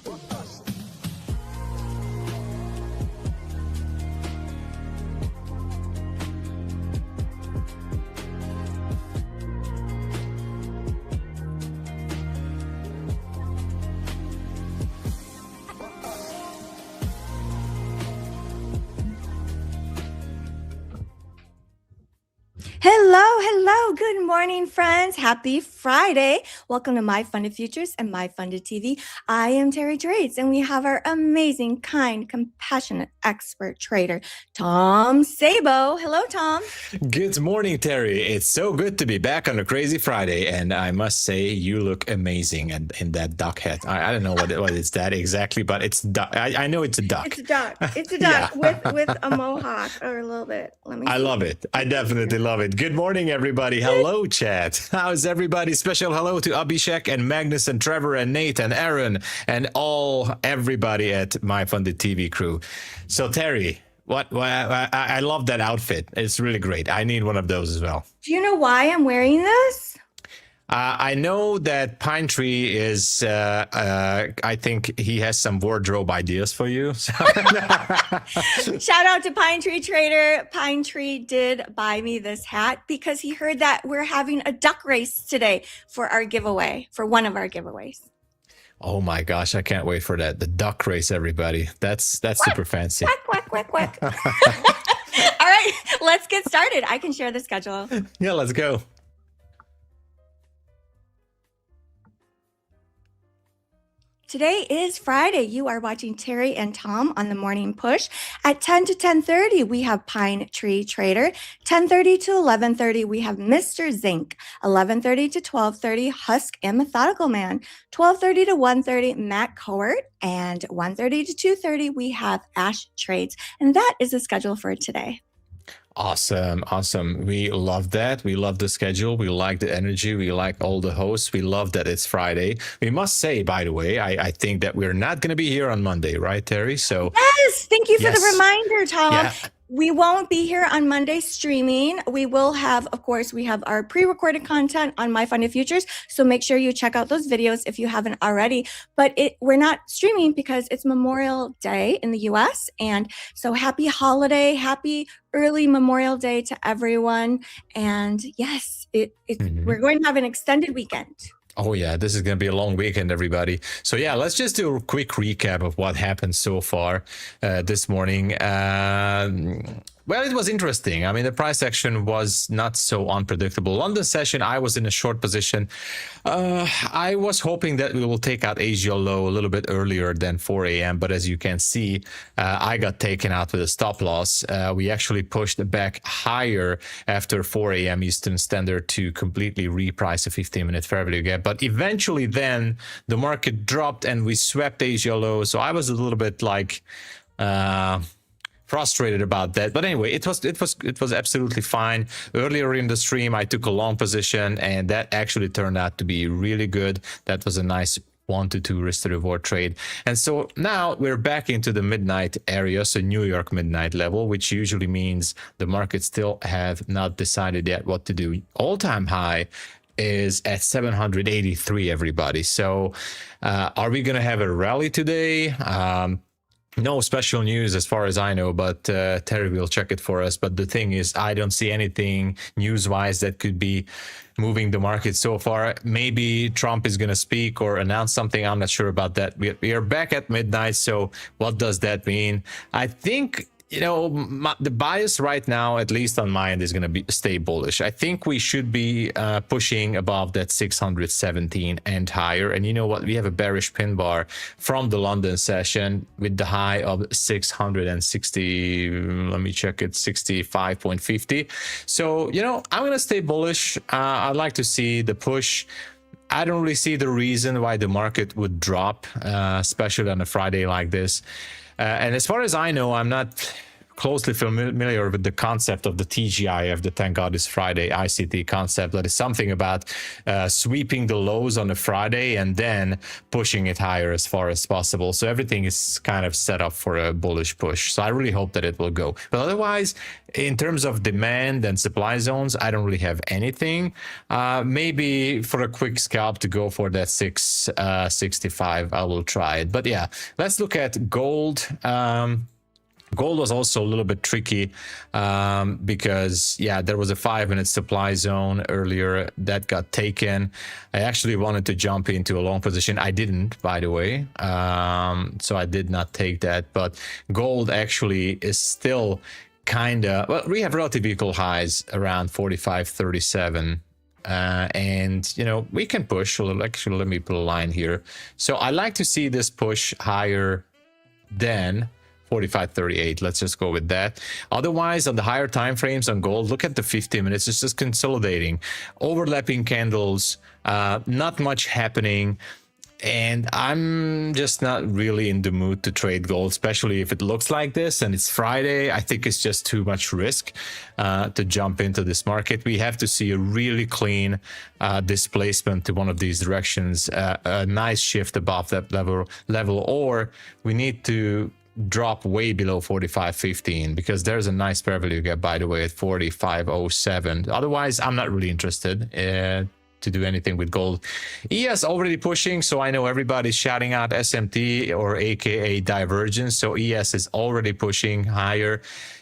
Hello. Good morning, friends. Happy Friday. Welcome to MyFundedFutures and MyFundedTV. I am Terry Trades, and we have our amazing, kind, compassionate expert trader, Tom Sabo. Hello, Tom. Good morning, Terry. It's so good to be back on a crazy Friday, and I must say you look amazing in that duck hat. I don't know what is that exactly, but it's duck. I know it's a duck. It's a duck. It's a duck Yeah. with a mohawk or a little bit. I love it. I definitely love it. Good morning, everybody. Hello, chat. How's everybody? Special hello to Abhishek and Magnus and Trevor and Nate and Aaron and everybody at MyFundedTV crew. So, Terry, I love that outfit. It's really great. I need one of those as well. Do you know why I'm wearing this? I know that Pine Tree is, I think he has some wardrobe ideas for you. So. Shout out to Pine Tree Trader. Pine Tree did buy me this hat because he heard that we're having a duck race today for our giveaway, for one of our giveaways. Oh my gosh, I can't wait for that. The duck race, everybody. That's super fancy. Quack. All right, let's get started. I can share the schedule. Yeah, let's go. Today is Friday. You are watching Terry and Tom on the Morning Push. At 10 to 10:30, we have Pine Tree Trader. 10:30 to 11:30, we have Mr. Zinc. 11:30 to 12:30, Husk and Methodical Man. 12:30 to 1:30, Matt Cowart. And 1:30 to 2:30, we have Ash Trades. And that is the schedule for today. Awesome. We love that. We love the schedule. We like the energy. We like all the hosts. We love that it's Friday. We must say, by the way, I think that we're not going to be here on Monday, right, Terry? So yes, thank you for the reminder, Tom. Yeah. We won't be here on Monday streaming. We will have, of course, we have our pre-recorded content on MyFundedFutures. So make sure you check out those videos if you haven't already. But we're not streaming because it's Memorial Day in the US. And so happy holiday, happy early Memorial Day to everyone. And yes, we're going to have an extended weekend. Oh yeah, this is going to be a long weekend, everybody. So yeah, let's just do a quick recap of what happened so far this morning. Well, it was interesting. I mean, the price action was not so unpredictable. London session, I was in a short position. I was hoping that we will take out Asia low a little bit earlier than 4 a.m. But as you can see, I got taken out with a stop loss. We actually pushed back higher after 4 a.m. Eastern Standard to completely reprice a 15-minute fair value gap. But eventually then the market dropped and we swept Asia low. So I was a little bit like... frustrated about that, but anyway, it was absolutely fine. Earlier in the stream, I took a long position, and that actually turned out to be really good. That was a nice 1 to 2 risk to reward trade. And so now we're back into the midnight area, so New York midnight level, which usually means the market still have not decided yet what to do. All-time high is at 783, everybody. So are we going to have a rally today? No special news as far as I know, but Terry will check it for us. But the thing is, I don't see anything news-wise that could be moving the market so far. Maybe Trump is going to speak or announce something. I'm not sure about that. We are back at midnight. So what does that mean? I think... the bias right now, at least on my end, is going to stay bullish. I think we should be pushing above that 617 and higher. And you know what? We have a bearish pin bar from the London session with the high of 660. Let me check it, 65.50. So, I'm going to stay bullish. I'd like to see the push. I don't really see the reason why the market would drop, especially on a Friday like this. And as far as I know, I'm not closely familiar with the concept of the TGIF, the Thank God It's Friday ICT concept, that is something about sweeping the lows on a Friday and then pushing it higher as far as possible. So everything is kind of set up for a bullish push. So I really hope that it will go. But otherwise, in terms of demand and supply zones, I don't really have anything. Maybe for a quick scalp to go for that 665, I will try it. But yeah, let's look at gold. Gold was also a little bit tricky because, yeah, there was a 5-minute supply zone earlier that got taken. I actually wanted to jump into a long position. I didn't, by the way. So I did not take that. But gold actually is still kind of, well, we have relative equal highs around 45.37. And, you know, we can push a little. Actually, let me put a line here. So I like to see this push higher than 45.38. Let's just go with that. Otherwise, on the higher time frames on gold, look at the 15 minutes. It's just consolidating, overlapping candles, not much happening. And I'm just not really in the mood to trade gold, especially if it looks like this and it's Friday. I think it's just too much risk to jump into this market. We have to see a really clean displacement to one of these directions, a nice shift above that level, or we need to drop way below 45.15, because there's a nice fair value gap, by the way, at 45.07. Otherwise, I'm not really interested to do anything with gold. ES already pushing, so I know everybody's shouting out SMT, or aka divergence. So ES is already pushing higher.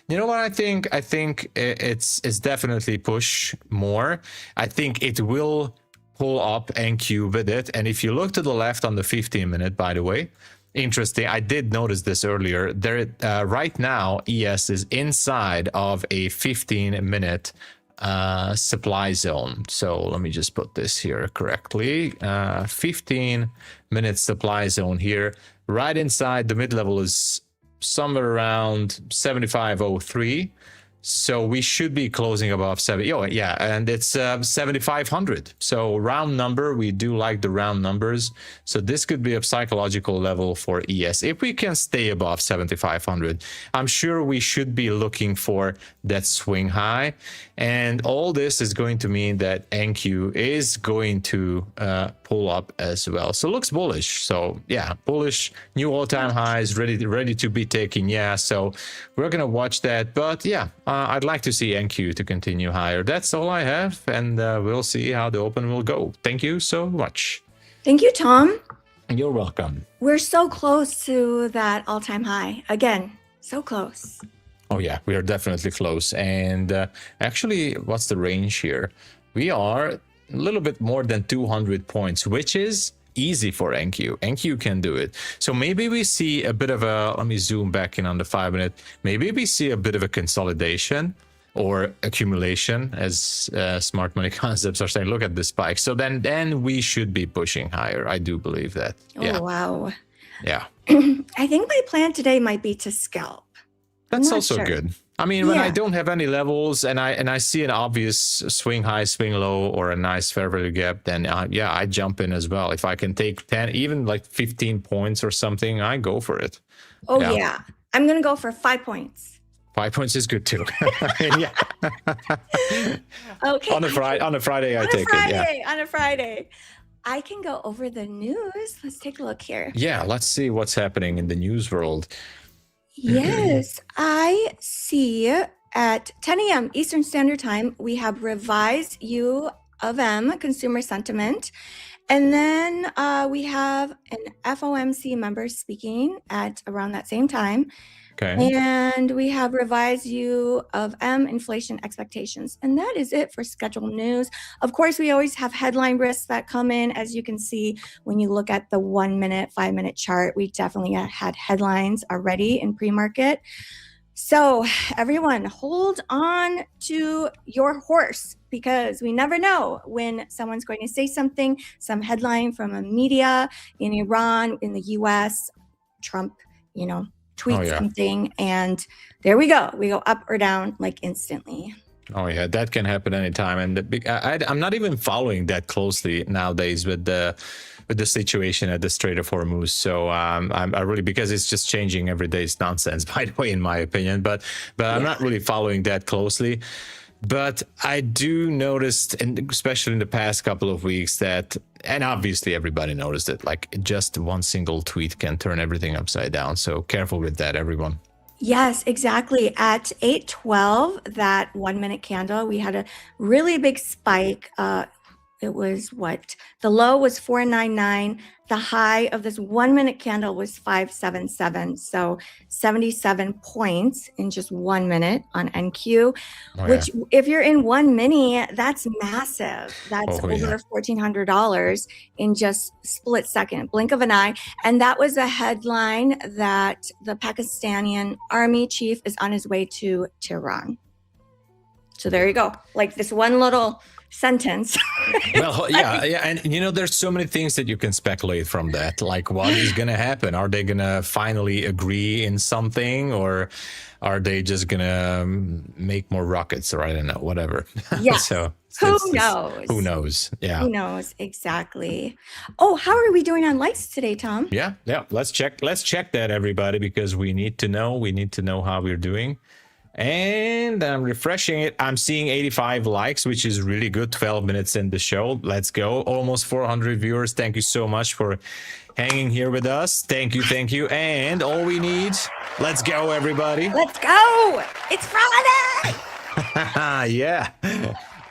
You know what I think? I think it's definitely push more. I think it will pull up NQ with it. And if you look to the left on the 15-minute, by the way, interesting. I did notice this earlier. There, right now, ES is inside of a 15-minute supply zone. So let me just put this here correctly. 15-minute supply zone here. Right inside the mid-level is somewhere around 75.03. So we should be closing above 70. Oh, yeah, and it's 7,500. So round number, we do like the round numbers. So this could be a psychological level for ES. If we can stay above 7,500, I'm sure we should be looking for that swing high. And all this is going to mean that NQ is going to pull up as well. So looks bullish. So yeah, bullish, new all-time highs, ready to be taken. Yeah, so we're going to watch that. But yeah, I'd like to see NQ to continue higher. That's all I have, and we'll see how the open will go. Thank you so much. Thank you, Tom. You're welcome. We're so close to that all-time high. Again, so close. Oh yeah, we are definitely close. And actually, what's the range here? We are a little bit more than 200 points, which is easy for NQ. NQ can do it. So maybe we see a bit of a, let me zoom back in on the 5-minute. Maybe we see a bit of a consolidation or accumulation, as smart money concepts are saying. Look at the spike. So then we should be pushing higher. I do believe that. Oh, yeah. wow. Yeah. I think my plan today might be to scalp. That's also good. I mean, when I don't have any levels and I see an obvious swing high, swing low, or a nice fair value gap, then yeah, I jump in as well. If I can take 10, even like 15 points or something, I go for it. Oh yeah. I'm going to go for 5 points. 5 points is good too. Yeah. Okay. On a Friday, I take it. Yeah. On a Friday. I can go over the news. Let's take a look here. Yeah, let's see what's happening in the news world. Yes, I see at 10 a.m. Eastern Standard Time, we have revised U of M consumer sentiment. And then we have an FOMC member speaking at around that same time. Okay. And we have revised U of M inflation expectations. And that is it for scheduled news. Of course, we always have headline risks that come in. As you can see, when you look at the 1 minute, 5 minute chart, we definitely had headlines already in pre-market. So everyone, hold on to your horse, because we never know when someone's going to say something, some headline from a media in Iran, in the US, Trump, tweet something, and there we go. We go up or down like instantly. Oh yeah, that can happen anytime, and I'm not even following that closely nowadays with the situation at the Strait of Hormuz. So I really, because it's just changing every day. It's nonsense, by the way, in my opinion. But I'm not really following that closely. But I do notice, and especially in the past couple of weeks, that, and obviously everybody noticed it, like just one single tweet can turn everything upside down. So careful with that, everyone. Yes, exactly. At 8:12, that 1 minute candle, we had a really big spike. It was what? The low was 499. The high of this 1 minute candle was 577. So 77 points in just 1 minute on NQ, which if you're in 1 minute, that's massive. That's over $1,400 in just split second, blink of an eye. And that was a headline that the Pakistani army chief is on his way to Tehran. So there you go. Like this one little sentence. Well, yeah, and there's so many things that you can speculate from that. Like, what is going to happen? Are they going to finally agree in something, or are they just going to make more rockets, or I don't know, whatever. Yeah. So who knows? Who knows? Yeah. Who knows? Exactly. Oh, how are we doing on likes today, Tom? Yeah. Let's check that, everybody, because we need to know. We need to know how we're doing. And I'm refreshing it. I'm seeing 85 likes, which is really good. 12 minutes in the show. Let's go. Almost 400 viewers. Thank you so much for hanging here with us. Thank you. And all we need, let's go, everybody. Let's go. It's Friday. Yeah.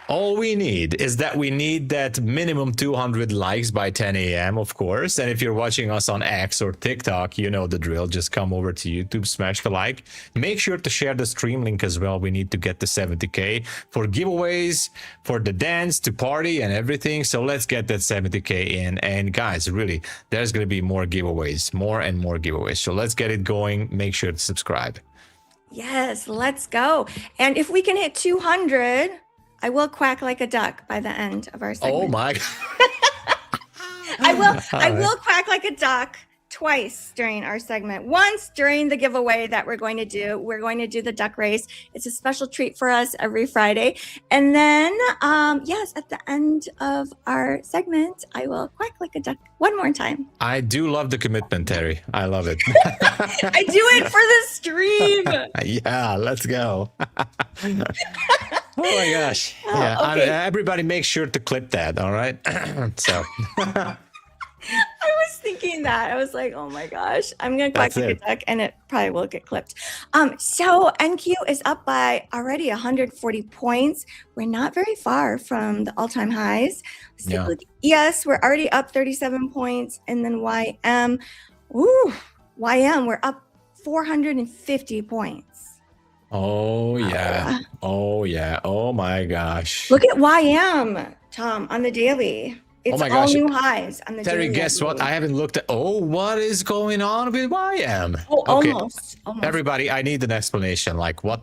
All we need is that we need that minimum 200 likes by 10 a.m., of course. And if you're watching us on X or TikTok, you know the drill. Just come over to YouTube, smash the like. Make sure to share the stream link as well. We need to get to 70K for giveaways, for the dance, to party and everything. So let's get that 70K in. And guys, really, there's going to be more giveaways, more and more giveaways. So let's get it going. Make sure to subscribe. Yes, let's go. And if we can hit 200... I will quack like a duck by the end of our segment. Oh my! I will quack like a duck twice during our segment. Once during the giveaway that we're going to do. We're going to do the duck race. It's a special treat for us every Friday. And then, yes, at the end of our segment, I will quack like a duck one more time. I do love the commitment, Terry. I love it. I do it for the stream. Yeah, let's go. Oh my gosh. Yeah. Okay. Everybody make sure to clip that, all right? So I was thinking that. I was like, oh my gosh, I'm going to quack like a duck, and it probably will get clipped. So NQ is up by already 140 points. We're not very far from the all-time highs. Yeah. Yes, we're already up 37 points. And then YM, we're up 450 points. Oh yeah. Oh my gosh. Look at YM, Tom, on the daily. It's all new highs on the Terry, daily. guess what? I haven't looked at. Oh, what is going on with YM? Oh, okay. Almost. Everybody, I need an explanation. Like, what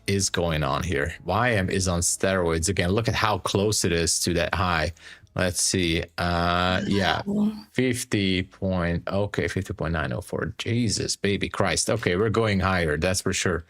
is going on here? YM is on steroids again. Look at how close it is to that high. Let's see. Yeah, 50.904. Jesus, baby Christ. Okay, we're going higher. That's for sure.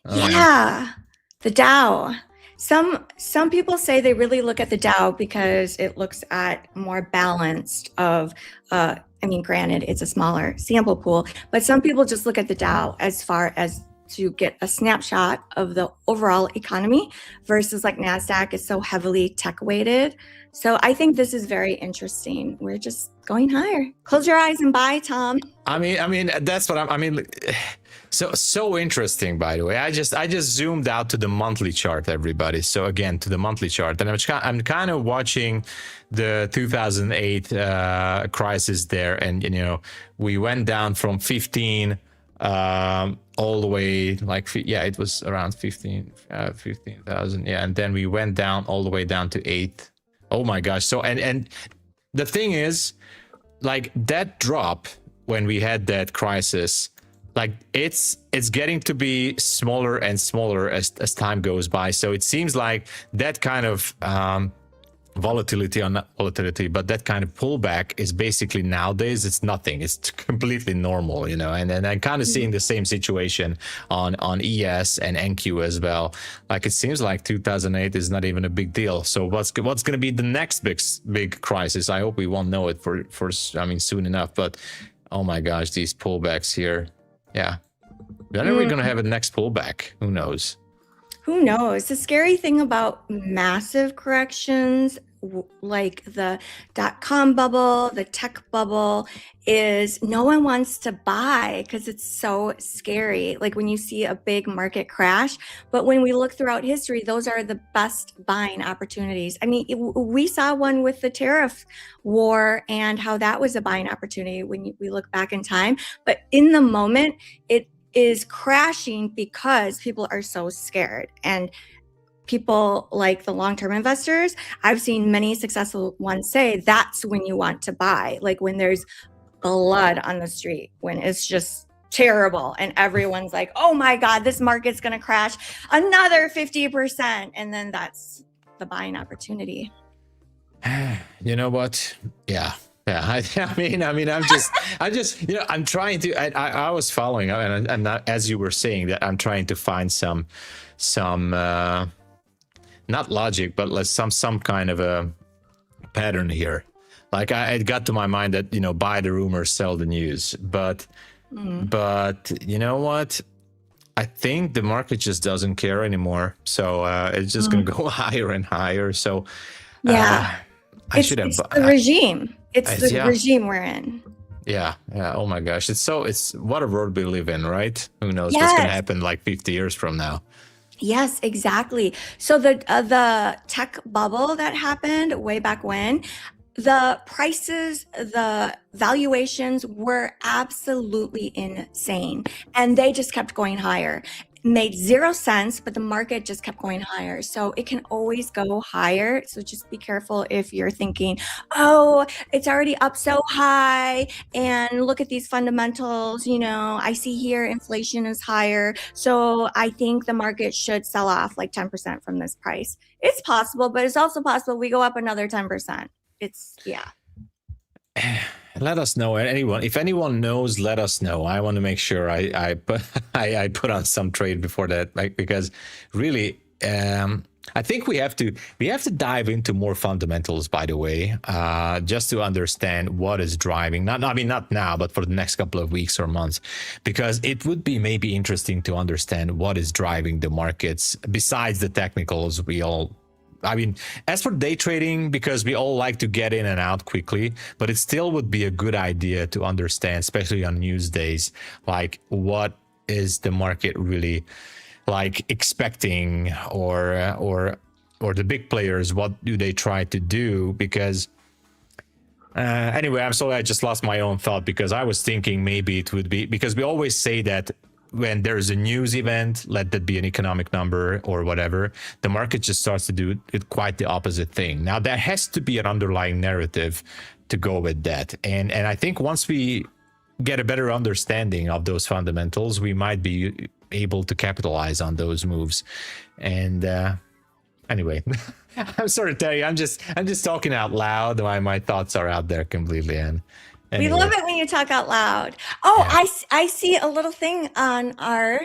Yeah, the Dow. Some people say they really look at the Dow because it looks at more balanced of, granted, it's a smaller sample pool, but some people just look at the Dow as far as to get a snapshot of the overall economy versus like NASDAQ is so heavily tech weighted. So I think this is very interesting. We're just going higher. Close your eyes and buy, Tom. I mean, that's what so interesting, by the way. I just zoomed out to the monthly chart, everybody. So again, to the monthly chart, and I'm kind of watching the 2008 crisis there, and we went down from 15 all the way, like, yeah, it was around 15,000, yeah, and then we went down all the way down to 8. Oh my gosh. So and the thing is, like, that drop when we had that crisis, like, it's getting to be smaller and smaller as time goes by. So it seems like that kind of volatility or not volatility, but that kind of pullback is basically nowadays it's nothing. It's completely normal, you know. And then I'm kind of seeing the same situation on ES and NQ as well. Like it seems like 2008 is not even a big deal. So what's going to be the next big crisis? I hope we won't know it for soon enough. But oh my gosh, these pullbacks here. Yeah. When are we going to have a next pullback? Who knows? Who knows? The scary thing about massive corrections, like the .com bubble, the tech bubble, is no one wants to buy because it's so scary. Like when you see a big market crash, but when we look throughout history, those are the best buying opportunities. I mean, we saw one with the tariff war and how that was a buying opportunity when we look back in time. But in the moment, it is crashing because people are so scared. And people like the long-term investors, I've seen many successful ones say that's when you want to buy, like when there's blood on the street, when it's just terrible and everyone's like, oh my God, this market's going to crash another 50%. And then that's the buying opportunity. You know what? Yeah. Yeah, I mean, I'm just, you know, I'm trying to. I was following, and as you were saying that, I'm trying to find some, not logic, but like some kind of a pattern here. Like it got to my mind that, you know, buy the rumors, sell the news, but you know what? I think the market just doesn't care anymore. So it's just going to go higher and higher. So yeah, it's the regime. It's the regime we're in. Yeah. Oh my gosh. It's what a world we live in, right? Who knows what's going to happen like 50 years from now. Yes, exactly. So the tech bubble that happened way back when, the prices, the valuations were absolutely insane. And they just kept going higher. Made zero sense, but the market just kept going higher. So it can always go higher. So just be careful if you're thinking, oh, it's already up so high and look at these fundamentals. You know, I see here inflation is higher. So I think the market should sell off like 10% from this price. It's possible, but it's also possible we go up another 10%. Let us know. If anyone knows, let us know. I want to make sure I put on some trade before that, like, because really, I think we have to dive into more fundamentals, by the way, just to understand what is driving. Not now, but for the next couple of weeks or months, because it would be maybe interesting to understand what is driving the markets besides the technicals. As for day trading, because we all like to get in and out quickly, but it still would be a good idea to understand, especially on news days, like what is the market really like expecting, or the big players, what do they try to do? Because anyway, I'm sorry, I just lost my own thought, because I was thinking maybe it would be, because we always say that when there's a news event, let that be an economic number or whatever, the market just starts to do it quite the opposite thing. Now there has to be an underlying narrative to go with that, and I think once we get a better understanding of those fundamentals, we might be able to capitalize on those moves. And anyway, I'm sorry, Terry, I'm just talking out loud. My thoughts are out there completely, and anyway. We love it when you talk out loud. Oh, yeah. I see a little thing on our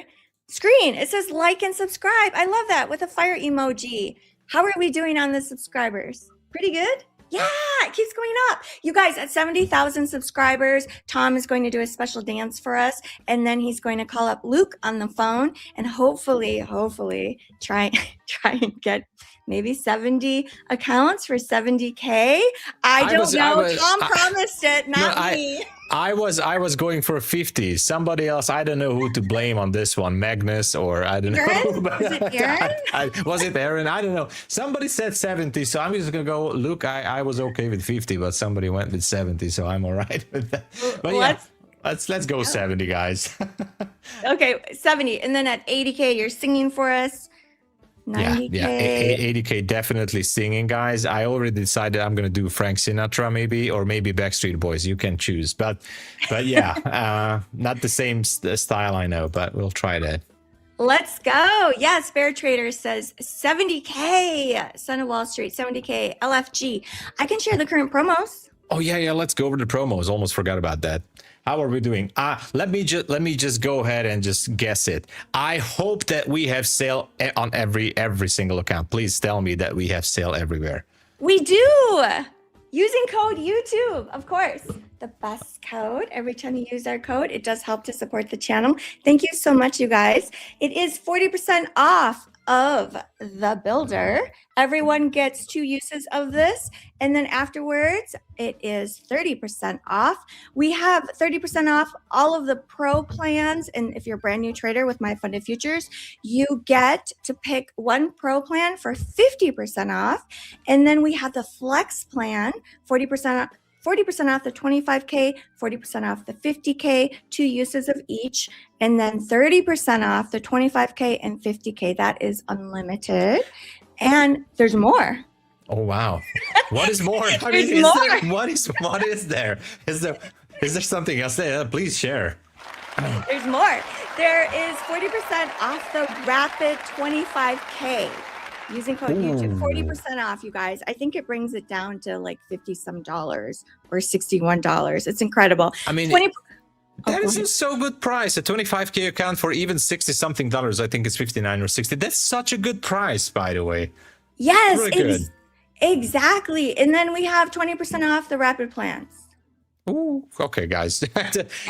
screen. It says like and subscribe. I love that, with a fire emoji. How are we doing on the subscribers? Pretty good? Yeah, it keeps going up. You guys, at 70,000 subscribers, Tom is going to do a special dance for us. And then he's going to call up Luke on the phone and hopefully try and get maybe 70 accounts for 70K. I don't know. Tom promised it, not me. I was going for 50. Somebody else, I don't know who to blame on this one, Magnus, or I don't know. Was it Aaron? Was it Aaron? I don't know. Somebody said 70, so I'm just gonna go. Look, I was okay with 50, but somebody went with 70, so I'm all right with that. But yeah, let's go 70, guys. Okay, 70, and then at 80K, you're singing for us. 90K. Yeah, 80K definitely singing, guys. I already decided I'm gonna do Frank Sinatra, maybe, or maybe Backstreet Boys. You can choose, but yeah, not the same style, I know, but we'll try that. Let's go. Yes, Bear Trader says 70K. Son of Wall Street, 70K. LFG. I can share the current promos. Oh yeah. Let's go over the promos. Almost forgot about that. How are we doing? Let me just go ahead and just guess it. I hope that we have sale on every single account. Please tell me that we have sale everywhere. We do. Using code YouTube, of course. The best code. Every time you use our code, it does help to support the channel. Thank you so much, you guys. It is 40% off of the builder. Everyone gets 2 uses of this. And then afterwards, it is 30% off. We have 30% off all of the pro plans. And if you're a brand new trader with MyFundedFutures, you get to pick one pro plan for 50% off. And then we have the flex plan, 40% off the 25K, 40% off the 50K, 2 uses of each, and then 30% off the 25K and 50K. That is unlimited. And there's more. Oh wow. What is more? I There's mean, more. what is there? Is there something else there? Please share. There's more. There is 40% off the rapid 25K. Using code YouTube, 40% off, you guys. I think it brings it down to like $50 some or $61. It's incredible. I mean, that is a so good price. A 25K account for even $60 something. I think it's 59 or 60. That's such a good price, by the way. Yes, really good. Exactly. And then we have 20% off the rapid plans. Ooh, okay, guys.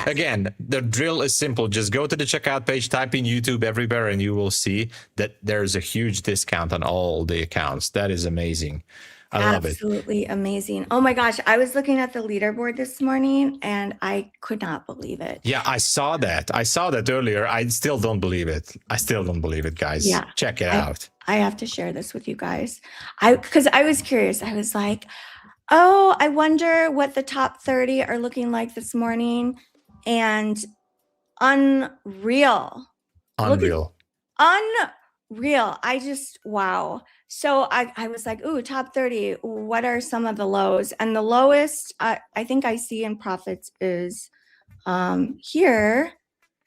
Again, the drill is simple. Just go to the checkout page, type in YouTube everywhere, and you will see that there's a huge discount on all the accounts. That is amazing. I love it. Absolutely amazing. Oh my gosh. I was looking at the leaderboard this morning and I could not believe it. Yeah, I saw that. I saw that earlier. I still don't believe it. Guys. Yeah. Check it out. I have to share this with you guys. Because I was curious. I was like, oh, I wonder what the top 30 are looking like this morning. And unreal. Unreal. I just, wow. So I was like, ooh, top 30. What are some of the lows? And the lowest I think I see in profits is here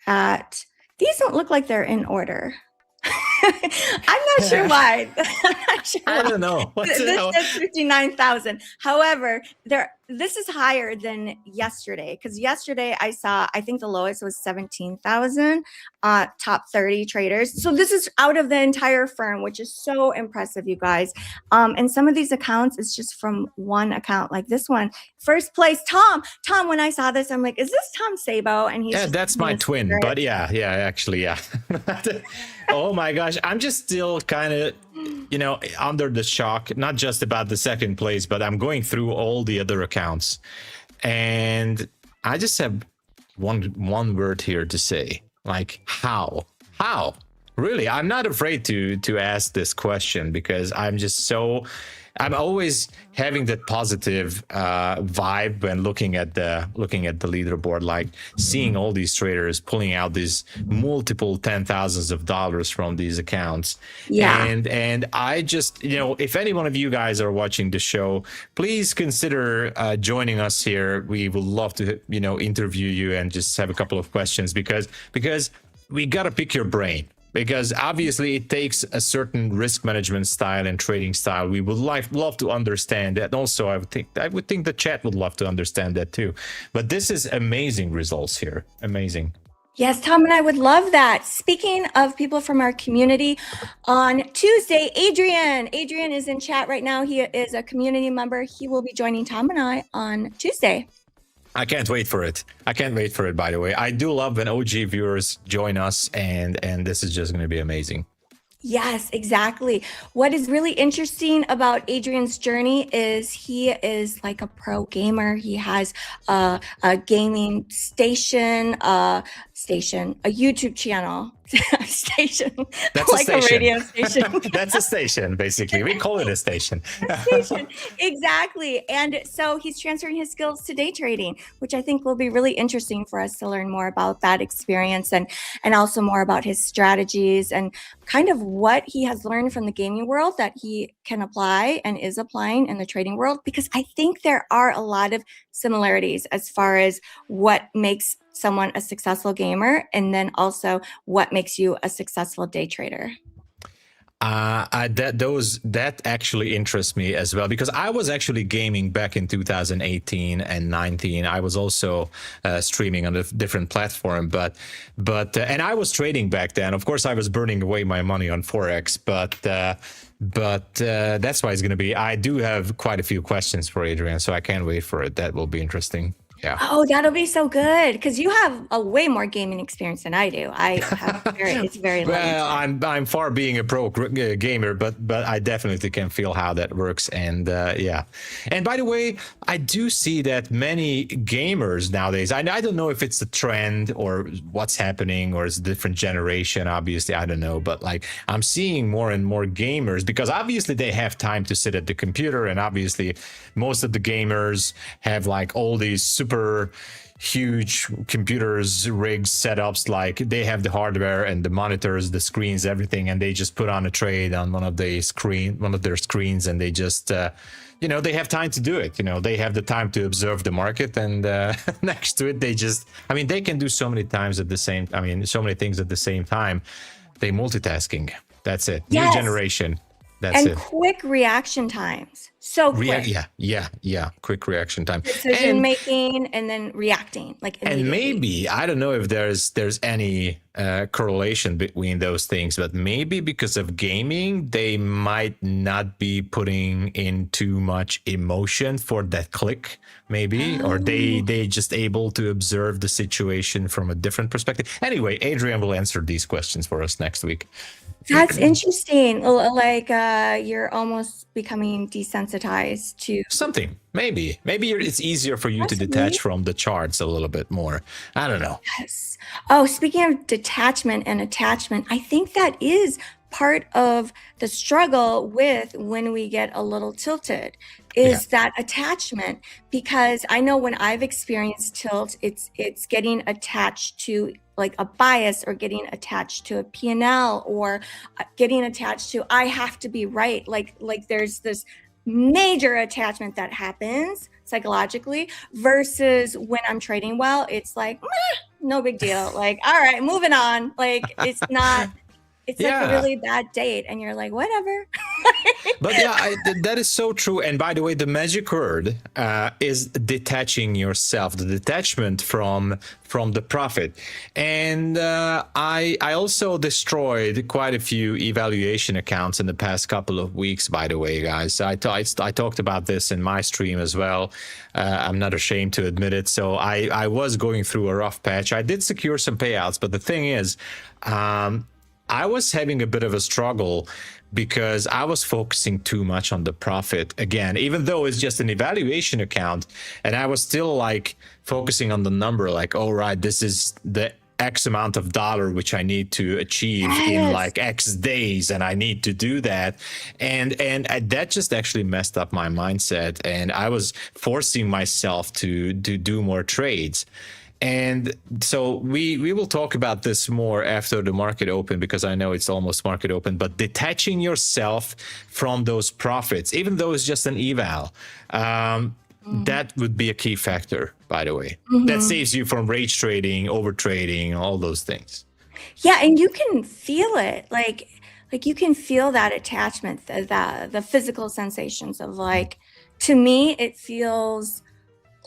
at, these don't look like they're in order. I'm not sure why. I don't know. This says 59,000. However, this is higher than yesterday because yesterday I think the lowest was 17,000 top 30 traders. So this is out of the entire firm, which is so impressive, you guys. And some of these accounts is just from one account, like this one. First place, Tom. When I saw this, I'm like, is this Tom Sabo? And he's that's my twin. Secret. But actually, yeah. Oh my gosh, I'm just still kind of, under the shock, not just about the second place, but I'm going through all the other accounts. And I just have one word here to say, like, how? Really, I'm not afraid to ask this question because I'm always having that positive vibe when looking at the leaderboard, like seeing all these traders pulling out these multiple $10,000s from these accounts. Yeah. And I just, if any one of you guys are watching the show, please consider joining us here. We would love to, interview you and just have a couple of questions because we got to pick your brain. Because obviously it takes a certain risk management style and trading style. We would love to understand that. Also, I would think the chat would love to understand that too. But this is amazing results here. Amazing. Yes, Tom and I would love that. Speaking of people from our community, on Tuesday, Adrian is in chat right now. He is a community member. He will be joining Tom and I on Tuesday. I can't wait for it. By the way. I do love when OG viewers join us, and this is just going to be amazing. Yes, exactly. What is really interesting about Adrian's journey is he is like a pro gamer. He has a gaming station, a YouTube channel. Station. That's like a radio station. That's a station, basically. We call it a station. Exactly. And so he's transferring his skills to day trading, which I think will be really interesting for us to learn more about that experience and also more about his strategies and kind of what he has learned from the gaming world that he can apply and is applying in the trading world, because I think there are a lot of similarities as far as what makes someone a successful gamer, and then also what makes you a successful day trader? That actually interests me as well, because I was actually gaming back in 2018 and 19. I was also streaming on a different platform, but and I was trading back then. Of course, I was burning away my money on Forex, but that's why it's going to be. I do have quite a few questions for Adrian, so I can't wait for it. That will be interesting. Yeah. Oh, that'll be so good because you have a way more gaming experience than I do. I have it's very well, limited. I'm far being a pro gamer, but I definitely can feel how that works. And yeah. And by the way, I do see that many gamers nowadays, I don't know if it's a trend or what's happening, or it's a different generation. Obviously, I don't know, but like I'm seeing more and more gamers, because obviously they have time to sit at the computer, and obviously most of the gamers have like all these super huge computers, rigs, setups. Like they have the hardware and the monitors, the screens, everything, and they just put on a trade on one of their screens, and they just they have time to do it. They have the time to observe the market, and next to it they can do so many things at the same time. They multitasking. That's it. New Yes. generation. That's And it. quick reaction times. So quick. Yeah. Quick reaction time. Decision making and then reacting like And immediately. maybe, I don't know if there's any correlation between those things, but maybe because of gaming, they might not be putting in too much emotion for that click, maybe, or they just able to observe the situation from a different perspective. Anyway, Adrian will answer these questions for us next week. That's interesting. Like you're almost becoming desensitized to Something, maybe it's easier for you to That's detach neat. from the charts a little bit more. I don't know. Yes. Oh, speaking of detachment and attachment, I think that is part of the struggle with when we get a little tilted is that attachment, because I know when I've experienced tilt, it's getting attached to like a bias, or getting attached to a P&L, or getting attached to I have to be right. Like there's this major attachment that happens psychologically, versus when I'm trading well, it's like no big deal. Like, all right, moving on. Like it's not. It's like a really bad date, and you're like, whatever. But yeah, that is so true. And by the way, the magic word is detaching yourself, the detachment from the profit. And I also destroyed quite a few evaluation accounts in the past couple of weeks, by the way, guys. I talked about this in my stream as well. I'm not ashamed to admit it. So I was going through a rough patch. I did secure some payouts, but the thing is, I was having a bit of a struggle because I was focusing too much on the profit again, even though it's just an evaluation account. And I was still like focusing on the number, like, all right, this is the X amount of dollar which I need to achieve in like X days, and I need to do that. And that just actually messed up my mindset. And I was forcing myself to do more trades. And so we will talk about this more after the market open, because I know it's almost market open. But detaching yourself from those profits, even though it's just an eval, that would be a key factor, by the way. That saves you from rage trading, over trading, all those things. Yeah, and you can feel it. Like you can feel that attachment, the physical sensations of like, to me, it feels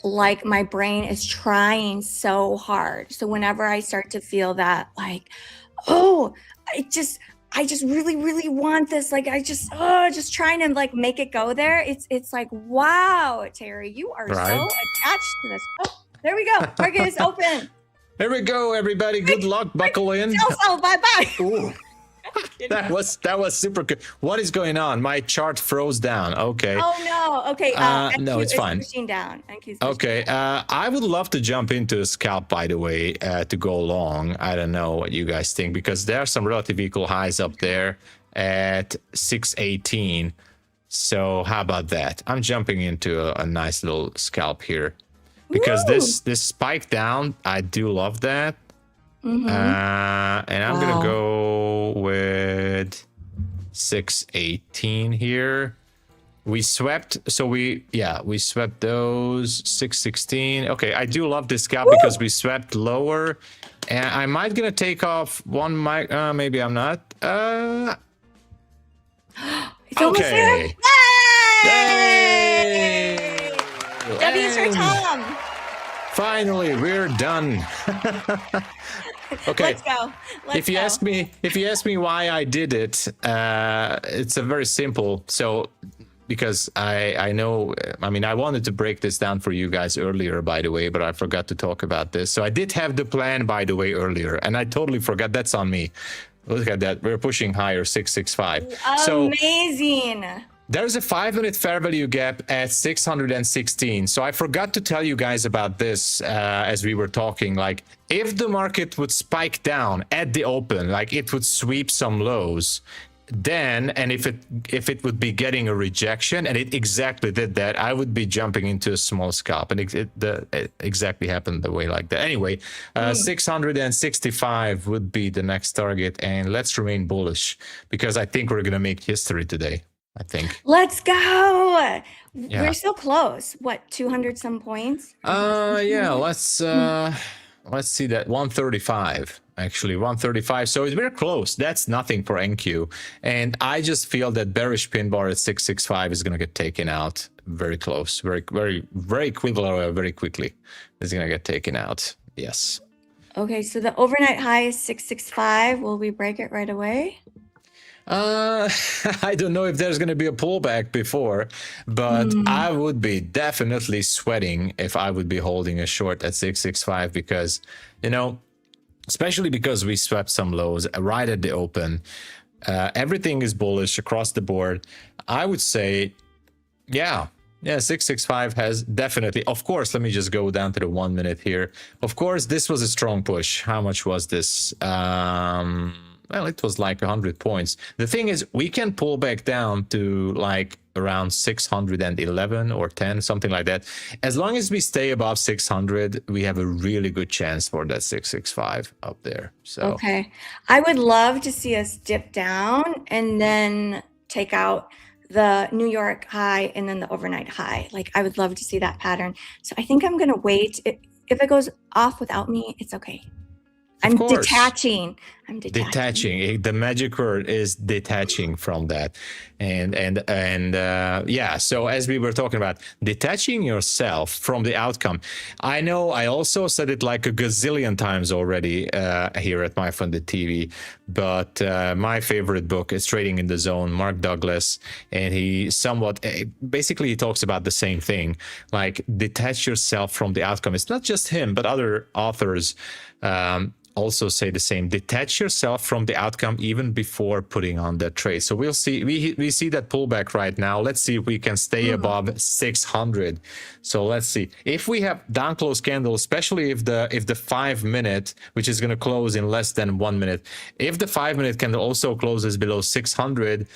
like my brain is trying so hard. So whenever I start to feel that, like, oh, I just really, really want this. Like I just trying to like make it go there. It's like, wow, Terry, you are so attached to this. Oh, there we go. Market is open. There we go, everybody. Good luck. Buckle in. Bye-bye. That was super good. What is going on? My chart froze down. Okay. Oh no. Okay. No, it's fine. Pushing down. Okay. I would love to jump into a scalp, by the way, to go long. I don't know what you guys think, because there are some relative equal highs up there at 618. So how about that? I'm jumping into a nice little scalp here, because this spike down, I do love that. And I'm gonna go with 618 here. We swept. So we swept those 616. Okay, I do love this scalp because we swept lower, and I might gonna take off one mic. Maybe I'm not. It's almost there. Okay. Yay! W's for And Tom. finally, we're done. Okay. Let's go. If you ask me why I did it, it's a very simple. So because I know, I mean, I wanted to break this down for you guys earlier, by the way, but I forgot to talk about this. So I did have the plan, by the way, earlier, and I totally forgot. That's on me. Look at that. We're pushing higher, 665. Amazing. So there's a 5-minute fair value gap at 616. So I forgot to tell you guys about this as we were talking. Like, if the market would spike down at the open, like it would sweep some lows, then, and if it would be getting a rejection, and it exactly did that, I would be jumping into a small scalp, and it exactly happened the way like that. Anyway, 665 would be the next target, and let's remain bullish because I think we're gonna make history today. I think. Let's go. Yeah. We're so close. What, 200 some points? Yeah. Let's see that 135. Actually, 135. So it's very close. That's nothing for NQ. And I just feel that bearish pin bar at 665 is going to get taken out very close, very quickly. It's going to get taken out. Yes. Okay, so the overnight high is 665. Will we break it right away? I don't know if there's going to be a pullback before, but I would be definitely sweating if I would be holding a short at 665 because, you know, especially because we swept some lows right at the open. Everything is bullish across the board. I would say, yeah, 665 has definitely, of course, let me just go down to the 1 minute here. Of course, this was a strong push. How much was this? Well, it was like 100 points. The thing is, we can pull back down to like around 611 or 10, something like that. As long as we stay above 600, we have a really good chance for that 665 up there. So okay, I would love to see us dip down and then take out the New York high and then the overnight high. Like, I would love to see that pattern. So I think I'm gonna wait. If it goes off without me, it's okay. I'm detaching. The magic word is detaching from that. And yeah, so as we were talking about detaching yourself from the outcome, I know I also said it like a gazillion times already here at MyFundedTV, but my favorite book is Trading in the Zone, Mark Douglas, and he basically he talks about the same thing, like detach yourself from the outcome. It's not just him, but other authors also say the same. Detach yourself from the outcome even before putting on that trade. So we'll see. We see that pullback right now. Let's see if we can stay above 600. So let's see if we have down close candle, especially if the 5 minute, which is going to close in less than 1 minute, if the 5 minute candle also closes below 600,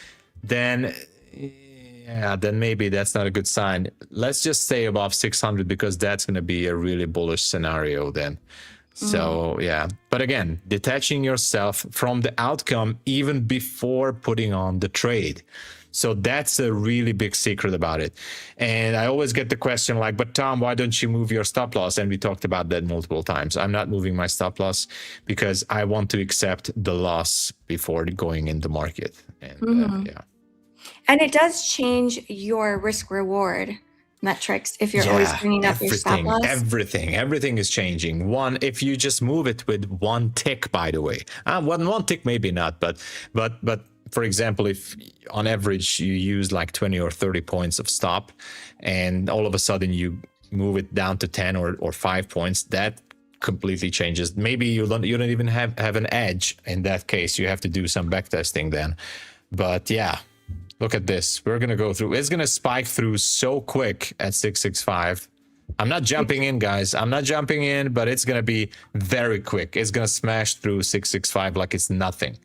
then yeah, then maybe that's not a good sign. Let's just stay above 600 because that's going to be a really bullish scenario then. So yeah, but again, detaching yourself from the outcome even before putting on the trade. So that's a really big secret about it. And I always get the question like, but Tom, why don't you move your stop loss? And we talked about that multiple times. I'm not moving my stop loss because I want to accept the loss before going in the market. And yeah. And it does change your risk reward metrics if you're always bringing up your stop loss. Everything is changing. If you just move it with one tick, by the way, one tick maybe not, but for example, if on average you use like 20 or 30 points of stop, and all of a sudden you move it down to 10 or 5 points, that completely changes. Maybe you don't even have an edge in that case. You have to do some back testing then. But yeah. Look at this. We're going to go through. It's going to spike through so quick at 665. I'm not jumping in, guys. I'm not jumping in, but it's going to be very quick. It's going to smash through 665 like it's nothing.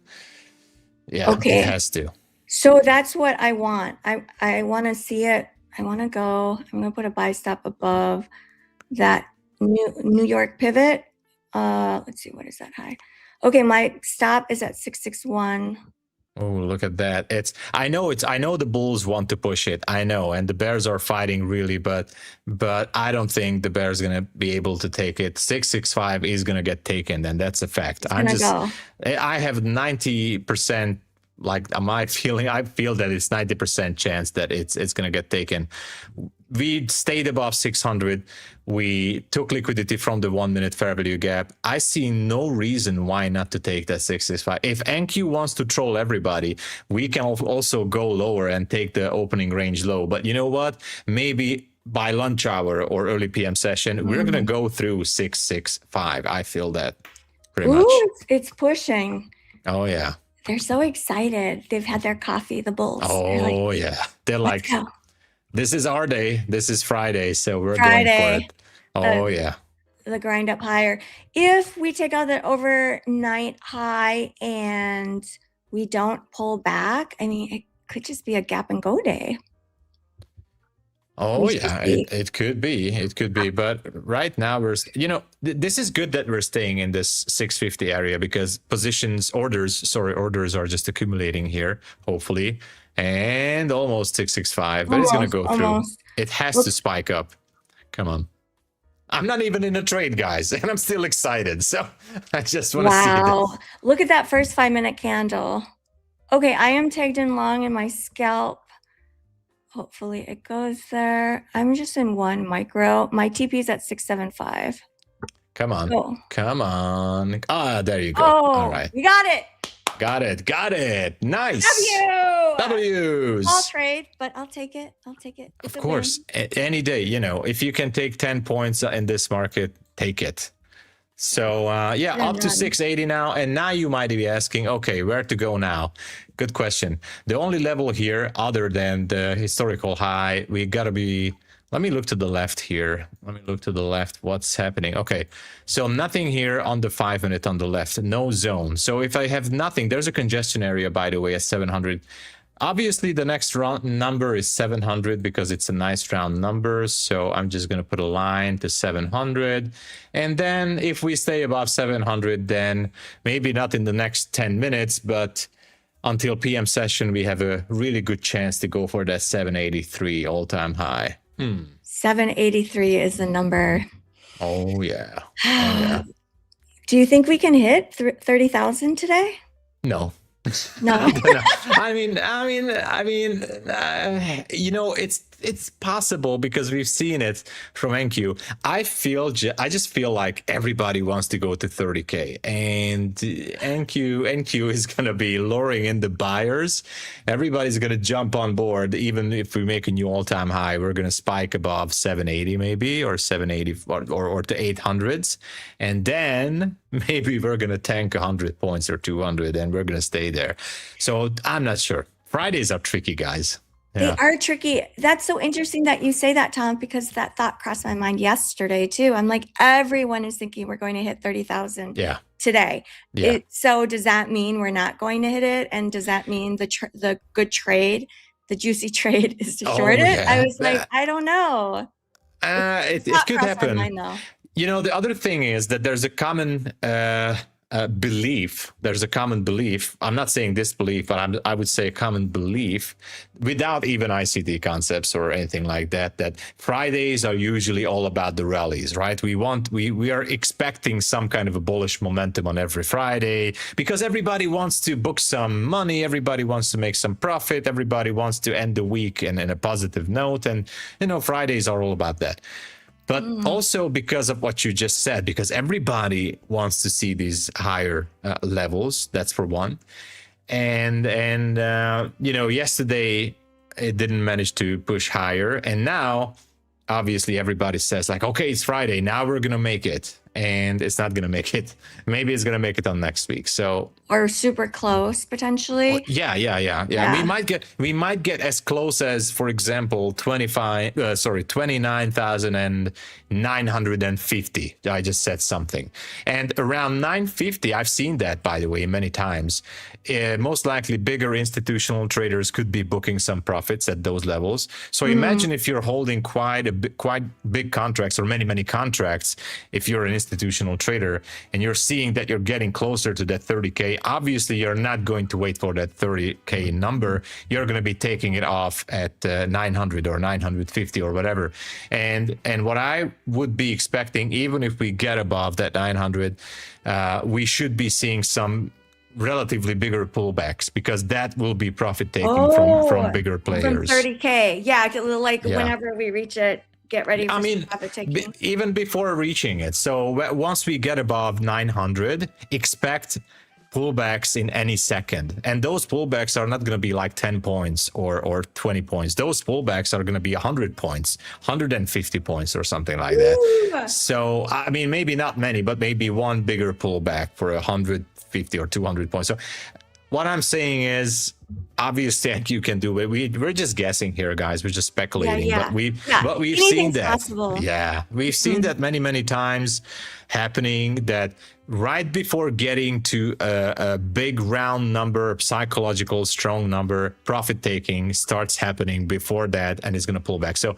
Yeah, okay. It has to. So that's what I want. I want to see it. I want to go. I'm going to put a buy stop above that New York pivot. Let's see. What is that high? Okay, my stop is at 661. Oh, look at that. I know the Bulls want to push it. I know. And the Bears are fighting really, but I don't think the Bears going to be able to take it. 665 is going to get taken, and that's a fact. I have 90%, like I feel that it's 90% chance that it's going to get taken. We stayed above 600. We took liquidity from the 1 minute fair value gap. I see no reason why not to take that 665. If NQ wants to troll everybody, we can also go lower and take the opening range low. But you know what? Maybe by lunch hour or early PM session, we're going to go through 665. I feel that pretty much. It's pushing. Oh, yeah. They're so excited. They've had their coffee, the Bulls. Oh, yeah. They're like, this is our day. This is Friday, so we're going for it. Oh, yeah. The grind up higher. If we take out the overnight high and we don't pull back, I mean, it could just be a gap and go day. Oh, yeah, it could be. It could be. But right now, this is good that we're staying in this 650 area because orders are just accumulating here, hopefully. And almost 665, but it's going to go through. It has to spike up. Come on. I'm not even in a trade, guys, and I'm still excited. So I just want to see this. Wow. Look at that first 5 minute candle. Okay, I am tagged in long in my scalp. Hopefully it goes there. I'm just in 1 micro. My TP is at 675. Come on. Oh. Come on. Ah, there you go. Oh, all right. We got it. Got it. Nice. W's. I'll trade, but I'll take it. Of course. Any day, if you can take 10 points in this market, take it. So, up to 680 now. And now you might be asking, okay, where to go now? Good question. The only level here, other than the historical high, we got to be... Let me look to the left here. What's happening? Okay. So nothing here on the 5 minute on the left. No zone. So if I have nothing, there's a congestion area, by the way, at 700. Obviously, the next round number is 700 because it's a nice round number. So I'm just going to put a line to 700. And then if we stay above 700, then maybe not in the next 10 minutes, but until PM session, we have a really good chance to go for that 783 all-time high. 783 is the number. Oh, yeah. Do you think we can hit 30,000 today? No. No. I mean, it's possible because we've seen it from NQ. I just feel like everybody wants to go to 30K, and NQ is going to be luring in the buyers. Everybody's going to jump on board. Even if we make a new all-time high, we're going to spike above 780 maybe, or 780 or to 800s, and then maybe we're going to tank 100 points or 200 and we're going to stay there. So I'm not sure. Fridays are tricky, guys. Yeah. They are tricky. That's so interesting that you say that, Tom, because that thought crossed my mind yesterday too. I'm like, everyone is thinking we're going to hit 30,000 today. Yeah. So does that mean we're not going to hit it? And does that mean the good trade, the juicy trade is to short it? I was like, I don't know. It could happen. The other thing is that there's a common belief. I'm not saying this belief, but I would say a common belief without even ICT concepts or anything like that, that Fridays are usually all about the rallies, right? We are expecting some kind of a bullish momentum on every Friday because everybody wants to book some money. Everybody wants to make some profit. Everybody wants to end the week in a positive note. And, Fridays are all about that. But also because of what you just said, because everybody wants to see these higher levels. That's for one. And yesterday it didn't manage to push higher. And now, obviously, everybody says like, okay, it's Friday. Now we're going to make it. And it's not going to make it. Maybe it's going to make it on next week. So or super close potentially. Yeah. We might get as close as, for example, 29,950. I just said something. And around 950, I've seen that, by the way, many times. Most likely bigger institutional traders could be booking some profits at those levels. So imagine if you're holding quite big contracts or many contracts. If you're an institutional trader and you're seeing that you're getting closer to that 30K, obviously you're not going to wait for that 30K number. You're going to be taking it off at 900 or 950 or whatever. And what I would be expecting, even if we get above that 900, we should be seeing some relatively bigger pullbacks, because that will be profit taking from bigger players. From 30K. Yeah, like whenever we reach it, get ready for some profit taking. Even before reaching it. So once we get above 900, expect pullbacks in any second. And those pullbacks are not going to be like 10 points or 20 points. Those pullbacks are going to be 100 points, 150 points or something like that. So, I mean, maybe not many, but maybe one bigger pullback for 150 or 200 points. So what I'm saying is, obviously you can do it. We're just guessing here, guys. We're just speculating. But we've seen that. Possible. Yeah, we've seen that many times happening, that right before getting to a big round number, psychological strong number, profit taking starts happening before that, and it's going to pull back. So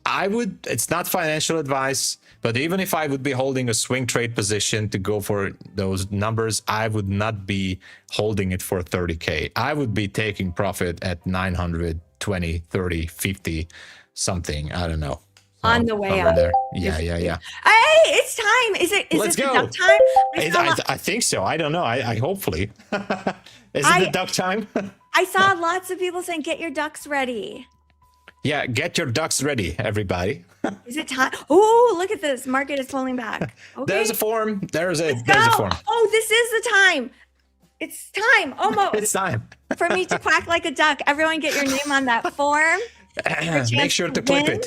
it's not financial advice, but even if I would be holding a swing trade position to go for those numbers, I would not be holding it for 30K. I would be taking profit at 900, 20, 30, 50, something. I don't know. On the way up. There. Yeah. Hey, it's time. Is it the duck time? I think so. I don't know. I hopefully. Is it the duck time? I saw lots of people saying, get your ducks ready. Yeah, get your ducks ready, everybody. Is it time? Oh, look at this. Market is pulling back. Okay. There's a form. There's a form. Oh, this is the time. It's time. Almost. It's time. For me to quack like a duck. Everyone get your name on that form. Make sure to clip it.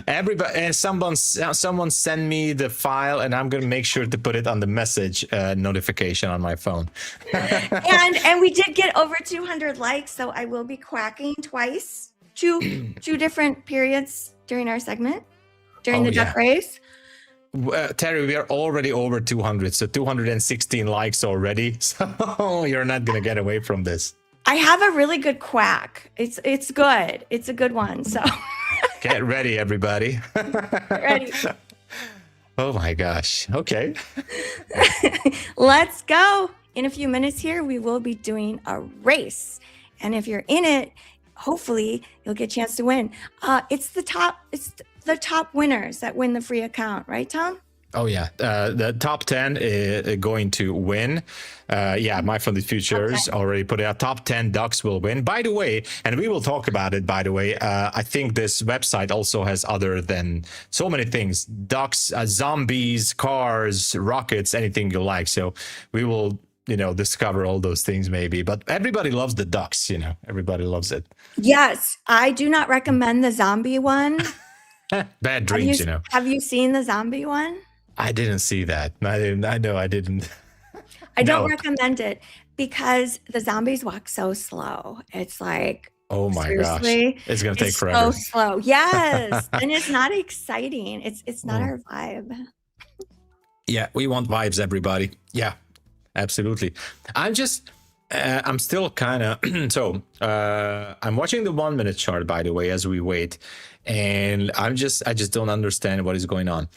Everybody, and someone send me the file, and I'm gonna make sure to put it on the message notification on my phone. and we did get over 200 likes, so I will be quacking twice, two different periods during our segment, during the duck race. Terry, we are already over 200, so 216 likes already. So you're not gonna get away from this. I have a really good quack. It's good. It's a good one. So. Get ready, everybody. Get ready. Oh my gosh. Okay. Let's go. In a few minutes here, we will be doing a race. And if you're in it, hopefully you'll get a chance to win. It's the top winners that win the free account, right, Tom? Oh yeah, the top 10 is going to win. MyFundedFutures already put it out. Top 10 ducks will win. By the way, and we will talk about it, by the way, I think this website also has other than so many things. Ducks, zombies, cars, rockets, anything you like. So we will, discover all those things maybe. But everybody loves the ducks, everybody loves it. Yes, I do not recommend the zombie one. Bad dreams, Have you seen the zombie one? I didn't see that. I didn't. I don't recommend it because the zombies walk so slow. It's like, oh my gosh, it's going to take So forever. slow. Yes. And it's not exciting. It's not our vibe. Yeah, we want vibes, everybody. Yeah, absolutely. I'm still kind of, I'm watching the 1 minute chart, by the way, as we wait. And I just don't understand what is going on.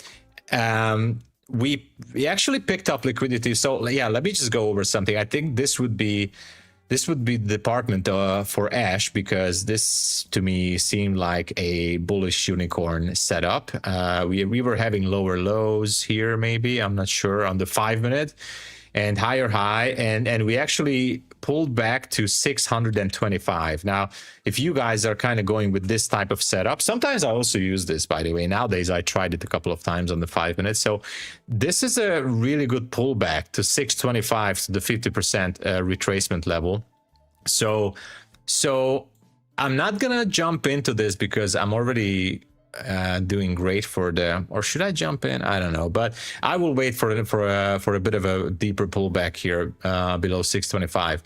We actually picked up liquidity. So yeah, let me just go over something. I think this would be the department for Ash, because this to me seemed like a bullish unicorn setup. We were having lower lows here, maybe, I'm not sure, on the 5 minute, and higher high, and we actually pulled back to 625. Now, if you guys are kind of going with this type of setup, sometimes I also use this, by the way. Nowadays, I tried it a couple of times on the 5 minutes. So this is a really good pullback to 625, to the 50% retracement level. So I'm not gonna jump into this because I'm already doing great for or should I jump in? I don't know, but I will wait for a bit of a deeper pullback here below 625.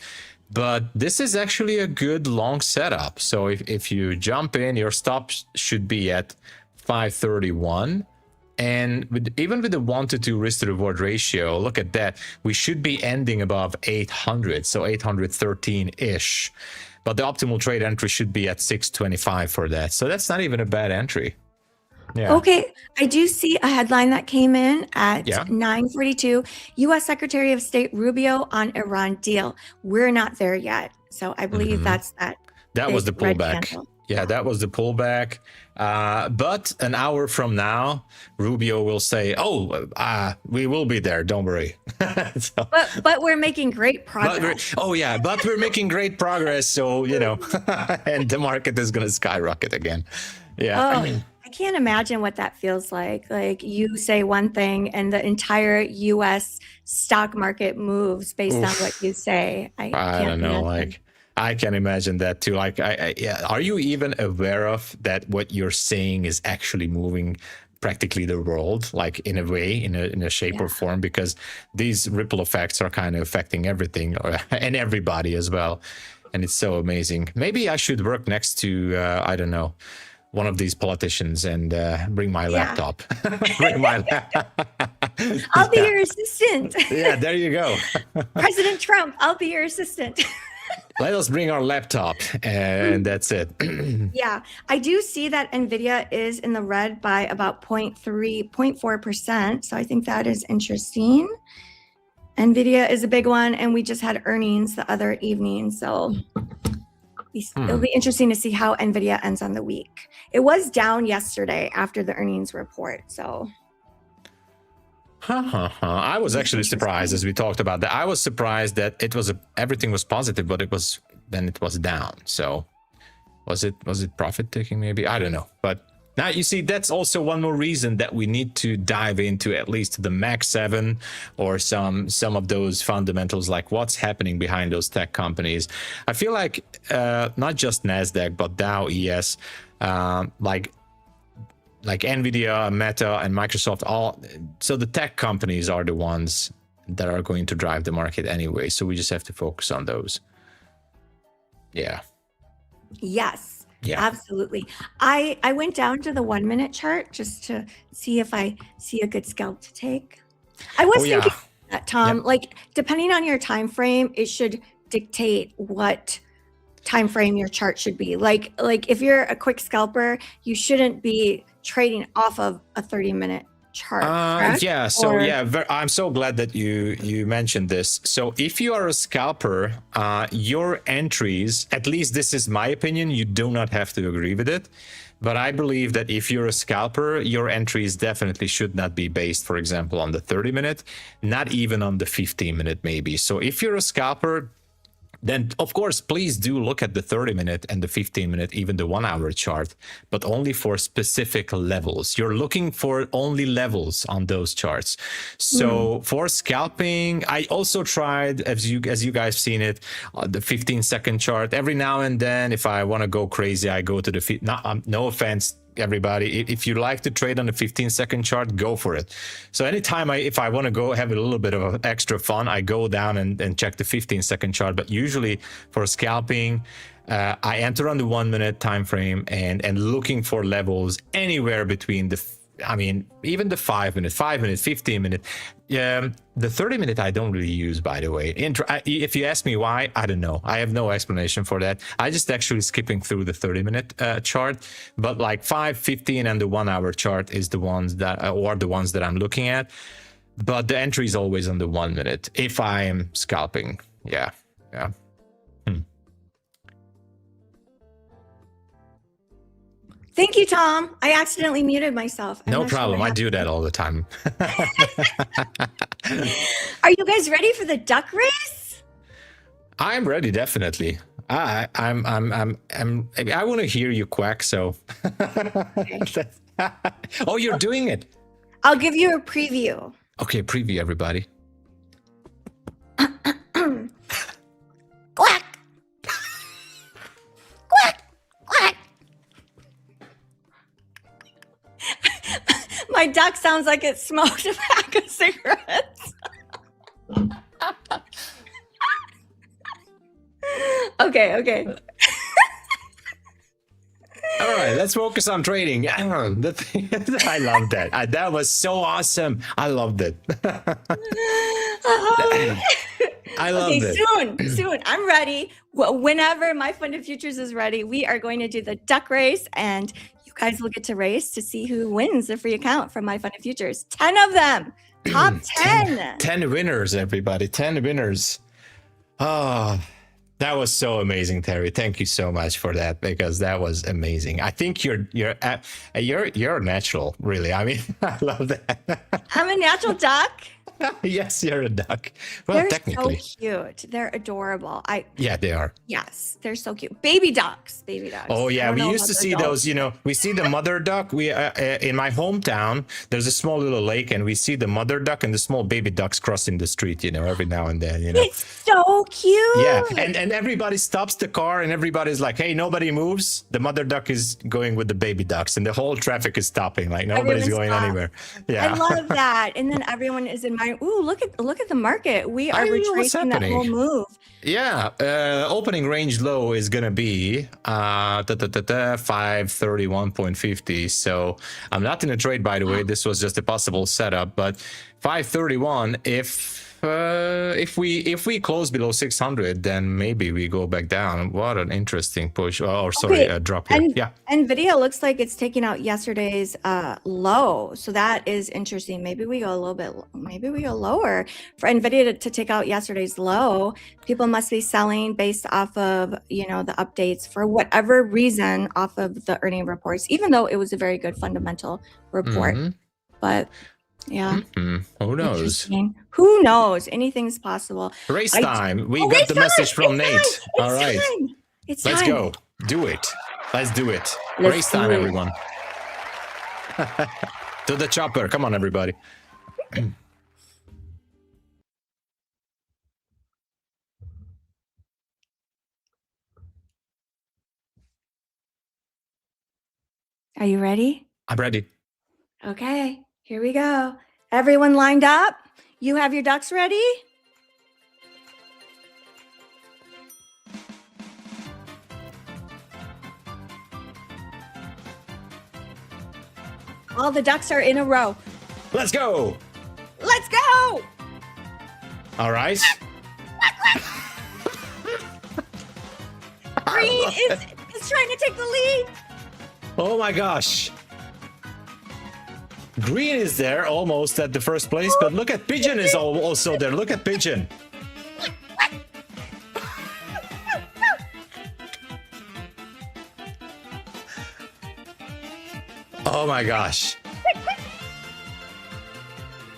But this is actually a good long setup. So if you jump in, your stop should be at 531. And even with the 1 to 2 risk to reward ratio, look at that. We should be ending above 800, so 813-ish. But the optimal trade entry should be at 625 for that. So that's not even a bad entry. Yeah. Okay, I do see a headline that came in at Yeah. 9:42. U.S. Secretary of State Rubio on Iran deal. We're not there yet. So I believe that's that That was big the red pullback. candle. Yeah, that was the pullback. But an hour from now, Rubio will say, "Oh, we will be there. Don't worry." So, But we're making great progress. but we're making great progress. So and the market is going to skyrocket again. Yeah. Oh, I can't imagine what that feels like. Like you say one thing and the entire U.S. stock market moves based on what you say. I don't know. imagine. Like, I can imagine that too. Like, yeah. Are you even aware of that? What you're saying is actually moving practically the world, like in a way, in a shape or form, because these ripple effects are kind of affecting everything and everybody as well. And it's so amazing. Maybe I should work next to, I don't know, one of these politicians and bring my laptop. Bring my laptop. I'll be your assistant. Yeah, there you go. President Trump, I'll be your assistant. Let us bring our laptop and that's it. Yeah, I do see that NVIDIA is in the red by about 0.4%. So I think that is interesting. NVIDIA is a big one, and we just had earnings the other evening. So it'll be interesting to see how NVIDIA ends on the week. It was down yesterday after the earnings report. So. I was actually surprised, as we talked about that. I was surprised that everything was positive, but it was down. So was it profit taking? Maybe, I don't know. But now you see, that's also one more reason that we need to dive into at least the Mac 7 or some of those fundamentals, like what's happening behind those tech companies. I feel like not just Nasdaq but Dow, ES, like NVIDIA, Meta, and Microsoft, so the tech companies are the ones that are going to drive the market anyway. So we just have to focus on those. Yeah. Yes. Yeah. Absolutely. I went down to the 1 minute chart just to see if I see a good scalp to take. I was thinking that, Tom, like depending on your time frame, it should dictate what time frame your chart should be. Like if you're a quick scalper, you shouldn't be trading off of a 30-minute chart. Yeah. So I'm so glad that you mentioned this. So if you are a scalper, your entries, at least this is my opinion, you do not have to agree with it, but I believe that if you're a scalper, your entries definitely should not be based, for example, on the 30-minute, not even on the 15-minute maybe. So if you're a scalper, then of course, please do look at the 30-minute and the 15-minute, even the 1 hour chart, but only for specific levels. You're looking for only levels on those charts. So for scalping, I also tried, as you guys seen it, the 15-second chart. Every now and then, if I want to go crazy, I go to the no offense, everybody, if you like to trade on a 15-second chart, go for it. So anytime if I want to go have a little bit of extra fun, I go down and check the 15-second chart. But usually for scalping, I enter on the 1 minute time frame and looking for levels anywhere between even the 5-minute, 15-minute. The 30-minute I don't really use, by the way. If you ask me why, I don't know. I have no explanation for that. I just actually skipping through the 30-minute chart, but like 5, 15, and the 1 hour chart is the ones that I'm looking at. But the entry is always on the 1 minute if I am scalping. Yeah. Thank you, Tom. I accidentally muted myself. No problem. I do that all the time. Are you guys ready for the duck race? I'm ready, definitely. I want to hear you quack. So, oh, you're doing it. I'll give you a preview. Okay, preview, everybody. Quack. Quack. Quack. My duck sounds like it smoked a pack of cigarettes. Okay. All right, let's focus on trading. I love that. That was so awesome. I loved it. I loved it. Soon. I'm ready. Whenever MyFundedFutures is ready, we are going to do the duck race, and You guys will get to race to see who wins the free account from MyFundedFutures. 10 of them. Top 10. 10 winners, everybody. 10 winners. Oh, that was so amazing, Terry. Thank you so much for that, because that was amazing. I think you're natural, really. I mean, I love that. I'm a natural duck. Yes, you're a duck. Well, They're technically. so cute. They're adorable. Yeah, they are. Yes, they're so cute. Baby ducks. Baby ducks. Oh I yeah, don't we know used to about see adults. those. We see the mother duck. We in my hometown, there's a small little lake, and we see the mother duck and the small baby ducks crossing the street. Every now and then. It's so cute. Yeah, and everybody stops the car, and everybody's like, "Hey, nobody moves." The mother duck is going with the baby ducks, and the whole traffic is stopping. Like nobody's Everyone's going stopped. anywhere. Yeah, I love that. And then everyone is in mind. Ooh, look at the market. We are I don't know what's retracing that whole happening. move. Yeah, opening range low is gonna be 531.50. So I'm not in a trade, by the way. This was just a possible setup, but 531. If we close below 600, then maybe we go back down. What an interesting push. Oh, sorry, Okay, drop here. and Yeah. Nvidia looks like it's taking out yesterday's low, so that is interesting. Maybe we go a little bit. Maybe we go lower for Nvidia to take out yesterday's low. People must be selling based off of the updates for whatever reason off of the earning reports, even though it was a very good fundamental report. Mhm. But yeah, Who knows? interesting. Who knows? Anything's possible. Race I- time. We Oh, got it's the time! message from It's Nate. time! All right. Time! It's Let's time. go. Do it. Let's do it. Let's Race do time, it. everyone. To the chopper. Come on, everybody. Are you ready? I'm ready. Okay, here we go. Everyone lined up? You have your ducks ready? All the ducks are in a row. Let's go. Let's go! All right. Green is trying to take the lead. Oh my gosh. Green is there almost at the first place, but look at Pigeon is also there. Look at Pigeon. Oh my gosh.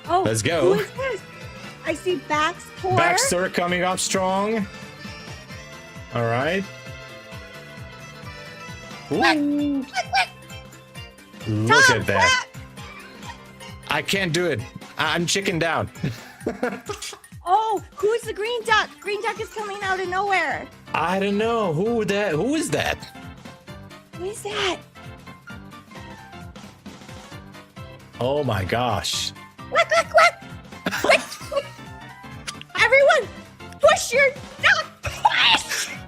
Oh, Let's go. Who is this? I see Baxter. Baxter coming up strong. All right. Ooh. Look at that. I can't do it. I'm chicken down. Oh, who's the green duck? Green duck is coming out of nowhere. I don't know who is that? Who is that? Oh my gosh. Quack, quack, quack. Quick, quick. Everyone, push your duck.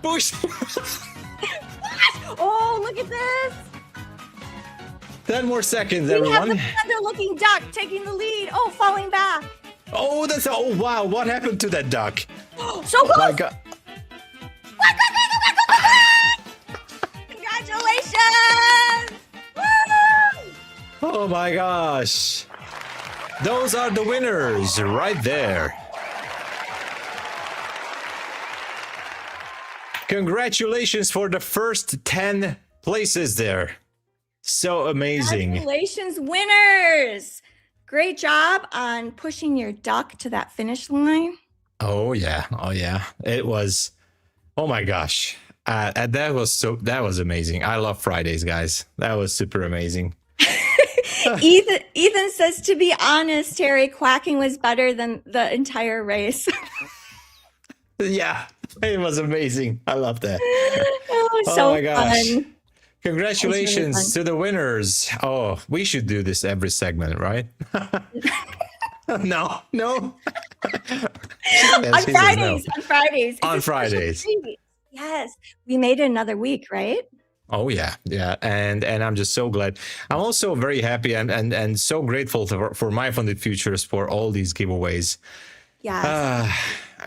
Push. Push. Oh, look at this. 10 more seconds, We have the everyone. panda-looking duck taking the lead. Oh, falling back. Oh, wow. What happened to that duck? So close. My God. Quack, quack, quack, quack, quack, quack. Congratulations. Woo! Oh my gosh. Those are the winners right there. Congratulations for the first 10 places there. So amazing. Congratulations, winners. Great job on pushing your duck to that finish line. Oh yeah. It was, oh my gosh. That was amazing. I love Fridays, guys. That was super amazing. Ethan says, to be honest, Terry, quacking was better than the entire race. Yeah, it was amazing. I love that. Oh, so my gosh. fun. Congratulations fun. to the winners. Oh, we should do this every segment, right? No. On Fridays. On It's a special Fridays. treat. Yes, we made it another week, right? Oh yeah. And I'm just so glad. I'm also very happy and so grateful for MyFundedFutures for all these giveaways. Yes.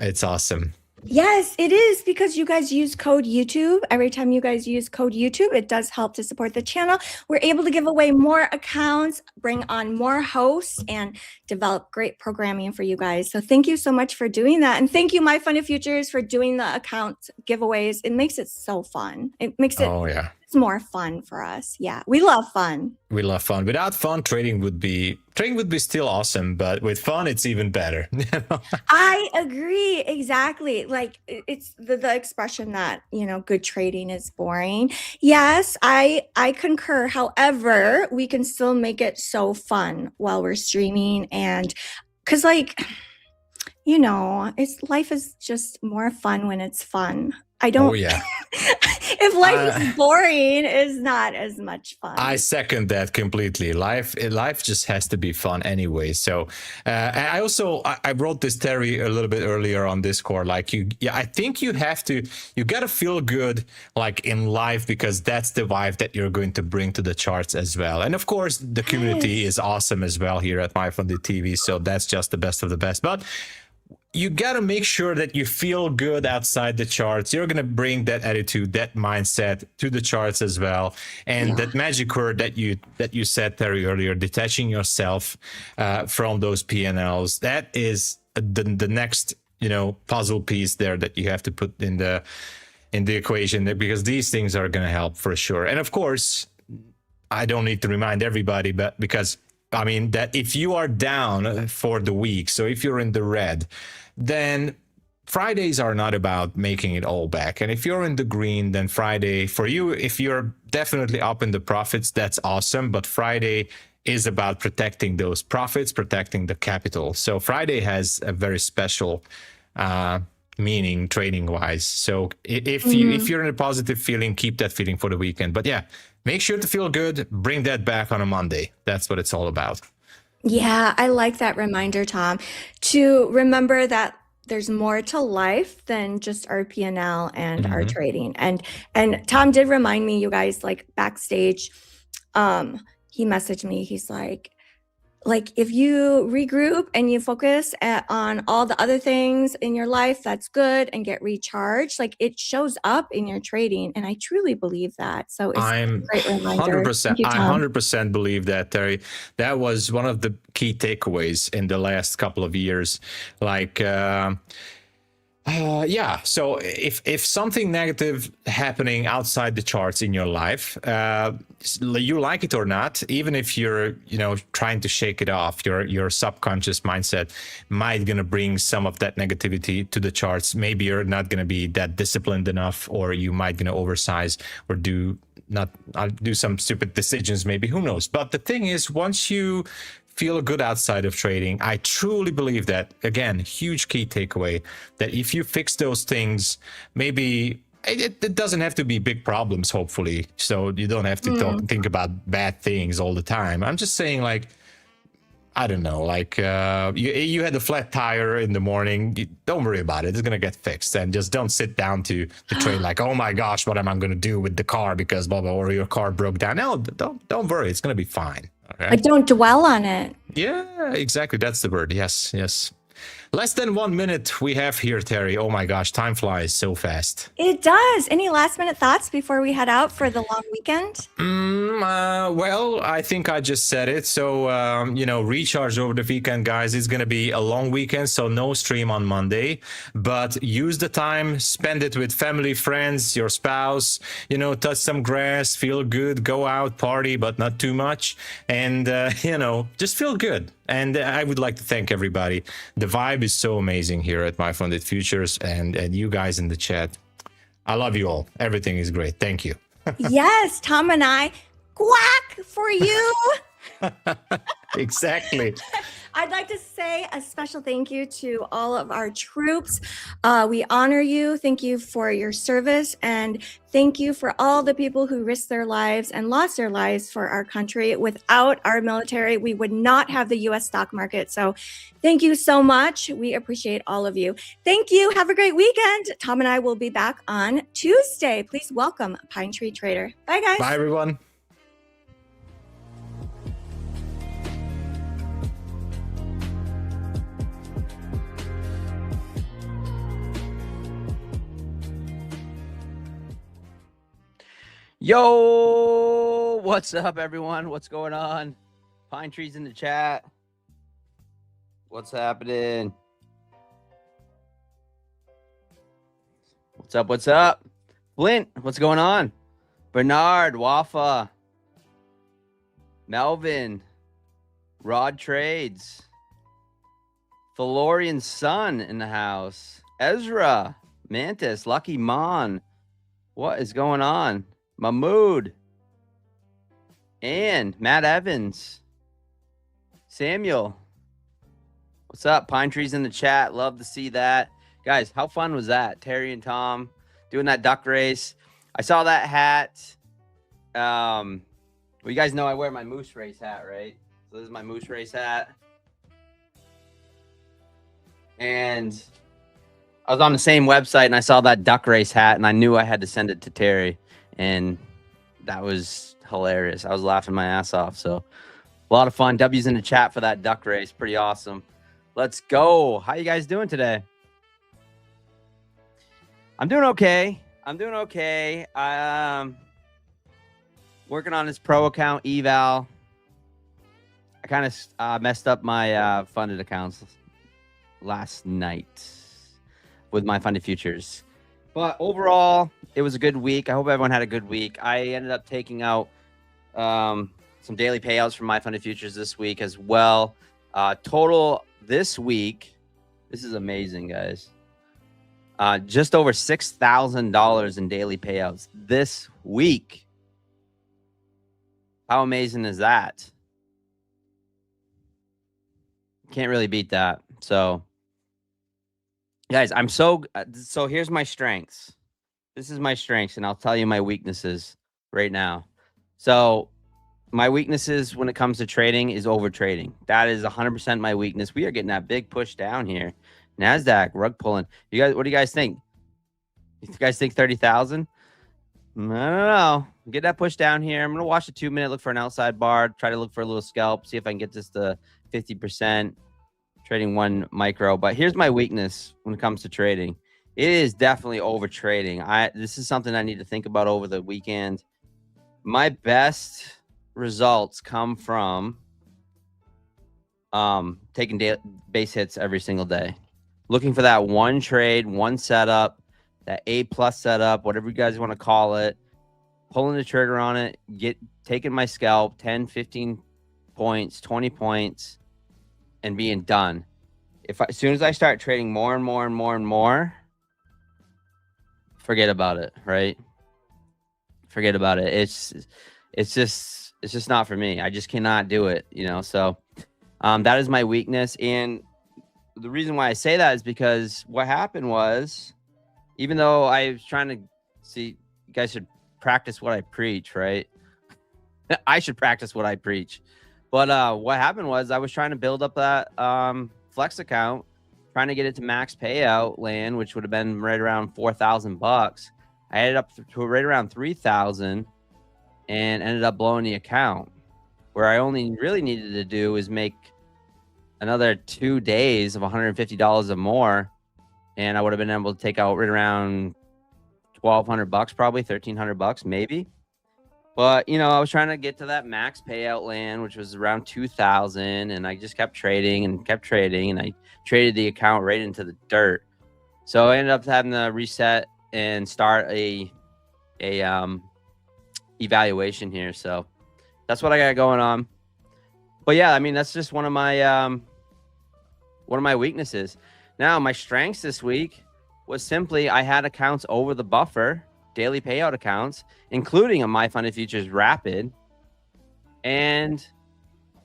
It's awesome. Yes, it is, because you guys use code YouTube. Every time you guys use code YouTube, it does help to support the channel. We're able to give away more accounts, bring on more hosts, and develop great programming for you guys. So thank you so much for doing that. And thank you, MyFundedFutures, for doing the account giveaways. It makes it so fun. It makes it Oh yeah. it's more fun for us. Yeah, we love fun. We love fun. Without fun, trading would be still awesome, but with fun, it's even better. I agree. Exactly. Like it's the expression that, good trading is boring. Yes, I concur. However, we can still make it so fun while we're streaming, and cuz life is just more fun when it's fun. I don't Oh yeah. If life is boring, it's not as much fun. I second that completely. Life just has to be fun anyway. So I also I wrote this, Terry, a little bit earlier on Discord. Like I think you got to feel good like in life, because that's the vibe that you're going to bring to the charts as well. And of course, the community is awesome as well here at MyFundedTV. So that's just the best of the best. But you got to make sure that you feel good outside the charts. You're going to bring that attitude, that mindset to the charts as well. And that magic word that you said, Terry, earlier, detaching yourself from those P&Ls, that is the next, puzzle piece there that you have to put in the equation, because these things are going to help for sure. And of course, I don't need to remind everybody, but because that if you are down for the week, so if you're in the red, then Fridays are not about making it all back. And if you're in the green, then Friday for you, if you're definitely up in the profits, that's awesome. But Friday is about protecting those profits, protecting the capital. So Friday has a very special meaning trading wise. So if you're in a positive feeling, keep that feeling for the weekend. But yeah, make sure to feel good. Bring that back on a Monday. That's what it's all about. Yeah, I like that reminder, Tom, to remember that there's more to life than just our P&L and our trading. And Tom did remind me, you guys, like backstage, he messaged me. He's like if you regroup and you focus on all the other things in your life, that's good, and get recharged, like it shows up in your trading. And I truly believe that. So it's a great reminder. 100%. I 100% believe that, Terry. That was one of the key takeaways in the last couple of years. Like, so if something negative happening outside the charts in your life, you like it or not, even if you're trying to shake it off, your subconscious mindset might gonna bring some of that negativity to the charts. Maybe you're not gonna be that disciplined enough, or you might gonna oversize or do some stupid decisions, maybe, who knows. But the thing is, once you feel good outside of trading, I truly believe that, again, huge key takeaway, that if you fix those things, maybe it doesn't have to be big problems, hopefully, so you don't have to think about bad things all the time. I'm just saying, like, I don't know, like you had a flat tire in the morning, don't worry about it, it's gonna get fixed. And just don't sit down to trade like, oh my gosh, what am I gonna do with the car because blah blah, or your car broke down. No, don't worry, it's gonna be fine. Okay. But don't dwell on it. Yeah, exactly. That's the word. Yes. Less than 1 minute we have here, Terry. Oh my gosh, time flies so fast. It does. Any last minute thoughts before we head out for the long weekend? Well, I think I just said it. So, recharge over the weekend, guys. It's going to be a long weekend, so no stream on Monday. But use the time, spend it with family, friends, your spouse, touch some grass, feel good, go out, party, but not too much. And, just feel good. And I would like to thank everybody. The vibe is so amazing here at MyFundedFutures, and you guys in the chat. I love you all. Everything is great. Thank you. Yes, Tom and I quack for you. Exactly. I'd like to say a special thank you to all of our troops. We honor you. Thank you for your service, and thank you for all the people who risked their lives and lost their lives for our country. Without our military, we would not have the U.S. stock market. So thank you so much. We appreciate all of you. Thank you. Have a great weekend. Tom and I will be back on Tuesday. Please welcome Pine Tree Trader. Bye, guys. Bye, everyone. Yo, what's up, everyone? What's going on? Pine trees in the chat. What's happening? What's up? What's up? Flint, what's going on? Bernard, Wafa, Melvin, Rod Trades, Felorian Son in the house, Ezra, Mantis, Lucky Mon. What is going on? Mahmood, and Matt Evans, Samuel. What's up? Pine trees in the chat. Love to see that. Guys, how fun was that? Terry and Tom doing that duck race. I saw that hat. Well, you guys know I wear my moose race hat, right? So this is my moose race hat. And I was on the same website and I saw that duck race hat and I knew I had to send it to Terry. And that was hilarious. I was laughing my ass off. So a lot of fun. W's in the chat for that duck race. Pretty awesome. Let's go. How you guys doing today? I'm doing okay. Working on this pro account eval. I kind of messed up my funded accounts last night with MyFundedFutures. But overall, it was a good week. I hope everyone had a good week. I ended up taking out some daily payouts from MyFundedFutures this week as well. Total this week, this is amazing, guys. Just over $6,000 in daily payouts this week. How amazing is that? Can't really beat that. So, guys, so here's my strengths. This is my strengths, and I'll tell you my weaknesses right now. So my weaknesses when it comes to trading is over trading. That is 100% my weakness. We are getting that big push down here. NASDAQ, rug pulling. You guys, what do you guys think? You guys think 30,000? I don't know. Get that push down here. I'm going to watch the 2-minute, look for an outside bar, try to look for a little scalp, see if I can get this to 50%. Trading one micro, but here's my weakness when it comes to trading. It is definitely over trading. This is something I need to think about over the weekend. My best results come from taking base hits every single day, looking for that one trade, one setup, that A+ setup, whatever you guys want to call it, pulling the trigger on it, taking my scalp, 10, 15 points, 20 points, and being done. As soon as I start trading more and more and more and more, forget about it, right? Forget about it. It's just not for me. I just cannot do it, you know. So that is my weakness. And the reason why I say that is because what happened was, even though I was trying to see, you guys should practice what I preach, right? I should practice what I preach. But what happened was I was trying to build up that flex account, trying to get it to max payout land, which would have been right around $4,000. I ended up to right around 3,000 and ended up blowing the account. Where I only really needed to do is make another 2 days of $150 or more, and I would have been able to take out right around $1,200, probably $1,300 maybe. But, you know, I was trying to get to that max payout land, which was around 2,000, and I just kept trading, and I traded the account right into the dirt. So I ended up having to reset and start a evaluation here. So that's what I got going on. But yeah, I mean, that's just one of my weaknesses. Now, my strengths this week was simply I had accounts over the buffer, daily payout accounts, including a MyFundedFutures Rapid, and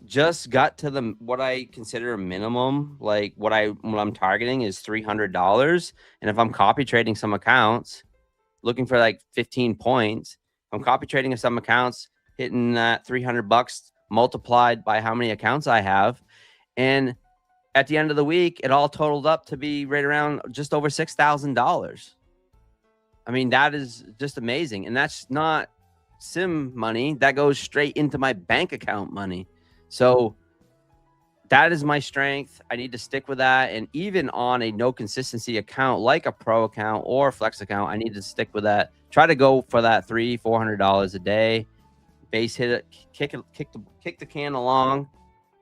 just got to what I consider a minimum. Like what I'm targeting is $300, and if I'm copy trading some accounts, looking for like 15 points, I'm copy trading some accounts, hitting that $300 multiplied by how many accounts I have, and at the end of the week, it all totaled up to be right around just over $6,000. I mean, that is just amazing. And that's not sim money. That goes straight into my bank account money. So that is my strength. I need to stick with that. And even on a no consistency account, like a pro account or flex account, I need to stick with that. Try to go for that $300-400 a day. Base hit it, kick the can along,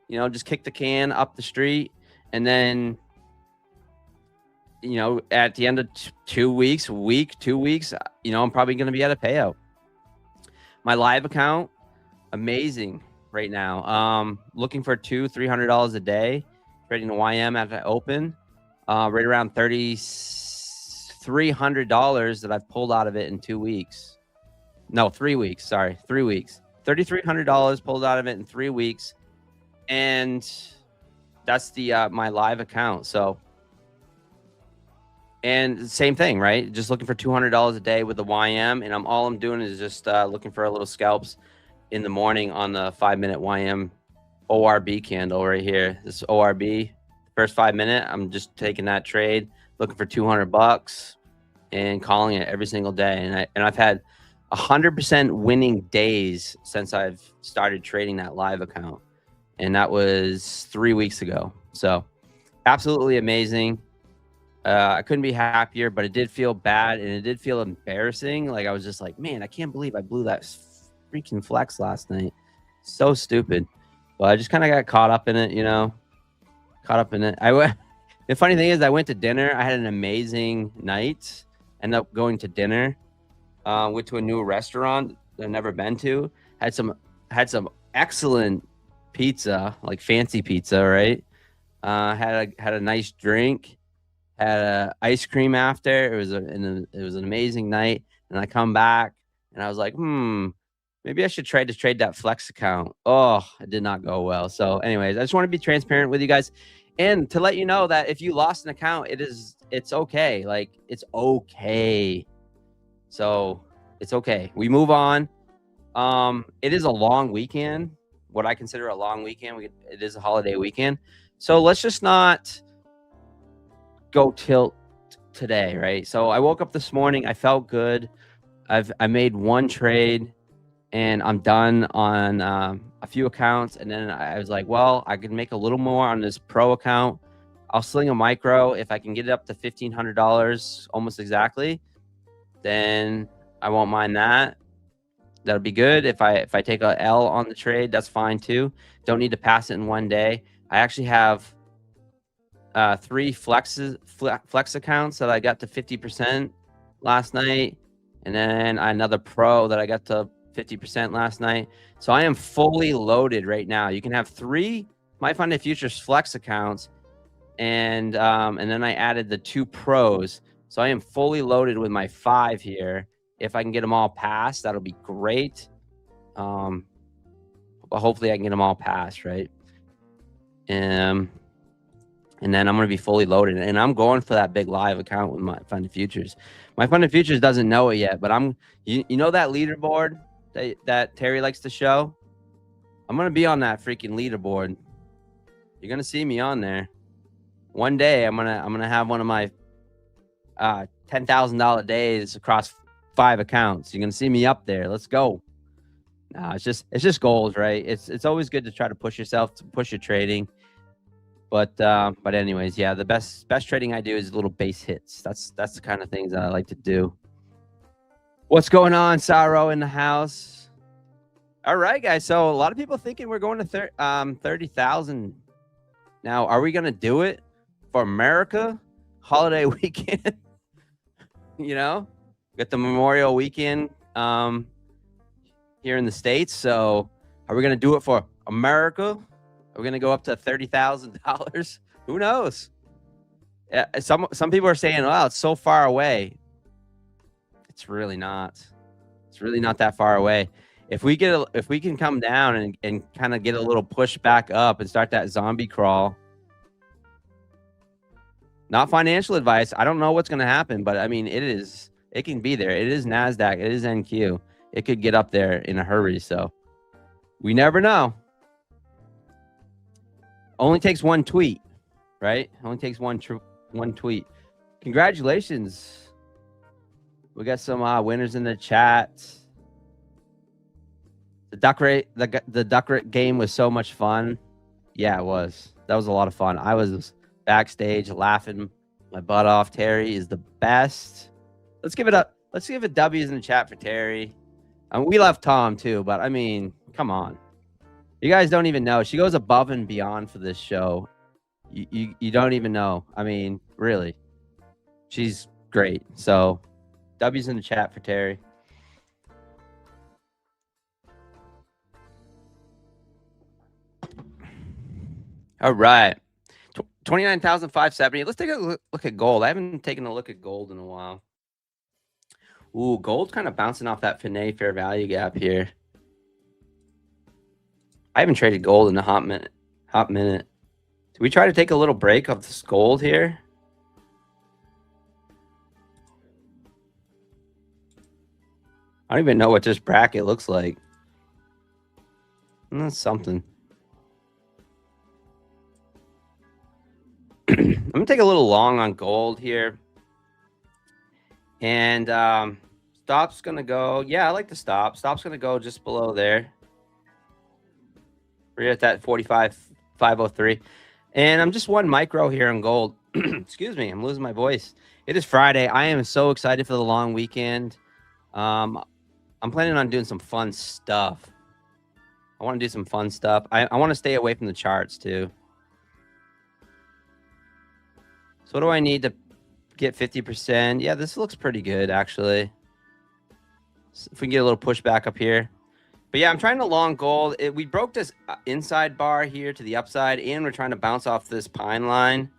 you know, just kick the can up the street. And then, you know, at the end of 2 weeks, you know, I'm probably going to be at a payout. My live account, amazing right now. Looking for $200-300 a day, trading the YM at the open, right around $3,300 that I've pulled out of it in 2 weeks. No, 3 weeks. Sorry, 3 weeks. $3,300 pulled out of it in 3 weeks, and that's the my live account. So, and same thing, right? Just looking for $200 a day with the YM, and all I'm doing is just looking for a little scalps in the morning on the 5-minute YM ORB candle right here. This ORB, first 5 minute, I'm just taking that trade, looking for $200 and calling it every single day. And I've had 100% winning days since I've started trading that live account, and that was 3 weeks ago. So absolutely amazing. I couldn't be happier, but it did feel bad and it did feel embarrassing. Like I was just like, man, I can't believe I blew that freaking flex last night. So stupid. But I just kind of got caught up in it, you know, The funny thing is I went to dinner. I had an amazing night. Ended up going to dinner. Went to a new restaurant that I've never been to. Had some excellent pizza, like fancy pizza, right? Had a nice drink. Had a ice cream after. It was an amazing night. And I come back and I was like, maybe I should try to trade that flex account. Oh, it did not go well. So anyways, I just want to be transparent with you guys and to let you know that if you lost an account, it's okay. Like it's okay. So it's okay. We move on. It is a long weekend, what I consider a long weekend. It is a holiday weekend. So let's just not go tilt today, right? So I woke up this morning. I felt good. I made one trade and I'm done on a few accounts. And then I was like, well, I can make a little more on this pro account. I'll sling a micro. If I can get it up to $1,500 almost exactly, then I won't mind that. That'll be good. If I take a L on the trade, that's fine too. Don't need to pass it in one day. I actually have 3 flex accounts that I got to 50% last night, and then another pro that I got to 50% last night. So I am fully loaded right now. You can have 3 MyFundedFutures flex accounts, and then I added the 2 pros. So I am fully loaded with my 5 here. If I can get them all passed, that'll be great. But hopefully I can get them all passed, right? And then I'm going to be fully loaded. And I'm going for that big live account with MyFundedFutures. MyFundedFutures doesn't know it yet, but you know that leaderboard that Terry likes to show? I'm going to be on that freaking leaderboard. You're going to see me on there. One day I'm going to have one of my $10,000 days across 5 accounts. You're going to see me up there. Let's go. No, it's just goals, right? It's always good to try to push yourself, to push your trading. But anyways, yeah, the best trading I do is little base hits. That's the kind of things that I like to do. What's going on, Saro in the house? All right, guys. So a lot of people thinking we're going to 30,000. Now, are we going to do it for America holiday weekend? You know, got the Memorial weekend here in the States. So are we going to do it for America? Are we going to go up to $30,000? Who knows? Yeah, some people are saying, wow, it's so far away. It's really not. It's really not that far away. If we can come down and kind of get a little push back up and start that zombie crawl. Not financial advice. I don't know what's going to happen, but I mean, it can be there. It is NASDAQ. It is NQ. It could get up there in a hurry. So we never know. Only takes one tweet, right? Only takes one tweet. Congratulations. We got some winners in the chat. The duck rate game was so much fun. Yeah, it was. That was a lot of fun. I was backstage laughing my butt off. Terry is the best. Let's give it up. Let's give it W's in the chat for Terry. We love Tom too, but I mean, come on. You guys don't even know. She goes above and beyond for this show. You don't even know. I mean, really. She's great. So, W's in the chat for Terry. All right. 29,570. Let's take a look at gold. I haven't taken a look at gold in a while. Ooh, gold's kind of bouncing off that Finney fair value gap here. I haven't traded gold in a hot minute. Do we try to take a little break of this gold here? I don't even know what this bracket looks like. That's something. I'm going to take a little long on gold here. And stop's going to go. Yeah, I like the stop. Stop's going to go just below there. We're at that 45,503. And I'm just one micro here on gold. Excuse me, I'm losing my voice. It is Friday. I am so excited for the long weekend. I'm planning on doing some fun stuff. I want to do some fun stuff. I want to stay away from the charts too. So what do I need to get 50%? Yeah, this looks pretty good actually. So if we can get a little pushback up here. But yeah, I'm trying to long gold. We broke this inside bar here to the upside, and we're trying to bounce off this pine line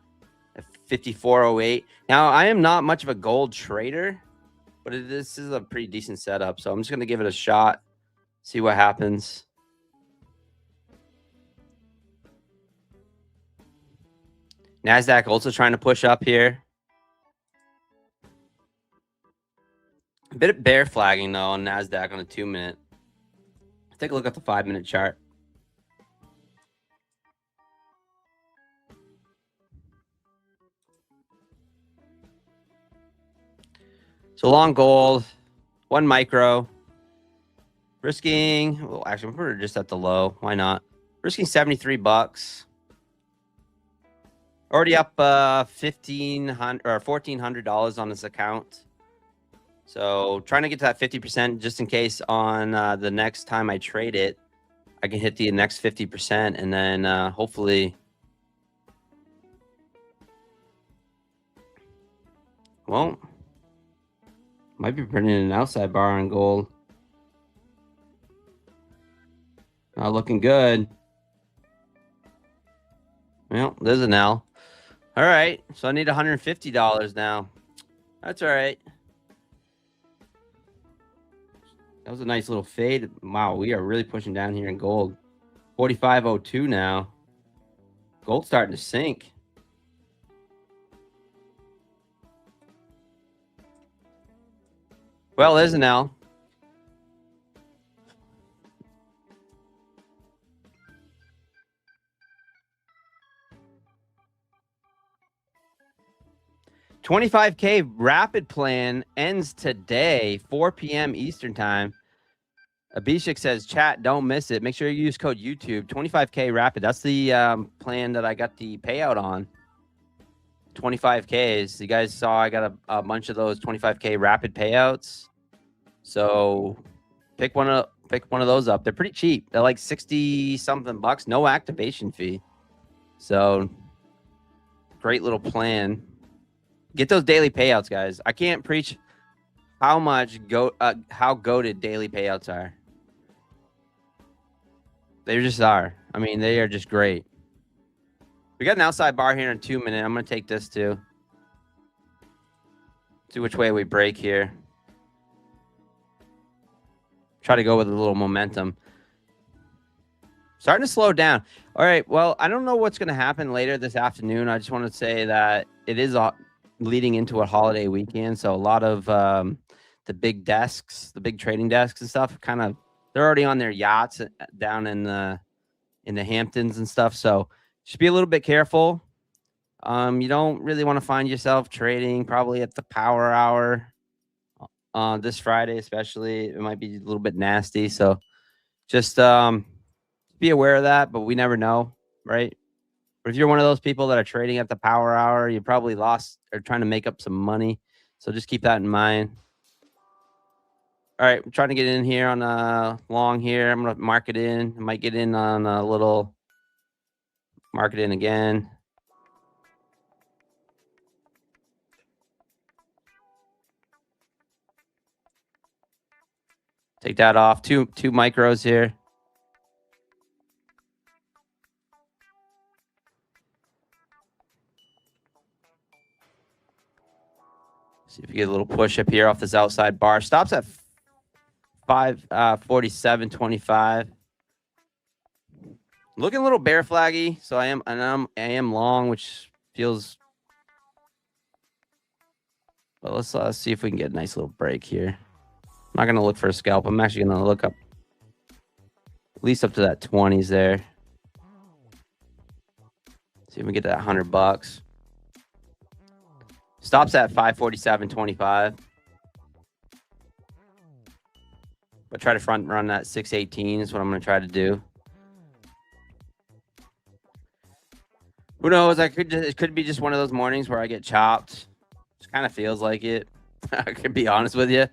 at 54.08. Now, I am not much of a gold trader, but this is a pretty decent setup. So I'm just going to give it a shot, see what happens. NASDAQ also trying to push up here. A bit of bear flagging, though, on NASDAQ on a 2-minute. Take a look at the 5-minute chart. So long gold, 1 micro. Risking, well, actually, we're just at the low. Why not? Risking $73. Already up $1,500 or $1,400 on this account. So trying to get to that 50% just in case on the next time I trade it, I can hit the next 50% and then hopefully, well, might be printing an outside bar on gold. Not looking good. Well, there's an L. All right, so I need $150 now. That's all right. That was a nice little fade. Wow, we are really pushing down here in gold. 45.02 now. Gold's starting to sink. Well, there's an L. $25K rapid plan ends today, 4 p.m. Eastern time. Abhishek says, chat, don't miss it. Make sure you use code YouTube. 25K rapid. That's the plan that I got the payout on. 25Ks. You guys saw I got a bunch of those 25K rapid payouts. So pick one of those up. They're pretty cheap. They're like 60 something bucks, no activation fee. So great little plan. Get those daily payouts, guys. I can't preach how goated daily payouts are. They just are. I mean, they are just great. We got an outside bar here in 2 minutes. I'm going to take this too. See which way we break here. Try to go with a little momentum. Starting to slow down. All right. Well, I don't know what's going to happen later this afternoon. I just want to say that it is leading into a holiday weekend. So a lot of the big desks, the big trading desks and stuff, they're already on their yachts down in the Hamptons and stuff. So just be a little bit careful. You don't really want to find yourself trading probably at the power hour this Friday, especially. It might be a little bit nasty. So just be aware of that, but we never know, right? But if you're one of those people that are trading at the power hour, you probably lost or trying to make up some money. So just keep that in mind. All right, I'm trying to get in here on a long here. I'm going to mark it in. I might get in on a little, mark it in again. Take that off. Two micros here. See if you get a little push up here off this outside bar. Stops at 547.25. Looking a little bear flaggy, so I am long, which feels. Well, let's see if we can get a nice little break here. I'm not gonna look for a scalp. I'm actually gonna look up at least up to that 20s there. See if we can get that $100. Stops at 547.25. But try to front run that 618 is what I'm gonna try to do. Who knows? It could be just one of those mornings where I get chopped. Just kind of feels like it. I could be honest with you.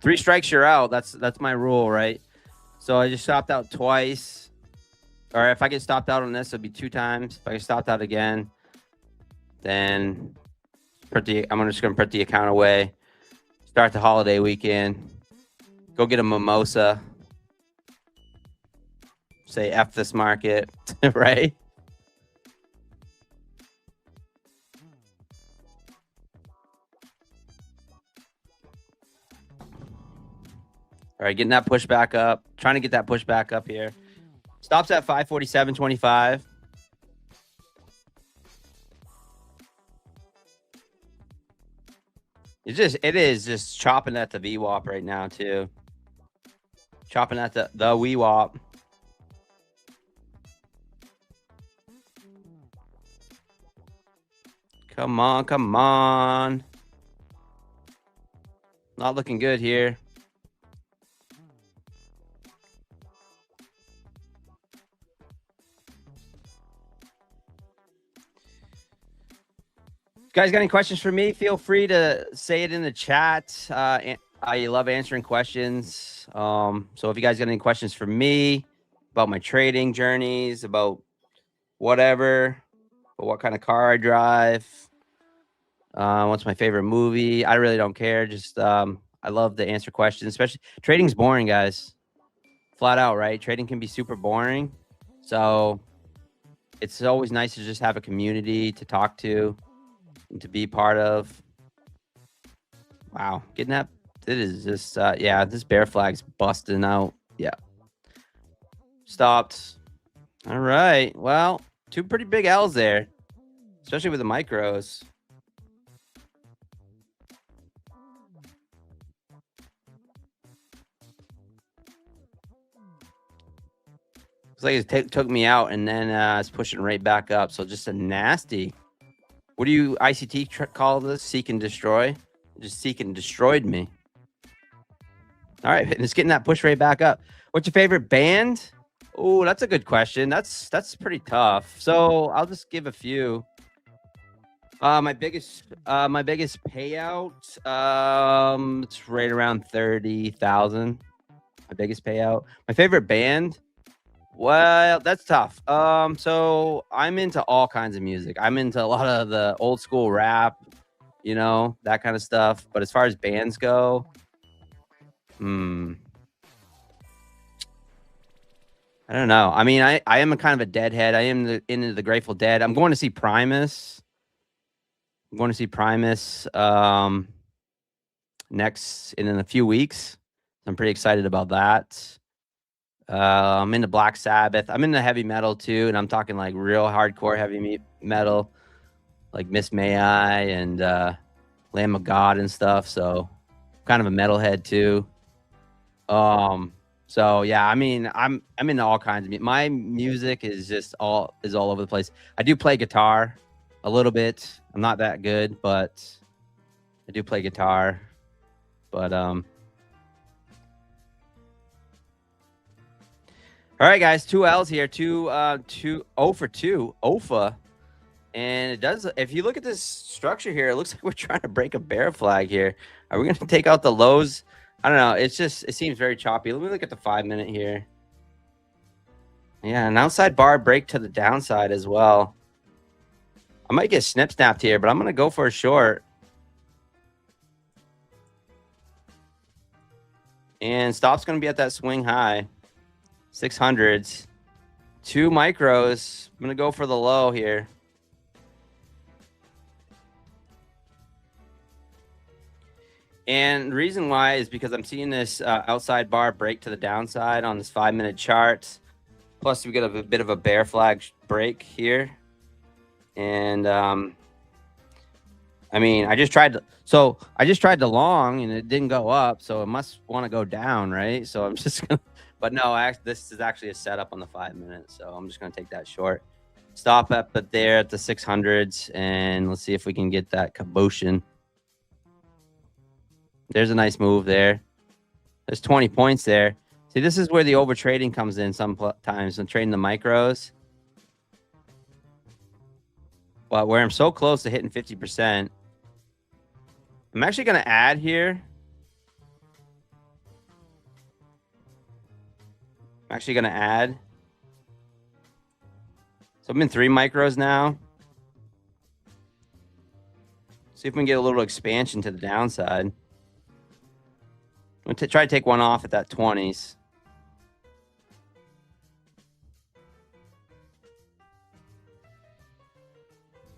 3 strikes, you're out. That's my rule, right? So I just stopped out twice. Or if I get stopped out on this, it'll be 2 times. If I get stopped out again, then I'm just gonna put the account away. Start the holiday weekend. Go get a mimosa. Say F this market, right? All right, getting that push back up. Trying to get that push back up here. Stops at 547.25. It is just chopping at the VWAP right now too. Chopping at the VWAP. Come on, come on. Not looking good here. Guys, got any questions for me? Feel free to say it in the chat. I love answering questions. So if you guys got any questions for me about my trading journeys, about whatever, about what kind of car I drive, what's my favorite movie, I really don't care. Just I love to answer questions, especially trading's boring, guys. Flat out, right? Trading can be super boring. So it's always nice to just have a community to talk to and to be part of. Wow, getting that. It is just yeah, this bear flag's busting out. Yeah, stopped. All right, well, 2 pretty big L's there, especially with the micros. Looks like it took me out, and then it's pushing right back up. So just a nasty. What do you ICT call this? Seek and destroy. Just seek and destroyed me. All right, and it's getting that push right back up. What's your favorite band? Oh, that's a good question. That's pretty tough. So I'll just give a few. My biggest payout. It's right around 30,000. My biggest payout. My favorite band. Well, that's tough. So I'm into all kinds of music. I'm into a lot of the old school rap, you know, that kind of stuff. But as far as bands go, I don't know. I mean, I am a kind of a deadhead. I am into the Grateful Dead. I'm going to see Primus. Next in a few weeks. I'm pretty excited about that. I'm into Black Sabbath. I'm into heavy metal too, and I'm talking like real hardcore heavy metal, like Miss May I and Lamb of God and stuff. So, kind of a metalhead too. So yeah, I mean, I'm into all kinds of my music is just all over the place. I do play guitar a little bit. I'm not that good, but I do play guitar. But All right, guys, 2 L's here, 0 for 2, OFA. And it does, if you look at this structure here, it looks like we're trying to break a bear flag here. Are we going to take out the lows? I don't know. It's just, it seems very choppy. Let me look at the 5-minute here. Yeah, an outside bar break to the downside as well. I might get snip snapped here, but I'm going to go for a short. And stop's going to be at that swing high, 600s. 2 micros. I'm going to go for the low here. And the reason why is because I'm seeing this outside bar break to the downside on this 5-minute chart. Plus, we get a bit of a bear flag break here. And, I mean, I just tried the long and it didn't go up. So it must want to go down, right? So I'm just going to, but no, this is actually a setup on the 5-minute. So I'm just going to take that short. Stop up there at the 600s. And let's see if we can get that cabotion. There's a nice move there. There's 20 points there. See, this is where the over trading comes in sometimes when trading the micros. But where I'm so close to hitting 50%, I'm actually going to add here. I'm actually going to add. So I'm in 3 micros now. See if we can get a little expansion to the downside. I'm going to try to take one off at that 20s.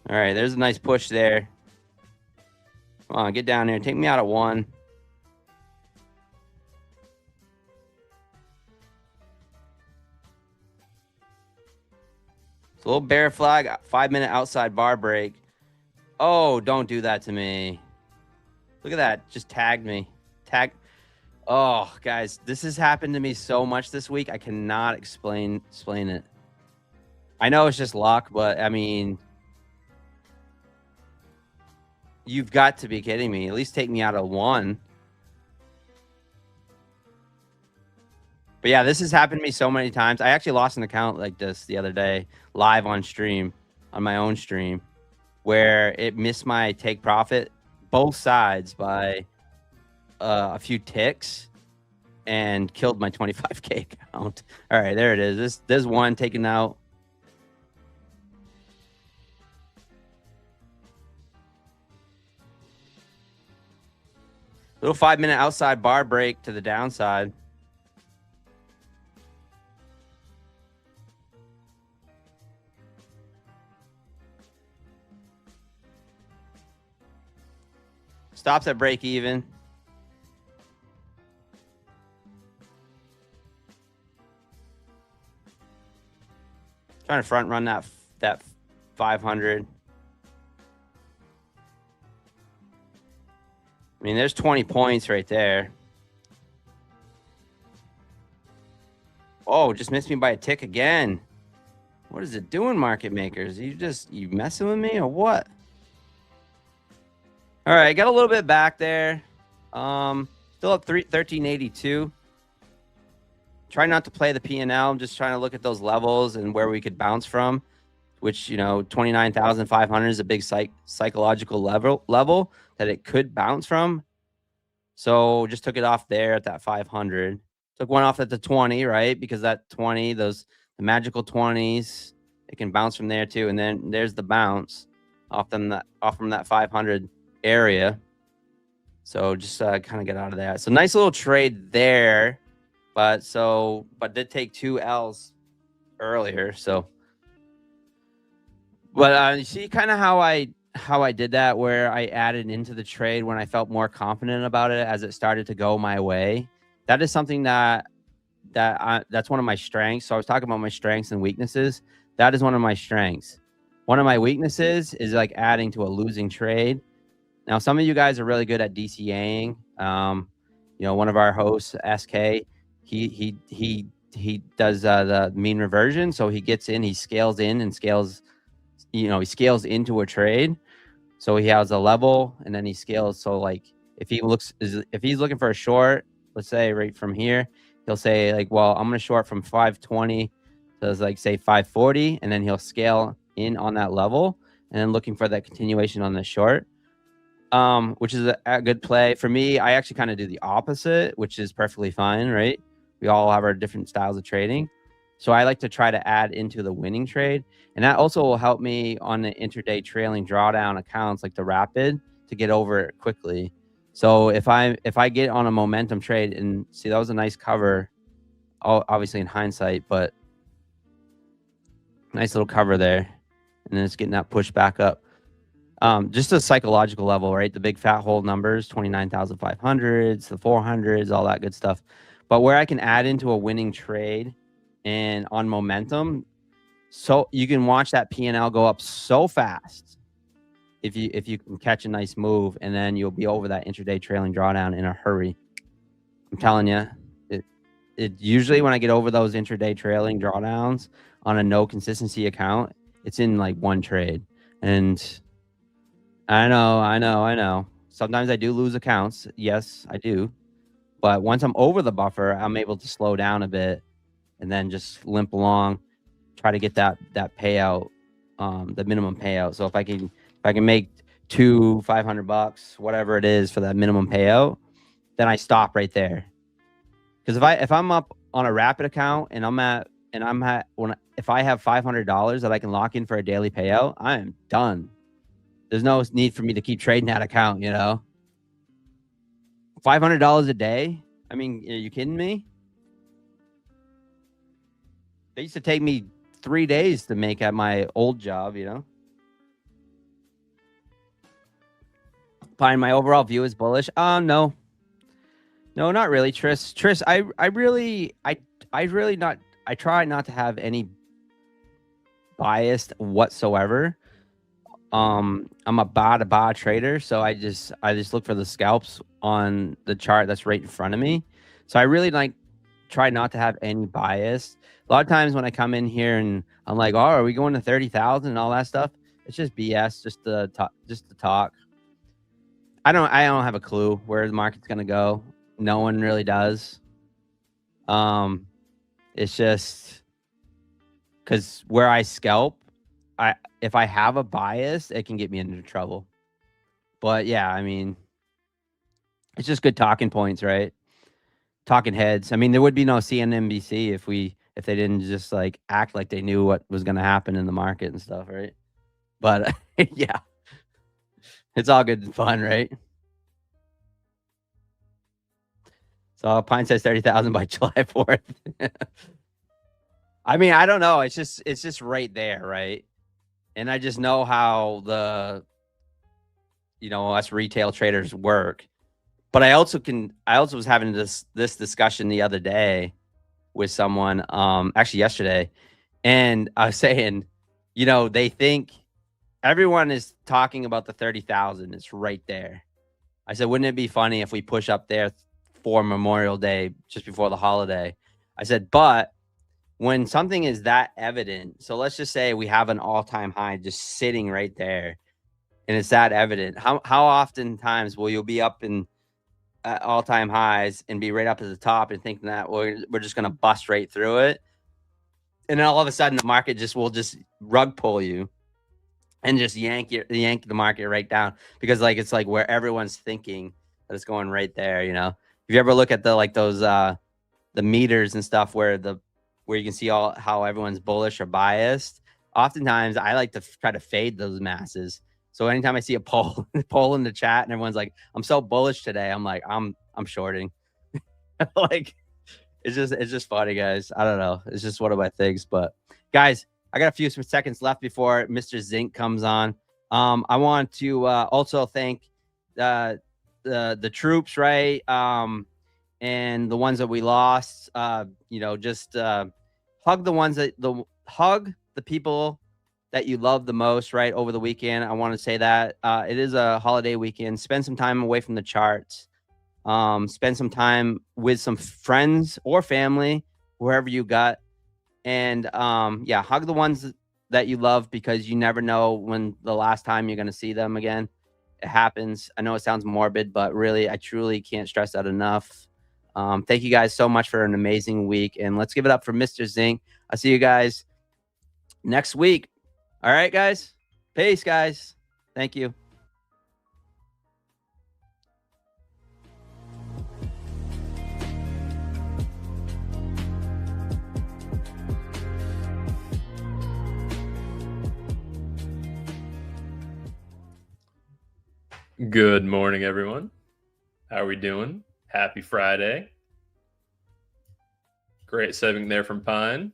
All right, there's a nice push there. Come on, get down there. Take me out at 1. It's a little bear flag, 5-minute outside bar break. Oh, don't do that to me. Look at that. Just tagged me. Oh, guys, this has happened to me so much this week. I cannot explain it. I know it's just luck, but I mean, you've got to be kidding me. At least take me out of 1. But yeah, this has happened to me so many times. I actually lost an account like this the other day, live on stream, on my own stream, where it missed my take profit, both sides by a few ticks, and killed my 25K account. All right, there it is. There's one taken out. Little 5-minute outside bar break to the downside. Stops at break even. Trying to front run that 500. I mean, there's 20 points right there. Oh, just missed me by a tick again. What is it doing, market makers? You messing with me or what? All right, got a little bit back there. Still up 1382. Try not to play the P&L. I'm just trying to look at those levels and where we could bounce from, which, 29,500 is a big psychological level that it could bounce from. So just took it off there at that 500. Took one off at the 20, right? Because that 20, the magical 20s, it can bounce from there too. And then there's the bounce off from that 500 area. So just kind of get out of that. So nice little trade there. But did take 2 L's earlier. So, but you see kind of how I did that, where I added into the trade when I felt more confident about it as it started to go my way. That is something that's one of my strengths. So I was talking about my strengths and weaknesses. That is one of my strengths. One of my weaknesses is like adding to a losing trade. Now, some of you guys are really good at DCAing. One of our hosts, SK, he does the mean reversion. So he gets in, he scales in and scales, he scales into a trade. So he has a level and then he scales. So like if he's looking for a short, let's say right from here, he'll say like, well, I'm going to short from 520 to like say 540, and then he'll scale in on that level and then looking for that continuation on the short, which is a good play. For me, I actually kind of do the opposite, which is perfectly fine, right? We all have our different styles of trading. So I like to try to add into the winning trade. And that also will help me on the intraday trailing drawdown accounts like the rapid to get over it quickly. So if I get on a momentum trade, and see, that was a nice cover, obviously in hindsight, but nice little cover there. And then it's getting that push back up. Just a psychological level, right? The big fat hole numbers, 29,500s, the 400s, all that good stuff. But where I can add into a winning trade and on momentum, so you can watch that P&L go up so fast if you can catch a nice move, and then you'll be over that intraday trailing drawdown in a hurry. I'm telling you, it usually when I get over those intraday trailing drawdowns on a no consistency account, it's in like one trade. And I know. Sometimes I do lose accounts. Yes, I do. But once I'm over the buffer, I'm able to slow down a bit and then just limp along, try to get that payout, the minimum payout. So if I can make $500, whatever it is for that minimum payout, then I stop right there. Because if I'm up on a rapid account and if I have $500 that I can lock in for a daily payout, I am done. There's no need for me to keep trading that account, you know. $500 a day? I mean, are you kidding me? It used to take me 3 days to make at my old job, you know. Fine, my overall view is bullish. No, not really, Tris. I try not to have any bias whatsoever. I'm a bar trader, so I just look for the scalps on the chart that's right in front of me. So I really try not to have any bias. A lot of times when I come in here and I'm like, oh, are we going to 30,000 and all that stuff? It's just BS, just to talk. I don't have a clue where the market's gonna go. No one really does. It's just because where I scalp, if I have a bias, it can get me into trouble. But yeah, I mean, it's just good talking points, right? Talking heads. I mean, there would be no CNBC if they didn't just like act like they knew what was going to happen in the market and stuff, right? But yeah, it's all good and fun, right? So Pine says 30,000 by July 4th. I mean, I don't know. It's just right there, right? And I just know how us retail traders work. But I also was having this discussion the other day with someone, actually yesterday, and I was saying, they think everyone is talking about the 30,000. It's right there. I said, wouldn't it be funny if we push up there for Memorial Day just before the holiday? I said, but when something is that evident, so let's just say we have an all-time high just sitting right there, and it's that evident. How oftentimes will you be up in all-time highs and be right up at the top and thinking that we're just going to bust right through it, and then all of a sudden the market will just rug pull you and just yank the market right down, because it's like where everyone's thinking that it's going right there. If you ever look at the meters and stuff where you can see how everyone's bullish or biased, oftentimes I like to try to fade those masses. So anytime I see a poll in the chat and everyone's like, I'm so bullish today, I'm like, I'm shorting. Like, it's just funny, guys. I don't know. It's just one of my things. But guys, I got a few seconds left before Mr. Zinc comes on. I want to also thank the troops, right? And the ones that we lost. Just hug the people that you love the most, right, over the weekend. I want to say that it is a holiday weekend. Spend some time away from the charts. Spend some time with some friends or family, wherever you got. And hug the ones that you love, because you never know when the last time you're going to see them again. It happens. I know it sounds morbid, but really, I truly can't stress that enough. Thank you guys so much for an amazing week. And let's give it up for Mr. Zinc. I'll see you guys next week. All right, guys. Peace, guys. Thank you. Good morning, everyone. How are we doing? Happy Friday. Great segment there from Pine.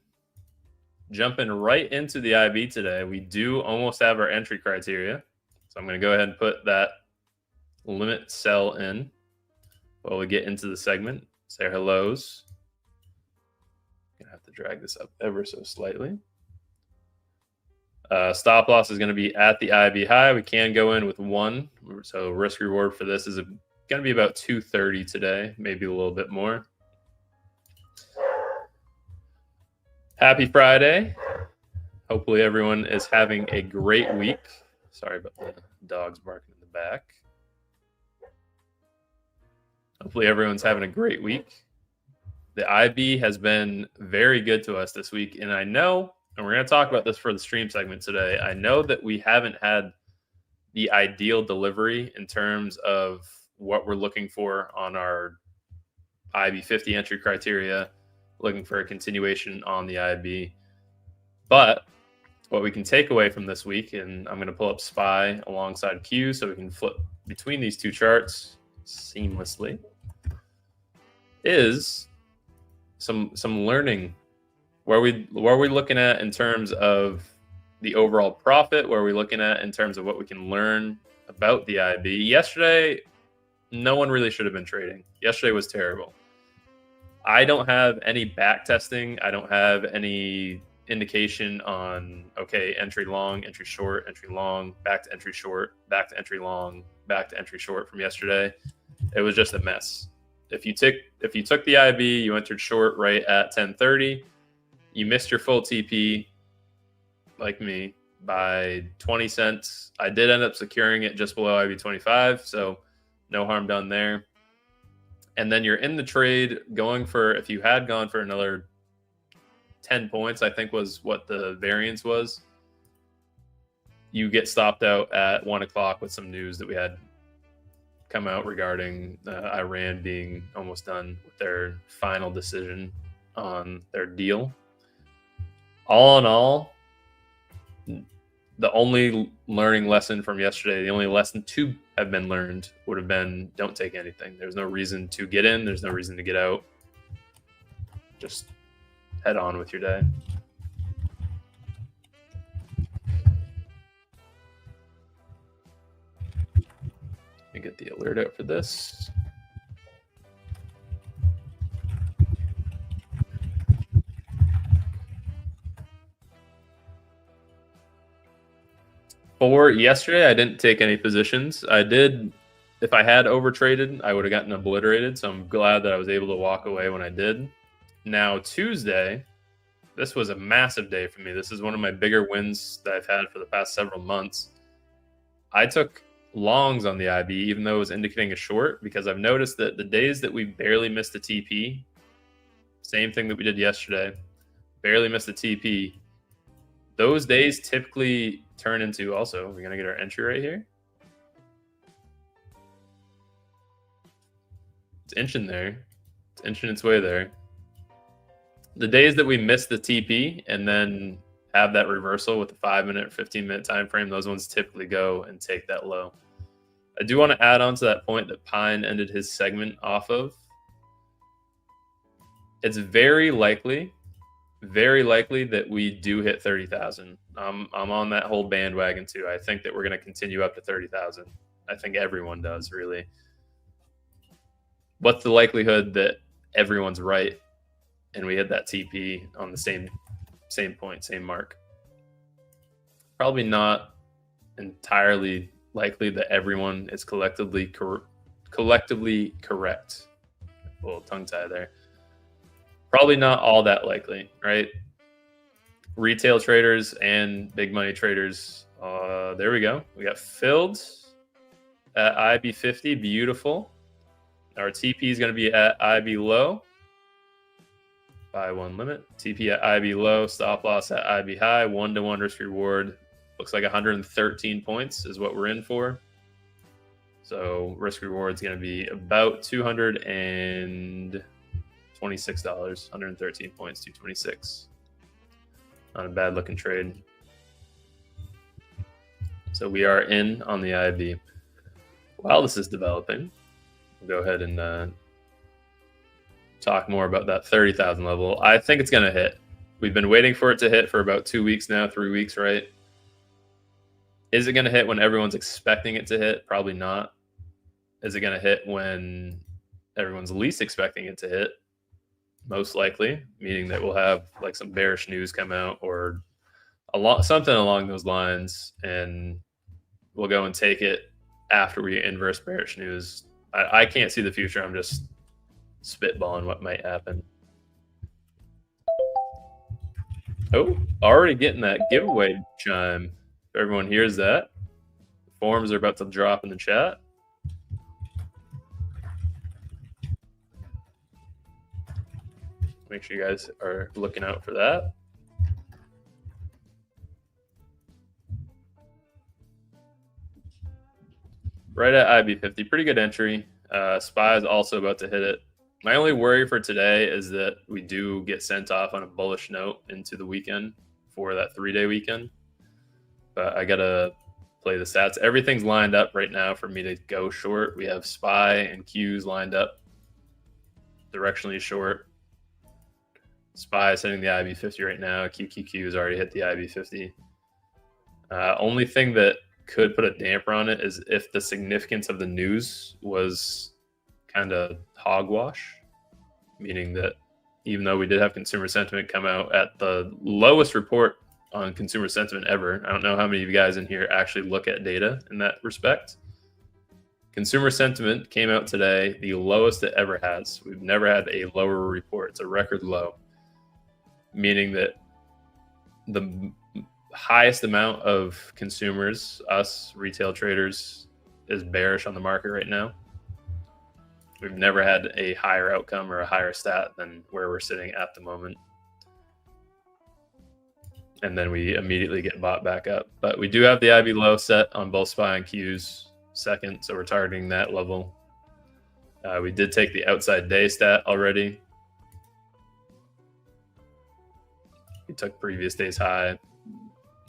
Jumping right into the IB today. We do almost have our entry criteria. So I'm going to go ahead and put that limit cell in while we get into the segment. Say our hellos. Going to have to drag this up ever so slightly. Stop loss is going to be at the IB high. We can go in with 1. So risk reward for this is going to be about 230 today, maybe a little bit more. Happy Friday. Hopefully everyone is having a great week. Sorry about the dogs barking in the back. Hopefully everyone's having a great week. The IB has been very good to us this week. And I know, and we're going to talk about this for the stream segment today, I know that we haven't had the ideal delivery in terms of what we're looking for on our IB 50 entry criteria, looking for a continuation on the IB. But what we can take away from this week, and I'm going to pull up SPY alongside Q so we can flip between these two charts seamlessly, is some learning. Where are we looking at in terms of the overall profit? Where are we looking at in terms of what we can learn about the IB? Yesterday, no one really should have been trading. Yesterday was terrible. I don't have any back testing. I don't have any indication on, okay, entry long, entry short, entry long, back to entry short, back to entry long, back to entry short from yesterday. It was just a mess. If you took the IB, you entered short right at 10:30. You missed your full TP, like me, by 20 cents. I did end up securing it just below IB 25, so no harm done there. And then you're in the trade going for, if you had gone for another 10 points, I think was what the variance was, you get stopped out at 1 o'clock with some news that we had come out regarding Iran being almost done with their final decision on their deal. All in all, the only learning lesson from yesterday, the only lesson to have been learned would have been don't take anything. There's no reason to get in. There's no reason to get out. Just head on with your day. Let me get the alert out for this. For yesterday, I didn't take any positions. I did, if I had overtraded, I would have gotten obliterated. So I'm glad that I was able to walk away when I did. Now, Tuesday, this was a massive day for me. This is one of my bigger wins that I've had for the past several months. I took longs on the IB, even though it was indicating a short, because I've noticed that the days that we barely missed a TP, same thing that we did yesterday, barely missed a TP, those days typically turn into, also, we're going to get our entry right here. It's inching there. It's inching its way there. The days that we miss the TP and then have that reversal with the 5-minute or 15-minute time frame, those ones typically go and take that low. I do want to add on to that point that Pine ended his segment off of. It's very likely that we do hit 30,000. I'm on that whole bandwagon too. I think that we're going to continue up to 30,000. I think everyone does, really. What's the likelihood that everyone's right and we hit that TP on the same point, same mark? Probably not entirely likely that everyone is collectively correct. A little tongue tie there. Probably not all that likely, right? Retail traders and big money traders. There we go. We got filled at IB50. Beautiful. Our TP is going to be at IB low. Buy one limit. TP at IB low. Stop loss at IB high. 1-to-1 risk reward. Looks like 113 points is what we're in for. So risk reward is going to be about $226. 113 points, 226. Not a bad looking trade. So we are in on the IB. While this is developing, we'll go ahead and talk more about that 30,000 level. I think it's going to hit. We've been waiting for it to hit for about 2 weeks now, 3 weeks, right? Is it going to hit when everyone's expecting it to hit? Probably not. Is it going to hit when everyone's least expecting it to hit? Most likely, meaning that we'll have like some bearish news come out or something along those lines, and we'll go and take it after we inverse bearish news. I can't see the future. I'm just spitballing what might happen. Oh, already getting that giveaway chime. If everyone hears that, forms are about to drop in the chat. Make sure you guys are looking out for that. Right at IB50, pretty good entry. SPY is also about to hit it. My only worry for today is that we do get sent off on a bullish note into the weekend for that 3-day weekend. But I got to play the stats. Everything's lined up right now for me to go short. We have SPY and Qs lined up directionally short. SPY is hitting the IB50 right now. QQQ has already hit the IB50. Only thing that could put a damper on it is if the significance of the news was kind of hogwash, meaning that even though we did have consumer sentiment come out at the lowest report on consumer sentiment ever, I don't know how many of you guys in here actually look at data in that respect. Consumer sentiment came out today, the lowest it ever has. We've never had a lower report. It's a record low, meaning that the highest amount of consumers, us retail traders, is bearish on the market right now. We've never had a higher outcome or a higher stat than where we're sitting at the moment. And then we immediately get bought back up. But we do have the IB low set on both SPY and Qs second, so we're targeting that level. We did take the outside day stat already. We took previous day's high.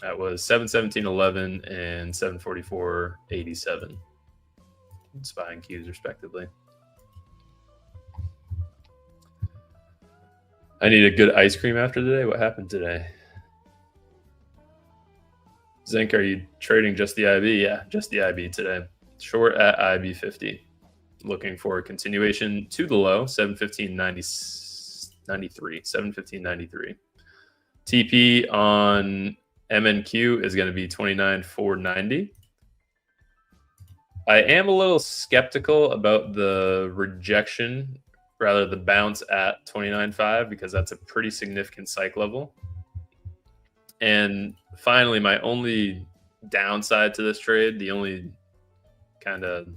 That was 717.11 and 744.87. SPY and Qs respectively. I need a good ice cream after today. What happened today? Zinc, are you trading just the IB? Yeah, just the IB today. Short at IB50. Looking for a continuation to the low, 715.93. 715.93. TP on MNQ is going to be 29,490. I am a little skeptical about the rejection, rather the bounce at 29.5, because that's a pretty significant psych level. And finally, my only downside to this trade, the only kind of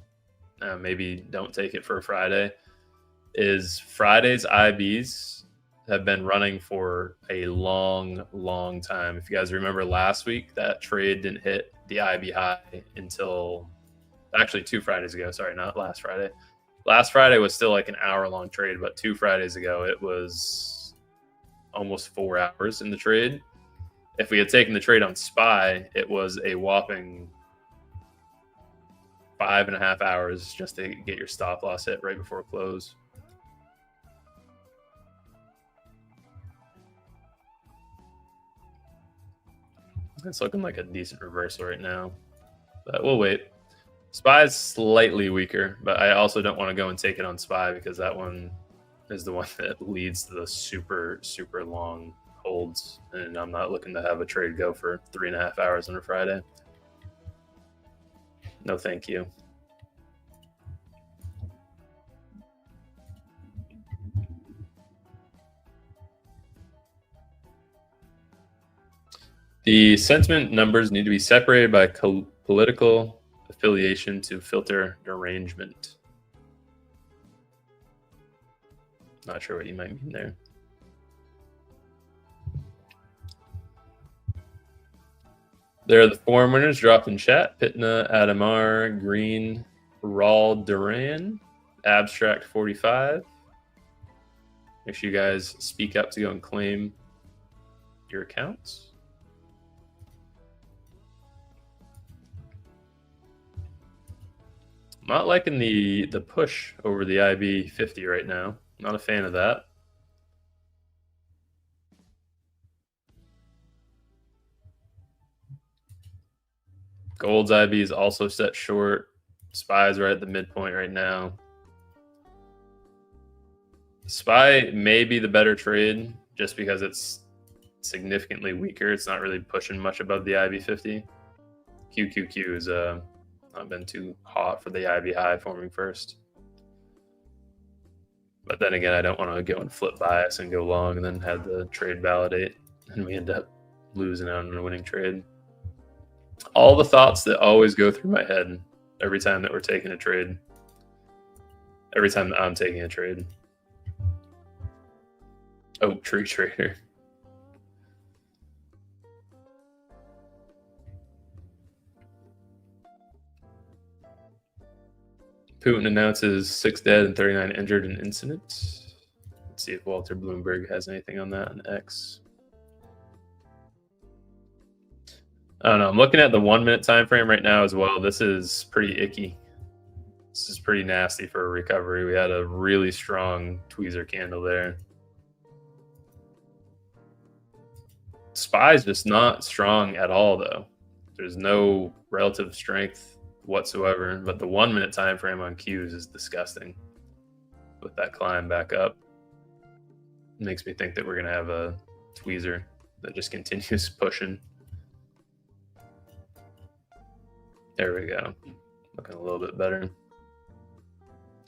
maybe don't take it for a Friday, is Friday's IBs have been running for a long time. If you guys remember last week, that trade didn't hit the IB high until actually 2 Fridays ago. Sorry, not last Friday. Last Friday was still like an hour-long trade, but 2 Fridays ago, it was almost 4 hours in the trade. If we had taken the trade on SPY, it was a whopping 5.5 hours just to get your stop loss hit right before close. It's looking like a decent reversal right now, but we'll wait. SPY is slightly weaker, but I also don't want to go and take it on SPY because that one is the one that leads to the super long holds, and I'm not looking to have a trade go for 3.5 hours on a Friday. No, thank you. The sentiment numbers need to be separated by political affiliation to filter derangement. Not sure what you might mean there. There are the forum winners dropped in chat. Pitna, Adamar, Green, Raul Duran, Abstract 45. Make sure you guys speak up to go and claim your accounts. I'm not liking the push over the IB 50 right now. Not a fan of that. Gold's IB is also set short. SPY's right at the midpoint right now. SPY may be the better trade just because it's significantly weaker. It's not really pushing much above the IB 50. QQQ has not been too hot for the IB high forming first. But then again, I don't want to go and flip bias and go long and then have the trade validate and we end up losing out on a winning trade. All the thoughts that always go through my head every time that we're taking a trade. Every time that I'm taking a trade. Oak tree trader. Putin announces 6 dead and 39 injured in incident. Let's see if Walter Bloomberg has anything on that on X. I don't know. I'm looking at the 1 minute time frame right now as well. This is pretty icky. This is pretty nasty for a recovery. We had a really strong tweezer candle there. SPY's just not strong at all, though. There's no relative strength whatsoever. But the 1 minute time frame on Qs is disgusting. With that climb back up, it makes me think that we're gonna have a tweezer that just continues pushing. There we go. Looking a little bit better.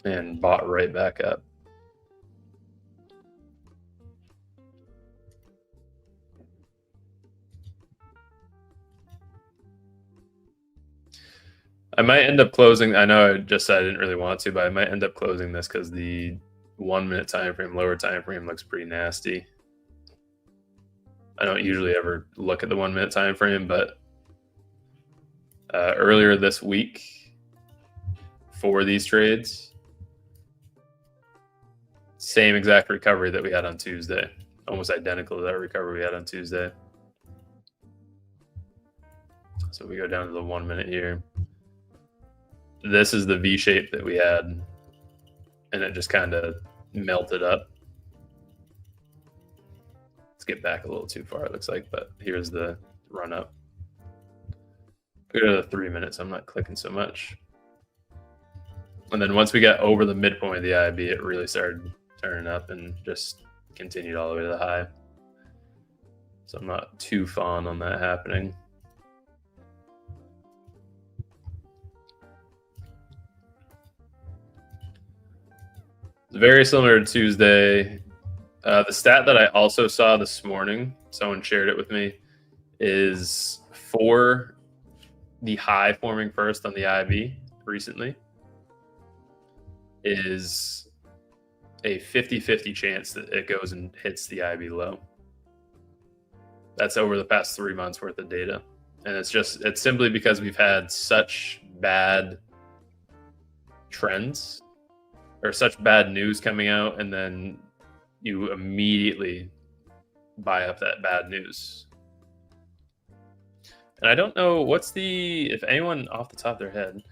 And bought right back up. I might end up closing. I know I just said I didn't really want to, but I might end up closing this because the 1 minute time frame, lower time frame looks pretty nasty. I don't usually ever look at the 1 minute time frame, but earlier this week for these trades, same exact recovery that we had on Tuesday, almost identical to that recovery we had on Tuesday. So we go down to the 1 minute here. This is the V shape that we had, and it just kind of melted up. Let's get back a little too far, it looks like, but here's the run up. Go to the 3 minutes. I'm not clicking so much. And then once we got over the midpoint of the IB, it really started turning up and just continued all the way to the high. So I'm not too fond on that happening. It's very similar to Tuesday. The stat that I also saw this morning, someone shared it with me, is for the high forming first on the IB recently is a 50-50 chance that it goes and hits the IB low. That's over the past 3 months worth of data. And it's simply because we've had such bad trends or such bad news coming out, and then you immediately buy up that bad news. And I don't know if anyone off the top of their head,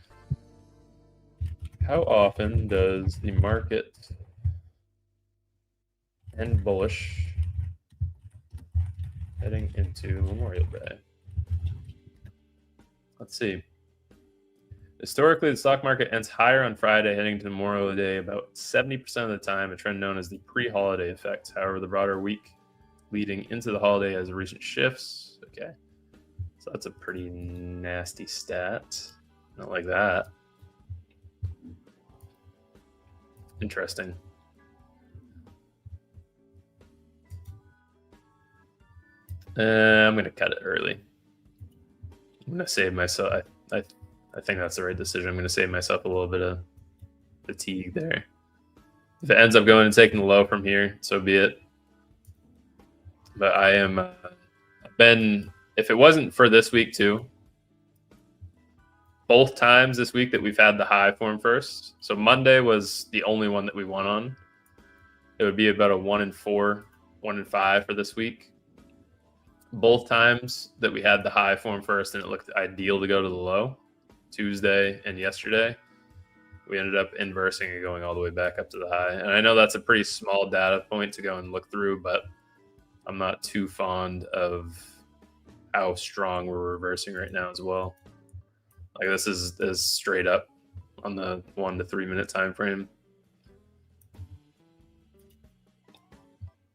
how often does the market end bullish heading into Memorial Day? Let's see. Historically, the stock market ends higher on Friday heading to Memorial Day about 70% of the time, a trend known as the pre-holiday effect. However, the broader week leading into the holiday has recent shifts. Okay. So that's a pretty nasty stat. Not like that. Interesting. I'm going to cut it early. I'm going to save myself. I think that's the right decision. I'm going to save myself a little bit of fatigue there. If it ends up going and taking the low from here, so be it. But I am if it wasn't for this week too, both times this week that we've had the high form first. So Monday was the only one that we won on. It would be about a 1-4, 1-5 for this week. Both times that we had the high form first and it looked ideal to go to the low, Tuesday and yesterday, we ended up inversing and going all the way back up to the high. And I know that's a pretty small data point to go and look through, but I'm not too fond of how strong we're reversing right now as well. Like this is straight up on the 1 to 3 minute time frame.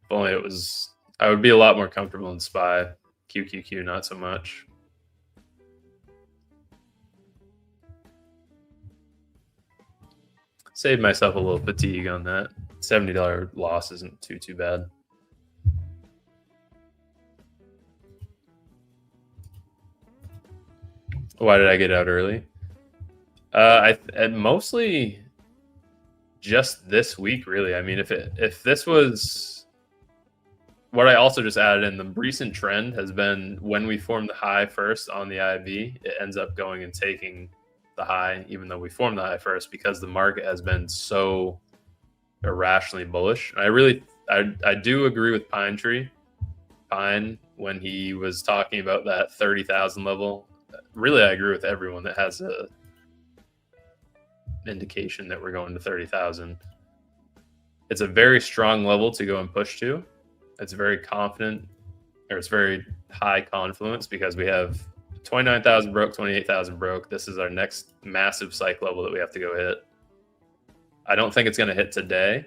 If only it was, I would be a lot more comfortable in SPY. QQQ, not so much. Saved myself a little fatigue on that. $70 loss isn't too bad. Why did I get out early? And mostly just this week, really. I mean, if this was what I also just added in, the recent trend has been when we form the high first on the IB, it ends up going and taking the high, even though we formed the high first, because the market has been so irrationally bullish. I do agree with Pine when he was talking about that 30,000 level. Really, I agree with everyone that has a indication that we're going to 30,000. It's a very strong level to go and push to. It's very confident, or it's very high confluence, because we have 29,000 broke, 28,000 broke. This is our next massive psych level that we have to go hit. I don't think it's going to hit today.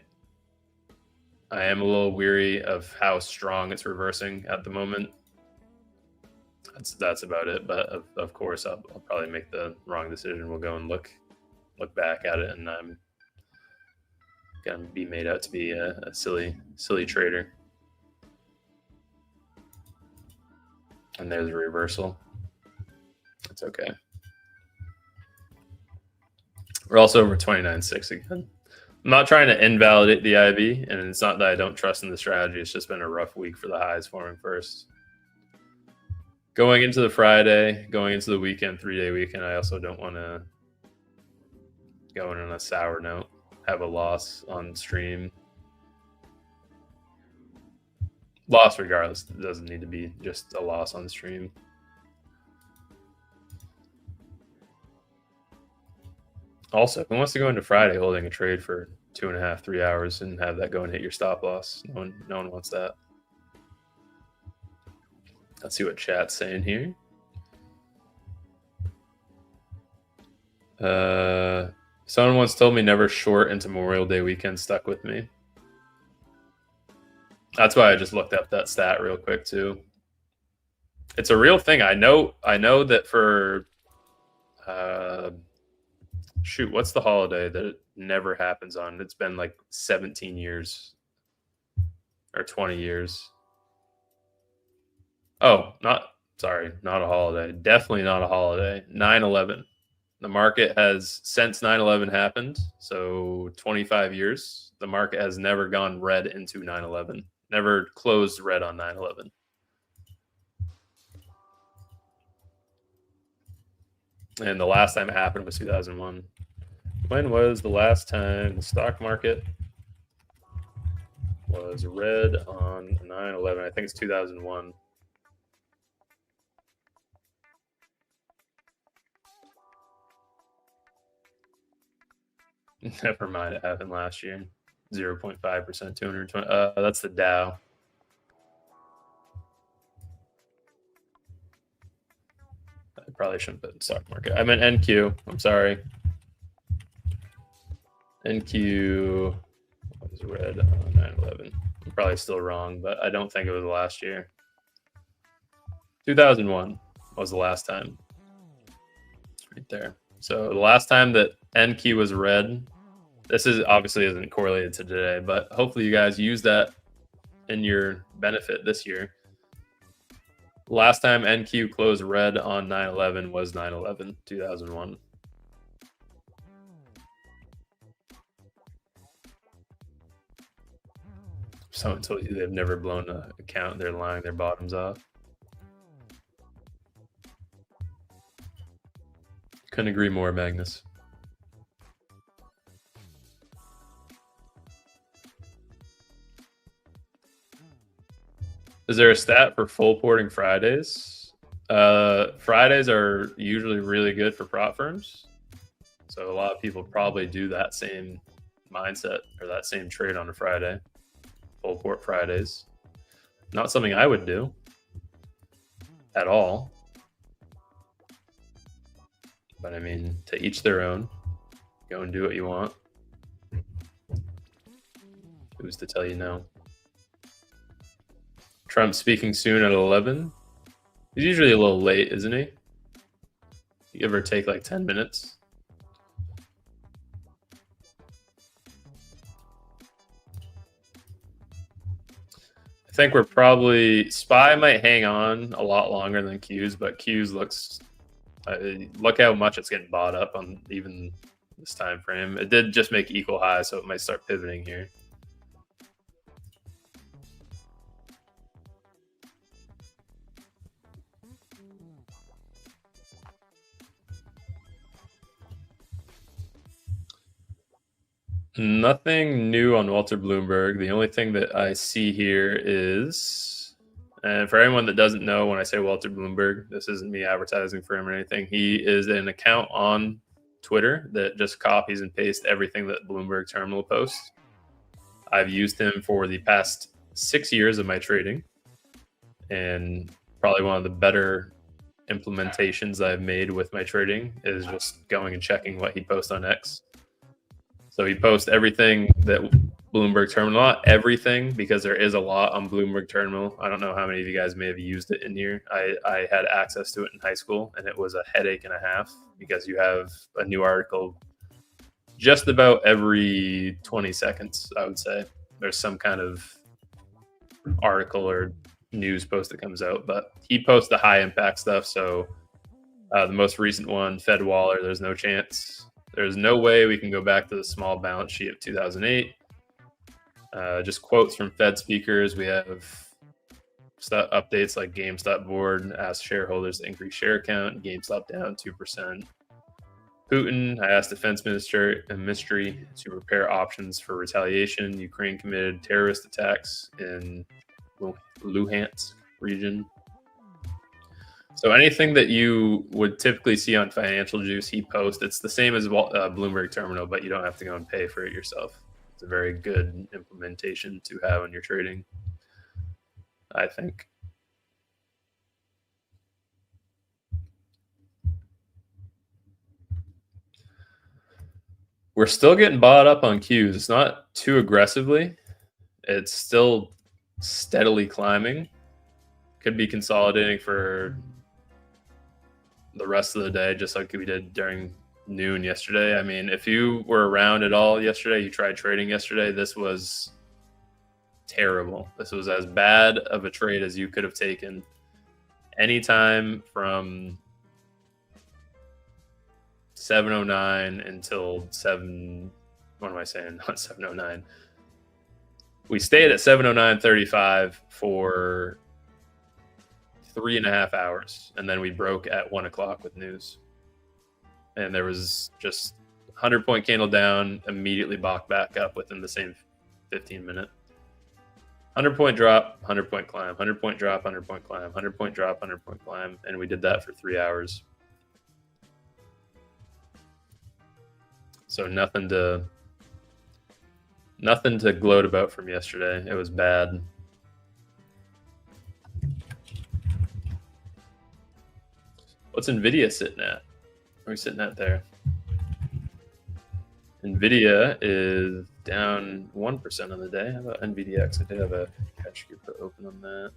I am a little weary of how strong it's reversing at the moment. That's about it. But of course, I'll probably make the wrong decision. We'll go and look back at it, and I'm gonna be made out to be a silly trader. And there's a reversal. It's okay. We're also over 29.6 again. I'm not trying to invalidate the IB, and it's not that I don't trust in the strategy. It's just been a rough week for the highs forming first. Going into the Friday, going into the weekend, 3-day weekend, I also don't want to go in on a sour note, have a loss on stream. Loss regardless. It doesn't need to be just a loss on stream. Also, who wants to go into Friday holding a trade for 2.5, 3 hours and have that go and hit your stop loss? No one wants that. Let's see what chat's saying here. Someone once told me never short into Memorial Day weekend. Stuck with me. That's why I just looked up that stat real quick too. It's a real thing. I know that for shoot, what's the holiday that it never happens on? It's been like 17 years or 20 years. Oh, not a holiday. Definitely not a holiday. 9/11. The market has, since 9/11 happened, so 25 years, the market has never gone red into 9/11. Never closed red on 9/11. And the last time it happened was 2001. When was the last time the stock market was red on 9/11? I think it's 2001. Never mind, it happened last year. 0.5%, 220. That's the Dow. I probably shouldn't put in stock market. I meant NQ. I'm sorry. NQ was red on 9/11. I'm probably still wrong, but I don't think it was last year. 2001 was the last time. Right there. So the last time that NQ was red, this is obviously isn't correlated to today, but hopefully you guys use that in your benefit this year. Last time NQ closed red on 9/11 was 9/11, 2001. someone told you they've never blown an account, they're lying their bottoms off. Couldn't agree more, Magnus. Is there a stat for full porting Fridays? Fridays are usually really good for prop firms. So a lot of people probably do that same mindset or that same trade on a Friday. Full port Fridays. Not something I would do at all. But I mean, to each their own. Go and do what you want. Who's to tell you no? Trump speaking soon at 11. He's usually a little late, isn't he? Give or take like 10 minutes. I think we're probably... SPY might hang on a lot longer than Qs, but Qs looks... look how much it's getting bought up on even this time frame. It did just make equal highs, so it might start pivoting here. Nothing new on Walter Bloomberg. The only thing that I see here is, and for anyone that doesn't know, when I say Walter Bloomberg, this isn't me advertising for him or anything. He is an account on Twitter that just copies and pastes everything that Bloomberg Terminal posts. I've used him for the past 6 years of my trading, and probably one of the better implementations I've made with my trading is just going and checking what he posts on X. So he posts everything that Bloomberg Terminal, not everything, because there is a lot on Bloomberg Terminal. I don't know how many of you guys may have used it in here. I had access to it in high school, and it was a headache and a half because you have a new article just about every 20 seconds, I would say. There's some kind of article or news post that comes out, but he posts the high impact stuff. So the most recent one, Fed Waller, there's no chance. There's no way we can go back to the small balance sheet of 2008. Just quotes from Fed speakers. We have updates like GameStop board asked shareholders to increase share count. GameStop down 2%. Putin, I asked defense ministry to prepare options for retaliation. Ukraine committed terrorist attacks in Luhansk region. So anything that you would typically see on Financial Juice, he posts. It's the same as Bloomberg Terminal, but you don't have to go and pay for it yourself. It's a very good implementation to have when you're trading, I think. We're still getting bought up on Qs. It's not too aggressively. It's still steadily climbing. Could be consolidating for the rest of the day, just like we did during noon yesterday. I mean, if you were around at all yesterday, you tried trading yesterday, this was terrible. This was as bad of a trade as you could have taken anytime from 7:09 until 7. What am I saying? Not 7:09. We stayed at 7:09:35 for 3.5 hours, and then we broke at 1 o'clock with news. And there was just 100-point candle down, immediately bought back up within the same 15-minute. 100-point drop, 100-point climb, 100-point drop, 100-point climb, 100-point drop, 100-point climb, and we did that for 3 hours. So nothing to gloat about from yesterday. It was bad. What's NVIDIA sitting at? What are we sitting at there? NVIDIA is down 1% on the day. How about NVDX? I did have a cash group open on that.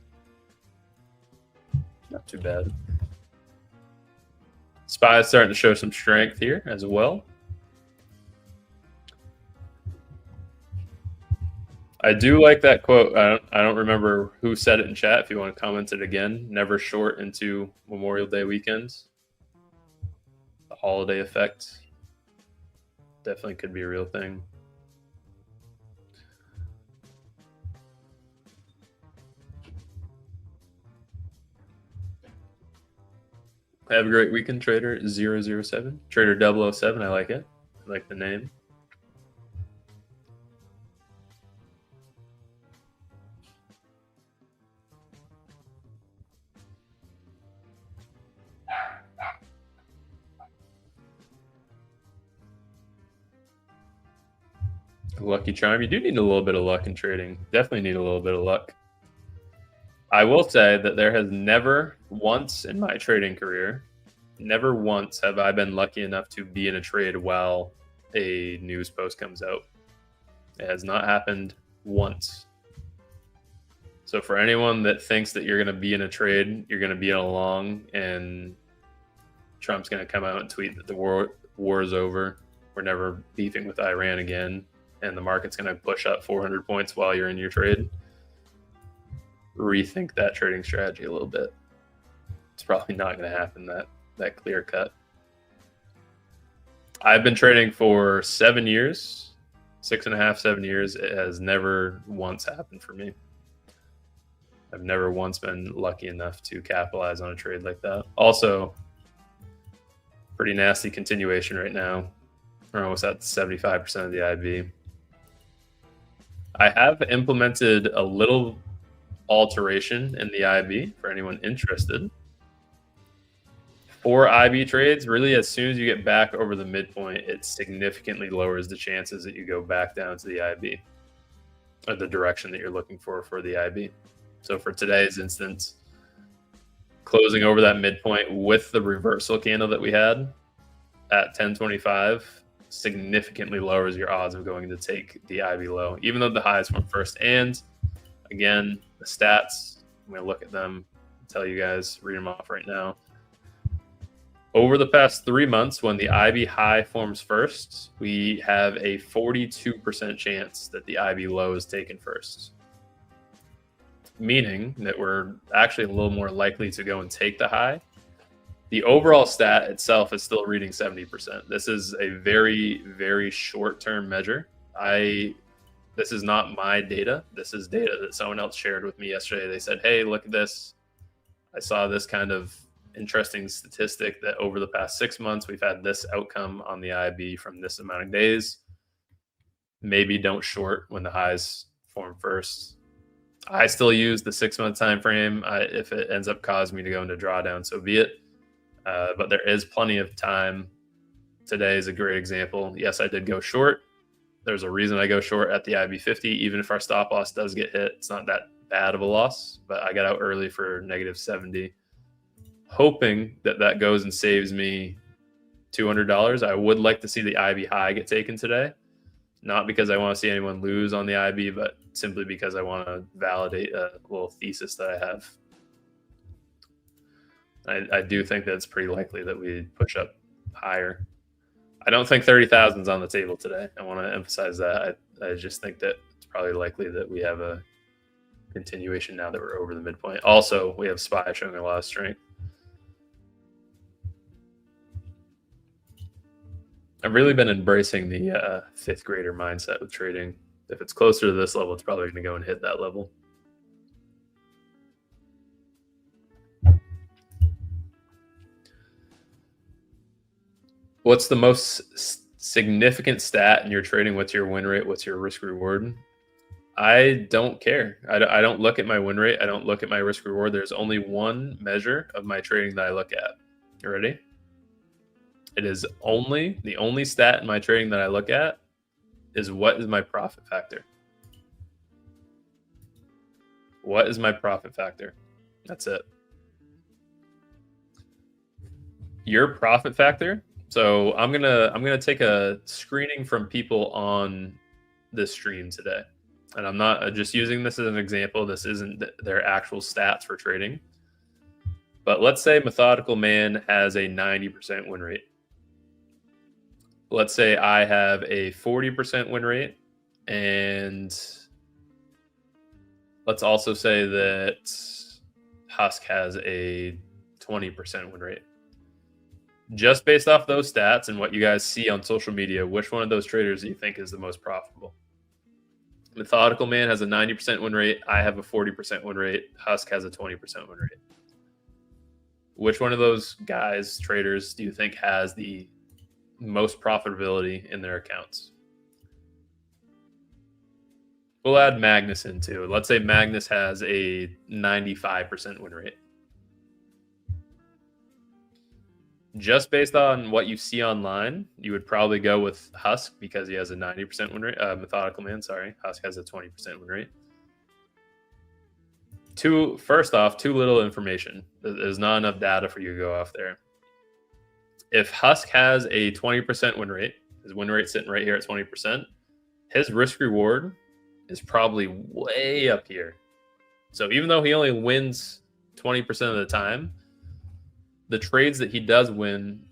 Not too bad. SPY is starting to show some strength here as well. I do like that quote. I don't remember who said it in chat. If you want to comment it again, never short into Memorial Day weekends. The holiday effect definitely could be a real thing. Have a great weekend, Trader 007. Trader 007, I like it. I like the name. Lucky charm. You do need a little bit of luck in trading. Definitely need a little bit of luck. I will say that there has never once in my trading career, never once have I been lucky enough to be in a trade while a news post comes out. It has not happened once. So for anyone that thinks that you're going to be in a trade, you're going to be in a long, and Trump's going to come out and tweet that the war is over, we're never beefing with Iran again, and the market's going to push up 400 points while you're in your trade, rethink that trading strategy a little bit. It's probably not going to happen that clear cut. I've been trading for 7 years, 6.5, 7 years. It has never once happened for me. I've never once been lucky enough to capitalize on a trade like that. Also, pretty nasty continuation right now. We're almost at 75% of the IB. I have implemented a little alteration in the IB for anyone interested. For IB trades, really, as soon as you get back over the midpoint, it significantly lowers the chances that you go back down to the IB, or the direction that you're looking for the IB. So for today's instance, closing over that midpoint with the reversal candle that we had at 1025 significantly lowers your odds of going to take the IB low, even though the highs went first. And again, the stats, I'm going to look at them, tell you guys, read them off right now. Over the past 3 months, when the IB high forms first, we have a 42% chance that the IB low is taken first, meaning that we're actually a little more likely to go and take the high. The overall stat itself is still reading 70%. This is a very, very short-term measure. This is not my data. This is data that someone else shared with me yesterday. They said, hey, look at this. I saw this kind of interesting statistic that over the past 6 months, we've had this outcome on the IB from this amount of days. Maybe don't short when the highs form first. I still use the 6 month time frame. If it ends up causing me to go into drawdown, so be it. But there is plenty of time. Today is a great example. Yes, I did go short. There's a reason I go short at the IB 50. Even if our stop loss does get hit, it's not that bad of a loss. But I got out early for -70, hoping that that goes and saves me $200. I would like to see the IB high get taken today. Not because I want to see anyone lose on the IB, but simply because I want to validate a little thesis that I have. I do think that it's pretty likely that we push up higher. I don't think 30,000 is on the table today. I want to emphasize that. I just think that it's probably likely that we have a continuation now that we're over the midpoint. Also, we have SPY showing a lot of strength. I've really been embracing the fifth grader mindset with trading. If it's closer to this level, it's probably going to go and hit that level. What's the most significant stat in your trading? What's your win rate? What's your risk reward? I don't care. I don't look at my win rate. I don't look at my risk reward. There's only one measure of my trading that I look at. You ready? It is the only stat in my trading that I look at is what is my profit factor. What is my profit factor? That's it. Your profit factor. So I'm gonna take a screening from people on this stream today, and I'm not just using this as an example. This isn't their actual stats for trading, but let's say Methodical Man has a 90% win rate. Let's say I have a 40% win rate, and let's also say that Husk has a 20% win rate. Just based off those stats and what you guys see on social media, which one of those traders do you think is the most profitable? Methodical Man has a 90% win rate. I have a 40% win rate. Husk has a 20% win rate. which one of those guys, traders, do you think has the most profitability in their accounts? We'll add Magnus in too. Let's say Magnus has a 95% win rate. Just based on what you see online, you would probably go with Husk because he has a 90% win rate. Methodical Man, sorry. Husk has a 20% win rate. First off, too little information. There's not enough data for you to go off there. If Husk has a 20% win rate, his win rate sitting right here at 20%, his risk reward is probably way up here. So even though he only wins 20% of the time, the trades that he does win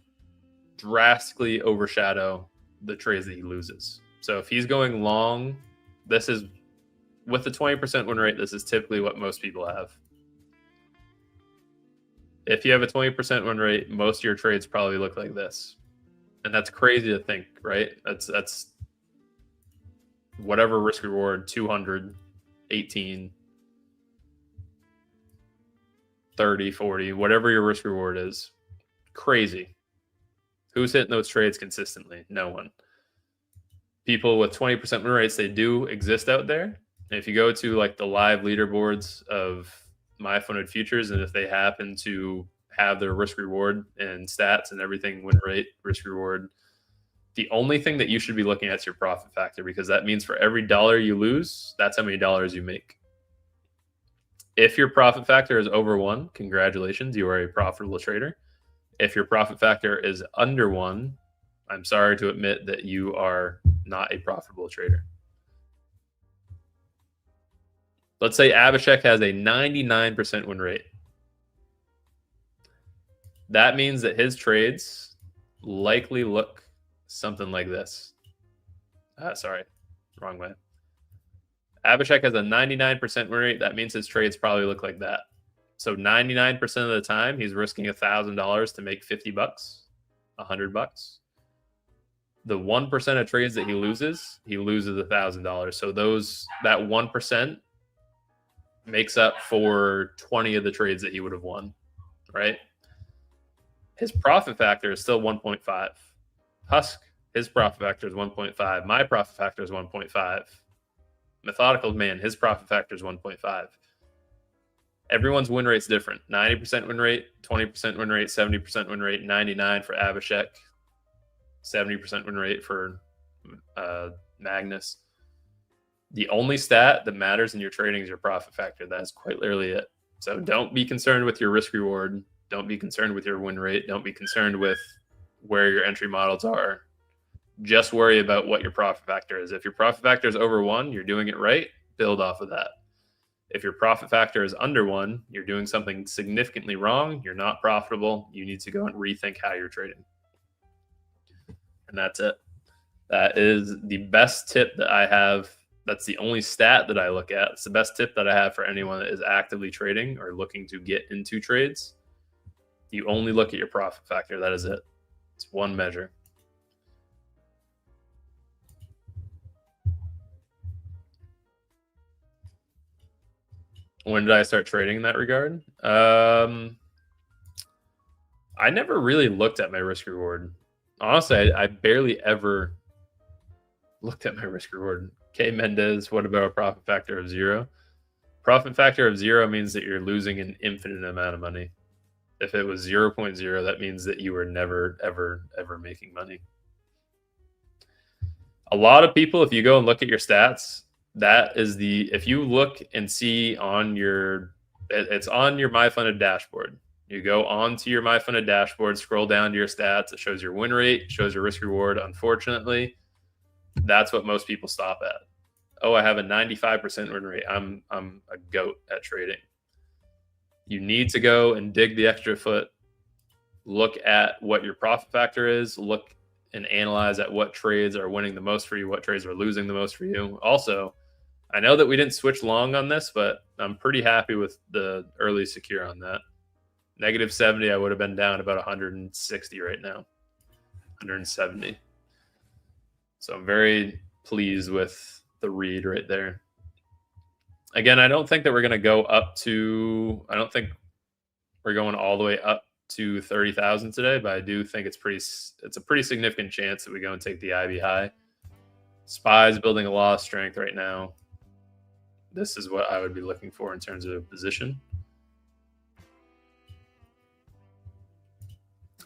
drastically overshadow the trades that he loses. So if he's going long, this is with the 20% win rate, this is typically what most people have. If you have a 20% win rate, most of your trades probably look like this. And that's crazy to think, right? That's whatever risk reward, 200, 18, 30, 40, whatever your risk reward is. Crazy. Who's hitting those trades consistently? No one. People with 20% win rates, they do exist out there. And if you go to like the live leaderboards of MyFundedFutures, and if they happen to have their risk reward and stats and everything, win rate, risk reward, the only thing that you should be looking at is your profit factor, because that means for every dollar you lose, that's how many dollars you make. If your profit factor is over 1, congratulations, you are a profitable trader. If your profit factor is under 1, I'm sorry to admit that you are not a profitable trader. Let's say Abhishek has a 99% win rate. That means that his trades likely look something like this. Sorry, wrong way. Abhishek has a 99% win rate. That means his trades probably look like that. So 99% of the time, he's risking $1,000 to make $50, $100. The 1% of trades that he loses $1,000. So that 1% makes up for 20 of the trades that he would have won, right? His profit factor is still 1.5. Husk, his profit factor is 1.5. My profit factor is 1.5. Methodical Man, his profit factor is 1.5. Everyone's win rate's different. 90% win rate, 20% win rate, 70% win rate, 99 for Abhishek, 70% win rate for Magnus. The only stat that matters in your trading is your profit factor. That is quite literally it. So don't be concerned with your risk reward. Don't be concerned with your win rate. Don't be concerned with where your entry models are. Just worry about what your profit factor is. If your profit factor is over 1, you're doing it right. Build off of that. If your profit factor is under 1, you're doing something significantly wrong. You're not profitable. You need to go and rethink how you're trading. And that's it. That is the best tip that I have. That's the only stat that I look at. It's the best tip that I have for anyone that is actively trading or looking to get into trades. You only look at your profit factor. That is it. It's one measure. When did I start trading in that regard? I never really looked at my risk reward. Honestly, I barely ever looked at my risk reward. K. Mendez, what about a profit factor of 0? Profit factor of 0 means that you're losing an infinite amount of money. If it was 0.0, that means that you were never, ever, ever making money. A lot of people, if you go and look at your stats, that is if you look and see on it's on your MyFunded dashboard. You go onto your MyFunded dashboard, scroll down to your stats. It shows your win rate, shows your risk reward. Unfortunately, that's what most people stop at. Oh, I have a 95% win rate. I'm a goat at trading. You need to go and dig the extra foot. Look at what your profit factor is. Look and analyze at what trades are winning the most for you, what trades are losing the most for you. Also, I know that we didn't switch long on this, but I'm pretty happy with the early secure on that. Negative 70, I would have been down about 160 right now, 170. So I'm very pleased with the read right there. Again, I don't think that we're going to go up to, I don't think we're going all the way up to 30,000 today, but I do think it's a pretty significant chance that we go and take the IB high. SPY's building a lot of strength right now. This is what I would be looking for in terms of position.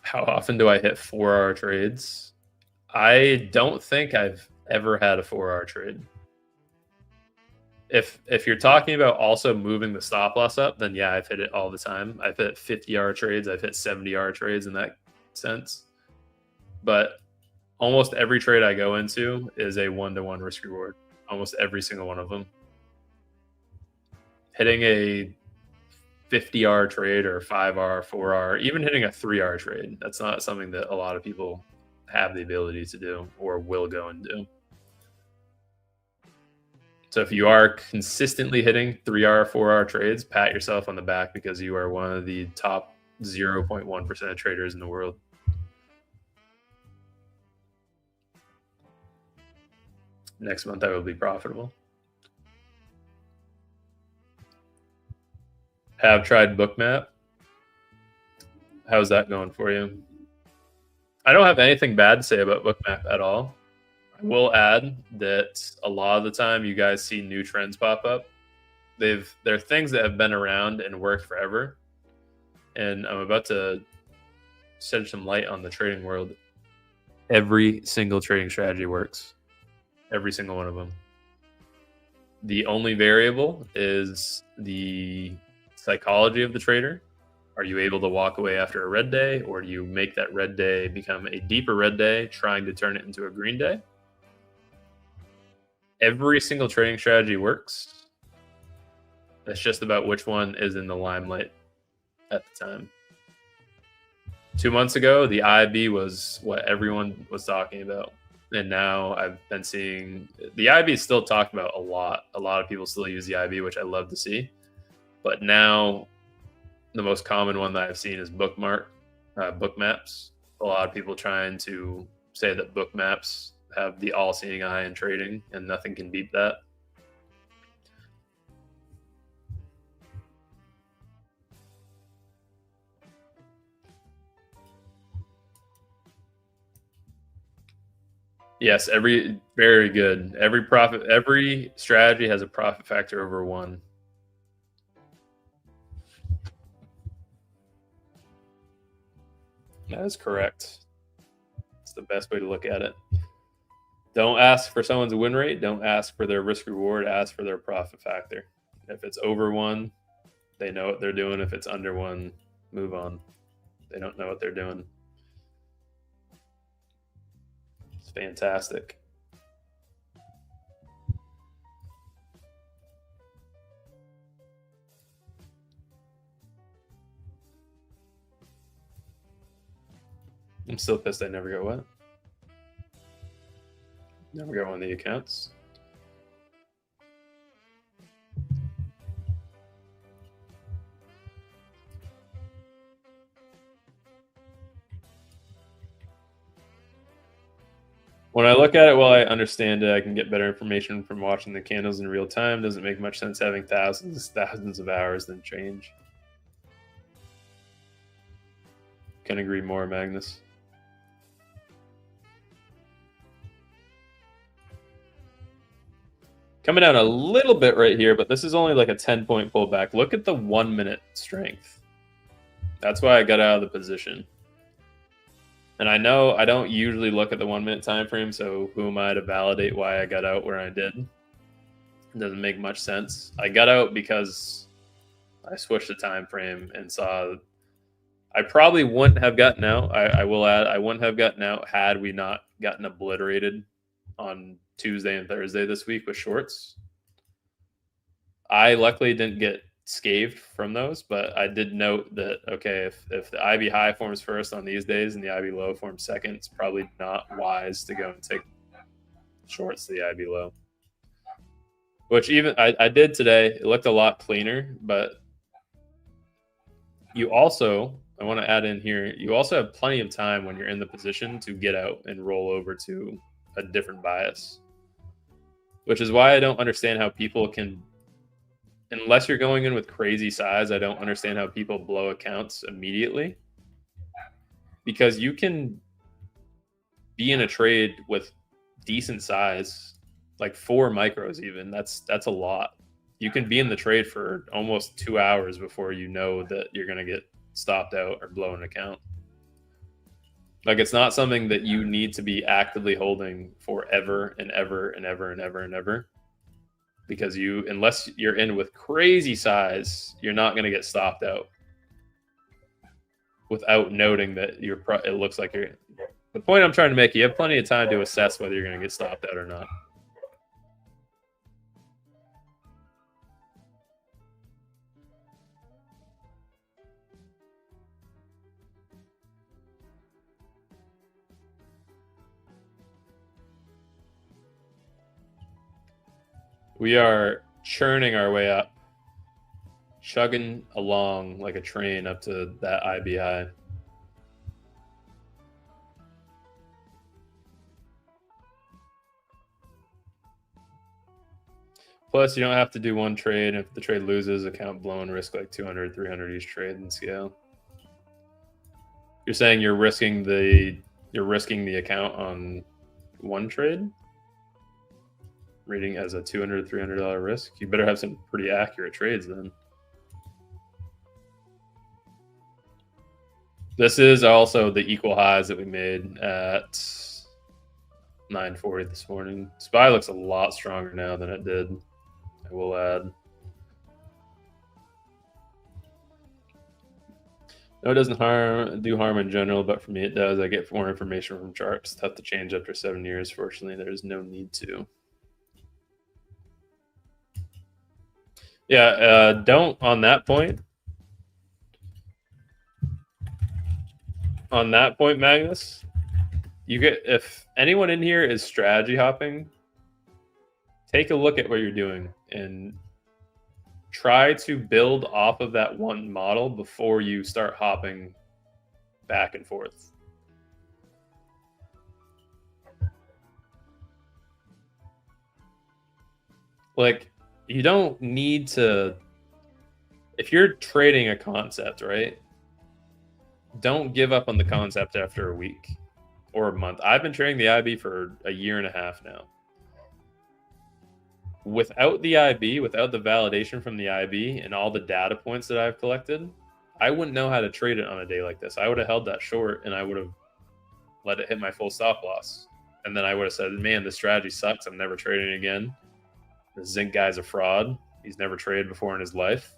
How often do I hit 4-hour trades? I don't think I've ever had a 4-hour trade. If you're talking about also moving the stop loss up, then yeah, I've hit it all the time. I've hit 50-hour trades. I've hit 70-hour trades in that sense. But almost every trade I go into is a 1-to-1 risk reward. Almost every single one of them. Hitting a 50-hour trade or 5-hour, 4-hour, even hitting a 3-hour trade, that's not something that a lot of people have the ability to do or will go and do. So if you are consistently hitting 3-hour, 4-hour trades, pat yourself on the back because you are one of the top 0.1% of traders in the world. Next month I will be profitable. Have tried Bookmap. How's that going for you? I don't have anything bad to say about Bookmap at all. I will add that a lot of the time you guys see new trends pop up. They're things that have been around and worked forever. And I'm about to shed some light on the trading world. Every single trading strategy works. Every single one of them. The only variable is the psychology of the trader. Are you able to walk away after a red day, or do you make that red day become a deeper red day, trying to turn it into a green day? Every single trading strategy works. It's just about which one is in the limelight at the time. 2 months ago, the IB was what everyone was talking about. And now I've been seeing the IB is still talked about a lot. A lot of people still use the IB, which I love to see. But now the most common one that I've seen is bookmaps. A lot of people trying to say that bookmaps have the all-seeing eye in trading, and nothing can beat that. Yes, very good. Every strategy has a profit factor over 1. That is correct. It's the best way to look at it. Don't ask for someone's win rate. Don't ask for their risk reward. Ask for their profit factor. If it's over 1, they know what they're doing. If it's under 1, move on. They don't know what they're doing. It's fantastic. I'm still pissed I never got what? Never got one of the accounts. When I look at it, while I understand it, I can get better information from watching the candles in real time. Doesn't make much sense having thousands of hours than change. Couldn't agree more, Magnus. Coming down a little bit right here, but this is only like a 10-point pullback. Look at the 1-minute strength. That's why I got out of the position. And I know I don't usually look at the 1-minute time frame, so who am I to validate why I got out where I did? It doesn't make much sense. I got out because I switched the time frame and saw I probably wouldn't have gotten out. I will add, I wouldn't have gotten out had we not gotten obliterated on Tuesday and Thursday this week with shorts. I luckily didn't get scathed from those, but I did note that, okay, if the IB high forms first on these days and the IB low forms second, it's probably not wise to go and take shorts to the IB low. Which even I did today. It looked a lot cleaner, but you also, I want to add in here, you also have plenty of time when you're in the position to get out and roll over to a different bias. Which is why I don't understand how people can, unless you're going in with crazy size, I don't understand how people blow accounts immediately. because you can be in a trade with decent size, like 4 micros even. That's a lot. You can be in the trade for almost 2 hours before you know that you're going to get stopped out or blow an account. Like, it's not something that you need to be actively holding forever and ever and ever and ever and ever. Because unless you're in with crazy size, you're not going to get stopped out without noting that it looks like you're. The point I'm trying to make, you have plenty of time to assess whether you're going to get stopped out or not. We are churning our way up, chugging along like a train up to that IBI. Plus, you don't have to do one trade. If the trade loses, account blown, risk like 200, 300 each trade and scale. You're saying you're risking the account on one trade? Reading as a $200, $300 risk? You better have some pretty accurate trades then. This is also the equal highs that we made at 9:40 this morning. SPY looks a lot stronger now than it did, I will add. No, it doesn't do harm in general, but for me it does. I get more information from charts. Tough to change after 7 years. Fortunately, there's no need to. Yeah, don't on that point. On that point, Magnus, if anyone in here is strategy hopping, take a look at what you're doing and try to build off of that one model before you start hopping back and forth. Like, you don't need to, if you're trading a concept, right? Don't give up on the concept after a week or a month. I've been trading the IB for a year and a half now. Without the IB, without the validation from the IB and all the data points that I've collected, I wouldn't know how to trade it on a day like this. I would have held that short and I would have let it hit my full stop loss. And then I would have said, man, this strategy sucks. I'm never trading again. The Zinc guy's a fraud. He's never traded before in his life.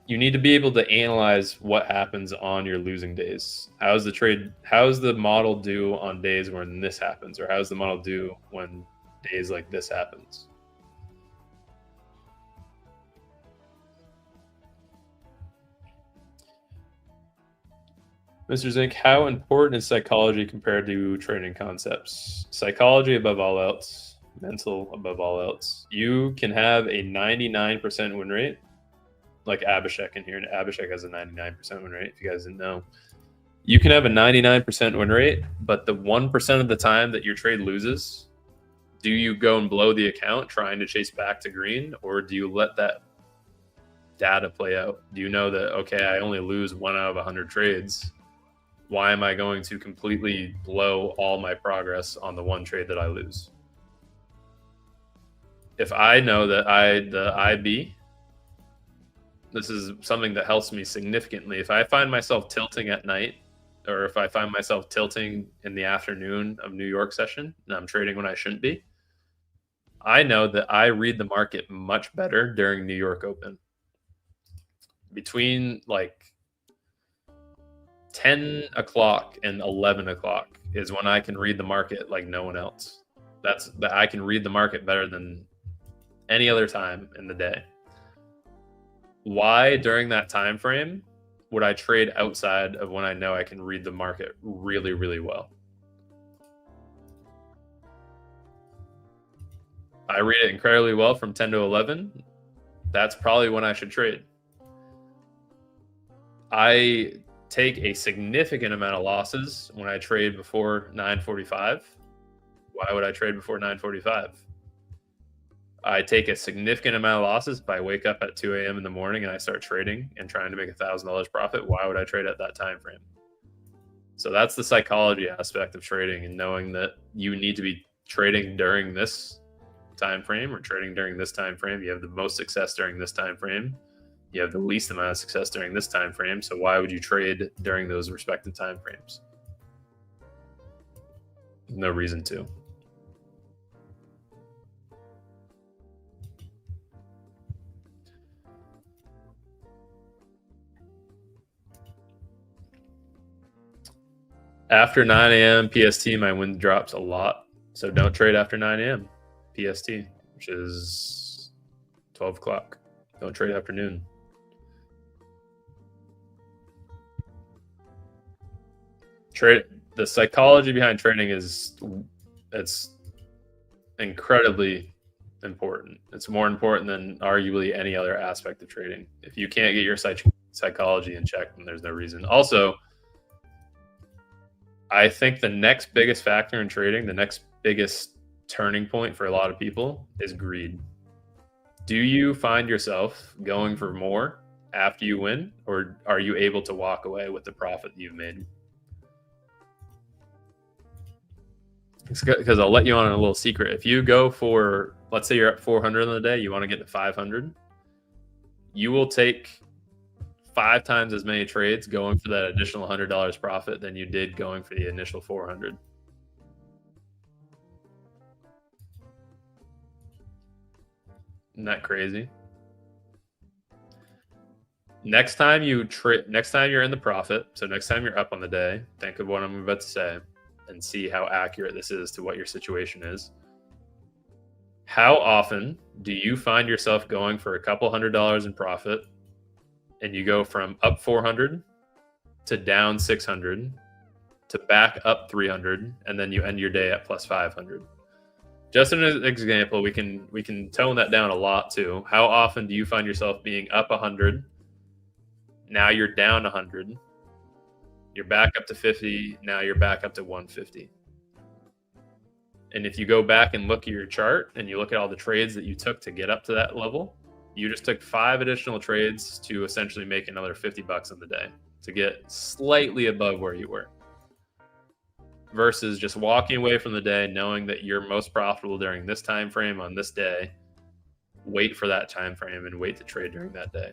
You need to be able to analyze what happens on your losing days. How's the model do on days when this happens? Or how's the model do when days like this happens? Mr. Zinc, how important is psychology compared to trading concepts? Psychology above all else, mental above all else. You can have a 99% win rate, like Abhishek in here, and Abhishek has a 99% win rate, if you guys didn't know. You can have a 99% win rate, but the 1% of the time that your trade loses, do you go and blow the account trying to chase back to green, or do you let that data play out? Do you know that, okay, I only lose 1 out of 100 trades. Why am I going to completely blow all my progress on the one trade that I lose? If I know that the IB, this is something that helps me significantly. If I find myself tilting at night, or if I find myself tilting in the afternoon of New York session, and I'm trading when I shouldn't be, I know that I read the market much better during New York Open. Between like 10 o'clock and 11 o'clock is when I can read the market like no one else. I can read the market better than any other time in the day. Why during that time frame would I trade outside of when I know I can read the market really, really well? I read it incredibly well from 10 to 11. That's probably when I should trade. I take a significant amount of losses when I trade before 9:45. Why would I trade before 9:45? I take a significant amount of losses if I wake up at 2 a.m. in the morning and I start trading and trying to make $1,000 profit. Why would I trade at that time frame? So that's the psychology aspect of trading, and knowing that you need to be trading during this time frame or trading during this time frame. You have the most success during this time frame. You have the least amount of success during this time frame. So why would you trade during those respective time frames? No reason to. After 9 a.m. PST, my win drops a lot. So don't trade after 9 a.m. PST, which is 12 o'clock. Don't trade after noon. The psychology behind trading it's incredibly important. It's more important than arguably any other aspect of trading. If you can't get your psychology in check, then there's no reason. Also, I think the next biggest factor in trading, the next biggest turning point for a lot of people is greed. Do you find yourself going for more after you win, or are you able to walk away with the profit that you've made? Because I'll let you on a little secret. If you go for, let's say you're at 400 on the day, you want to get to 500, you will take 5 times as many trades going for that additional $100 profit than you did going for the initial 400. Isn't that crazy? Next time you're in the profit, so next time you're up on the day, think of what I'm about to say and see how accurate this is to what your situation is. How often do you find yourself going for a couple $100 in profit, and you go from up 400 to down 600 to back up 300, and then you end your day at plus 500? Just an example, we can tone that down a lot too. How often do you find yourself being up 100? Now you're down 100. You're back up to 50. Now you're back up to 150. And if you go back and look at your chart and you look at all the trades that you took to get up to that level, you just took 5 additional trades to essentially make another $50 on the day to get slightly above where you were. Versus just walking away from the day knowing that you're most profitable during this time frame on this day. Wait for that time frame and wait to trade during that day.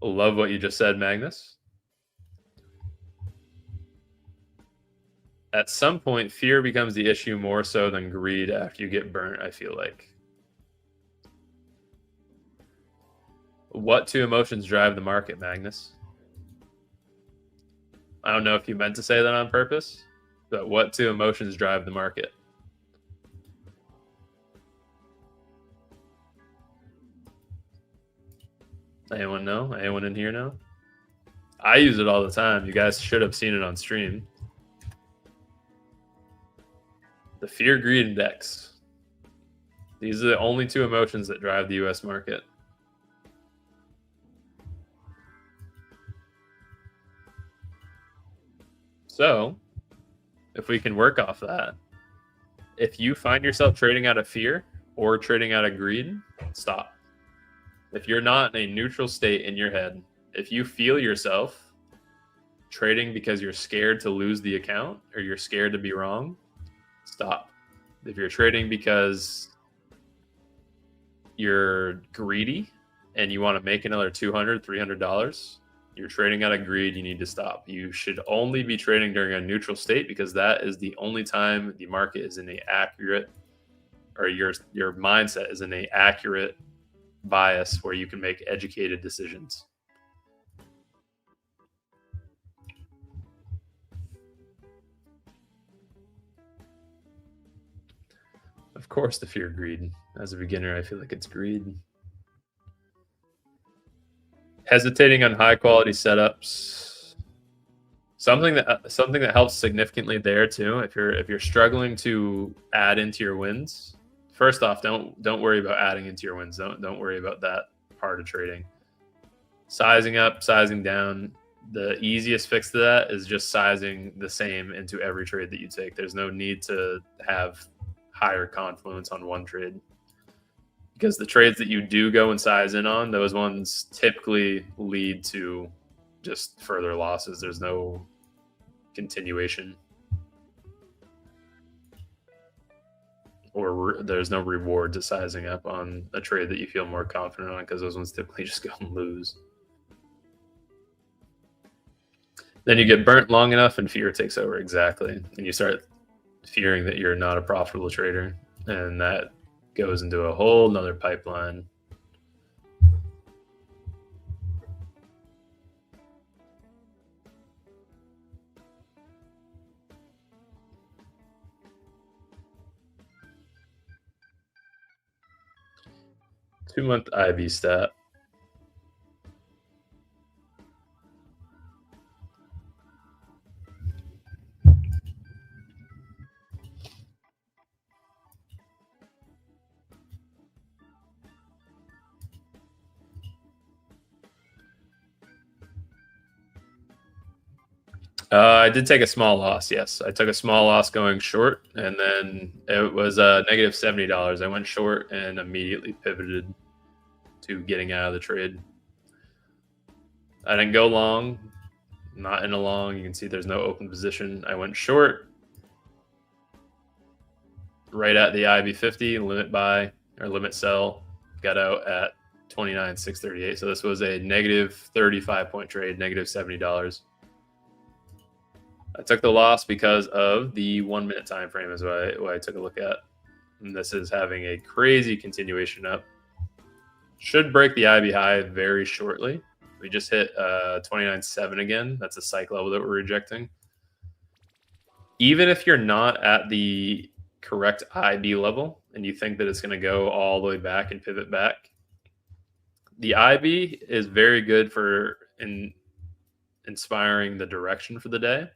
Love what you just said, Magnus. At some point, fear becomes the issue more so than greed after you get burnt, I feel like. What 2 emotions drive the market, Magnus? I don't know if you meant to say that on purpose, but what 2 emotions drive the market? Anyone know? Anyone in here know? I use it all the time. You guys should have seen it on stream. The fear-greed index. These are the only 2 emotions that drive the US market. So, if we can work off that, if you find yourself trading out of fear or trading out of greed, stop. If you're not in a neutral state in your head, if you feel yourself trading because you're scared to lose the account or you're scared to be wrong, stop. If you're trading because you're greedy and you want to make another $200, $300, you're trading out of greed, you need to stop. You should only be trading during a neutral state because that is the only time the market is in a accurate, or your mindset is in a accurate bias where you can make educated decisions. Of course, the fear of greed. As a beginner, I feel like it's greed. Hesitating on high quality setups. Something that helps significantly there too. If you're struggling to add into your wins, first off, don't worry about adding into your wins. Don't worry about that part of trading. Sizing up, sizing down. the easiest fix to that is just sizing the same into every trade that you take. There's no need to have higher confluence on one trade, because the trades that you do go and size in on, those ones typically lead to just further losses. There's no continuation, or there's no reward to sizing up on a trade that you feel more confident on, because those ones typically just go and lose. Then you get burnt long enough and fear takes over. Exactly. And you start fearing that you're not a profitable trader, and that goes into a whole nother pipeline. Two-month IB stat. I did take a small loss. Yes, I took a small loss going short, and then it was negative $70. I went short and immediately pivoted to getting out of the trade. I didn't go long, not in a long. You can see there's no open position. I went short right at the IB 50, limit buy or limit sell, got out at 29,638. So this was a negative 35-point trade, negative $70. I took the loss because of the 1 minute time frame is what I took a look at. And this is having a crazy continuation up. Should break the IB high very shortly. We just hit 29.7 again. That's a psych level that we're rejecting. Even if you're not at the correct IB level and you think that it's going to go all the way back and pivot back, the IB is very good for inspiring the direction for the day.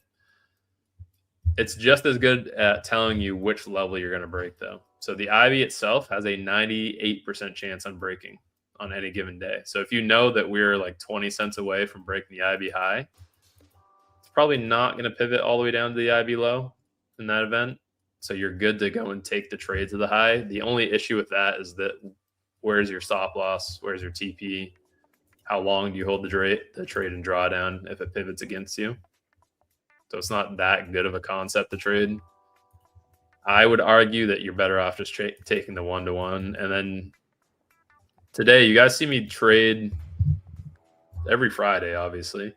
It's just as good at telling you which level you're going to break, though. So the IB itself has a 98% chance on breaking on any given day. So if you know that we're like 20 cents away from breaking the IB high, it's probably not going to pivot all the way down to the IB low in that event. So you're good to go and take the trade to the high. The only issue with that is that where's your stop loss? Where's your TP? How long do you hold the trade and drawdown if it pivots against you? So it's not that good of a concept to trade. I would argue that you're better off just taking the 1-to-1. And then today, you guys see me trade every Friday, obviously.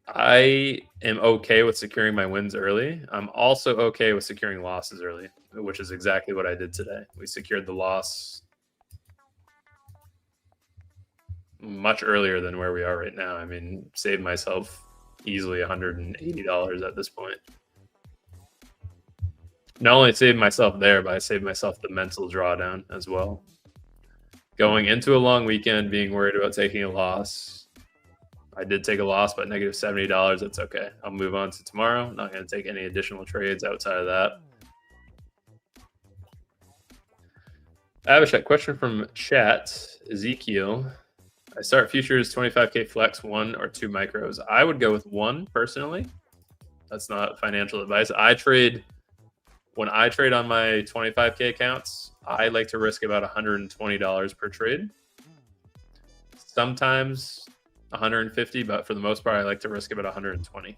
I am okay with securing my wins early. I'm also okay with securing losses early, which is exactly what I did today. We secured the loss much earlier than where we are right now. I mean, saved myself easily $180 at this point. Not only saved myself there, but I saved myself the mental drawdown as well. Going into a long weekend, being worried about taking a loss. I did take a loss, but negative $70. That's okay. I'll move on to tomorrow. I'm not going to take any additional trades outside of that. I have a question from chat. Ezekiel. I start futures 25K flex 1 or 2 micros. I would go with 1 personally. That's not financial advice. When I trade on my 25K accounts, I like to risk about $120 per trade. Sometimes 150, but for the most part, I like to risk about 120.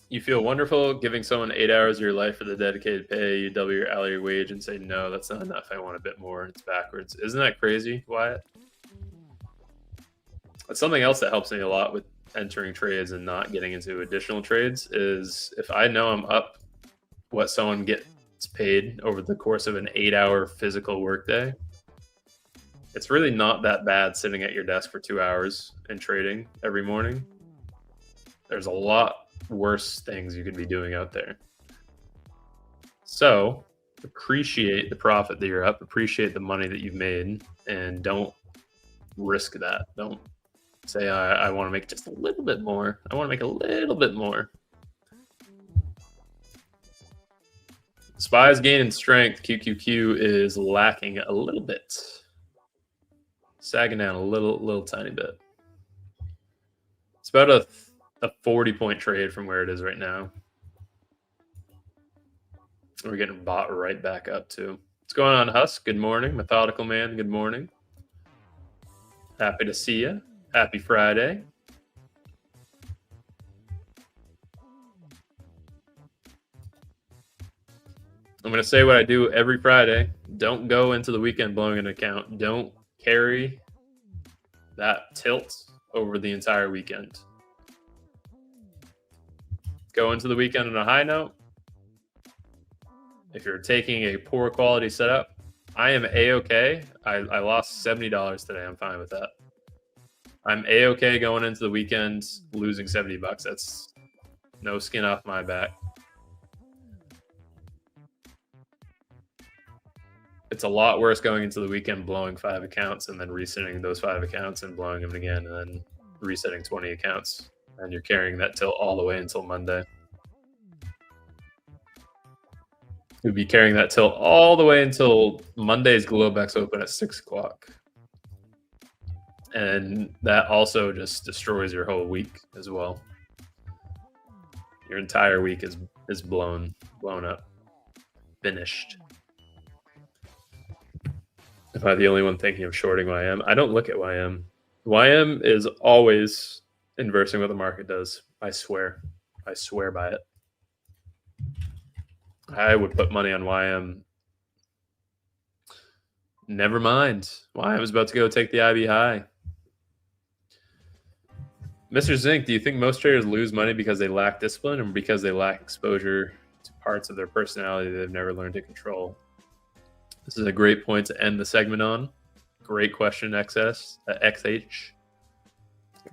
You feel wonderful giving someone 8 hours of your life for the dedicated pay. You double your hourly wage and say, no, that's not enough. I want a bit more. It's backwards. Isn't that crazy, Wyatt? That's something else that helps me a lot with entering trades and not getting into additional trades is if I know I'm up what someone gets paid over the course of an 8-hour physical workday, it's really not that bad sitting at your desk for 2 hours and trading every morning. There's a lot worse things you could be doing out there. So appreciate the profit that you're up, appreciate the money that you've made, and don't risk that. Don't Say I want to make just a little bit more. I want to make a little bit more. SPY's gaining strength. QQQ is lacking a little bit. Sagging down a little tiny bit. It's about a 40-point trade from where it is right now. We're getting bought right back up too. What's going on, Husk? Good morning. Methodical Man, good morning. Happy to see you. Happy Friday. I'm going to say what I do every Friday. Don't go into the weekend blowing an account. Don't carry that tilt over the entire weekend. Go into the weekend on a high note. If you're taking a poor quality setup, I am A-okay. I lost $70 today. I'm fine with that. I'm A-okay going into the weekend losing $70. That's no skin off my back. It's a lot worse going into the weekend blowing 5 accounts and then resetting those 5 accounts and blowing them again and then resetting 20 accounts. And you're carrying that tilt all the way until Monday. You'll be carrying that tilt all the way until Monday's Globex open at 6 o'clock. And that also just destroys your whole week as well. Your entire week is blown up, finished. Am I the only one thinking of shorting YM? I don't look at YM. YM is always inversing what the market does. I swear. I swear by it. I would put money on YM. Never mind. YM is about to go take the IB high. Mr. Zinc, do you think most traders lose money because they lack discipline or because they lack exposure to parts of their personality they've never learned to control? This is a great point to end the segment on. Great question, XH.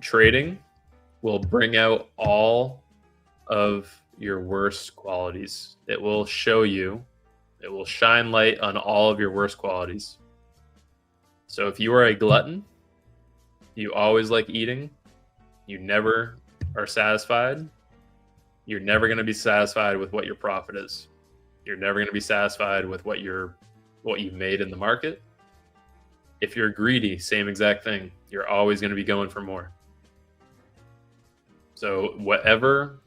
Trading will bring out all of your worst qualities. It will show you, it will shine light on all of your worst qualities. So if you are a glutton, you always like eating, you never are satisfied, you're never going to be satisfied with what your profit is. You're never going to be satisfied with what you made in the market. If you're greedy, same exact thing. You're always going to be going for more. So whatever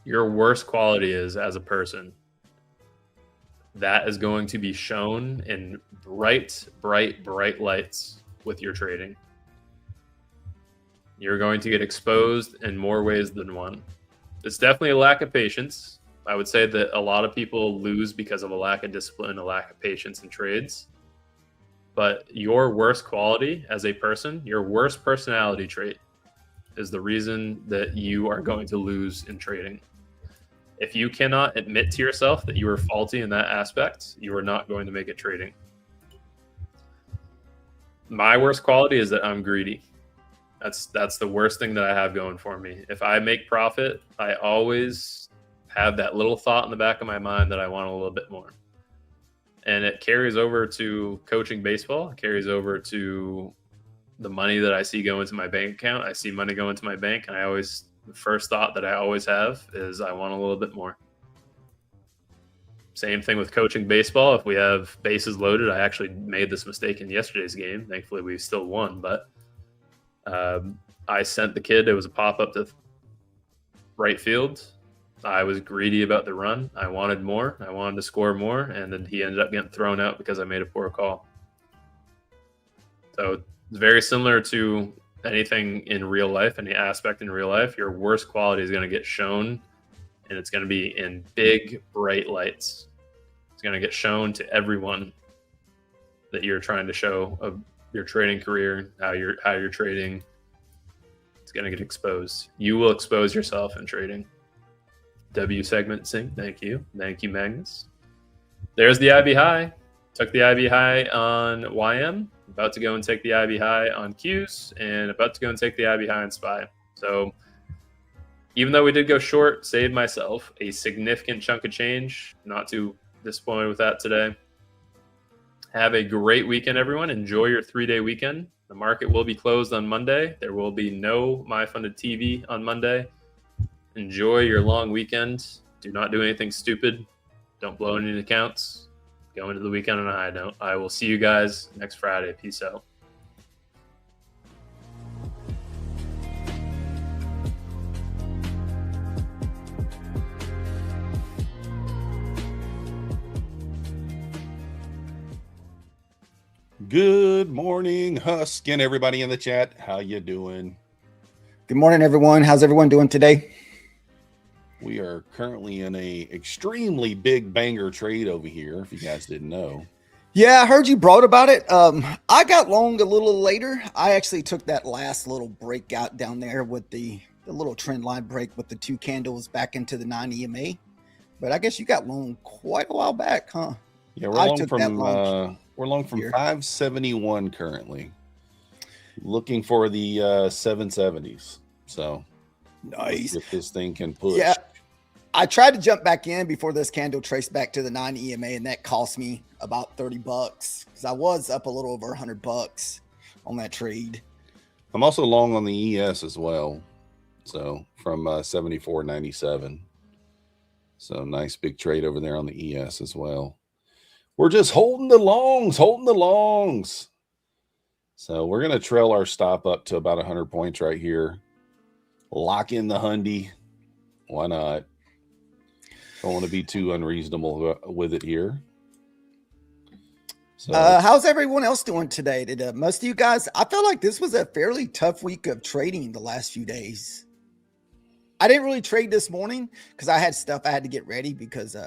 your worst quality is as a person, that is going to be shown in bright lights with your trading. You're going to get exposed in more ways than one. It's definitely a lack of patience. I would say that a lot of people lose because of a lack of discipline, a lack of patience in trades. But your worst quality as a person, your worst personality trait, is the reason that you are going to lose in trading. If you cannot admit to yourself that you are faulty in that aspect, you are not going to make it trading. My worst quality is that I'm greedy. That's the worst thing that I have going for me. If I make profit, I always have that little thought in the back of my mind that I want a little bit more. And it carries over to coaching baseball. It carries over to the money that I see go into my bank account. I see money go into my bank, and the first thought that I always have is I want a little bit more. Same thing with coaching baseball. If we have bases loaded, I actually made this mistake in yesterday's game. Thankfully, we still won, but I sent the kid. It was a pop-up to right field. I was greedy about the run. I wanted more. I wanted to score more, and then he ended up getting thrown out because I made a poor call. So it's very similar to anything in real life, any aspect in real life. Your worst quality is going to get shown, and it's going to be in big, bright lights. It's going to get shown to everyone that you're trying to show of your trading career, how you're trading. It's going to get exposed. You will expose yourself in trading. W segment sync. Thank you, Magnus. There's the IB high. Took the IB high on YM. About to go and take the IB high on Qs, and about to go and take the IB high on SPY. So even though we did go short, saved myself a significant chunk of change. Not too disappointed with that today. Have a great weekend, everyone. Enjoy your 3-day weekend. The The market will be closed on Monday. There will be no MyFundedTV on Monday. Enjoy your long weekend. Do not do anything stupid. Don't blow any accounts. Go into the weekend on a high note. I will see you guys next Friday. Peace out. Good morning, Husk and everybody in the chat. How you doing? Good morning, everyone. How's everyone doing today? We are currently in a extremely big banger trade over here, if you guys didn't know. Yeah, I heard you brought about it. I got long a little later. I actually took that last little breakout down there with the little trend line break with the 2 candles back into the 9 EMA. But I guess you got long quite a while back, huh? Yeah, we're long from 571 currently. Looking for the 770s. So nice. if this thing can push. Yeah, I tried to jump back in before this candle traced back to the 9 EMA, and that cost me about $30 because I was up a little over $100 on that trade. I'm also long on the ES as well. So from 74.97. So nice big trade over there on the ES as well. We're just holding the longs. So we're going to trail our stop up to about 100 points right here. Lock in the hundy. Why not? Don't want to be too unreasonable with it here. So, how's everyone else doing today? Did most of you guys, I feel like this was a fairly tough week of trading the last few days. I didn't really trade this morning because I had stuff I had to get ready because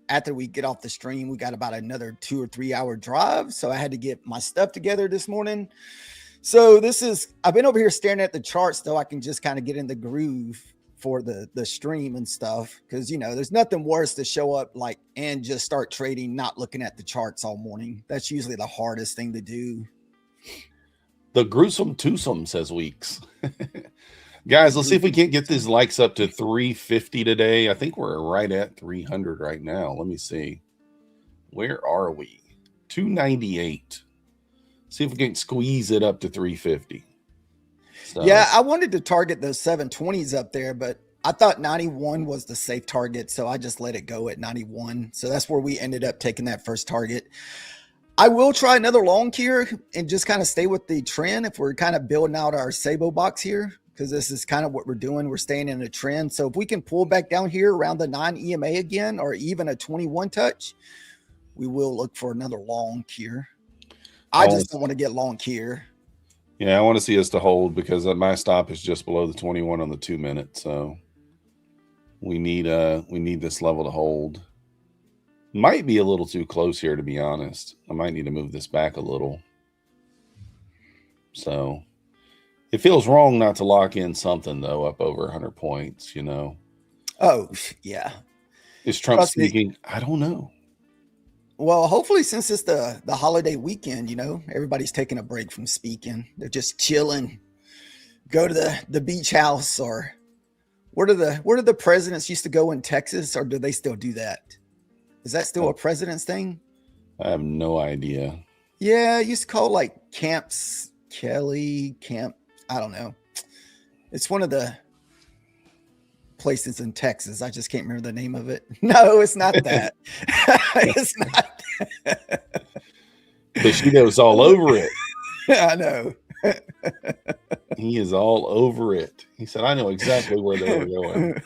after we get off the stream, we got about another 2 or 3 hour drive. So I had to get my stuff together this morning. So I've been over here staring at the charts so I can just kind of get in the groove for the stream and stuff. Cause there's nothing worse to show up and just start trading, not looking at the charts all morning. That's usually the hardest thing to do. The gruesome twosome, says Weeks. Guys, let's see if we can't get these likes up to 350 today. I think we're right at 300 right now. Let me see. Where are we? 298. See if we can squeeze it up to 350. So, yeah, I wanted to target those 720s up there, but I thought 91 was the safe target, so I just let it go at 91. So that's where we ended up taking that first target. I will try another long here and just kind of stay with the trend if we're kind of building out our Sabo box here, because this is kind of what we're doing. We're staying in a trend. So if we can pull back down here around the 9 EMA again, or even a 21 touch, we will look for another long here. I just don't want to get long here. Yeah, I want to see us to hold because my stop is just below the 21 on the 2 minute. So we need this level to hold. Might be a little too close here, to be honest. I might need to move this back a little. So it feels wrong not to lock in something though up over 100 points, Oh, yeah. Is Trump speaking? I don't know. Well, hopefully since it's the holiday weekend, everybody's taking a break from speaking. They're just chilling. Go to the beach house, or where do the presidents used to go in Texas, or do they still do that? Is that still a president's thing? I have no idea. Yeah, it used to call camps Kelly camp. I don't know. It's one of the places in Texas. I just can't remember the name of it. No, it's not that. It's not that. Bushido's all over it. I know. He is all over it. He said, I know exactly where they were going.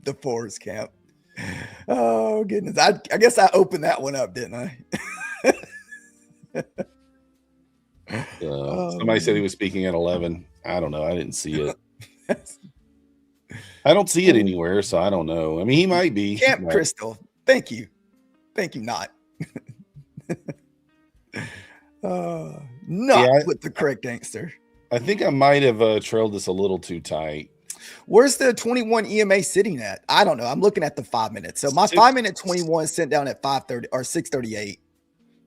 The forest camp. Oh, goodness. I guess I opened that one up, didn't I? Somebody said he was speaking at 11. I don't know. I didn't see it. I don't see it anywhere, so I don't know. I mean, he might be. Camp Crystal. Thank you. Thank you, not. With the correct answer. I think I might have trailed this a little too tight. Where's the 21 EMA sitting at? I don't know. I'm looking at the 5 minutes. So my 5 minute 21 sent down at 5:30 or 6:38.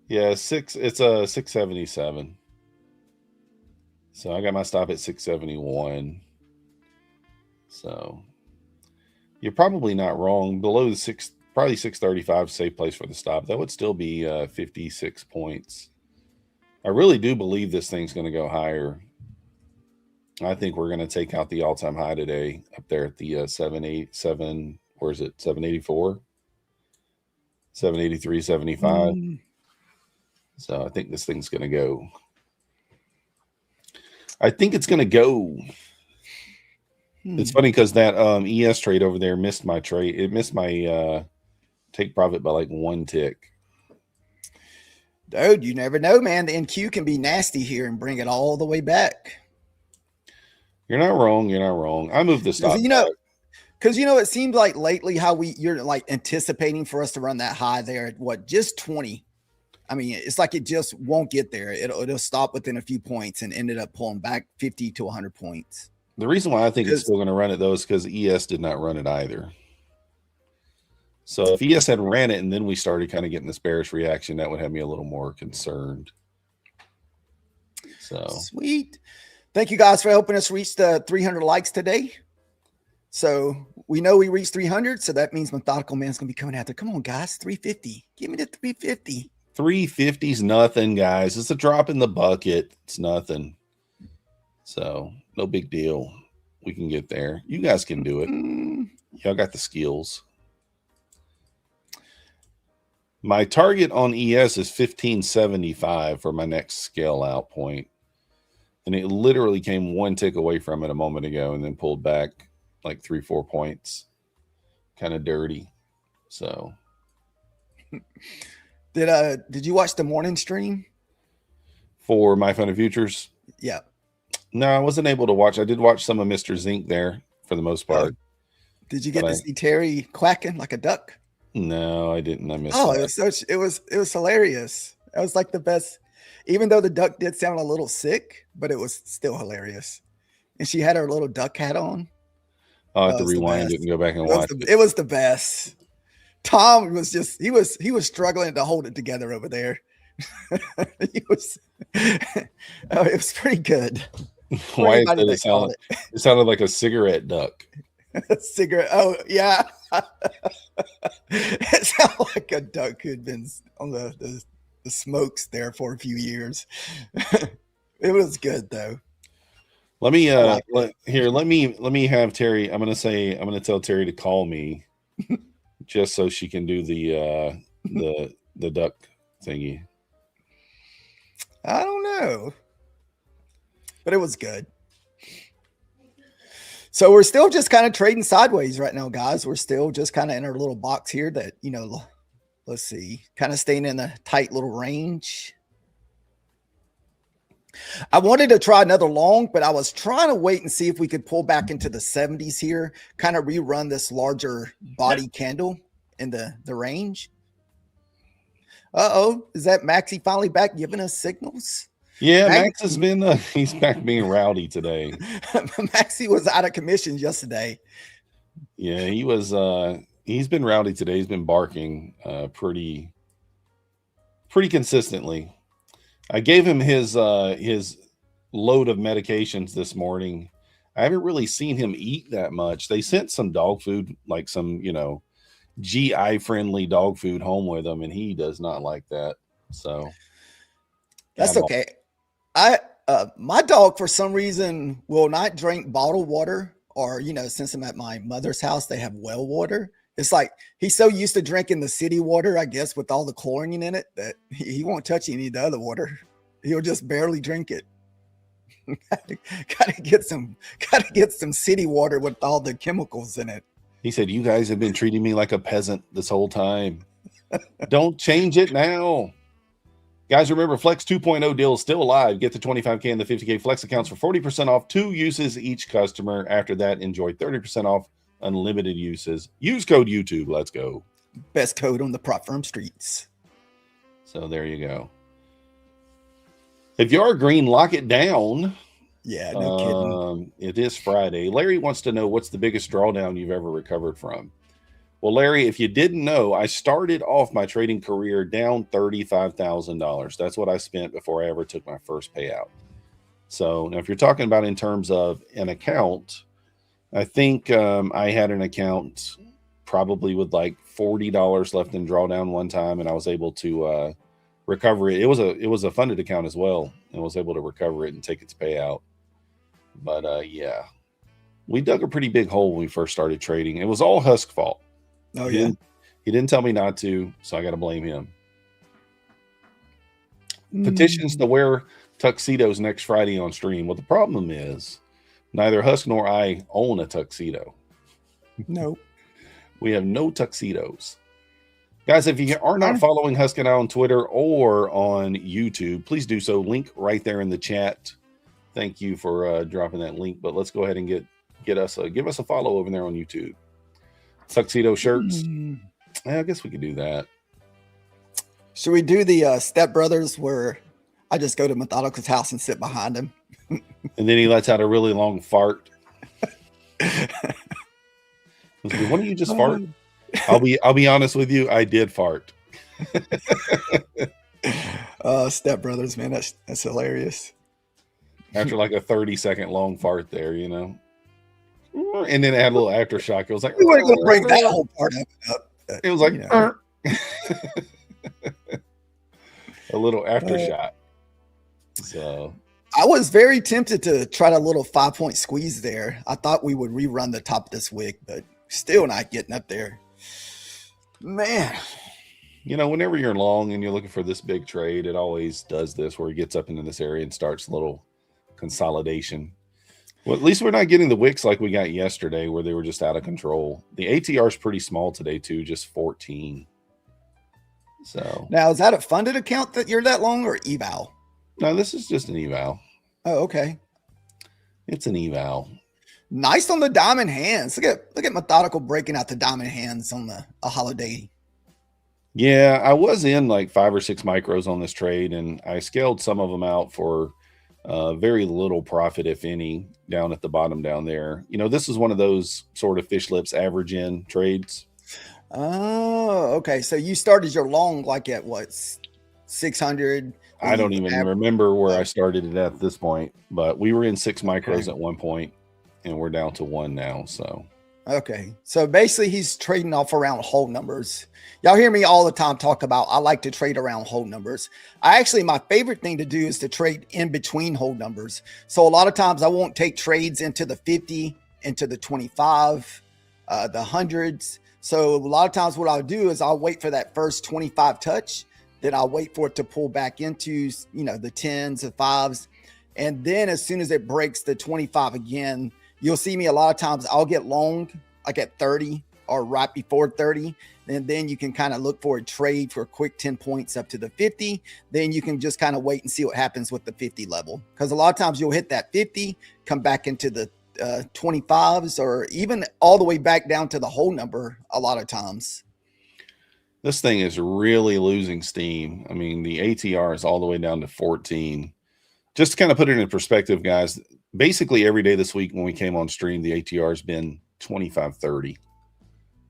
Yeah, it's a 677. So I got my stop at 671. So you're probably not wrong. Below the probably 635 safe place for the stop. That would still be 56 points. I really do believe this thing's going to go higher. I think we're going to take out the all-time high today up there at the 787. Where is it? 784, 783.75. So I think this thing's going to go. I think it's going to go. It's funny because that ES trade over there missed my trade. It missed my take profit by like 1 tick. Dude, you never know, man. The NQ can be nasty here and bring it all the way back. You're not wrong. You're not wrong. I moved the stop. Because it seems like lately how you're like anticipating for us to run that high there at what, just 20. I mean, it's like it just won't get there. It'll stop within a few points and ended up pulling back 50 to 100 points. The reason why I think it's still going to run it though is because ES did not run it either. So if ES had ran it and then we started kind of getting this bearish reaction, that would have me a little more concerned. So sweet. Thank you guys for helping us reach the 300 likes today. So we know we reached 300. So that means Methodical Man's going to be coming after. Come on, guys. 350. Give me the 350. 350 is nothing, guys. It's a drop in the bucket. It's nothing. So no big deal. We can get there. You guys can do it. Y'all got the skills. My target on ES is 1575 for my next scale out point. And it literally came 1 tick away from it a moment ago and then pulled back like 3-4 points. Kind of dirty. So did you watch the morning stream for MyFundedFutures? Yeah. No, I wasn't able to watch. I did watch some of Mr. Zinc there for the most part. Did you get to see Terry quacking like a duck? No, I didn't. I missed that. It was hilarious. It was like the best, even though the duck did sound a little sick, but it was still hilarious. And she had her little duck hat on. I'll have to rewind it and go back and watch it. It was the best. Tom was just, he was struggling to hold it together over there. It was pretty good. Why did it sounded like a cigarette duck? A cigarette. Oh, yeah. It sounded like a duck who had been on the smokes there for a few years. It was good though. Let me let me have Terry. I'm gonna tell Terry to call me just so she can do the duck thingy. I don't know, but it was good. So we're still just kind of trading sideways right now, guys. We're still just kind of in our little box here that, let's see, kind of staying in a tight little range. I wanted to try another long, but I was trying to wait and see if we could pull back into the 70s here, kind of rerun this larger body candle in the range. Uh-oh, is that Maxie finally back giving us signals? Yeah, Max has been, he's back being rowdy today. Maxie was out of commission yesterday. Yeah, he was, he's been rowdy today. He's been barking pretty consistently. I gave him his load of medications this morning. I haven't really seen him eat that much. They sent some dog food, like some, GI friendly dog food home with him, and he does not like that. So that's okay. My dog for some reason will not drink bottled water, or since I'm at my mother's house, they have well water. It's like he's so used to drinking the city water, I guess, with all the chlorine in it, that he won't touch any of the other water. He'll just barely drink it. Gotta get some city water with all the chemicals in it. He said, "You guys have been treating me like a peasant this whole time. Don't change it now." Guys, remember, Flex 2.0 deal is still alive. Get the 25K and the 50K Flex accounts for 40% off 2 uses each customer. After that, enjoy 30% off unlimited uses. Use code YouTube. Let's go. Best code on the prop firm streets. So there you go. If you are green, lock it down. Yeah, no kidding. It is Friday. Larry wants to know, what's the biggest drawdown you've ever recovered from? Well, Larry, if you didn't know, I started off my trading career down $35,000. That's what I spent before I ever took my first payout. So now if you're talking about in terms of an account, I think I had an account probably with like $40 left in drawdown one time, and I was able to recover it. It was a funded account as well, and was able to recover it and take its payout. But yeah, we dug a pretty big hole when we first started trading. It was all Husk fault. Oh He yeah. didn't tell me not to, so I got to blame him. Petitions to wear tuxedos next Friday on stream. Well, the problem is neither Husk nor I own a tuxedo. No. We have no tuxedos. Guys, if you are not following Husk and I on Twitter or on YouTube, please do so. Link right there in the chat. Thank you for dropping that link. But let's go ahead and give us a follow over there on YouTube. Tuxedo shirts. I guess we could do that. Should we do the Step Brothers where I just go to Methodical's house and sit behind him? And then he lets out a really long fart. Why don't you just fart? I'll be honest with you. I did fart. Step Brothers, man, that's hilarious. After like a 30-second long fart there, you know. And then add a little aftershock. It was like, We weren't going to bring that whole part up. It was like, you know. a little aftershock. So I was very tempted to try a little 5-point squeeze there. I thought we would rerun the top of this wick, but still not getting up there. Man. You know, whenever you're long and you're looking for this big trade, it always does this where it gets up into this area and starts a little consolidation. Well, at least we're not getting the wicks like we got yesterday where they were just out of control. The ATR is pretty small today too, just 14. So Now, is that a funded account that you're that long or eval? no, this is just an eval. Oh, okay. It's an eval. Nice on the diamond hands. Look at Methodical breaking out the diamond hands on a holiday. Yeah, I was in like 5 or 6 micros on this trade, and I scaled some of them out for very little profit, if any, down at the bottom down there. You know, this is one of those sort of fish lips average in trades. Oh, okay. So you started your long like at what, 600? I don't even remember where I started it at this point, but we were in 6 micros at one point, and we're down to 1 now. So okay. So basically he's trading off around whole numbers. Y'all hear me all the time talk about I like to trade around whole numbers. My favorite thing to do is to trade in between whole numbers. So a lot of times I won't take trades into the 50, into the 25, the hundreds. So a lot of times what I'll do is I'll wait for that first 25 touch. Then I'll wait for it to pull back into, the 10s, the 5s. And then as soon as it breaks the 25 again, you'll see me a lot of times I'll get long like at 30 or right before 30. And then you can kind of look for a trade for a quick 10 points up to the 50. Then you can just kind of wait and see what happens with the 50 level. Because a lot of times you'll hit that 50, come back into the 25s or even all the way back down to the whole number a lot of times. this thing is really losing steam. I mean, the ATR is all the way down to 14. Just to kind of put it in perspective, guys, basically every day this week when we came on stream, the ATR has been 25-30.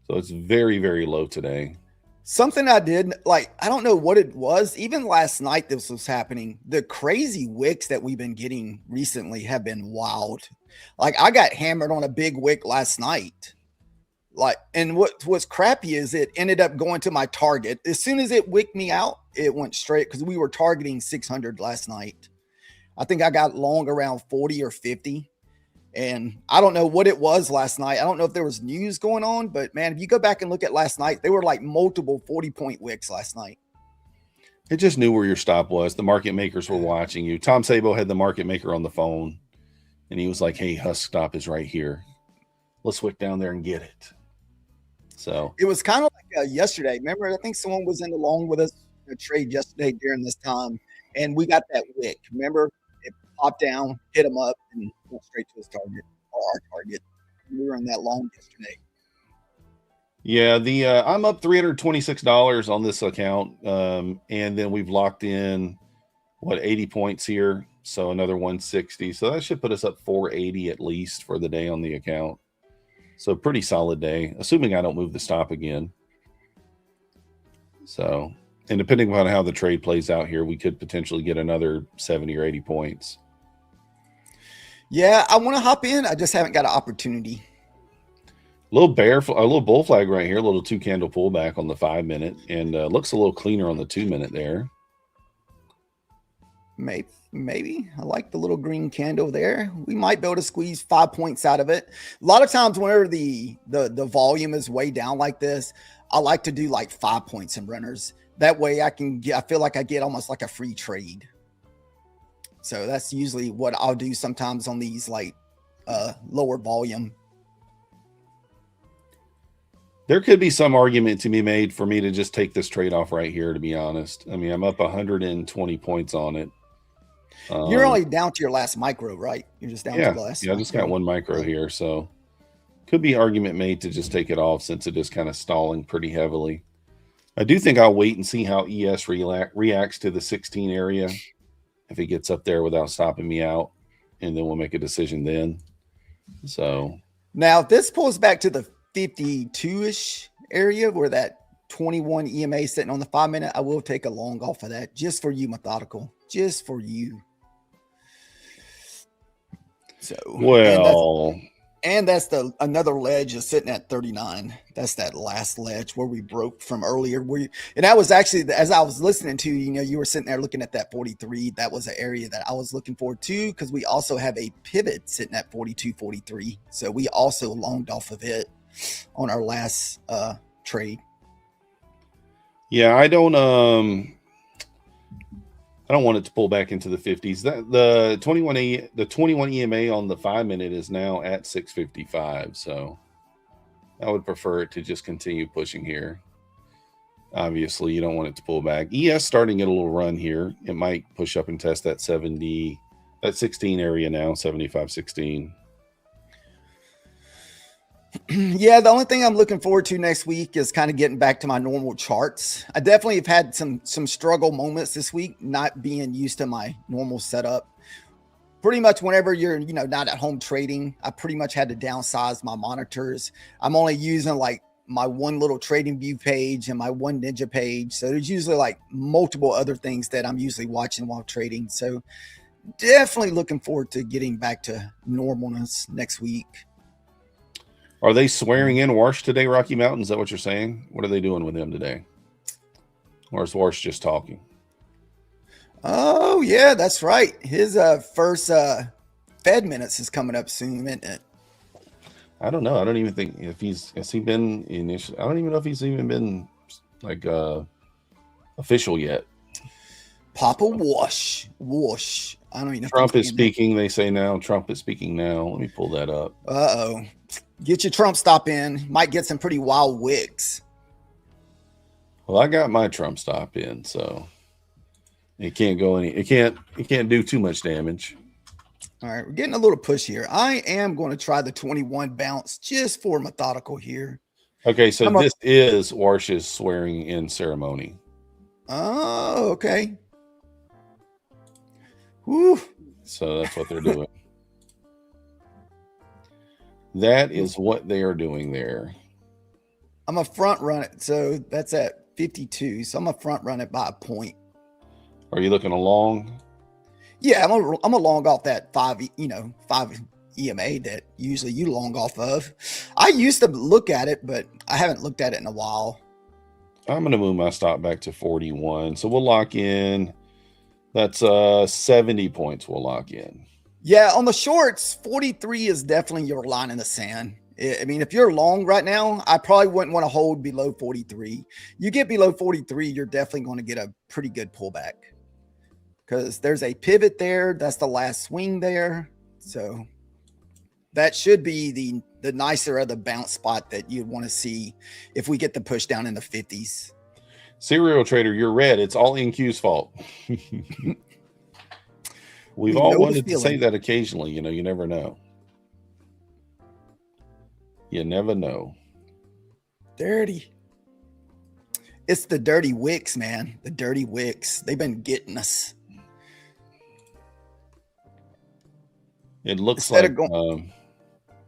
So it's very, very low today. Something I did, I don't know what it was. Even last night, this was happening. The crazy wicks that we've been getting recently have been wild. I got hammered on a big wick last night. And what's crappy is it ended up going to my target. As soon as it wicked me out, it went straight because we were targeting 600 last night. I think I got long around 40 or 50. And I don't know what it was last night. I don't know if there was news going on, but man, if you go back and look at last night, they were like multiple 40-point wicks last night. It just knew where your stop was. The market makers were watching you. Tom Sabo had the market maker on the phone, and he was like, hey, Husk stop is right here. Let's wick down there and get it. So it was kind of like yesterday. Remember, I think someone was in the long with us in a trade yesterday during this time, and we got that wick. Remember, it popped down, hit him up, and went straight to his target or our target. We were in that long yesterday. yeah, I'm up $326 on this account, and then we've locked in 80 points here, so another 160. So that should put us up 480 at least for the day on the account. So pretty solid day, assuming I don't move the stop again. So, and depending on how the trade plays out here, we could potentially get another 70 or 80 points. Yeah, I want to hop in. I just haven't got an opportunity. A little bull flag right here, a little 2-candle pullback on the 5-minute, and looks a little cleaner on the 2-minute there. Maybe. I like the little green candle there. We might be able to squeeze 5 points out of it. A lot of times whenever the volume is way down like this, I like to do like 5 points in runners. That way I feel like I get almost like a free trade. So that's usually what I'll do sometimes on these like lower volume. There could be some argument to be made for me to just take this trade off right here, to be honest. I mean, I'm up 120 points on it. You're only down to your last micro, right? You're just down to the last. Yeah, I just got one micro here. So could be argument made to just take it off since it is kind of stalling pretty heavily. I do think I'll wait and see how ES reacts to the 16 area. If it gets up there without stopping me out, and then we'll make a decision then. So now if this pulls back to the 52-ish area where that 21 EMA is sitting on the 5 minute, I will take a long off of that just for you, Methodical, just for you. So well, and that's another ledge is sitting at 39. That's that last ledge where we broke from earlier. And that was actually, as I was listening to, you were sitting there looking at that 43. That was an area that I was looking forward to because we also have a pivot sitting at 42.43. So we also longed off of it on our last trade. Yeah, I don't want it to pull back into the 50s. The 21 EMA on the 5 minute is now at 655. So I would prefer it to just continue pushing here. Obviously, you don't want it to pull back. ES starting at a little run here. It might push up and test that 16 area now, 75.16. Yeah, the only thing I'm looking forward to next week is kind of getting back to my normal charts. I definitely have had some struggle moments this week, not being used to my normal setup. Pretty much whenever you're, not at home trading, I pretty much had to downsize my monitors. I'm only using like my one little trading view page and my one ninja page. So there's usually like multiple other things that I'm usually watching while trading. So definitely looking forward to getting back to normalness next week. Are they swearing in Warsh today, Rocky Mountain? Is that what you're saying? What are they doing with him today? Or is Warsh just talking? Oh, yeah, that's right. His first Fed minutes is coming up soon, isn't it? I don't know. I don't even think if has he been initial. I don't even know if he's even been like official yet. Papa Wash. I don't even know. Trump is speaking. They say now. Trump is speaking now. Let me pull that up. Uh-oh. Get your Trump stop in. Might get some pretty wild wicks. Well, I got my Trump stop in, so it can't go any. It can't do too much damage. All right, we're getting a little push here. I am going to try the 21 bounce just for Methodical here. Okay, so this is Warsh's swearing in ceremony. Oh, okay. Whew. So that's what they're doing. That is what they are doing there. I'm a front run it. So that's at 52. So I'm a front run it by a point. Are you looking along? Yeah, I'm a long off that 5 EMA that usually you long off of. I used to look at it, but I haven't looked at it in a while. I'm going to move my stop back to 41. So we'll lock in. That's 70 points we'll lock in. Yeah, on the shorts, 43 is definitely your line in the sand. I mean, if you're long right now, I probably wouldn't want to hold below 43. You get below 43, you're definitely going to get a pretty good pullback because there's a pivot there. That's the last swing there. So that should be the nicer of the bounce spot that you'd want to see if we get the push down in the 50s. Serial trader, you're red. It's all NQ's fault. We've all wanted to say that occasionally. You never know. You never know. Dirty. It's the dirty wicks, man. The dirty wicks. They've been getting us. It looks I was like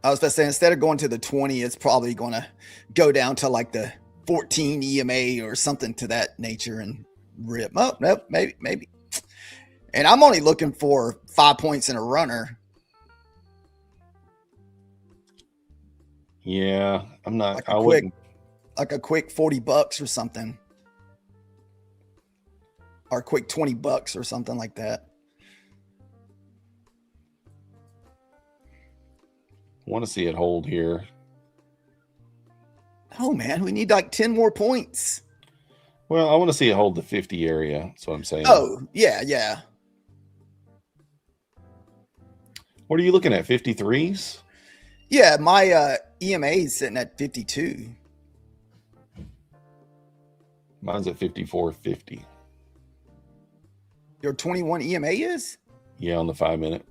about to say, instead of going to the 20, it's probably going to go down to like the 14 EMA or something to that nature and rip. Oh, no, maybe. And I'm only looking for 5 points in a runner. Yeah, I'm not. Like a quick $40 or something, or a quick $20 or something like that. Want to see it hold here. Oh man, we need like 10 more points. Well, I want to see it hold the 50 area. That's what I'm saying. Oh, yeah, yeah. What are you looking at? 53s? Yeah, my EMA is sitting at 52. Mine's at 54.50. Your 21 EMA is? Yeah, on the 5 minute.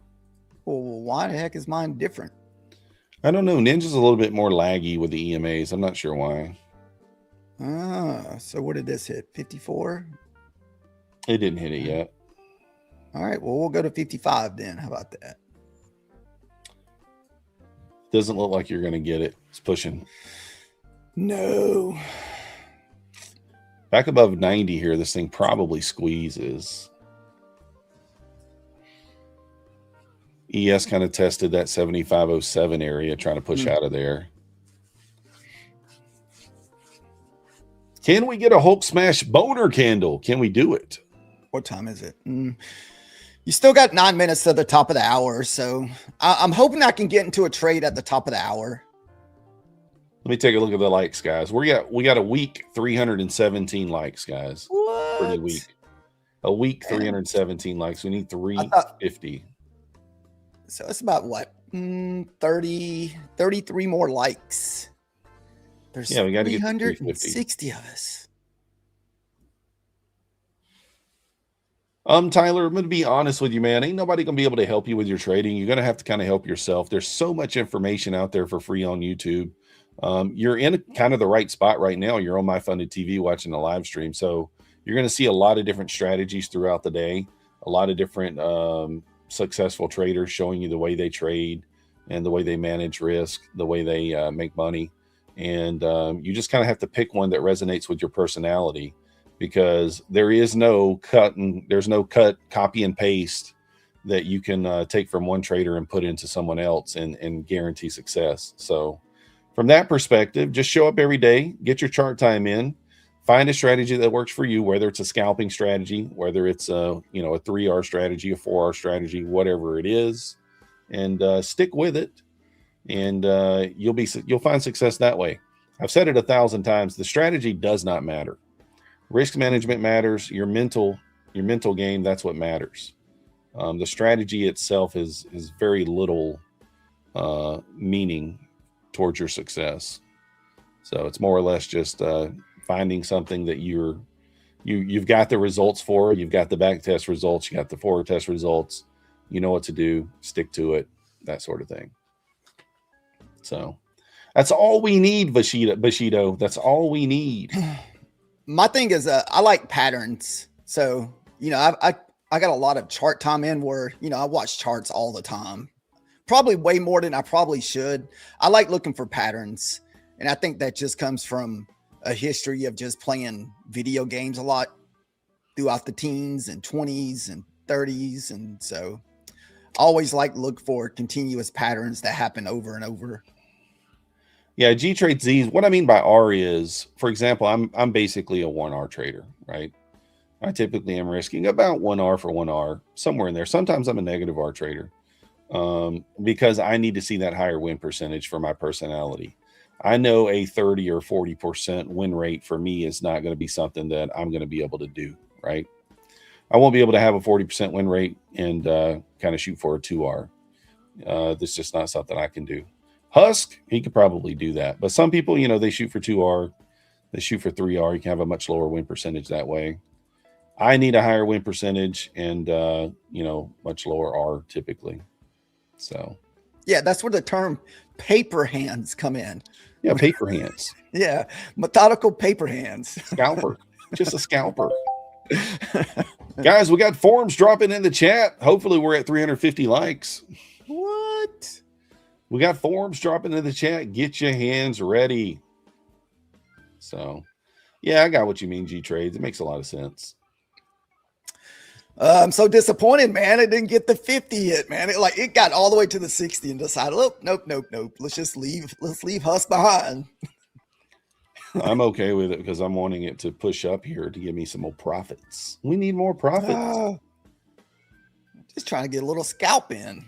Well, why the heck is mine different? I don't know. Ninja's a little bit more laggy with the EMAs. I'm not sure why. So what did this hit? 54? It didn't hit it yet. All right, well, we'll go to 55 then. How about that? Doesn't look like you're going to get it. It's pushing. No. Back above 90 here, this thing probably squeezes. ES kind of tested that 7507 area, trying to push out of there. Can we get a Hulk Smash boner candle? Can we do it? What time is it? You still got 9 minutes to the top of the hour, so I'm hoping I can get into a trade at the top of the hour. Let me take a look at the likes, guys. We got a week 317 likes, guys. What? Pretty weak. A week 317 likes. We need 350. So it's about what? 33 more likes. There's Yeah, we got to get to 360 of us. Tyler, I'm going to be honest with you, man. Ain't nobody going to be able to help you with your trading. You're going to have to kind of help yourself. There's so much information out there for free on YouTube. You're in kind of the right spot right now. You're on MyFundedTV watching the live stream. So you're going to see a lot of different strategies throughout the day, a lot of different successful traders showing you the way they trade and the way they manage risk, the way they make money. And you just kind of have to pick one that resonates with your personality, because there is no there's no copy and paste that you can take from one trader and put into someone else and guarantee success. So from that perspective, just show up every day, get your chart time in, find a strategy that works for you, whether it's a scalping strategy, whether it's a 3R strategy, a 4R strategy, whatever it is, and stick with it. And you'll find success that way. I've said it 1,000 times. The strategy does not matter. Risk management matters. Your mental game, that's what matters. The strategy itself is very little meaning towards your success. So it's more or less just finding something that you've got the results for. You've got the back test results. You got the forward test results. You know what to do. Stick to it. That sort of thing. So that's all we need, Bushido. That's all we need. My thing is, I like patterns. So, I got a lot of chart time in where, I watch charts all the time, probably way more than I probably should. I like looking for patterns. And I think that just comes from a history of just playing video games a lot throughout the teens and 20s and 30s. And so I always like to look for continuous patterns that happen over and over. Yeah, G Trade Z's. What I mean by R is, for example, I'm basically a 1R trader, right? I typically am risking about 1R for 1R, somewhere in there. Sometimes I'm a negative R trader because I need to see that higher win percentage for my personality. I know a 30 or 40% win rate for me is not going to be something that I'm going to be able to do, right? I won't be able to have a 40% win rate and kind of shoot for a 2R. That's just not something I can do. Husk, he could probably do that. But some people, they shoot for 2R. They shoot for 3R. You can have a much lower win percentage that way. I need a higher win percentage and, much lower R typically. So. Yeah, that's where the term paper hands come in. Yeah, paper hands. Yeah, methodical paper hands. Scalper. Just a scalper. Guys, we got forms dropping in the chat. Hopefully we're at 350 likes. What? We got forms dropping in the chat. Get your hands ready. So, yeah, I got what you mean, G Trades. It makes a lot of sense. I'm so disappointed, man. It didn't get the 50 yet, man. It got all the way to the 60 and decided, oh, nope. Let's leave Husk behind. I'm okay with it because I'm wanting it to push up here to give me some more profits. We need more profits. Just trying to get a little scalp in.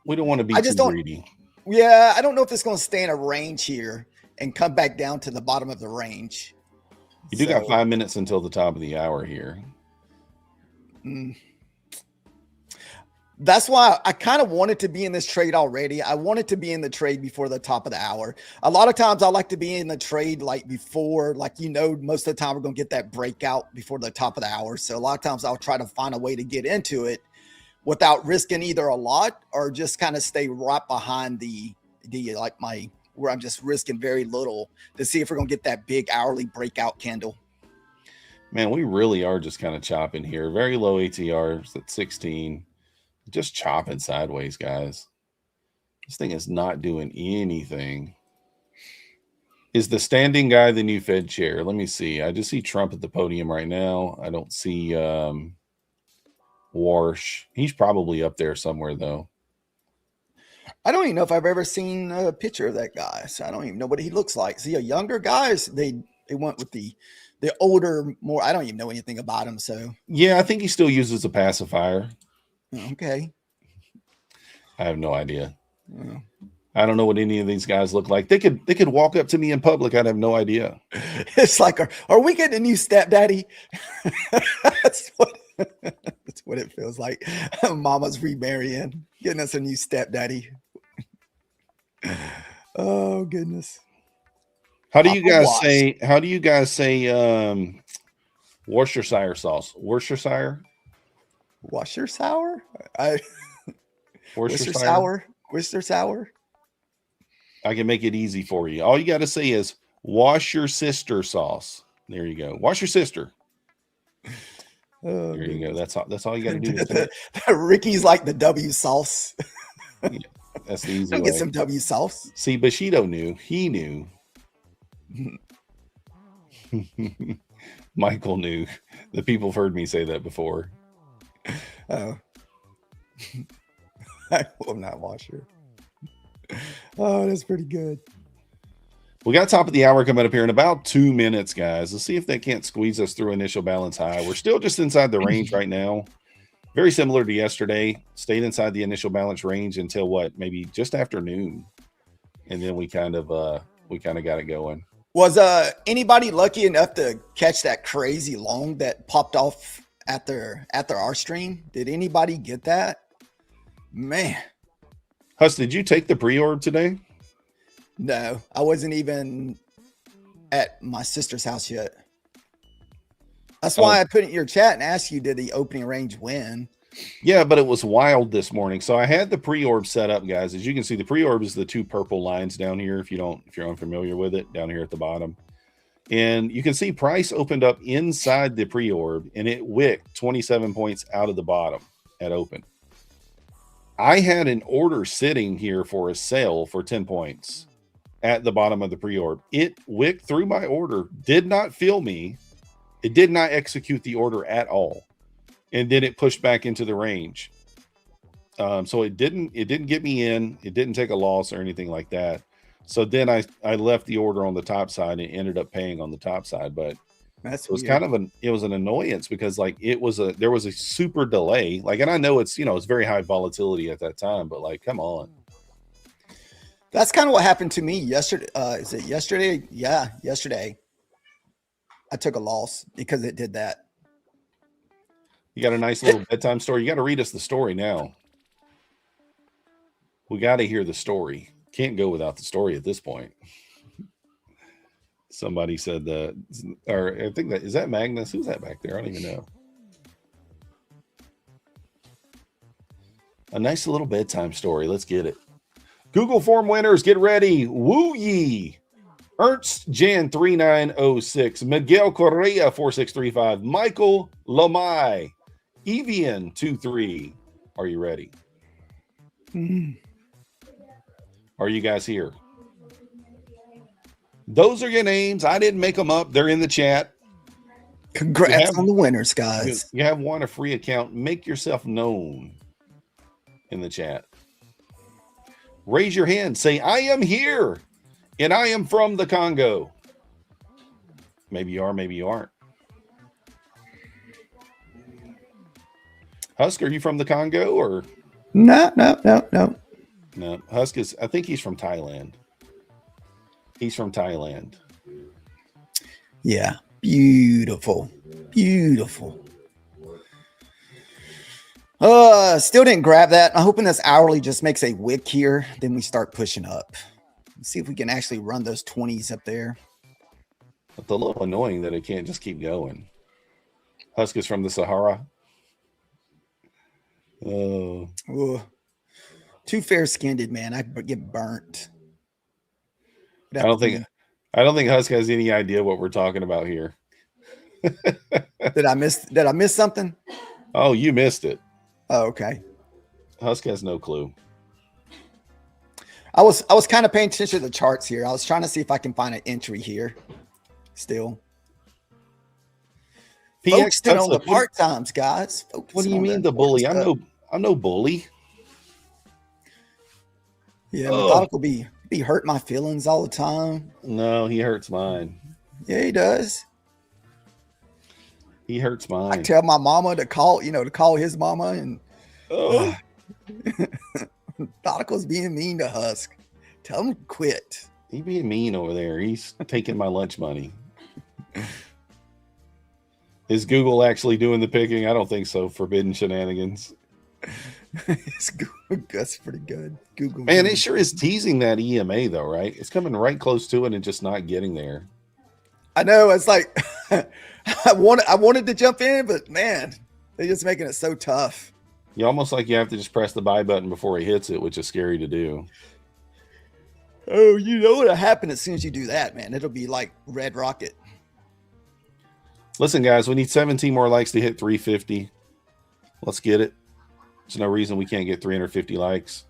We don't want to be too greedy. Yeah, I don't know if it's going to stay in a range here and come back down to the bottom of the range. You do got 5 minutes until the top of the hour here. That's why I kind of wanted to be in this trade already. I wanted to be in the trade before the top of the hour. A lot of times I like to be in the trade like before, like, most of the time we're going to get that breakout before the top of the hour. So a lot of times I'll try to find a way to get into it without risking either a lot or just kind of stay right behind where I'm just risking very little to see if we're going to get that big hourly breakout candle. Man, we really are just kind of chopping here. Very low ATRs at 16. Just chopping sideways, guys. This thing is not doing anything. Is the standing guy the new Fed chair? Let me see. I just see Trump at the podium right now. I don't see Warsh. He's probably up there somewhere, though. I don't even know if I've ever seen a picture of that guy. So I don't even know what he looks like. See, a younger guys, they went with the older, more. I don't even know anything about him. So yeah, I think he still uses a pacifier. Okay. I have no idea. I don't know what any of these guys look like. They could walk up to me in public. I'd have no idea. It's like, are we getting a new stepdaddy? That's what it feels like. Mama's remarrying, getting us a new stepdaddy. Oh goodness. How do you guys say Worcestershire sauce? Worcestershire? Worcester sour? Worcester sour? I can make it easy for you. All you got to say is wash your sister sauce. There you go. Wash your sister. Oh, there you go. That's all you got to do. Ricky's like the W sauce. Yeah, that's the easy I'll way. get some W sauce. See, Bushido knew. He knew. Michael knew. The people have heard me say that before. Oh. I will not wash her. Oh, that's pretty good. We got top of the hour coming up here in about 2 minutes, guys. Let's see if they can't squeeze us through initial balance high. We're still just inside the range right now. Very similar to yesterday. Stayed inside the initial balance range until what? Maybe just after noon. And then we kind of got it going. Was anybody lucky enough to catch that crazy long that popped off after our stream? Did anybody get that? Man. Huss, did you take the pre-order today? No, I wasn't even at my sister's house yet. That's why I put it in your chat and asked you, did the opening range win? Yeah, but it was wild this morning. So I had the pre-orb set up, guys. As you can see, the pre-orb is the two purple lines down here. If you're unfamiliar with it, down here at the bottom. And you can see price opened up inside the pre-orb and it wicked 27 points out of the bottom at open. I had an order sitting here for a sale for 10 points at the bottom of the pre-orb. It wicked through my order, did not fill me. It did not execute the order at all. And then it pushed back into the range. So it didn't get me in. It didn't take a loss or anything like that. So then I left the order on the top side and ended up paying on the top side. But it was kind of an annoyance because there was a super delay. Like, and I know it's very high volatility at that time, but like, come on. That's kind of what happened to me yesterday. Is it yesterday? Yeah, yesterday. I took a loss because it did that. You got a nice little bedtime story. You got to read us the story now. We got to hear the story. Can't go without the story at this point. Somebody said or I think is that Magnus? Who's that back there? I don't even know. A nice little bedtime story. Let's get it. Google form winners, get ready. Woo Yee. Ernst Jan 3906. Miguel Correa 4635. Michael Lamai. Evian 23. Are you ready? Are you guys here? Those are your names. I didn't make them up. They're in the chat. Congrats on the winners, guys. You have won a free account. Make yourself known in the chat. Raise your hand. Say, I am here, and I am from the Congo. Maybe you are, maybe you aren't. Husk, are you from the Congo or? No. No, Husk is, I think he's from Thailand. He's from Thailand. Yeah. Beautiful. Beautiful. Still didn't grab that. I'm hoping this hourly just makes a wick here. Then we start pushing up. Let's see if we can actually run those 20s up there. It's a little annoying that it can't just keep going. Husk is from the Sahara. Oh. Too fair-skinned, man. I get burnt. I don't think Husk has any idea what we're talking about here. Did I miss something? Oh, you missed it. Oh, okay. Husk has no clue. I was kind of paying attention to the charts here. I was trying to see if I can find an entry here. Still. Focusing on the part times, guys. What do you mean the bully? I'm no bully. Yeah, Methodical be hurt my feelings all the time. No, he hurts mine. Yeah, he does. He hurts mine. I tell my mama to call his mama, and Methodical's being mean to Husk. Tell him to quit. He being mean over there. He's taking my lunch money. Is Google actually doing the picking? I don't think so. Forbidden shenanigans. That's pretty good. Google. Man, it sure is teasing that EMA though, right? It's coming right close to it and just not getting there. I know. It's like I wanted to jump in, but man, they're just making it so tough. You almost like you have to just press the buy button before he hits it, which is scary to do. Oh, you know what'll happen as soon as you do that, man. It'll be like Red Rocket. Listen, guys, we need 17 more likes to hit 350. Let's get it. There's no reason we can't get 350 likes.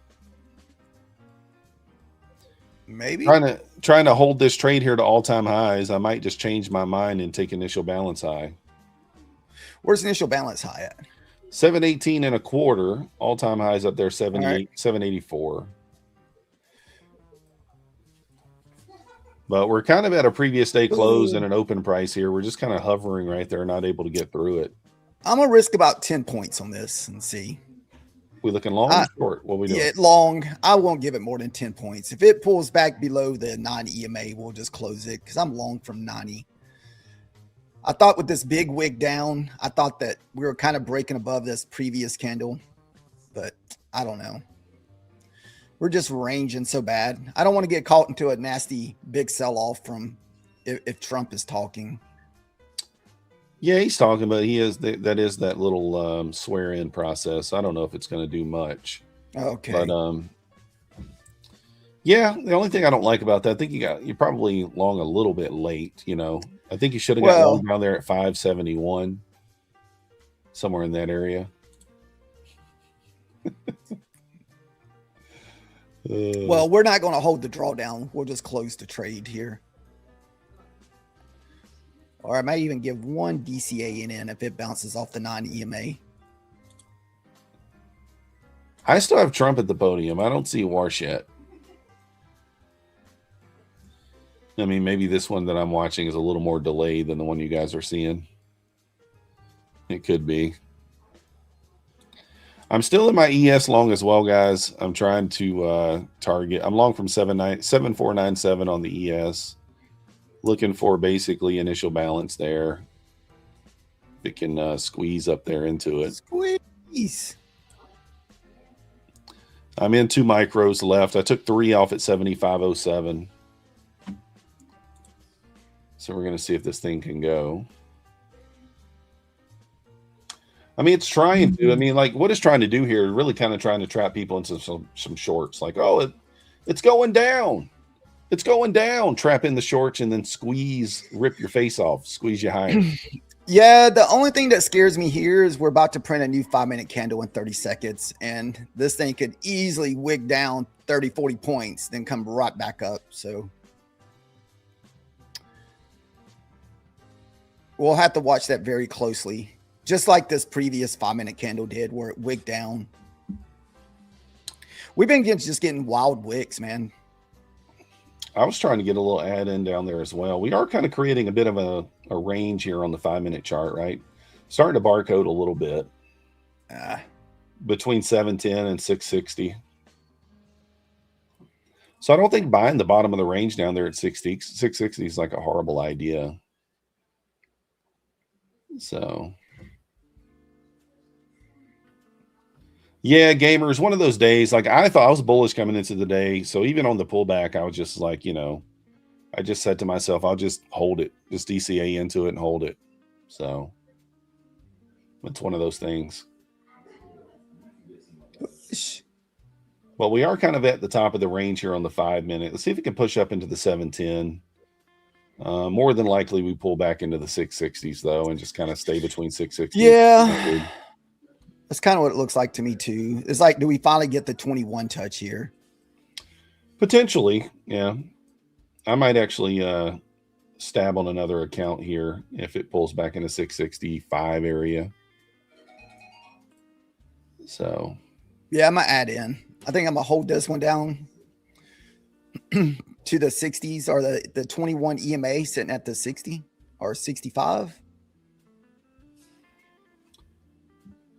Maybe. Trying to hold this trade here to all-time highs. I might just change my mind and take initial balance high. Where's initial balance high at? 718 and a quarter. All-time highs up there, 784. But we're kind of at a previous day close and an open price here. We're just kind of hovering right there, not able to get through it. I'm going to risk about 10 points on this and see. We looking long or short? What we doing? Yeah, long. I won't give it more than 10 points. If it pulls back below the 90 EMA, we'll just close it because I'm long from 90. I thought with this big wig down, I thought that we were kind of breaking above this previous candle, but I don't know. We're just ranging so bad. I don't want to get caught into a nasty big sell-off from if Trump is talking. Yeah, he's talking, but that is that little swear-in process. I don't know if it's going to do much. Okay. But yeah, the only thing I don't like about that, I think you're probably long a little bit late. You know, I think you should have got long down there at 571, somewhere in that area. Well, we're not going to hold the drawdown. We'll just close the trade here. Or I might even give one DCA in if it bounces off the 9 EMA. I still have Trump at the podium. I don't see Warsh yet. I mean, maybe this one that I'm watching is a little more delayed than the one you guys are seeing. It could be. I'm still in my ES long as well, guys. I'm trying to target. I'm long from 7497 on the ES. Looking for basically initial balance there. It can squeeze up there into it. Squeeze. I'm in 2 micros left. I took 3 off at 7507. So we're going to see if this thing can go. I mean, it's trying to. I mean, like, what it's trying to do here, really kind of trying to trap people into some shorts. Like, oh, it's going down. It's going down. Trap in the shorts and then squeeze, rip your face off, squeeze you higher. Yeah, the only thing that scares me here is we're about to print a new 5-minute candle in 30 seconds. And this thing could easily wig down 30, 40 points, then come right back up. So we'll have to watch that very closely. Just like this previous 5-minute candle did where it wigged down. We've been just getting wild wicks, man. I was trying to get a little add in down there as well. We are kind of creating a bit of a range here on the 5-minute chart, right? Starting to barcode a little bit. Between 710 and 660. So I don't think buying the bottom of the range down there at 660 is like a horrible idea. So yeah, gamers, one of those days, like I thought I was bullish coming into the day. So even on the pullback, I was just like, you know, I just said to myself, I'll just hold it, just DCA into it and hold it. So it's one of those things. Well, we are kind of at the top of the range here on the 5 minute. Let's see if it can push up into the 710. More than likely, we pull back into the 660s though, and just kind of stay between 660. Yeah, that's kind of what it looks like to me too. It's like, do we finally get the 21 touch here? Potentially, yeah. I might actually stab on another account here if it pulls back into 665 area. So yeah, I'm gonna add in. I think I'm gonna hold this one down to the 60s, or the 21 EMA sitting at the 60 or 65.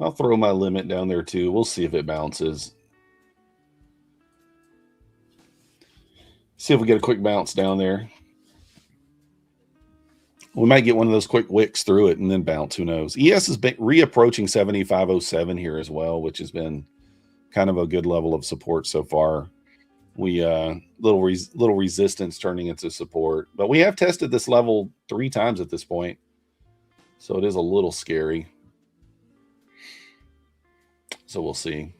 I'll throw my limit down there too. We'll see if it bounces. See if we get a quick bounce down there. We might get one of those quick wicks through it and then bounce. Who knows? ES has been reapproaching 7507 here as well, which has been kind of a good level of support so far. We little resistance turning into support, but we have tested this level 3 times at this point, so it is a little scary. So we'll see.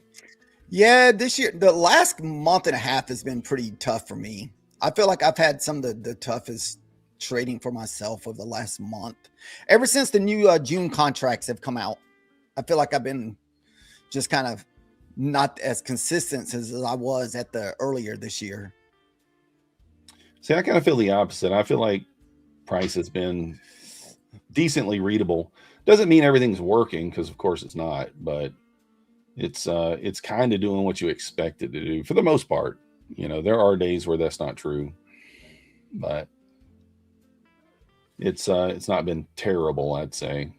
Yeah, this year, the last month and a half has been pretty tough for me. I feel like I've had some of the toughest trading for myself over the last month. Ever since the new June contracts have come out, I feel like I've been just kind of not as consistent as I was at the earlier this year. See, I kind of feel the opposite. I feel like price has been decently readable. Doesn't mean everything's working, because of course it's not, but it's kind of doing what you expect it to do for the most part. You know, there are days where that's not true, but it's not been terrible, I'd say.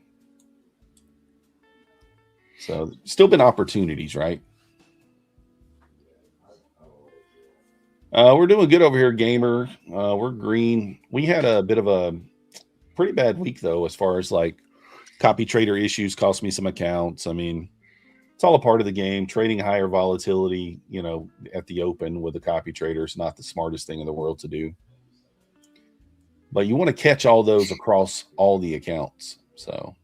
So still been opportunities, right? We're doing good over here, gamer. We're green. We had a bit of a pretty bad week though, as far as like copy trader issues cost me some accounts. I mean, it's all a part of the game. Trading higher volatility, you know, at the open with a copy trader is not the smartest thing in the world to do. But you want to catch all those across all the accounts. So,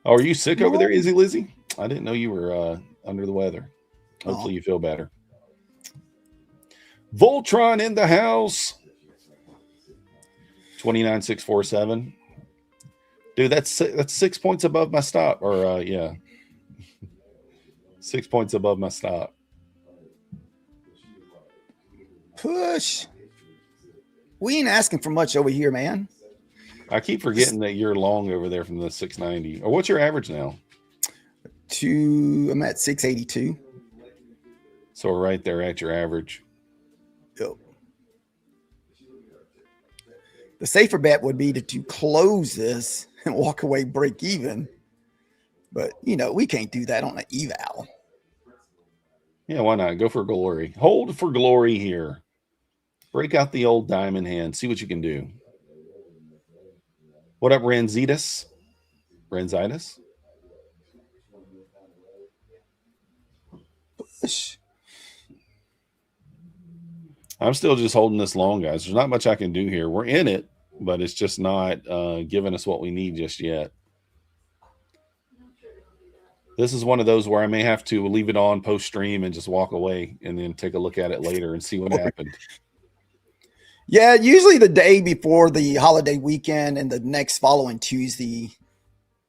oh, are you sick over there, Izzy Lizzy? I didn't know you were under the weather. Hopefully you feel better. Voltron in the house. 29647. Dude, that's 6 points above my stop. Or yeah. 6 points above my stop. Push. We ain't asking for much over here, man. I keep forgetting that you're long over there from the 690. Or what's your average now? I'm at 682. So we're right there at your average. Yep. The safer bet would be to close this and walk away break even. But, you know, we can't do that on an eval. Yeah, why not? Go for glory. Hold for glory here. Break out the old diamond hand. See what you can do. What up, Ranzitas? Ranzitas? I'm still just holding this long, guys. There's not much I can do here. We're in it, but it's just not giving us what we need just yet. This is one of those where I may have to leave it on post stream and just walk away and then take a look at it later and see what happened. Yeah, usually the day before the holiday weekend and the next following Tuesday,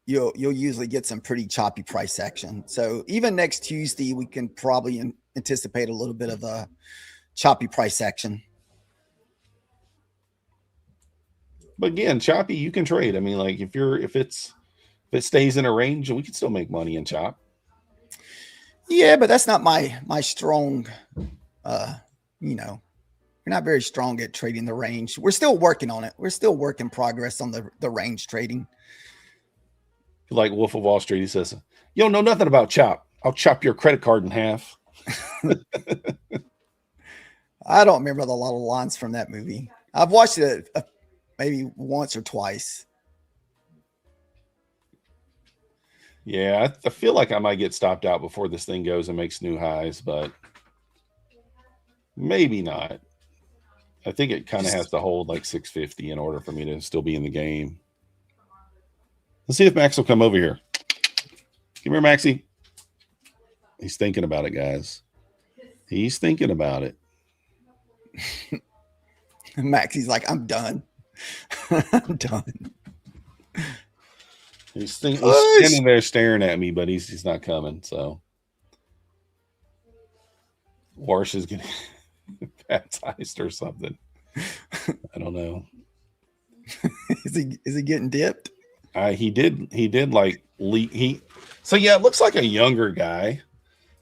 you'll usually get some pretty choppy price action. So even next Tuesday, we can probably anticipate a little bit of a choppy price action. But again, choppy, you can trade. I mean, like if it stays in a range, we can still make money in chop. Yeah, but that's not my strong. You know, we're not very strong at trading the range. We're still working on it. We're still work in progress on the range trading. Like Wolf of Wall Street, he says, "You don't know nothing about chop. I'll chop your credit card in half. I don't remember a lot of lines from that movie. I've watched it maybe once or twice. Yeah, I feel like I might get stopped out before this thing goes and makes new highs, but maybe not. I think it kind of has to hold like 650 in order for me to still be in the game. Let's see if Max will come over here. Come here, Maxie. He's thinking about it, guys. He's thinking about it. Maxie's like, I'm done. I'm done. He's standing there staring at me, but he's not coming. So Warsh is getting baptized or something. I don't know. Is he getting dipped? He did like leak. So yeah, it looks like a younger guy.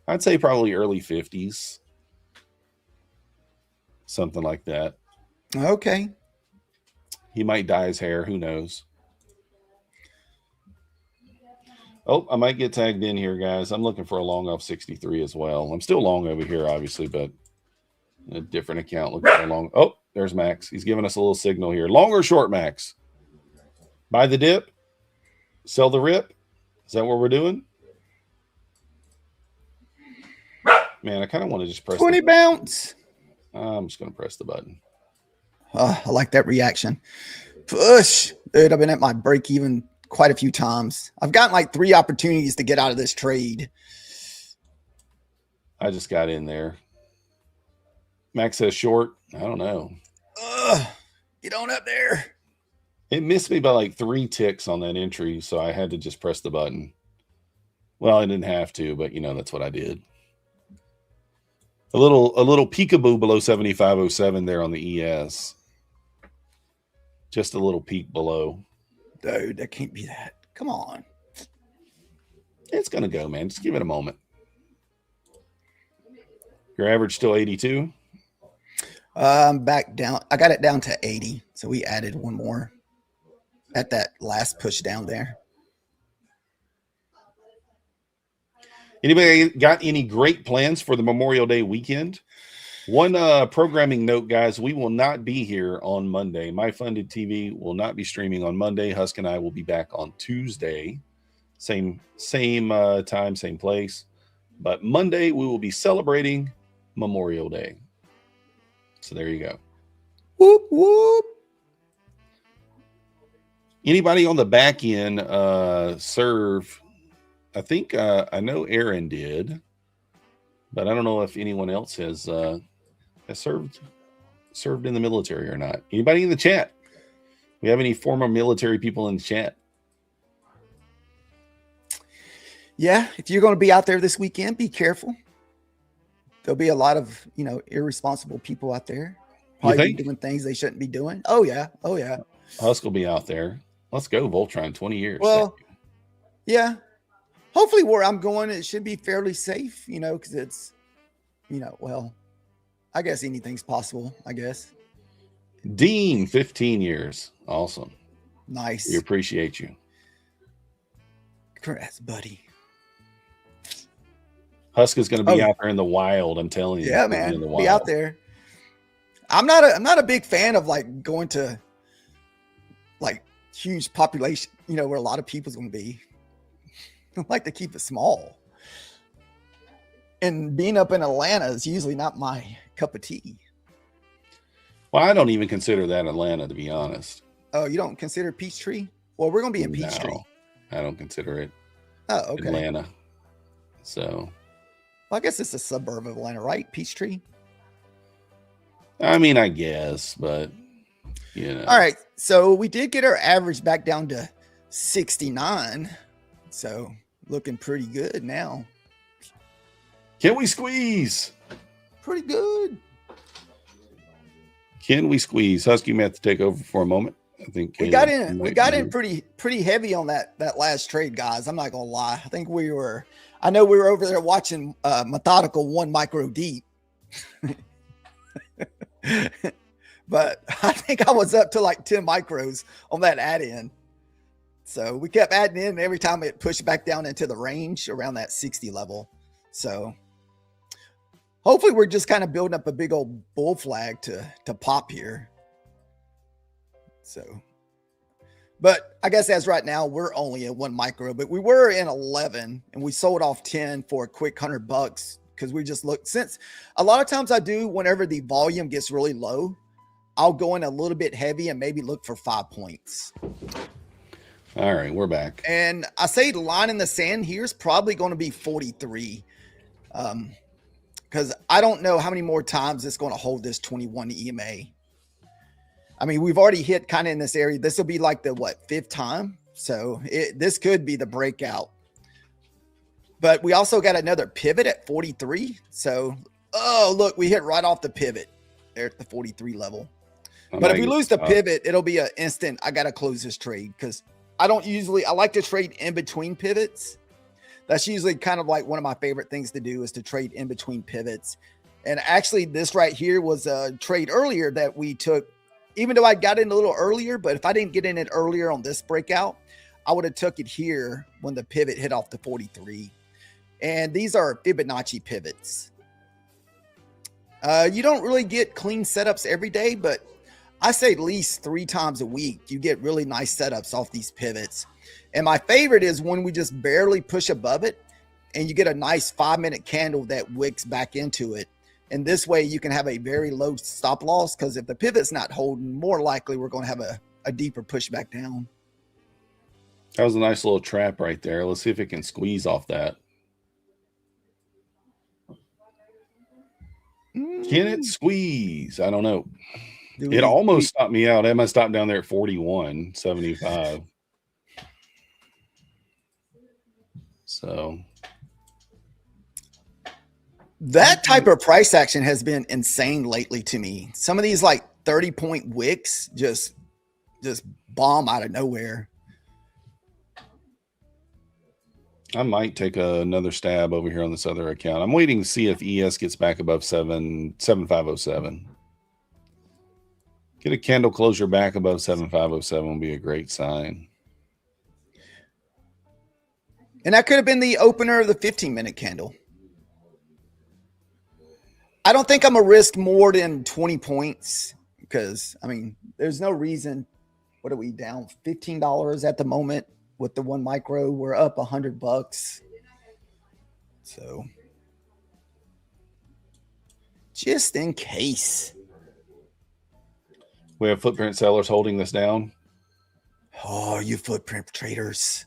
I'd say probably early 50s. Something like that. Okay. He might dye his hair. Who knows? Oh, I might get tagged in here, guys. I'm looking for a long off 63 as well. I'm still long over here, obviously, but a different account looking for a long. Oh, there's Max. He's giving us a little signal here. Long or short, Max? Buy the dip? Sell the rip? Is that what we're doing? Man, I kind of want to just press 20 bounce. I'm just going to press the button. I like that reaction. Push. Dude, I've been at my break even quite a few times. I've gotten like 3 opportunities to get out of this trade. I just got in there. Max says short. I don't know. Get on up there. It missed me by like 3 ticks on that entry, so I had to just press the button. Well, I didn't have to, but that's what I did. A little peekaboo below 75.07 there on the ES. Just a little peek below. Dude, that can't be that. Come on. It's going to go, man. Just give it a moment. Your average still 82? I'm back down. I got it down to 80. So we added one more at that last push down there. Anybody got any great plans for the Memorial Day weekend? One programming note, guys, we will not be here on Monday. MyFundedTV will not be streaming on Monday. Husk and I will be back on Tuesday. Same time, same place. But Monday, we will be celebrating Memorial Day. So there you go. Whoop, whoop. Anybody on the back end serve? I think I know Aaron did, but I don't know if anyone else has served in the military or not. Anybody in the chat? We have any former military people in the chat? Yeah, if you're going to be out there this weekend, be careful. There'll be a lot of, irresponsible people out there. Probably doing things they shouldn't be doing. Oh, yeah. Oh, yeah. Husk will be out there. Let's go, Voltron, 20 years. Well, yeah. Hopefully where I'm going, it should be fairly safe, because it's, well, I guess anything's possible, I guess. Dean, 15 years. Awesome. Nice. We appreciate you. Congrats, buddy. Husk is going to be out there in the wild. I'm telling you. Yeah, man. Be out there. I'm not a big fan of like going to like huge population, where a lot of people's going to be. I like to keep it small. And being up in Atlanta is usually not my cup of tea. Well, I don't even consider that Atlanta, to be honest. Oh, you don't consider Peachtree? Well, we're going to be in Peachtree. No, I don't consider it. Oh, okay. Atlanta. So. Well, I guess it's a suburb of Atlanta, right? Peachtree? I mean, I guess, but, All right. So we did get our average back down to 69. So looking pretty good now. Can we squeeze? Pretty good. Can we squeeze? Husky may have to take over for a moment. I think we got in pretty heavy on that last trade, guys. I'm not gonna lie. I think I know we were over there watching Methodical 1 micro deep. But I think I was up to like 10 micros on that add-in. So we kept adding in every time it pushed back down into the range around that 60 level. So hopefully we're just kind of building up a big old bull flag to pop here. So, but I guess as right now we're only at 1 micro, but we were in 11 and we sold off 10 for a quick $100 because we just looked, since a lot of times I do whenever the volume gets really low, I'll go in a little bit heavy and maybe look for 5 points. All right, we're back. And I say the line in the sand here is probably going to be 43. Because I don't know how many more times it's going to hold this 21 EMA. I mean, we've already hit kind of in this area. This will be like the, what, 5th time? So this could be the breakout. But we also got another pivot at 43. So, oh, look, we hit right off the pivot there at the 43 level. But if we lose the pivot, it'll be an instant, I got to close this trade because I like to trade in between pivots. That's usually kind of like one of my favorite things to do is to trade in between pivots. And actually this right here was a trade earlier that we took, even though I got in a little earlier, but if I didn't get in it earlier on this breakout, I would have took it here when the pivot hit off the 43. And these are Fibonacci pivots. You don't really get clean setups every day, but I say at least 3 times a week, you get really nice setups off these pivots. And my favorite is when we just barely push above it and you get a nice 5-minute candle that wicks back into it. And this way you can have a very low stop loss because if the pivot's not holding, more likely we're going to have a deeper pushback down. That was a nice little trap right there. Let's see if it can squeeze off that. Can it squeeze? I don't know. It almost stopped me out. Emma stopped down there at 41.75. So that type of price action has been insane lately to me. Some of these like 30-point wicks just bomb out of nowhere. I might take another stab over here on this other account. I'm waiting to see if ES gets back above 7507. Get a candle closure back above 7507 will be a great sign. And that could have been the opener of the 15-minute candle. I don't think I'm going to risk more than 20 points because, I mean, there's no reason. What are we down? $15 at the moment with the 1 micro. We're up $100. So just in case. We have footprint sellers holding this down. Oh, you footprint traders.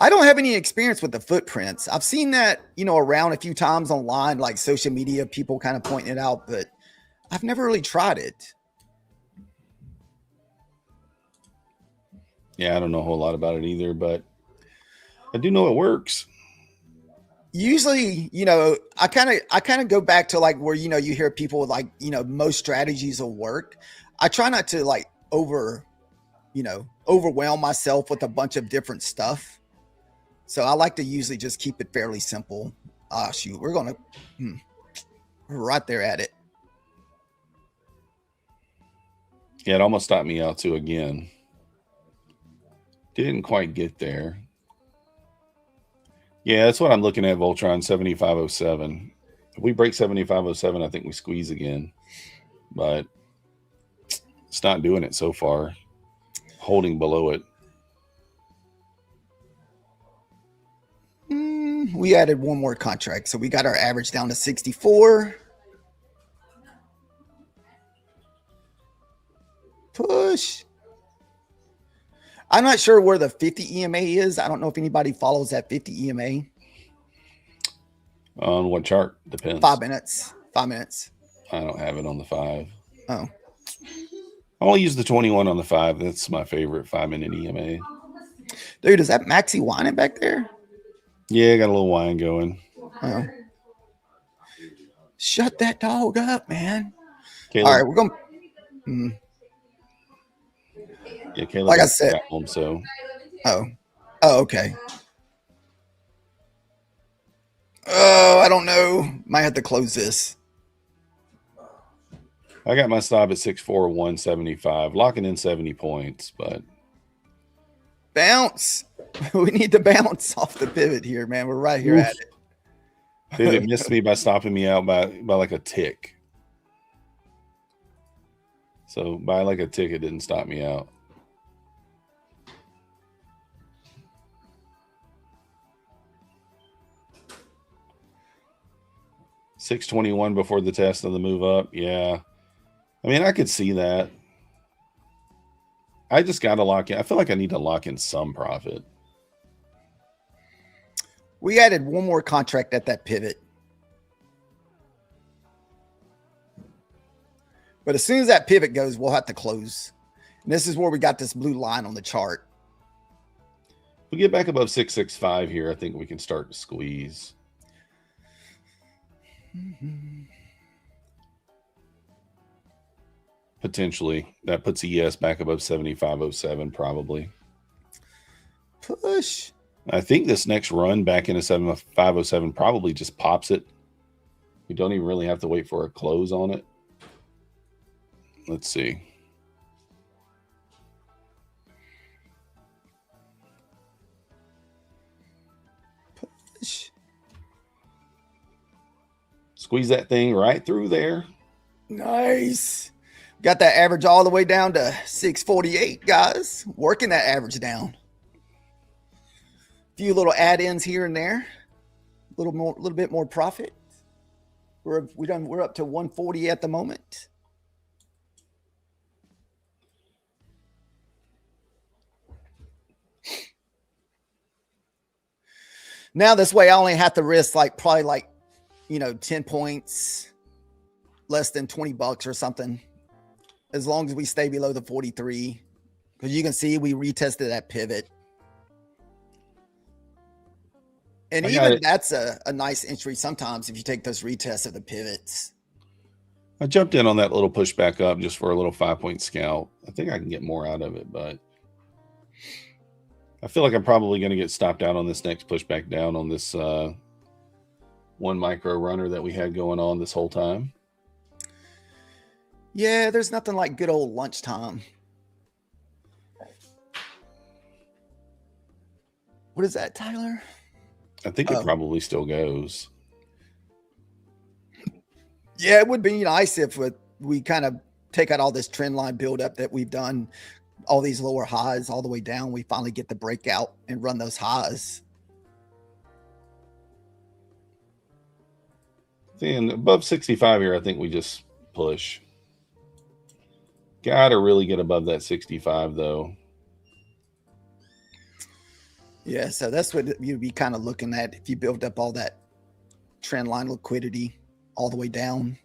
I don't have any experience with the footprints. I've seen that, around a few times online, like social media, people kind of pointing it out, but I've never really tried it. Yeah, I don't know a whole lot about it either, but I do know it works. Usually, I kind of go back to like where, you hear people like, most strategies will work. I try not to like overwhelm myself with a bunch of different stuff. So I like to usually just keep it fairly simple. Ah, shoot, we're right there at it. Yeah, it almost stopped me out too again. Didn't quite get there. Yeah, that's what I'm looking at, Voltron, 7507. If we break 7507, I think we squeeze again. But it's not doing it so far. Holding below it. We added one more contract, so we got our average down to 64. Push. I'm not sure where the 50 EMA is. I don't know if anybody follows that 50 EMA. On what chart? Depends. 5 minutes. 5 minutes. I don't have it on the 5. Oh. I only use the 21 on the 5. That's my favorite 5-minute EMA. Dude, is that Maxi whining back there? Yeah, got a little wine going. Oh. Shut that dog up, man. Caleb, all right, we're going. Yeah, Caleb, like I said. Home, so. Oh, okay. Oh, I don't know. Might have to close this. I got my stop at 64175, locking in 70 points, but Bounce. We need to bounce off the pivot here, man. We're right here Oof. at it. Dude, it missed me by stopping me out by like a tick. So by like a tick, it didn't stop me out. $6.21 before the test of the move up. Yeah. I mean, I could see that. I just got to lock in. I feel like I need to lock in some profit. We added one more contract at that pivot. But as soon as that pivot goes, we'll have to close. And this is where we got this blue line on the chart. If we get back above 665 here, I think we can start to squeeze. Potentially. That puts ES back above 75.07 probably. Push. I think this next run back into 75.07 probably just pops it. We don't even really have to wait for a close on it. Let's see. Push. Squeeze that thing right through there. Nice. Got that average all the way down to 648, guys. Working that average down. Few little add-ins here and there. A little bit more profit. We're up to 140 at the moment. Now this way I only have to risk probably 10 points, less than 20 bucks or something. As long as we stay below the 43. Because you can see we retested that pivot. And even that's a nice entry sometimes if you take those retests of the pivots. I jumped in on that little pushback up just for a little 5-point scalp. I think I can get more out of it, but I feel like I'm probably going to get stopped out on this next pushback down on this one micro runner that we had going on this whole time. Yeah, there's nothing like good old lunchtime. What is that, Tyler? I think it probably still goes. Yeah, it would be nice if we kind of take out all this trend line buildup that we've done, all these lower highs all the way down. We finally get the breakout and run those highs. And above 65 here, I think we just push. Got to really get above that 65, though. Yeah, so that's what you'd be kind of looking at if you build up all that trend line liquidity all the way down.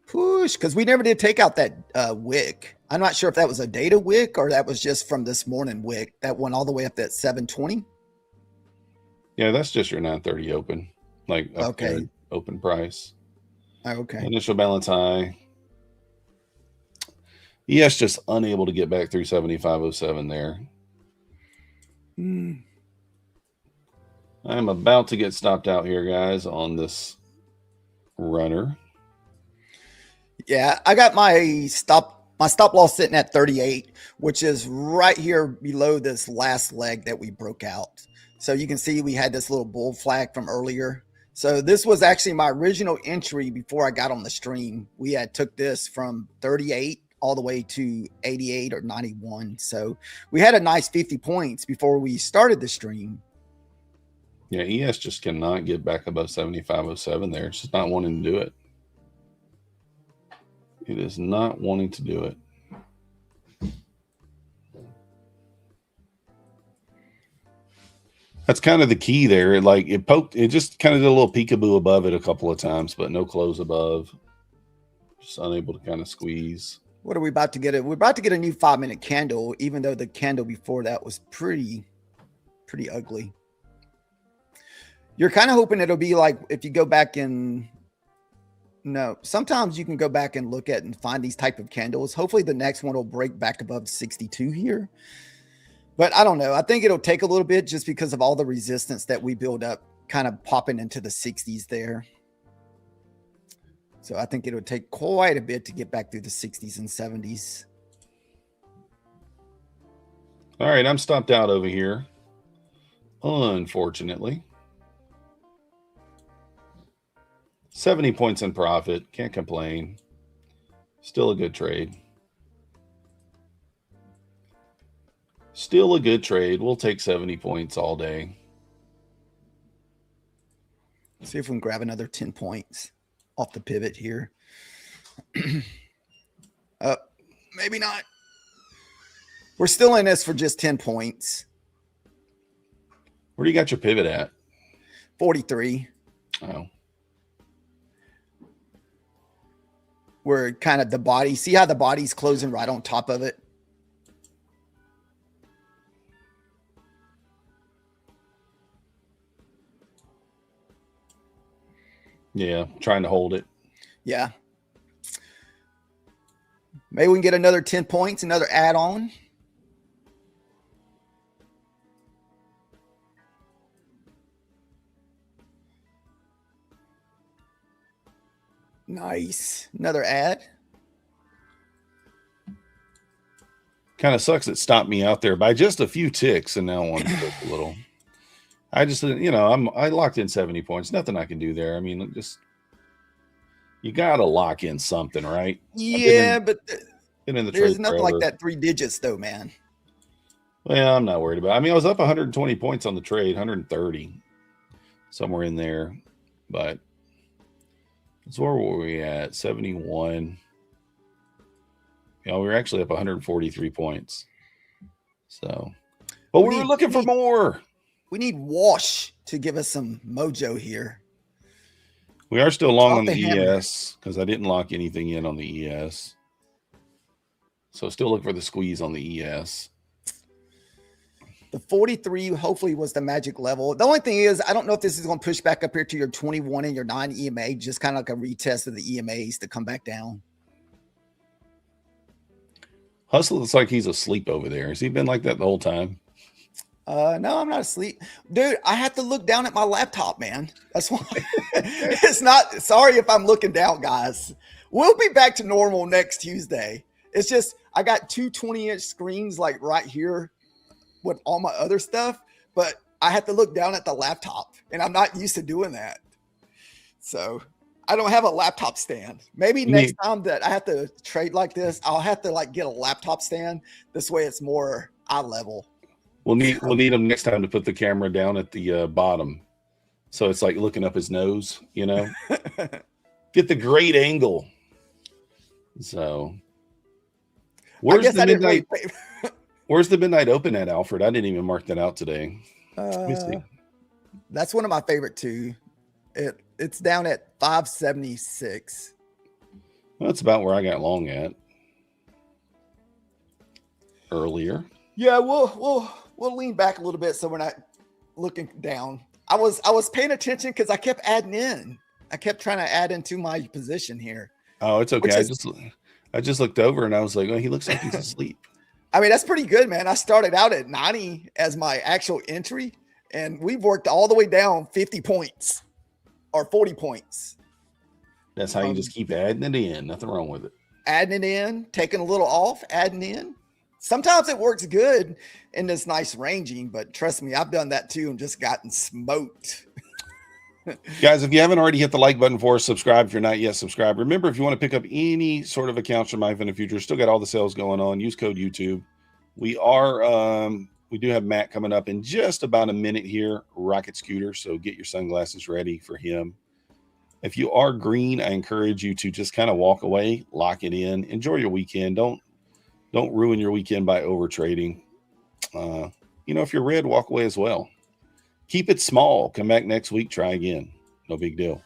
Push, because we never did take out that wick. I'm not sure if that was a data wick or that was just from this morning wick that went all the way up to 720. Yeah, that's just your 930 open, like okay, open price. Okay, Initial balance high. ES just unable to get back through 75.07 there. I'm about to get stopped out here, guys, on this runner. Yeah, I got my stop loss sitting at 38, which is right here below this last leg that we broke out. So you can see we had this little bull flag from earlier. So this was actually my original entry before I got on the stream. We had took this from 38 all the way to 88 or 91. So we had a nice 50 points before we started the stream. Yeah, ES just cannot get back above 75.07 there. It's just not wanting to do it. It is not wanting to do it. That's kind of the key there. Like it poked, it just kind of did a little peekaboo above it a couple of times, but no close above. Just unable to kind of squeeze. What are we about to get? We're about to get a new 5-minute candle, even though the candle before that was pretty ugly. You're kind of hoping it'll be like if you go back and sometimes you can go back and look at and find these type of candles. Hopefully the next one will break back above 62 here. But I don't know. I think it'll take a little bit just because of all the resistance that we build up kind of popping into the 60s there. So I think it'll take quite a bit to get back through the 60s and 70s. All right, I'm stopped out over here. Unfortunately. 70 points in profit. Can't complain. Still a good trade. Still a good trade. We'll take 70 points all day. See if we can grab another 10 points off the pivot here. Maybe not. We're still in this for just 10 points. Where do you got your pivot at? 43. Oh. Where kind of the body, see how the body's closing right on top of it? Yeah, trying to hold it. Yeah. Maybe we can get another 10 points, another add-on. Nice. Another ad. Kind of sucks it stopped me out there by just a few ticks, and now I want to click a little. I just, I locked in 70 points. Nothing I can do there. I mean, just you got to lock in something, right? Yeah, but been in the there's trade nothing forever. like that 3 digits though, man. Well, I'm not worried about it. I mean, I was up 120 points on the trade, 130, somewhere in there. But so where were we at? 71. Yeah, we were actually up 143 points. So, but we were looking for more. We need Wash to give us some mojo here. We are still long Drop on the hammer. ES because I didn't lock anything in on the ES. So still look for the squeeze on the ES. The 43 hopefully was the magic level. The only thing is, I don't know if this is going to push back up here to your 21 and your 9 EMA, just kind of like a retest of the EMAs to come back down. Hustle looks like he's asleep over there. Has he been like that the whole time? No, I'm not asleep. Dude, I have to look down at my laptop, man. That's why. It's not, sorry if I'm looking down, guys. We'll be back to normal next Tuesday. It's just, I got two 20-inch screens like right here with all my other stuff, but I have to look down at the laptop, and I'm not used to doing that. So I don't have a laptop stand. Maybe next time that I have to trade like this, I'll have to like get a laptop stand. This way it's more eye level. We'll need him next time to put the camera down at the bottom. So it's like looking up his nose, Get the great angle. So where's the midnight? Where's the midnight open at, Alfred? I didn't even mark that out today. Let me see. That's one of my favorite too. It's down at 576. Well, that's about where I got long at earlier. Yeah, we'll lean back a little bit so we're not looking down. I was paying attention because I kept adding in. I kept trying to add into my position here. Oh, it's okay. I just looked over and I was like, oh, he looks like he's asleep. I mean, that's pretty good, man. I started out at 90 as my actual entry, and we've worked all the way down 50 points or 40 points. That's how you just keep adding it in. Nothing wrong with it. Adding it in, taking a little off, adding in. Sometimes it works good in this nice ranging, but trust me, I've done that too and just gotten smoked. Guys, if you haven't already hit the like button for us, subscribe if you're not yet subscribed. Remember, if you want to pick up any sort of accounts from MyFundedFutures, still got all the sales going on. Use code YouTube. We do have Matt coming up in just about a minute here, Rocket Scooter. So get your sunglasses ready for him. If you are green, I encourage you to just kind of walk away, lock it in, enjoy your weekend. Don't ruin your weekend by over trading. If you're red, walk away as well. Keep it small. Come back next week. Try again. No big deal.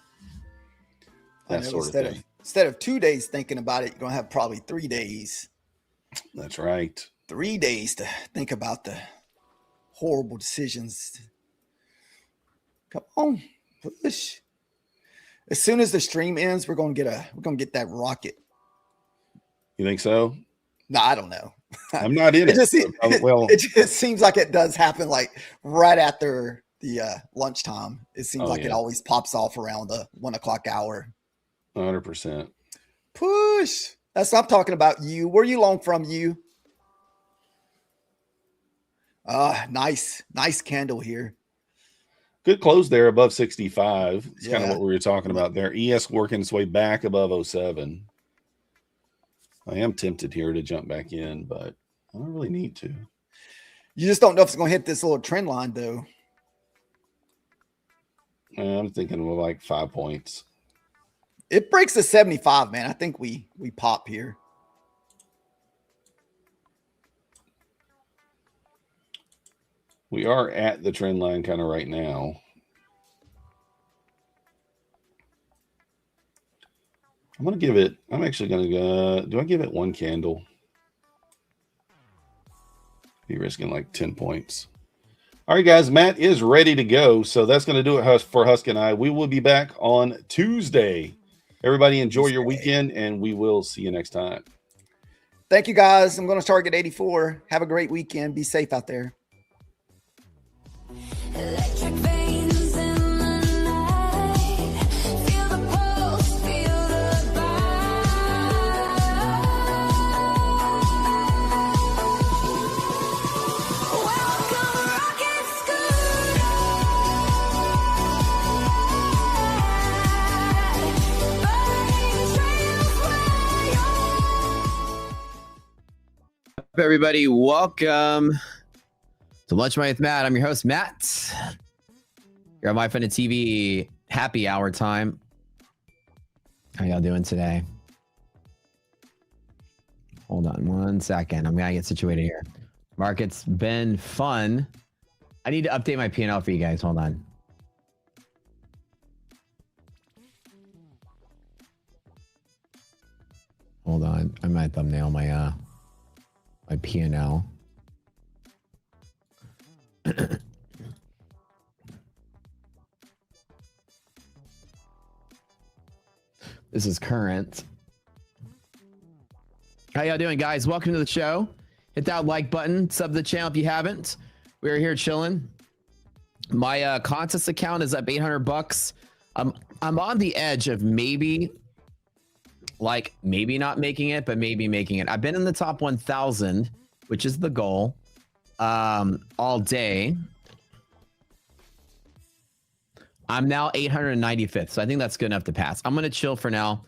That sort of thing. Instead of 2 days thinking about it, you're going to have probably 3 days. That's right. 3 days to think about the horrible decisions. Come on, push. As soon as the stream ends, we're going to get that rocket. You think so? No, I don't know. I'm not in it. It just seems like it does happen like right after the lunchtime. It seems it always pops off around the 1 o'clock hour. 100%. Push. That's what I'm talking about. You. Where you long from, you? Nice candle here. Good close there above 65. It's kind of Yeah. what we were talking about there. ES working its way back above 07. I am tempted here to jump back in, but I don't really need to. You just don't know if it's going to hit this little trend line, though. I'm thinking of like 5 points. It breaks the 75, man. I think we pop here. We are at the trend line kind of right now. I'm actually going to go, do I give it one candle? Be risking like 10 points. All right, guys, Matt is ready to go. So that's going to do it for Husk and I. We will be back on Tuesday. Everybody enjoy your weekend, and we will see you next time. Thank you, guys. I'm going to target 84. Have a great weekend. Be safe out there. Electric veins in the night. Feel the pulse, feel the bite. Welcome, rocket scooter. Burning trails where you're. Everybody, welcome to Lunch Money with Matt. I'm your host, Matt. You're on MyFundedTV happy hour time. How y'all doing today? Hold on one second. I'm gonna get situated here. Market's been fun. I need to update my P&L for you guys. Hold on. Hold on. I might thumbnail my my P&L. This is current. How y'all doing, guys? Welcome to the show. Hit that like button, sub to the channel if you haven't. We're here chilling. My contest account is up 800 bucks. I'm on the edge of maybe not making it, but maybe making it. I've been in the top 1,000, which is the goal, all day. I'm now 895th, so I think that's good enough to pass. I'm gonna chill for now.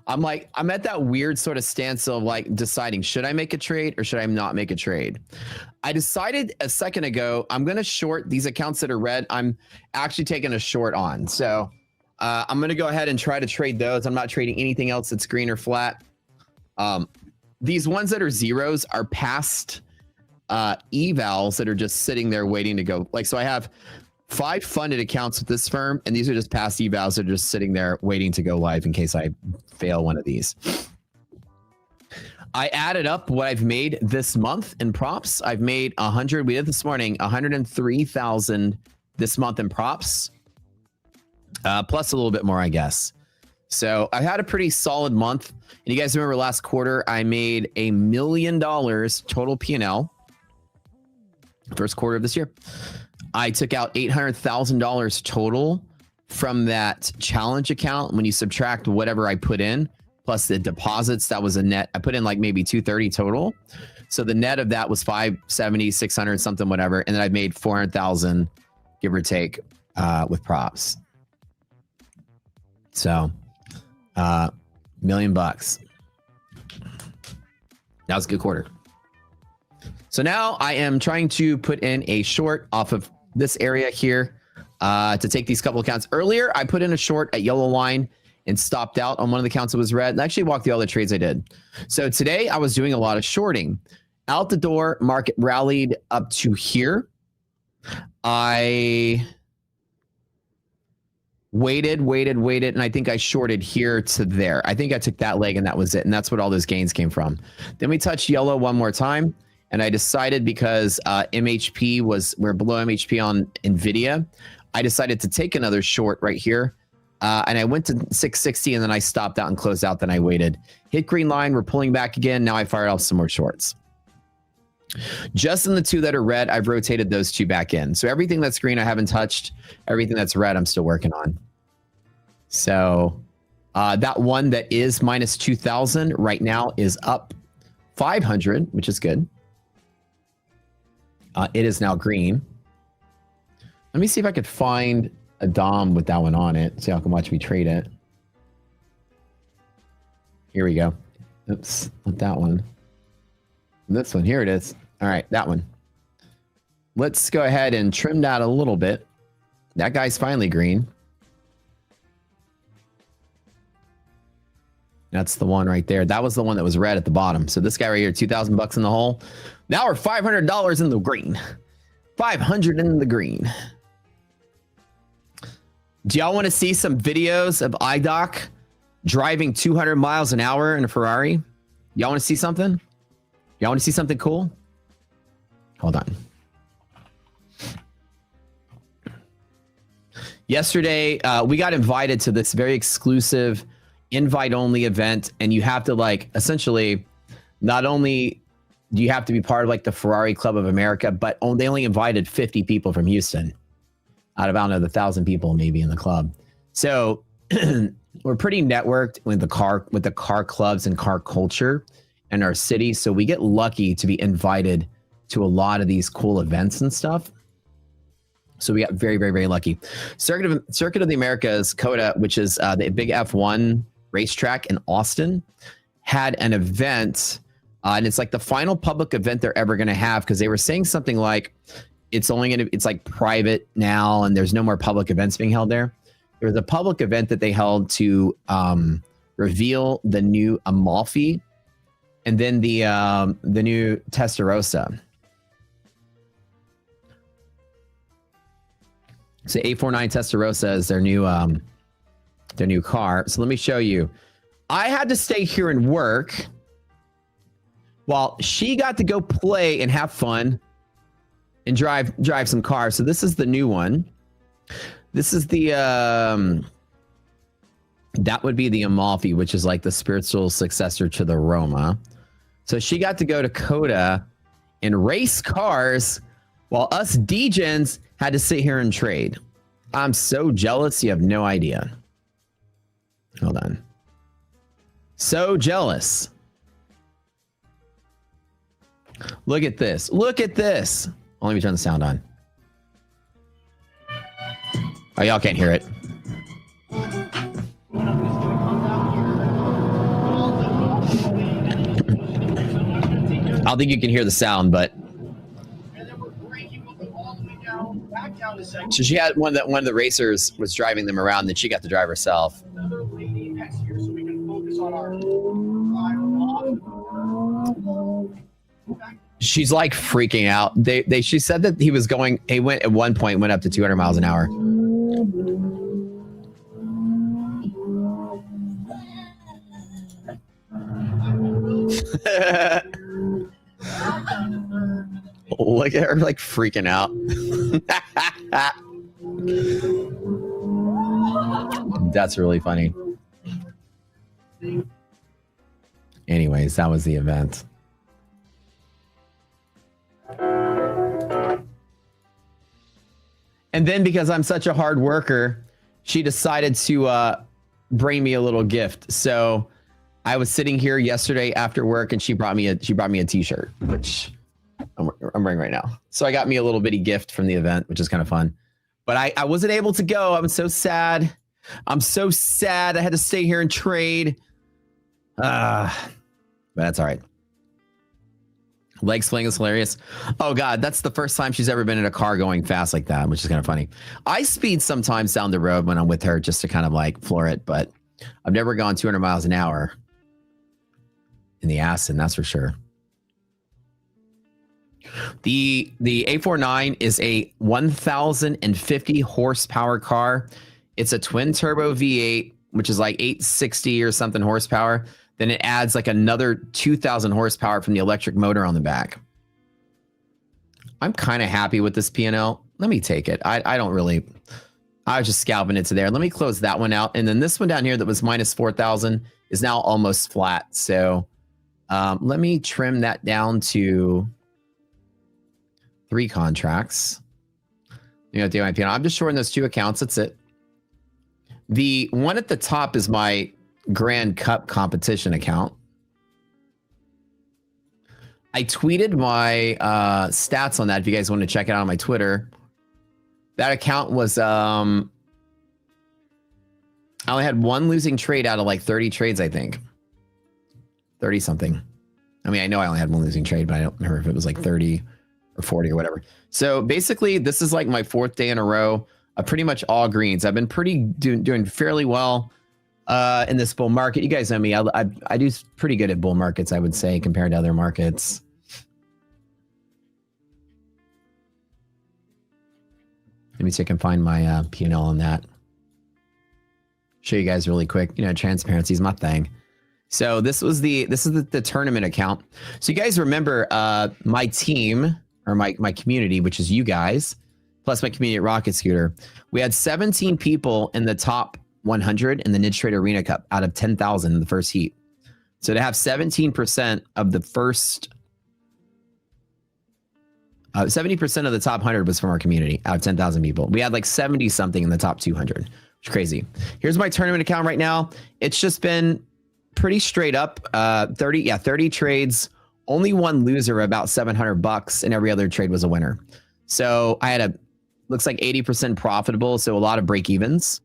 I'm at that weird sort of standstill of like deciding, should I make a trade or should I not make a trade? I decided a second ago, I'm gonna short these accounts that are red. I'm actually taking a short on. So I'm gonna go ahead and try to trade those. I'm not trading anything else that's green or flat. These ones that are zeros are past evals that are just sitting there waiting to go. Like, so I have 5 funded accounts with this firm, and these are just past evals that are just sitting there waiting to go live in case I fail one of these. I added up what I've made this month in props. I've made 100. We did this morning 103,000 this month in props, plus a little bit more, I guess. So I had a pretty solid month. And you guys remember last quarter, I made $1 million total P&L. First quarter of this year. I took out $800,000 total from that challenge account. When you subtract whatever I put in, plus the deposits, that was a net. I put in like maybe 230 total. So the net of that was 570, 600, something, whatever. And then I made 400,000, give or take, with props. So, $1 million. That was a good quarter. So now I am trying to put in a short off of this area here to take these couple accounts. Earlier, I put in a short at yellow line and stopped out on one of the accounts that was red and actually walked through all the trades I did. So today I was doing a lot of shorting. Out the door, market rallied up to here. I waited, and I think I shorted here to there. I think I took that leg and that was it. And that's what all those gains came from. Then we touched yellow one more time. And I decided because MHP we're below MHP on NVIDIA, I decided to take another short right here. And I went to 660 and then I stopped out and closed out. Then I waited. Hit green line. We're pulling back again. Now I fired off some more shorts. Just in the 2 that are red, I've rotated those 2 back in. So everything that's green, I haven't touched. Everything that's red, I'm still working on. So that one that is minus 2,000 right now is up 500, which is good. It is now green. Let me see if I could find a Dom with that one on it. So y'all can watch me trade it. Here we go. Oops, not that one. This one, here it is. All right, that one. Let's go ahead and trim that a little bit. That guy's finally green. That's the one right there. That was the one that was red at the bottom. So this guy right here, 2,000 bucks in the hole. Now we're $500 in the green. 500 in the green. Do y'all want to see some videos of IDOC driving 200 miles an hour in a Ferrari? Y'all want to see something? Y'all want to see something cool? Hold on. Yesterday, we got invited to this very exclusive invite-only event, and you have to like essentially not only do you have to be part of like the Ferrari Club of America, but they only invited 50 people from Houston out of, I don't know, the 1,000 people maybe in the club. So we're pretty networked with the car clubs and car culture in our city. So we get lucky to be invited to a lot of these cool events and stuff. So we got very, very, very lucky. Circuit of the Americas, COTA, which is the big F1 racetrack in Austin, had an event, and it's like the final public event they're ever going to have, because they were saying something like it's like private now, and there's no more public events being held there. There was a public event that they held to reveal the new Amalfi, and then the new Testarossa. So A49 Testarossa is their new car. So let me show you. I had to stay here and work while she got to go play and have fun and drive some cars. So this is the new one. This is the that would be the Amalfi, which is like the spiritual successor to the Roma. So she got to go to COTA and race cars while us degens had to sit here and trade. I'm so jealous, you have no idea. Hold on. So jealous. Look at this. Look at this. Oh, let me turn the sound on. Oh, y'all can't hear it. I don't think you can hear the sound, but so she had one of the racers was driving them around, then she got to drive herself. She's like freaking out. She said that he went at one point went up to 200 miles an hour. Look at her like freaking out. That's really funny. Anyways, that was the event. And then because I'm such a hard worker, she decided to bring me a little gift. So I was sitting here yesterday after work, and she brought me a t-shirt, which I'm wearing right now. So I got me a little bitty gift from the event, which is kind of fun. But I wasn't able to go. I'm so sad. I'm so sad. I had to stay here and trade. But that's all right. Leg swing is hilarious. Oh God, that's the first time she's ever been in a car going fast like that, which is kind of funny. I speed sometimes down the road when I'm with her just to kind of like floor it, but I've never gone 200 miles an hour in the Aston, that's for sure. The A49 is a 1,050 horsepower car. It's a twin turbo V8, which is like 860 or something horsepower. Then it adds like another 2,000 horsepower from the electric motor on the back. I'm kind of happy with this P&L. Let me take it. I don't really. I was just scalping it to there. Let me close that one out. And then this one down here that was minus 4,000 is now almost flat. So let me trim that down to 3 contracts. You know, my P&L. I'm just shorting those 2 accounts. That's it. The one at the top is my Grand Cup competition account. I tweeted my stats on that. If you guys want to check it out on my Twitter, that account was I only had one losing trade out of like 30 trades, I think. 30 something. I mean, I know I only had one losing trade, but I don't remember if it was like 30 or 40 or whatever. So basically, this is like my 4th day in a row of pretty much all greens. I've been doing fairly well in this bull market. You guys know me. I do pretty good at bull markets, I would say, compared to other markets. Let me see if I can find my P&L on that. Show you guys really quick. You know, transparency is my thing. So this is the tournament account. So you guys remember my team or my community, which is you guys, plus my community at Rocket Scooter. We had 17 people in the top 100 in the Niche Trade Arena Cup out of 10,000 in the first heat. So to have 17% of the first 70% of the top 100 was from our community out of 10,000 people. We had like 70 something in the top 200, which is crazy. Here's my tournament account right now. It's just been pretty straight up. 30 trades, only one loser, about $700, and every other trade was a winner. So I had looks like 80% profitable. So a lot of break evens.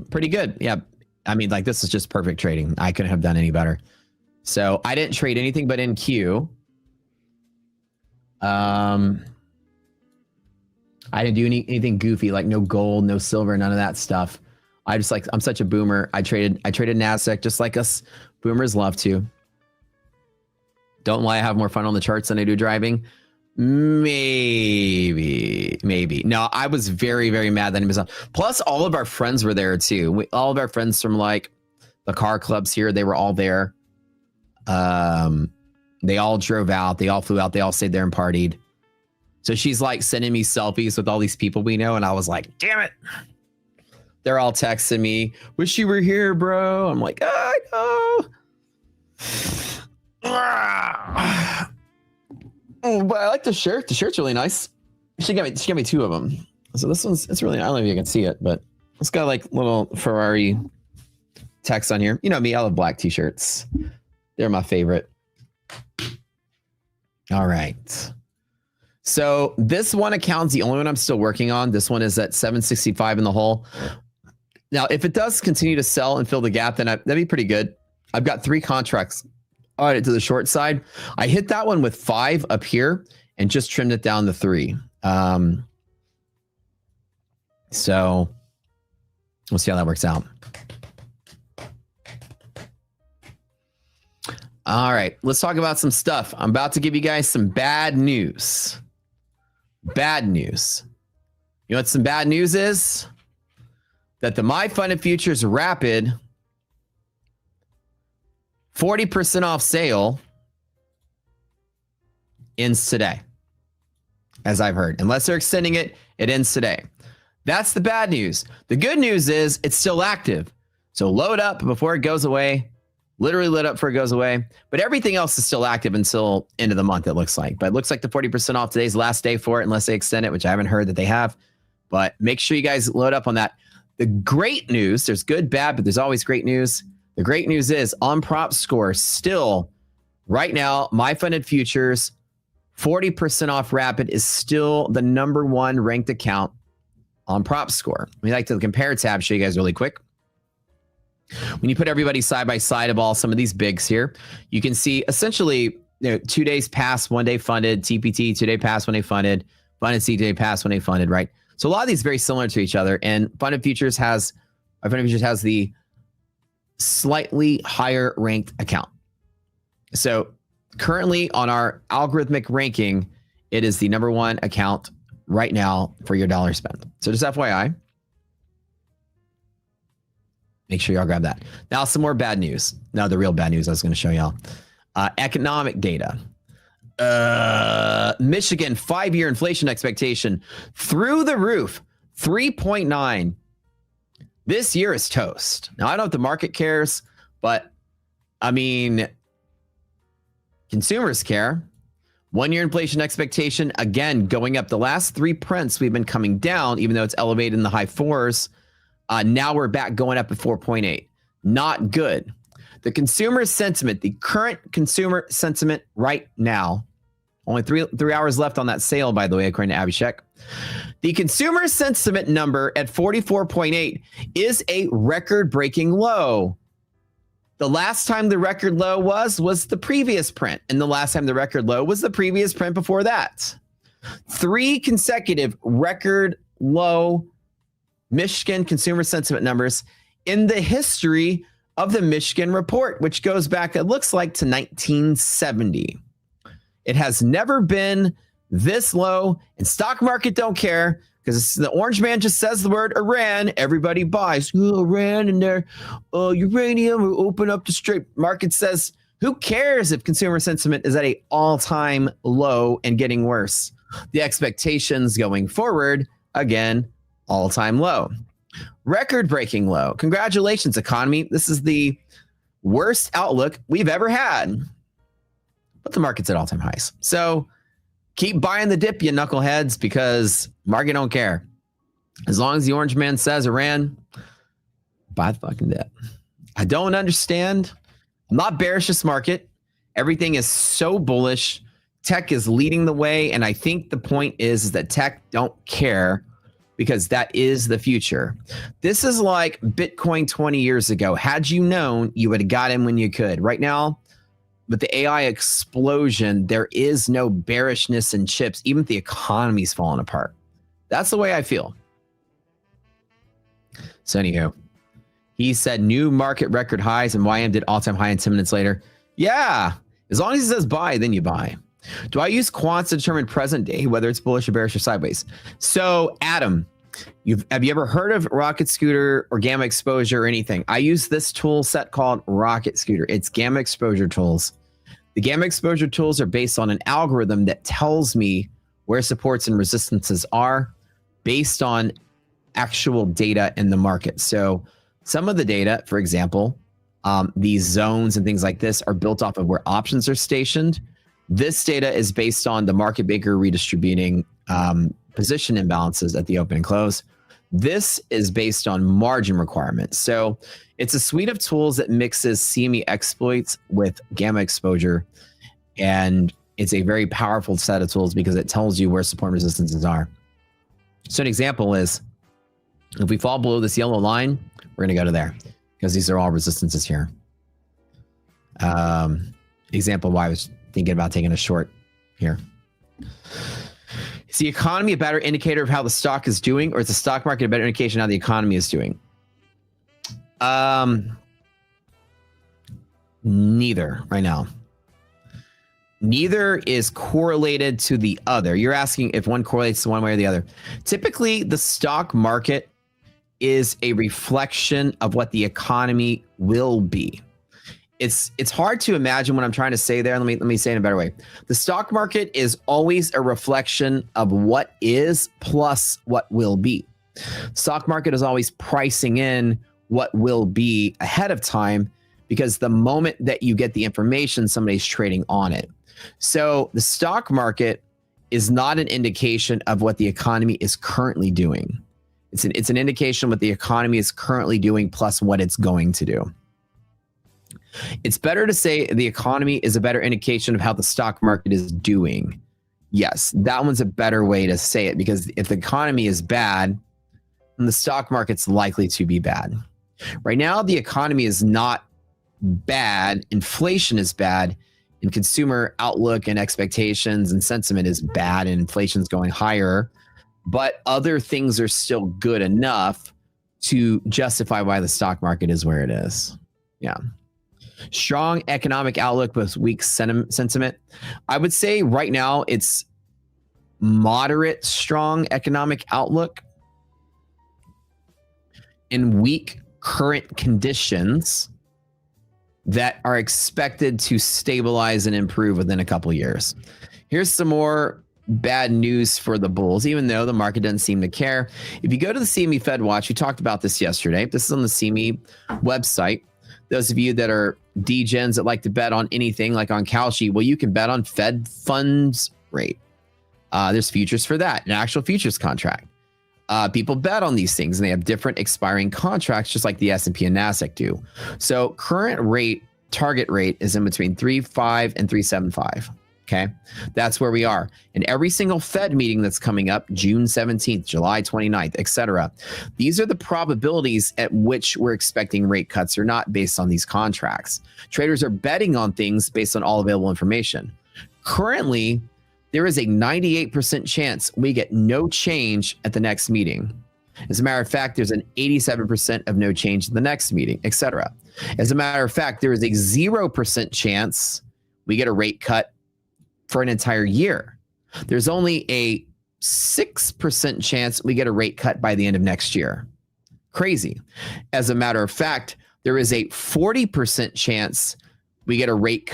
Pretty good. Yeah. I mean, like, this is just perfect trading. I couldn't have done any better. So I didn't trade anything but in queue. I didn't do anything goofy, like no gold, no silver, none of that stuff. I'm such a boomer. I traded NASDAQ just like us boomers love to. Don't lie, I have more fun on the charts than I do driving. Maybe. No, I was very, very mad that I missed out. Plus, all of our friends were there too. All of our friends from like the car clubs here, they were all there. They all drove out. They all flew out. They all stayed there and partied. So she's like sending me selfies with all these people we know. And I was like, damn it. They're all texting me. Wish you were here, bro. I'm like, I know. Oh, but I like the shirt. The shirt's really nice. She got me 2 of them. So this it's really, I don't know if you can see it, but it's got like little Ferrari text on here. You know me, I love black t-shirts. They're my favorite. All right. So this one account's the only one I'm still working on. This one is at 765 in the hole. Now, if it does continue to sell and fill the gap, then that'd be pretty good. I've got 3 contracts to the short side. I hit that one with 5 up here and just trimmed it down to 3. So we'll see how that works out. All right, let's talk about some stuff. I'm about to give you guys some bad news. Bad news. You know what some bad news is? That the MyFundedFutures Rapid 40% off sale ends today, as I've heard. Unless they're extending it, it ends today. That's the bad news. The good news is it's still active. So load up before it goes away. Literally lit up before it goes away. But everything else is still active until end of the month, it looks like. But it looks like the 40% off today's the last day for it, unless they extend it, which I haven't heard that they have. But make sure you guys load up on that. The great news, there's good, bad, but there's always great news. The great news is on prop score, still right now, MyFundedFutures 40% off rapid is still the #1 ranked account on prop score. We like to compare tab, show you guys really quick. When you put everybody side by side of all some of these bigs here, you can see essentially 2 days pass, 1 day funded, TPT, 2 day pass, 1 day funded, funded C, 2 day pass, 1 day funded, right? So a lot of these are very similar to each other, and MyFundedFutures has the slightly higher ranked account. So currently on our algorithmic ranking, it is the #1 account right now for your dollar spent. So just FYI, make sure y'all grab that. Now some more bad news. Now the real bad news I was going to show y'all. Economic data. Michigan 5-year inflation expectation through the roof, 3.9. This year is toast. Now, I don't know if the market cares, but I mean, consumers care. 1-year inflation expectation, again, going up. The last 3 prints, we've been coming down, even though it's elevated in the high 4s. Now we're back going up at 4.8. Not good. The consumer sentiment, the current consumer sentiment right now, only three hours left on that sale, by the way, according to Abhishek. The consumer sentiment number at 44.8 is a record-breaking low. The last time the record low was the previous print, and the last time the record low was the previous print before that. 3 consecutive record low Michigan consumer sentiment numbers in the history of the Michigan report, which goes back, it looks like, to 1970. It has never been this low, and stock market don't care because the orange man just says the word Iran, everybody buys. Oh, Iran and their uranium will open up the straight. Market says, who cares if consumer sentiment is at an all-time low and getting worse? The expectations going forward, again, all-time low. Record-breaking low. Congratulations, economy. This is the worst outlook we've ever had. But the market's at all-time highs. So keep buying the dip, you knuckleheads, because market don't care. As long as the orange man says Iran, buy the fucking dip. I don't understand. I'm not bearish this market. Everything is so bullish. Tech is leading the way. And I think the point is that tech don't care because that is the future. This is like Bitcoin 20 years ago. Had you known, you would have got in when you could. Right now, with the AI explosion, there is no bearishness in chips, even if the economy's falling apart. That's the way I feel. So anywho, he said new market record highs and YM did all-time high in 10 minutes later. Yeah, as long as he says buy, then you buy. Do I use quants to determine present day, whether it's bullish or bearish or sideways? So Adam, have you ever heard of Rocket Scooter or Gamma Exposure or anything? I use this tool set called Rocket Scooter. It's Gamma Exposure tools. The Gamma Exposure tools are based on an algorithm that tells me where supports and resistances are based on actual data in the market. So some of the data, for example, these zones and things like this are built off of where options are stationed. This data is based on the market maker redistributing position imbalances at the open and close. This is based on margin requirements. So it's a suite of tools that mixes CME exploits with Gamma Exposure. And it's a very powerful set of tools because it tells you where support and resistances are. So an example is, if we fall below this yellow line, we're going to go to there because these are all resistances here. Example why I was thinking about taking a short here. Is the economy a better indicator of how the stock is doing, or is the stock market a better indication of how the economy is doing? Neither right now. Neither is correlated to the other. You're asking if one correlates to one way or the other. Typically, the stock market is a reflection of what the economy will be. It's hard to imagine what I'm trying to say there. Let me say it in a better way. The stock market is always a reflection of what is plus what will be. Stock market is always pricing in what will be ahead of time because the moment that you get the information, somebody's trading on it. So the stock market is not an indication of what the economy is currently doing. It's an indication of what the economy is currently doing plus what it's going to do. It's better to say the economy is a better indication of how the stock market is doing. Yes, that one's a better way to say it because if the economy is bad, then the stock market's likely to be bad. Right now, the economy is not bad. Inflation is bad, and consumer outlook and expectations and sentiment is bad, and inflation's going higher. But other things are still good enough to justify why the stock market is where it is. Yeah. Strong economic outlook with weak sentiment. I would say right now it's moderate strong economic outlook and weak current conditions that are expected to stabilize and improve within a couple of years. Here's some more bad news for the bulls, even though the market doesn't seem to care. If you go to the CME Fed Watch, we talked about this yesterday. This is on the CME website. Those of you that are degens that like to bet on anything like on Kalshi, well, you can bet on Fed funds rate. There's futures for that, an actual futures contract. People bet on these things and they have different expiring contracts, just like the S&P and NASDAQ do. So current rate target rate is in between 3.5 and 3.75. Okay, that's where we are. And every single Fed meeting that's coming up, June 17th, July 29th, etc. These are the probabilities at which we're expecting rate cuts or not based on these contracts. Traders are betting on things based on all available information. Currently, there is a 98% chance we get no change at the next meeting. As a matter of fact, there's an 87% of no change in the next meeting, etc. As a matter of fact, there is a 0% chance we get a rate cut for an entire year. There's only a 6% chance we get a rate cut by the end of next year. Crazy. As a matter of fact, there is a 40% chance we get a rate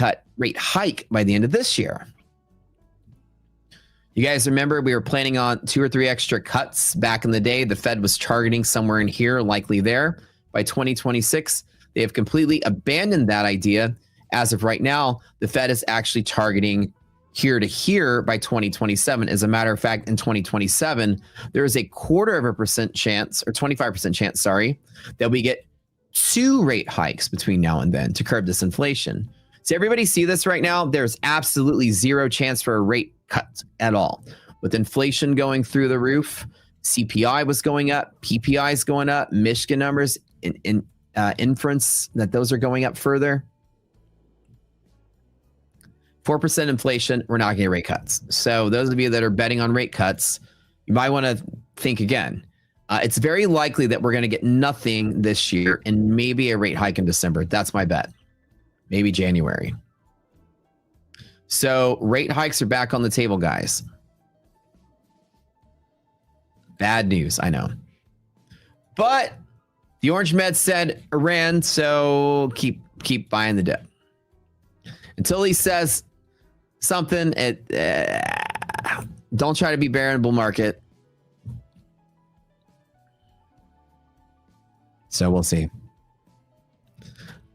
hike by the end of this year. You guys remember we were planning on 2 or 3 extra cuts back in the day. The Fed was targeting somewhere in here, likely there, by 2026. They have completely abandoned that idea. As of right now, the Fed is actually targeting here to here by 2027. As a matter of fact, in 2027, there is a 0.25% chance, or 25% chance, sorry, that we get 2 rate hikes between now and then to curb this inflation. So everybody see this right now? There's absolutely 0 chance for a rate cut at all. With inflation going through the roof, CPI was going up, PPI is going up, Michigan numbers, inference that those are going up further. 4% inflation, we're not getting rate cuts. So those of you that are betting on rate cuts, you might want to think again. It's very likely that we're going to get nothing this year and maybe a rate hike in December. That's my bet. Maybe January. So rate hikes are back on the table, guys. Bad news, I know. But the Orange Med said Iran, so keep buying the dip. Until he says something, don't try to be bear in a bull market. So we'll see.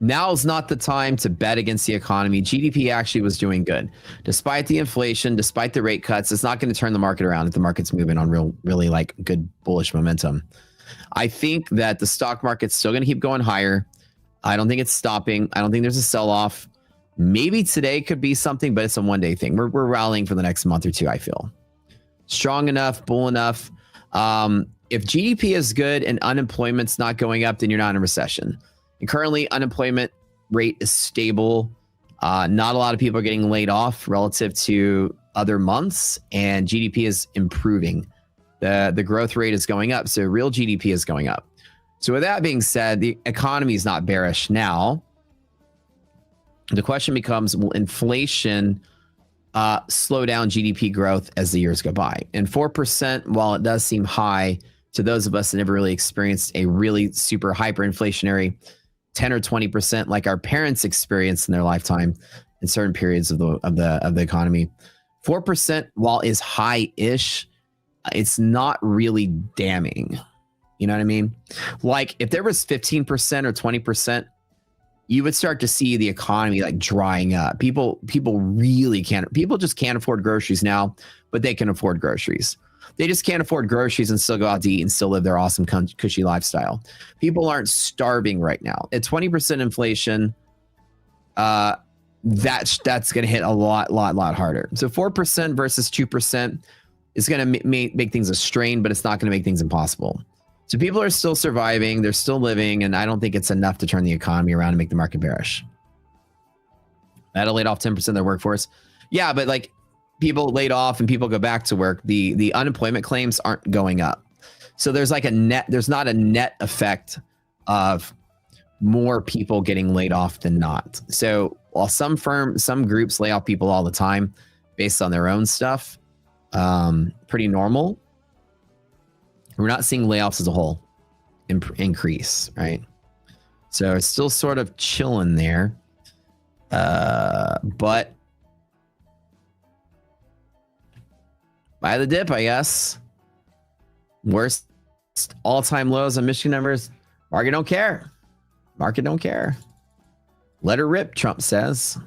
Now's not the time to bet against the economy. GDP actually was doing good. Despite the inflation, despite the rate cuts, it's not going to turn the market around if the market's moving on really like good bullish momentum. I think that the stock market's still going to keep going higher. I don't think it's stopping. I don't think there's a sell-off. Maybe today could be something, but it's a one-day thing. We're rallying for the next month or two, I feel. Strong enough, bull enough. If GDP is good and unemployment's not going up, then you're not in a recession. And currently, unemployment rate is stable. Not a lot of people are getting laid off relative to other months, and GDP is improving. The growth rate is going up, so real GDP is going up. So with that being said, the economy is not bearish now. The question becomes, will inflation slow down GDP growth as the years go by? And 4%, while it does seem high to those of us that never really experienced a really super hyperinflationary 10 or 20% like our parents experienced in their lifetime in certain periods of the economy, 4%, while is high-ish, it's not really damning. You know what I mean? Like if there was 15% or 20%, you would start to see the economy like drying up. People really can't. People just can't afford groceries now, but they can afford groceries. They just can't afford groceries and still go out to eat and still live their awesome, cushy lifestyle. People aren't starving right now. At 20% inflation, that's going to hit a lot harder. So 4% versus 2% is going to make things a strain, but it's not going to make things impossible. So people are still surviving, they're still living, and I don't think it's enough to turn the economy around and make the market bearish. That'll laid off 10% of their workforce. Yeah, but like people laid off and people go back to work, the unemployment claims aren't going up. So there's like there's not a net effect of more people getting laid off than not. So while some groups lay off people all the time based on their own stuff, pretty normal. We're not seeing layoffs as a whole increase, right? So it's still sort of chilling there. But buy the dip, I guess. Worst all-time lows on Michigan numbers. Market don't care. Market don't care. Let her rip, Trump says.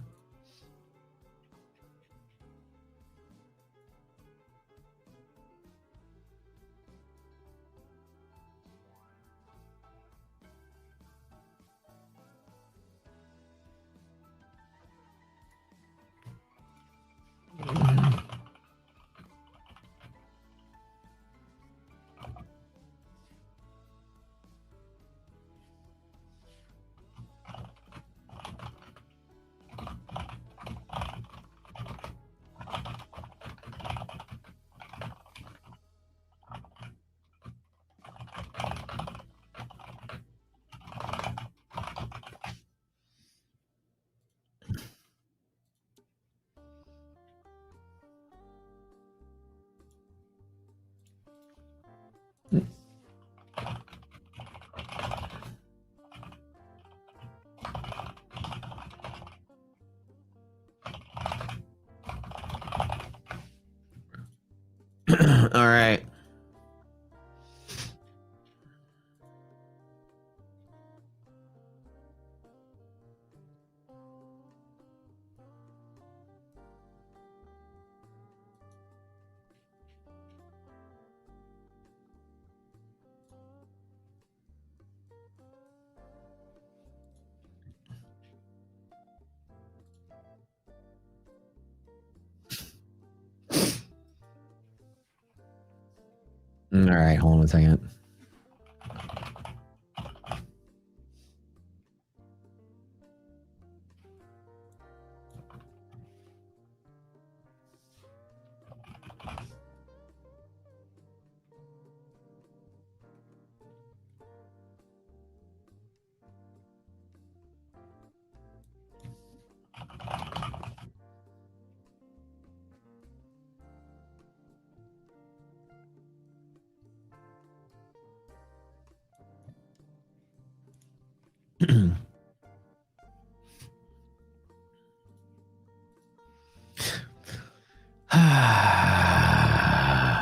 All right, hold on a second.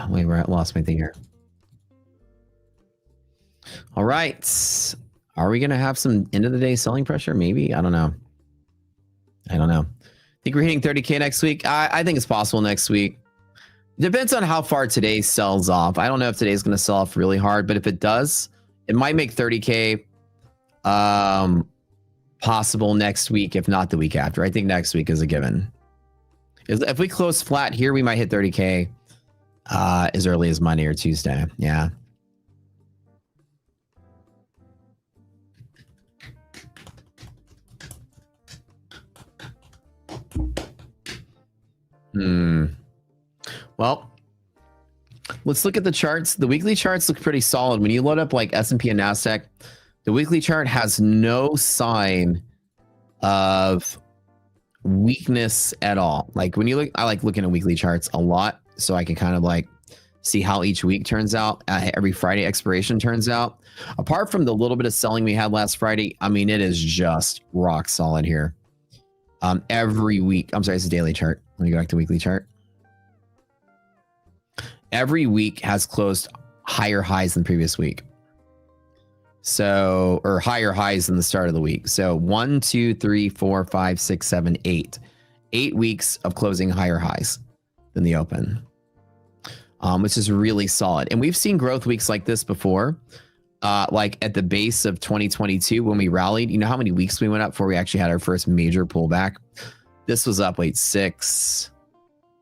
Wait, I lost my thing here. All right. Are we going to have some end of the day selling pressure? Maybe. I don't know. Think we're hitting 30K next week? I think it's possible next week. Depends on how far today sells off. I don't know if today's going to sell off really hard, but if it does, it might make 30K possible next week, if not the week after. I think next week is a given. If we close flat here, we might hit 30K as early as Monday or Tuesday. Yeah. Well, let's look at the charts. The weekly charts look pretty solid. When you load up like S&P and NASDAQ, the weekly chart has no sign of weakness at all. Like when you look, I like looking at weekly charts a lot so I can kind of like see how each week turns out. Every Friday expiration turns out. Apart from the little bit of selling we had last Friday, I mean, it is just rock solid here. Every week, I'm sorry, it's a daily chart. Let me go back to weekly chart. Every week has closed higher highs than previous week. So, or higher highs than the start of the week. So 1, 2, 3, 4, 5, 6, 7, 8. 8 weeks of closing higher highs than the open, which is really solid. And we've seen growth weeks like this before. Like at the base of 2022 when we rallied, you know how many weeks we went up before we actually had our first major pullback? This was up, 6,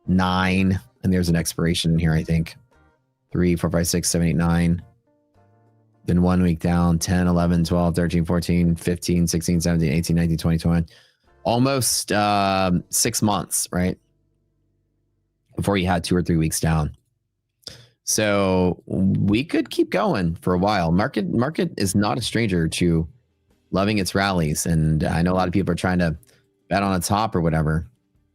9, and there's an expiration in here, I think. 3, 4, 5, 6, 7, 8, 9. Then 1 week down, 10, 11, 12, 13, 14, 15, 16, 17, 18, 19, 20, 21. Almost 6 months, right? Before you had 2 or 3 weeks down. So we could keep going for a while. Market is not a stranger to loving its rallies. And I know a lot of people are trying to bet on a top or whatever.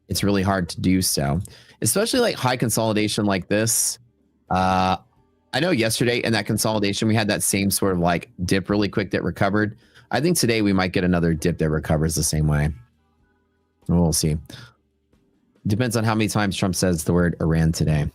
It's really hard to do so, especially like high consolidation like this. I know yesterday in that consolidation, we had that same sort of like dip really quick that recovered. I think today we might get another dip that recovers the same way. We'll see. Depends on how many times Trump says the word Iran today.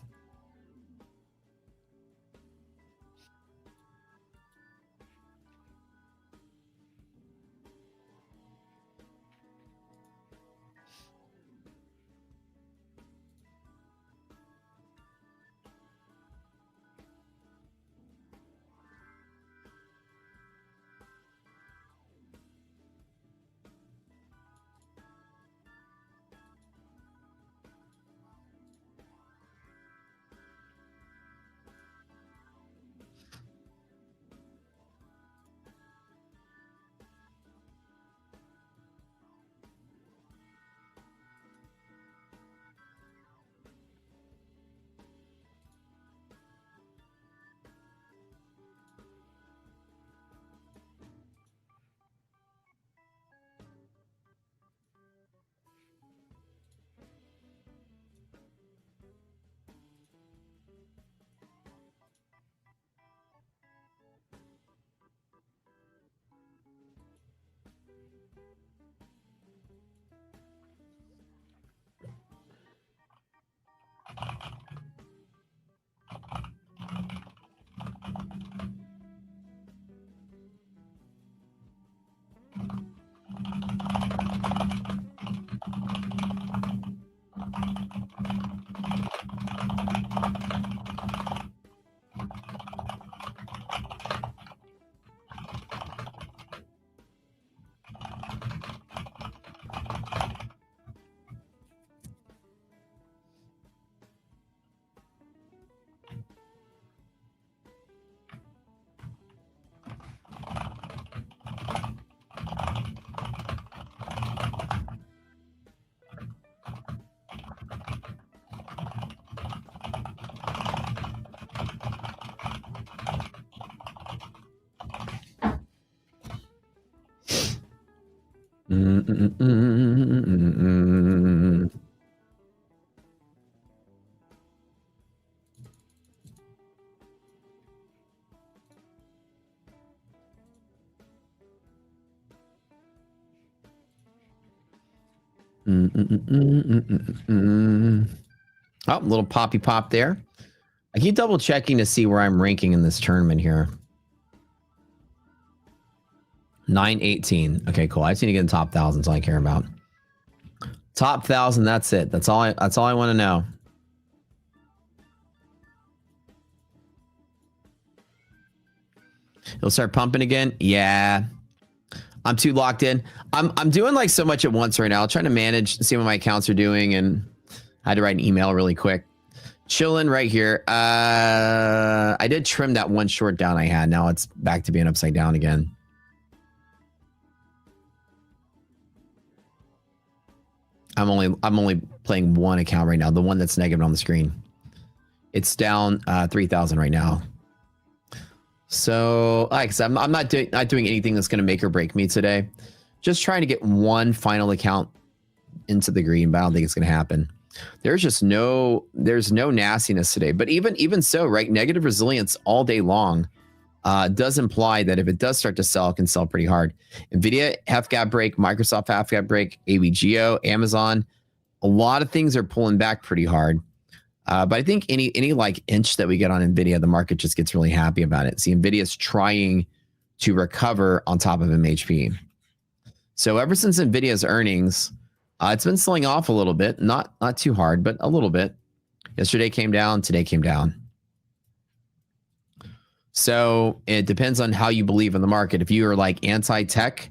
Oh, little poppy pop there. I keep double checking to see where I'm ranking in this tournament here. 918. Okay, cool. I just need to get in top 1,000. That's all I care about. Top 1,000. That's it. That's all I want to know. It'll start pumping again. Yeah. I'm too locked in. I'm doing like so much at once right now. Trying to manage, see what my accounts are doing, and I had to write an email really quick. Chilling right here. I did trim that one short down I had. Now it's back to being upside down again. I'm only playing one account right now, the one that's negative on the screen. It's down 3,000 right now. So, like I said, I'm not doing anything that's going to make or break me today. Just trying to get one final account into the green, but I don't think it's going to happen. There's no nastiness today. But even so, right? Negative resilience all day long does imply that if it does start to sell, it can sell pretty hard. Nvidia half gap break, Microsoft half gap break, AVGO, Amazon, a lot of things are pulling back pretty hard. But I think any like inch that we get on Nvidia, the market just gets really happy about it. See, Nvidia's trying to recover on top of MHP. So ever since Nvidia's earnings, it's been selling off a little bit, not too hard, but a little bit. Yesterday came down, today came down. So it depends on how you believe in the market. If you are like anti-tech,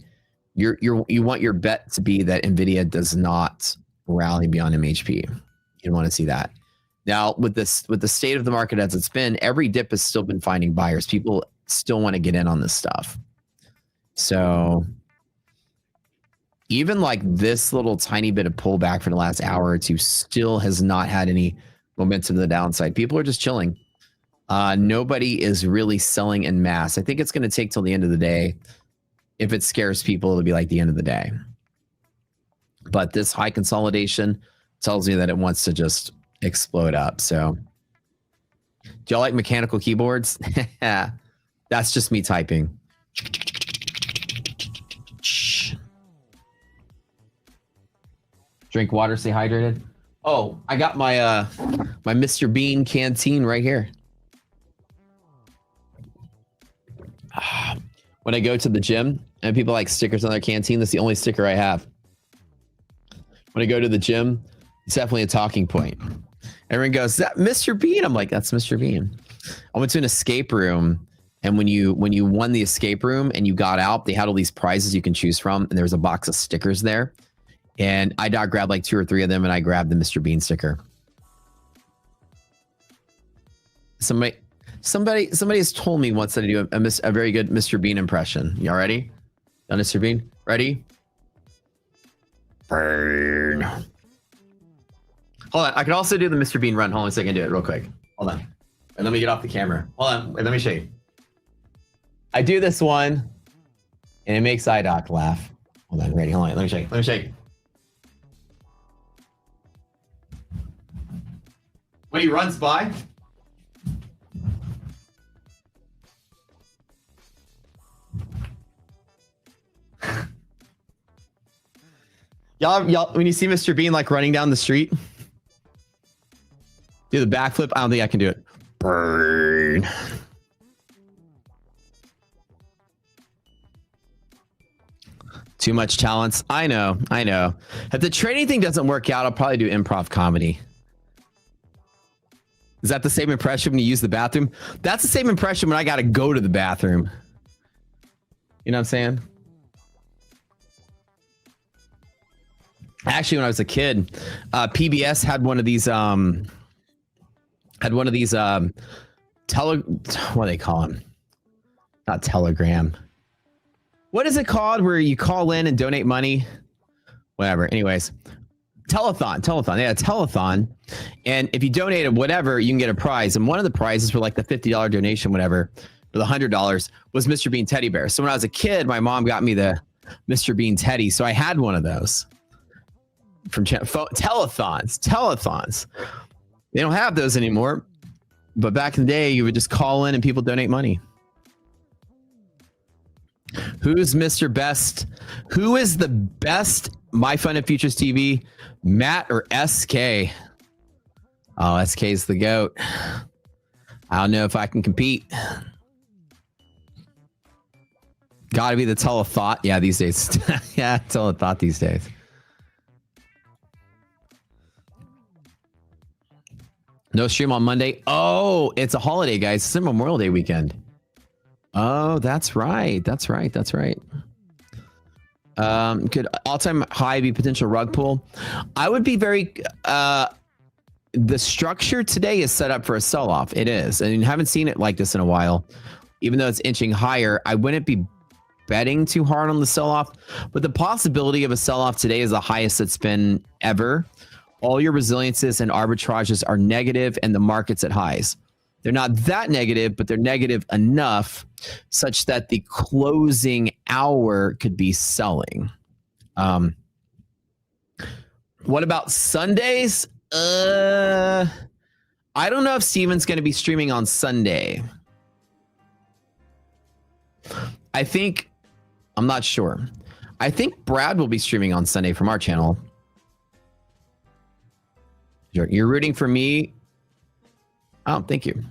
you want your bet to be that Nvidia does not rally beyond MHP. You want to see that. Now, with the state of the market as it's been, every dip has still been finding buyers. People still want to get in on this stuff. So even like this little tiny bit of pullback for the last hour or two still has not had any momentum to the downside. People are just chilling. Nobody is really selling en masse. I think it's going to take till the end of the day. If it scares people, it'll be like the end of the day. But this high consolidation tells me that it wants to just explode up. So do y'all like mechanical keyboards? That's just me typing. Drink water, stay hydrated. Oh, I got my my Mr. Bean canteen right here. When I go to the gym and people like stickers on their canteen, that's the only sticker I have. When I go to the gym, it's definitely a talking point. Everyone goes, "Is that Mr. Bean?" I'm like, "That's Mr. Bean." I went to an escape room, and when you won the escape room and you got out, they had all these prizes you can choose from, and there was a box of stickers there. And I grabbed like 2 or 3 of them, and I grabbed the Mr. Bean sticker. Somebody has told me once that I do a very good Mr. Bean impression. Y'all ready? Done, Mr. Bean? Ready? Burn. Hold on. I can also do the Mr. Bean run. Hold on a second. Do it real quick. Hold on. And let me get off the camera. Hold on. Wait, let me show you. I do this one, and it makes iDoc laugh. Hold on. Ready? Hold on. Let me show you. Let me show you. When he runs by. Y'all, when you see Mr. Bean like running down the street, do the backflip. I don't think I can do it. Burn. Too much talents. I know. If the training thing doesn't work out, I'll probably do improv comedy. Is that the same impression when you use the bathroom? That's the same impression when I got to go to the bathroom. You know what I'm saying? Actually, when I was a kid, PBS had one of these what do they call them? Not Telegram. What is it called where you call in and donate money? Whatever. Anyways, telethon. They had a telethon, and if you donated whatever, you can get a prize. And one of the prizes for like the $50 donation, whatever, for the $100 was Mr. Bean teddy bear. So when I was a kid, my mom got me the Mr. Bean Teddy. So I had one of those from telethons. They don't have those anymore. But back in the day, you would just call in and people donate money. Who's Mr. Best? Who is the best MyFundedFutures TV? Matt or SK? Oh, SK is the GOAT. I don't know if I can compete. Gotta be the telethought. Yeah, these days. Yeah, telethought these days. No stream on Monday. Oh, it's a holiday, guys. It's a Memorial Day weekend. Oh, that's right. That's right. That's right. Could all-time high be potential rug pull? I would be very... the structure today is set up for a sell-off. It is. And you haven't seen it like this in a while. Even though it's inching higher, I wouldn't be betting too hard on the sell-off. But the possibility of a sell-off today is the highest it's been ever. All your resiliences and arbitrages are negative and the market's at highs. They're not that negative, but they're negative enough such that the closing hour could be selling. What about Sundays? I don't know if Steven's going to be streaming on Sunday. I'm not sure. I think Brad will be streaming on Sunday from our channel. You're rooting for me. Oh, thank you.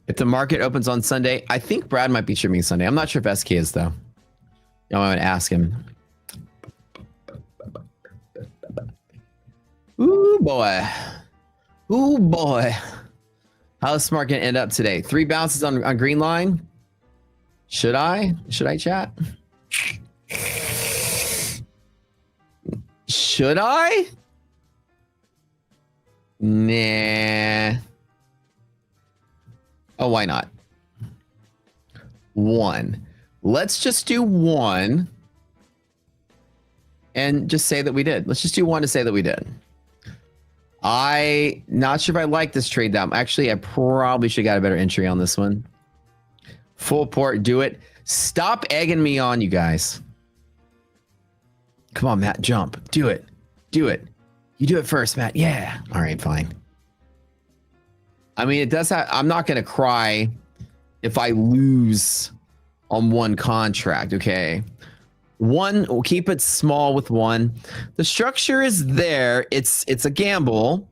If the market opens on Sunday, I think Brad might be streaming Sunday. I'm not sure if SK is, though. I'm going to ask him. Ooh, boy. Ooh, boy. How's this market end up today? 3 bounces on green line. Should I chat? Should I? Nah. Oh, why not? 1. Let's just do 1 and just say that we did. Let's just do 1 to say that we did. I not sure if I like this trade down. Actually, I probably should have got a better entry on this one. Full port, do it. Stop egging me on, you guys. Come on, Matt, jump. Do it. Do it. You do it first, Matt. Yeah. All right, fine. I mean, it does have, I'm not going to cry if I lose on 1 contract, okay? 1, we'll keep it small with 1. The structure is there. It's a gamble.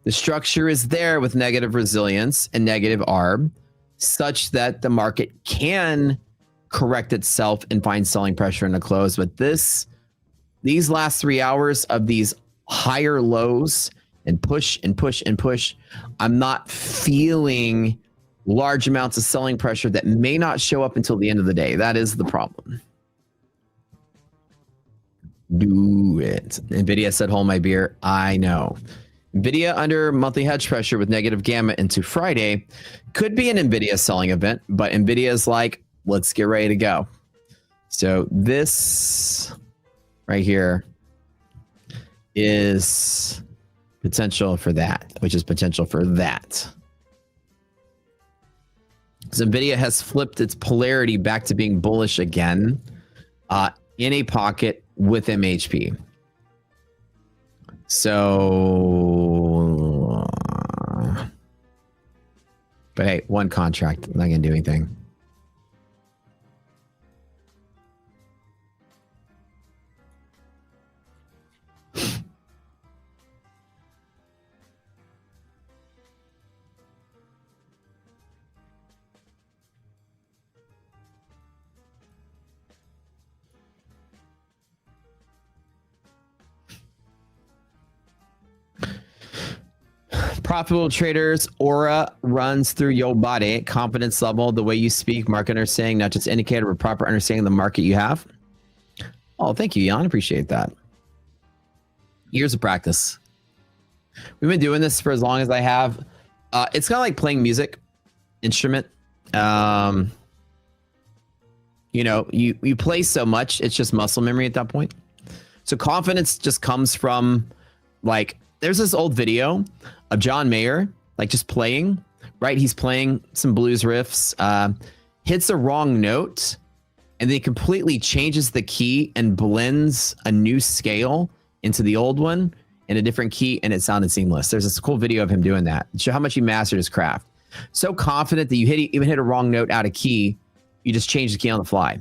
The structure is there with negative resilience and negative ARB, such that the market can correct itself and find selling pressure in the close. But these last 3 hours of these higher lows and push and push and push, I'm not feeling large amounts of selling pressure that may not show up until the end of the day. That is the problem. Do it. NVIDIA said, hold my beer. I know. NVIDIA under monthly hedge pressure with negative gamma into Friday could be an NVIDIA selling event, but NVIDIA is like, let's get ready to go. So this right here is potential for that, which is potential for that. So NVIDIA has flipped its polarity back to being bullish again in a pocket with MHP. So, but hey, 1 contract, not gonna do anything. Profitable traders, aura runs through your body. Confidence level, the way you speak, market understanding, not just indicator, but proper understanding of the market you have. Oh, thank you, Jan. Appreciate that. Years of practice. We've been doing this for as long as I have. It's kind of like playing music, instrument. You know, you play so much, it's just muscle memory at that point. So confidence just comes from Like, there's this old video of John Mayer, like just playing, right? He's playing some blues riffs, hits a wrong note, and then completely changes the key and blends a new scale into the old one in a different key, and it sounded seamless. There's this cool video of him doing that. Show how much he mastered his craft. So confident that you even hit a wrong note out of key, you just change the key on the fly.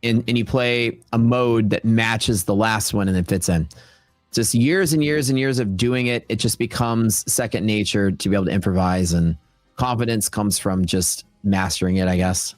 And you play a mode that matches the last one and then fits in. Just years and years and years of doing it, it just becomes second nature to be able to improvise, and confidence comes from just mastering it, I guess.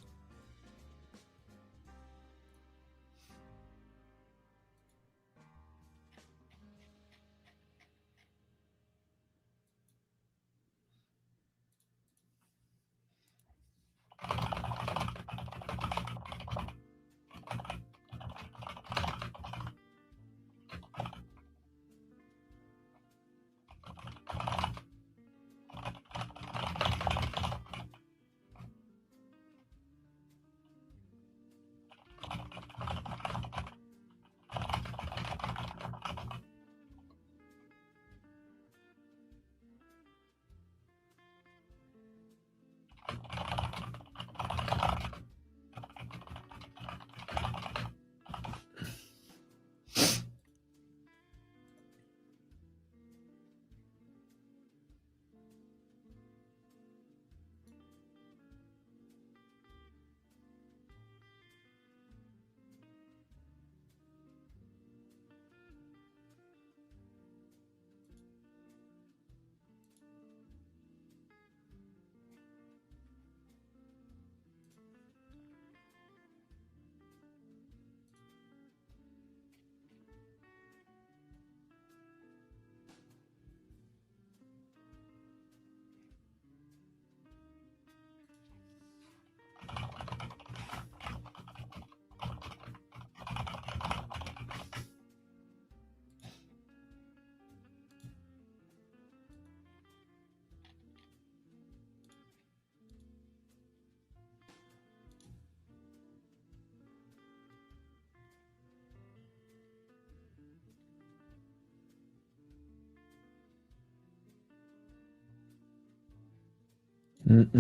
I'm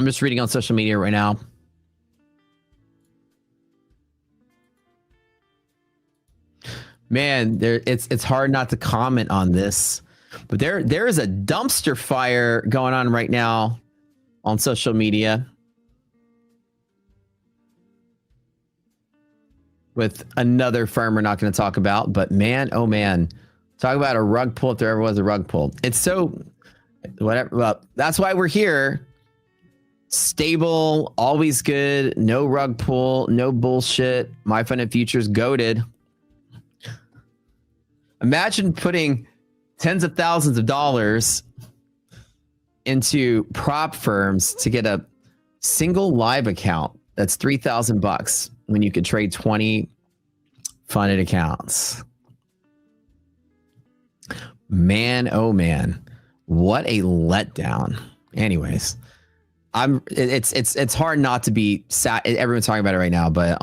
just reading on social media right now. Man, it's hard not to comment on this, but there is a dumpster fire going on right now on social media with another firm we're not going to talk about. But man, oh man, talk about a rug pull if there ever was a rug pull. It's so whatever. Well, that's why we're here. Stable, always good, no rug pull, no bullshit. MyFundedFutures goated. Imagine putting tens of thousands of dollars into prop firms to get a single live account that's $3,000 when you could trade 20 funded accounts. Man, oh man, what a letdown. Anyways, it's hard not to be sad. Everyone's talking about it right now, but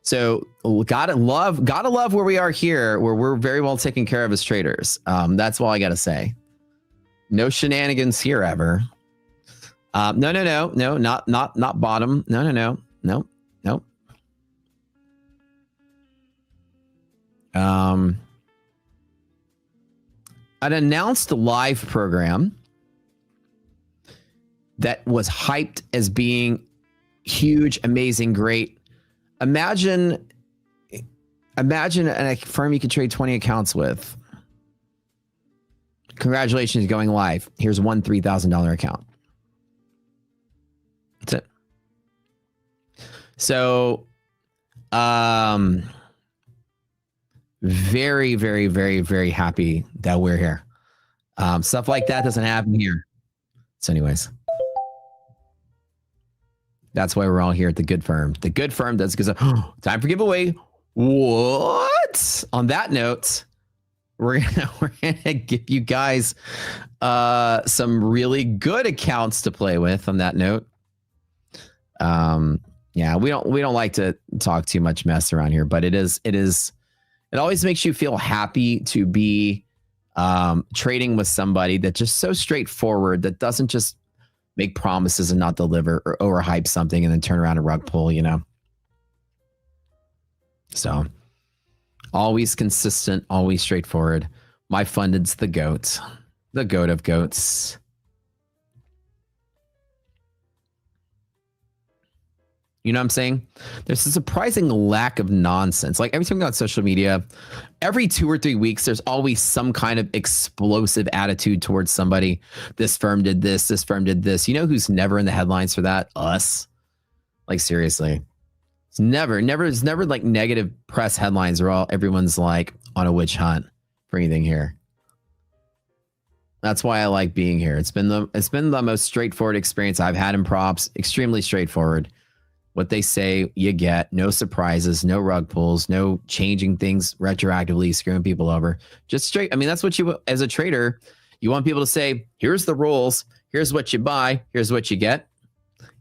so gotta love where we are here, where we're very well taken care of as traders. That's all I gotta say. No shenanigans here ever. No, not bottom. No. An announced live program that was hyped as being huge, amazing, great. Imagine a firm you could trade 20 accounts with. Congratulations, going live. Here's one $3,000 account. That's it. So, very, very, very, very happy that we're here. Stuff like that doesn't happen here. So anyways, that's why we're all here at the good firm. The good firm that's because time for giveaway. What? On that note, we're gonna give you guys some really good accounts to play with. On that note, Yeah, we don't like to talk too much mess around here, but it always makes you feel happy to be trading with somebody that's just so straightforward, that doesn't just make promises and not deliver, or overhype something and then turn around and rug pull, you know? So always consistent, always straightforward. MyFunded's the goat of goats. You know what I'm saying? There's a surprising lack of nonsense. Like every time we go on social media, every 2 or 3 weeks, there's always some kind of explosive attitude towards somebody. This firm did this. This firm did this. You know who's never in the headlines for that? Us. Like seriously. It's never like negative press headlines where everyone's like on a witch hunt for anything here. That's why I like being here. It's been the most straightforward experience I've had in props. Extremely straightforward. What they say, you get. No surprises, no rug pulls, no changing things retroactively, screwing people over. Just straight. I mean, that's what you, as a trader, you want people to say, here's the rules. Here's what you buy. Here's what you get.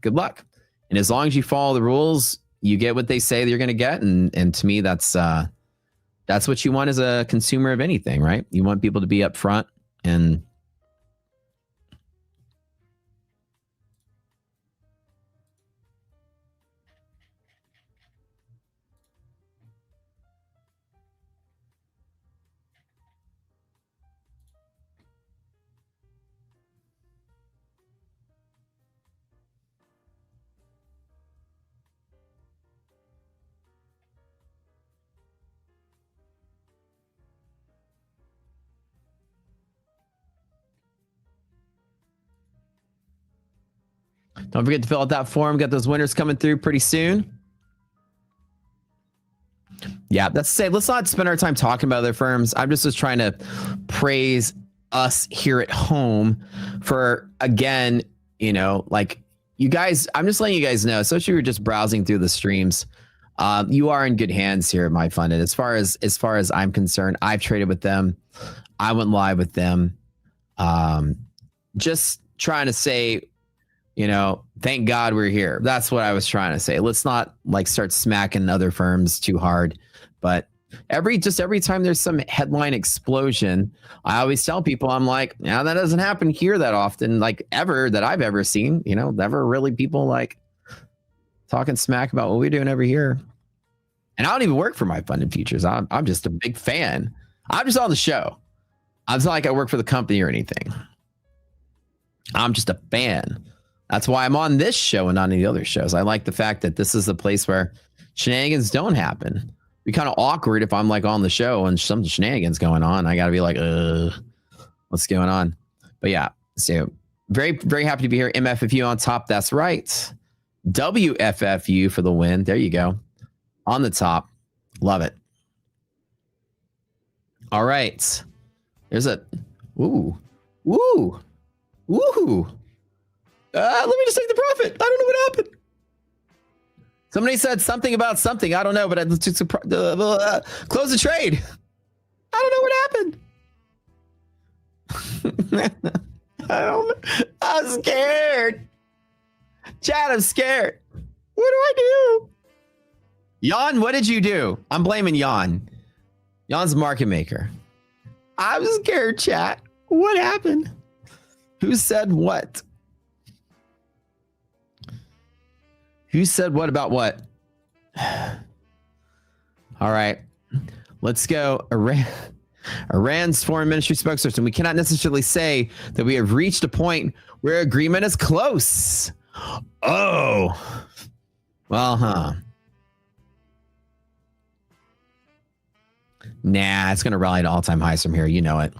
Good luck. And as long as you follow the rules, you get what they say that you're going to get. And to me, that's what you want as a consumer of anything, right? You want people to be upfront and don't forget to fill out that form. Got those winners coming through pretty soon. Yeah, that's to say, let's not spend our time talking about other firms. I'm just trying to praise us here at home for, again, you know, like you guys, I'm just letting you guys know, especially if you're just browsing through the streams, you are in good hands here at MyFunded. As far as I'm concerned, I've traded with them. I went live with them. Just trying to say, you know, thank God we're here. That's what I was trying to say. Let's not like start smacking other firms too hard. But every time there's some headline explosion, I always tell people, I'm like, yeah, that doesn't happen here that often, like ever that I've ever seen. You know, never really people like talking smack about what we're doing over here. And I don't even work for MyFundedFutures. I'm just a big fan. I'm just on the show. I'm not like I work for the company or anything. I'm just a fan. That's why I'm on this show and not any other shows. I like the fact that this is a place where shenanigans don't happen. It'd be kind of awkward if I'm like on the show and some shenanigans going on. I got to be like, what's going on? But yeah, so very, very happy to be here. MFFU on top. That's right. WFFU for the win. There you go. On the top. Love it. All right. There's a, woo. Let me just take the profit. I don't know what happened. Somebody said something about something. I don't know, but I close the trade. I don't know what happened. I don't know. I'm scared. Chad, I'm scared. What do I do? Jan, what did you do? I'm blaming Jan. Jan's a market maker. I'm scared, chat. What happened? Who said what? Who said what about what? All right. Let's go. Iran's foreign ministry spokesperson. We cannot necessarily say that we have reached a point where agreement is close. Oh. Well, huh. Nah, it's going to rally to all-time highs from here. You know it.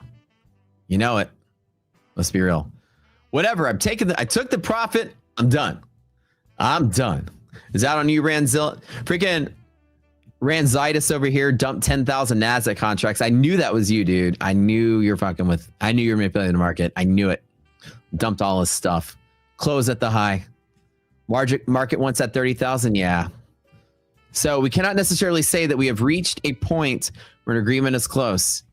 You know it. Let's be real. Whatever. I took the profit. I'm done. Is that on you, freaking Ranzitis over here dumped 10,000 NASDAQ contracts. I knew that was you, dude. I knew you're manipulating the market. I knew it. Dumped all his stuff. Close at the high. Market wants at 30,000. Yeah. So we cannot necessarily say that we have reached a point where an agreement is close.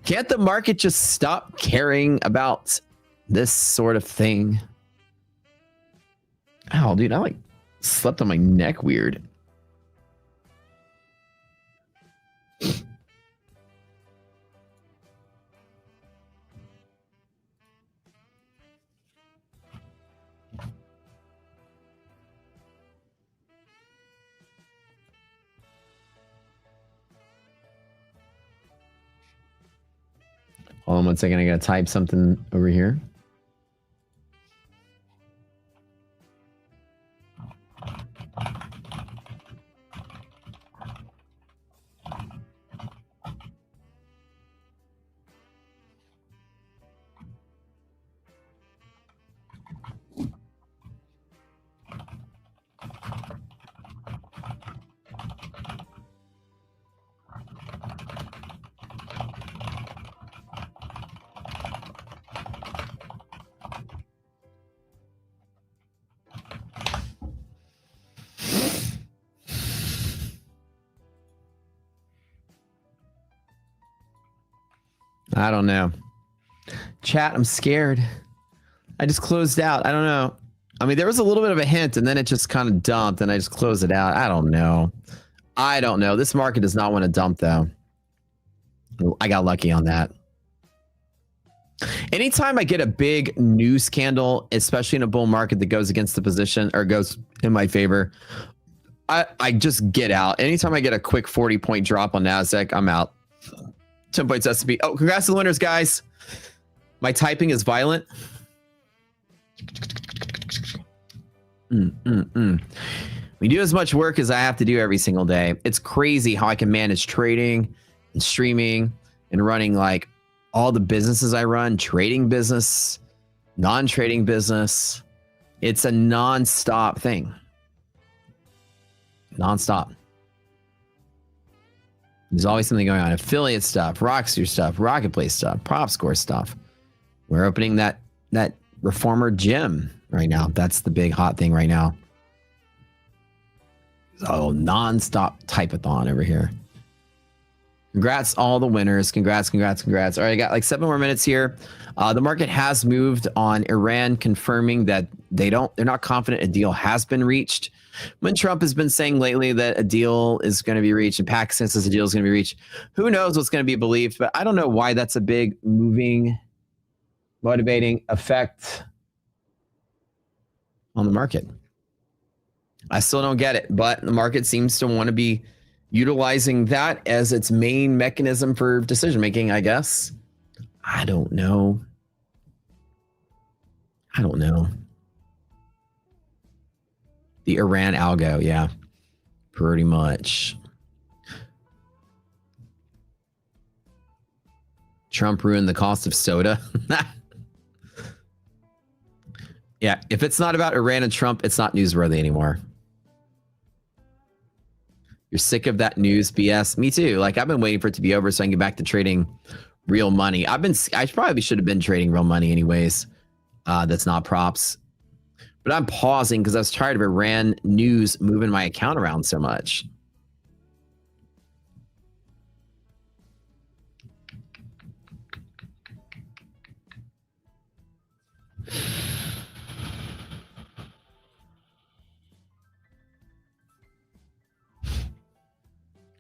Can't the market just stop caring about this sort of thing? Oh, dude, I like Slept on my neck weird. Hold on 1 second. I gotta type something over here. I don't know. Chat, I'm scared. I just closed out. I don't know. I mean, there was a little bit of a hint and then it just kind of dumped and I just closed it out. I don't know. I don't know. This market does not want to dump though. I got lucky on that. Anytime I get a big news candle, especially in a bull market that goes against the position or goes in my favor, I just get out. Anytime I get a quick 40-point drop on NASDAQ, I'm out. 10 points S&P. Oh, congrats to the winners, guys. My typing is violent. We do as much work as I have to do every single day. It's crazy how I can manage trading and streaming and running like all the businesses I run, trading business, non-trading business. It's a non-stop thing. Non-stop. There's always something going on. Affiliate stuff, Rockster stuff, Rocket Place stuff, Prop Score stuff. We're opening that Reformer gym right now. That's the big hot thing right now. Oh, non-stop type-a-thon over here. Congrats all the winners. Congrats. All right, I got like 7 more minutes here. The market has moved on Iran confirming that they're not confident a deal has been reached. When Trump has been saying lately that a deal is going to be reached and Pakistan says a deal is going to be reached, who knows what's going to be believed, but I don't know why that's a big motivating effect on the market. I still don't get it, but the market seems to want to be utilizing that as its main mechanism for decision making, I guess. I don't know. The Iran algo, yeah, pretty much. Trump ruined the cost of soda. Yeah, if it's not about Iran and Trump, it's not newsworthy anymore. You're sick of that news BS. Me too. Like, I've been waiting for it to be over so I can get back to trading real money. I probably should have been trading real money anyways. That's not props. But I'm pausing because I was tired of Iran news moving my account around so much.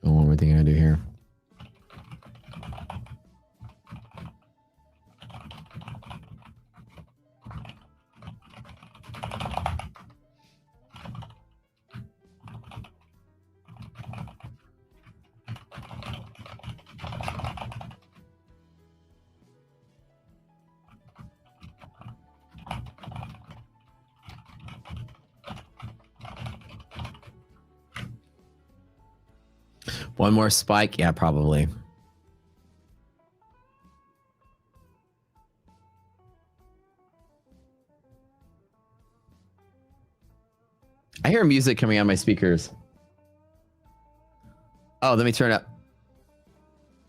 Oh, one more thing I do here. One more spike? Yeah, probably. I hear music coming out of my speakers. Oh, let me turn it up.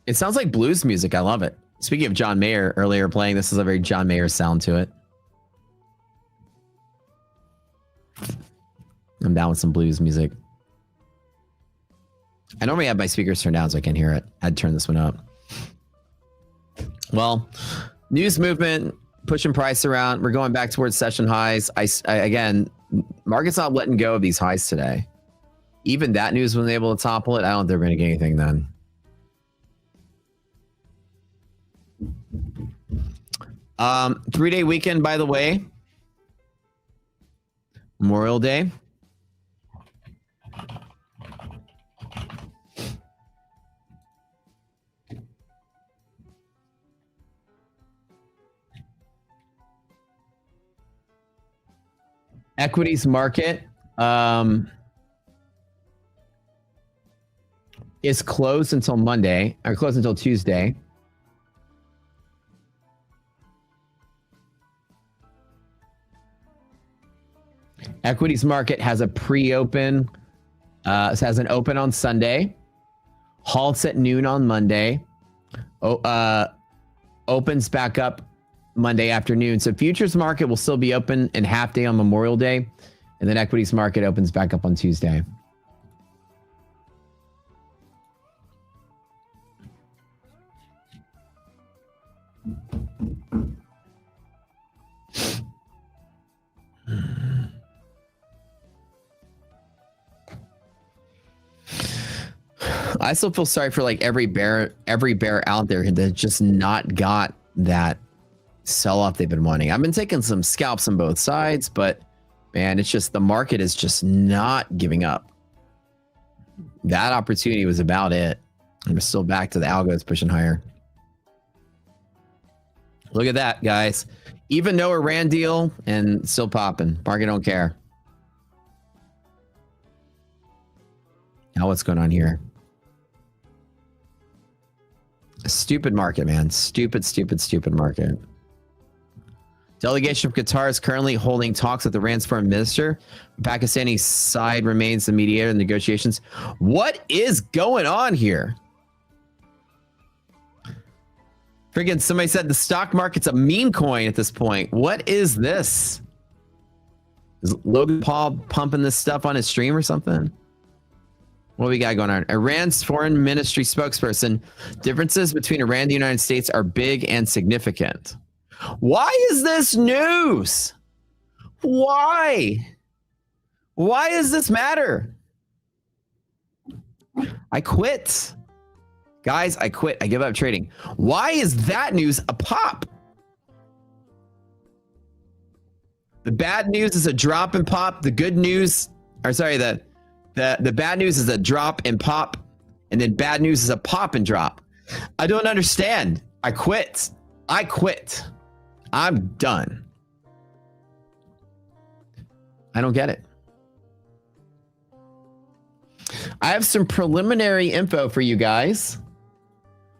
It sounds like blues music. I love it. Speaking of John Mayer earlier playing, this is a very John Mayer sound to it. I'm down with some blues music. I normally have my speakers turned down so I can hear it. I'd turn this one up. Well, news movement, pushing price around. We're going back towards session highs. Again, Market's not letting go of these highs today. Even that news wasn't able to topple it. I don't think they're going to get anything then. Three-day weekend, by the way. Memorial Day. Equities market is closed until Monday, or closed until Tuesday. Equities market has a pre-open, has an open on Sunday, halts at noon on Monday, opens back up Monday afternoon. So futures market will still be open in half day on Memorial Day, and then equities market opens back up on Tuesday. I still feel sorry for like every bear out there that just not got that sell-off they've been wanting. I've been taking some scalps on both sides, but man, it's just the market is just not giving up. That opportunity was about it. And we're still back to the algos pushing higher. Look at that, guys. Even though a Rand deal and still popping. Market don't care. Now what's going on here? A stupid market, man. Stupid market. Delegation of Qatar is currently holding talks with the Rand's foreign minister. Pakistani side remains the mediator in negotiations. What is going on here? Friggin' somebody said the stock market's a meme coin at this point. What is this? Is Logan Paul pumping this stuff on his stream or something? What we got going on? Iran's foreign ministry spokesperson. Differences between Iran and the United States are big and significant. Why is this news? Why? Why does this matter? I quit. Guys, I quit. I give up trading. Why is that news a pop? The bad news is a drop and pop. The good news, or sorry, the bad news is a drop and pop, and then bad news is a pop and drop. I don't understand. I quit. I quit. I'm done. I don't get it. I have some preliminary info for you guys.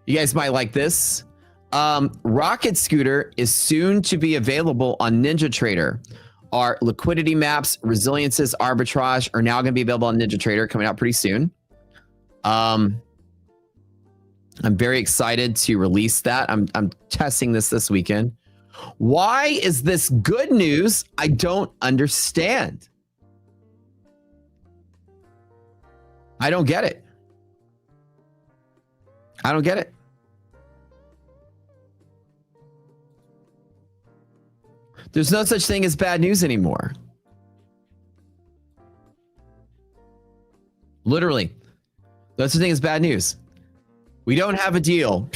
You guys might like this. Rocket Scooter is soon to be available on NinjaTrader. Our liquidity maps, resiliences, arbitrage are now going to be available on NinjaTrader, coming out pretty soon. I'm very excited to release that. I'm testing this weekend. Why is this good news? I don't understand. I don't get it. I don't get it. There's no such thing as bad news anymore. Literally. No such thing as bad news. We don't have a deal.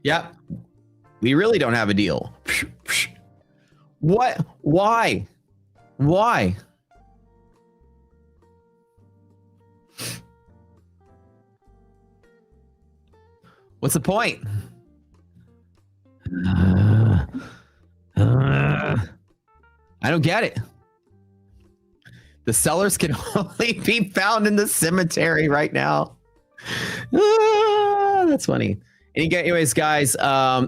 Yep. We really don't have a deal. What? Why? Why? What's the point? I don't get it. The sellers can only be found in the cemetery right now. That's funny. Anyways, guys,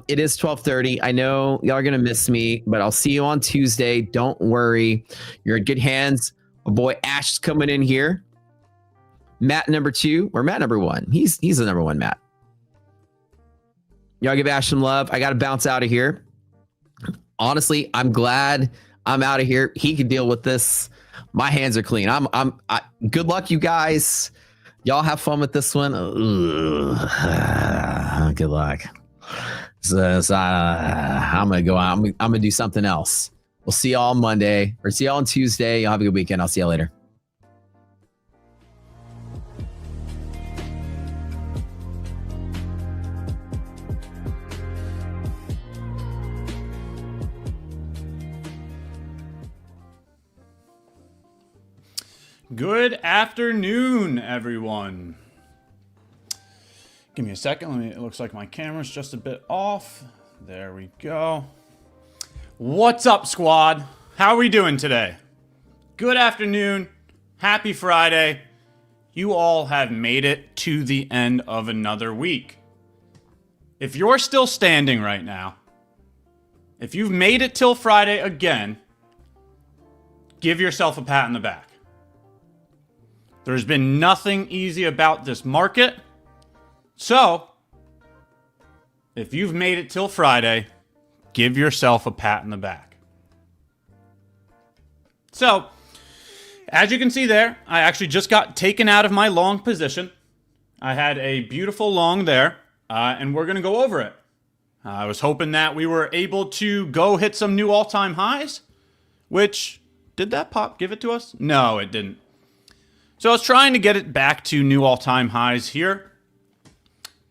it is 12:30. I know y'all are gonna miss me, but I'll see you on Tuesday. Don't worry, you're in good hands. My boy Ash is coming in here. Matt number 2 or Matt number 1. He's the number 1 Matt. Y'all give Ash some love. I got to bounce out of here. Honestly, I'm glad I'm out of here. He can deal with this. My hands are clean. Good luck, you guys. Y'all have fun with this one. Good luck. I'm gonna go out. I'm gonna do something else. We'll see y'all on Monday or see y'all on Tuesday. Y'all have a good weekend. I'll see y'all later. Good afternoon, everyone. Give me a second. It looks like my camera's just a bit off. There we go. What's up, squad? How are we doing today? Good afternoon. Happy Friday. You all have made it to the end of another week. If you're still standing right now, if you've made it till Friday again, give yourself a pat on the back. There's been nothing easy about this market. So, if you've made it till Friday, give yourself a pat on the back. So, as you can see there, I actually just got taken out of my long position. I had a beautiful long there, and we're going to go over it. I was hoping that we were able to go hit some new all-time highs, which, did that pop give it to us? No, it didn't. So I was trying to get it back to new all-time highs here,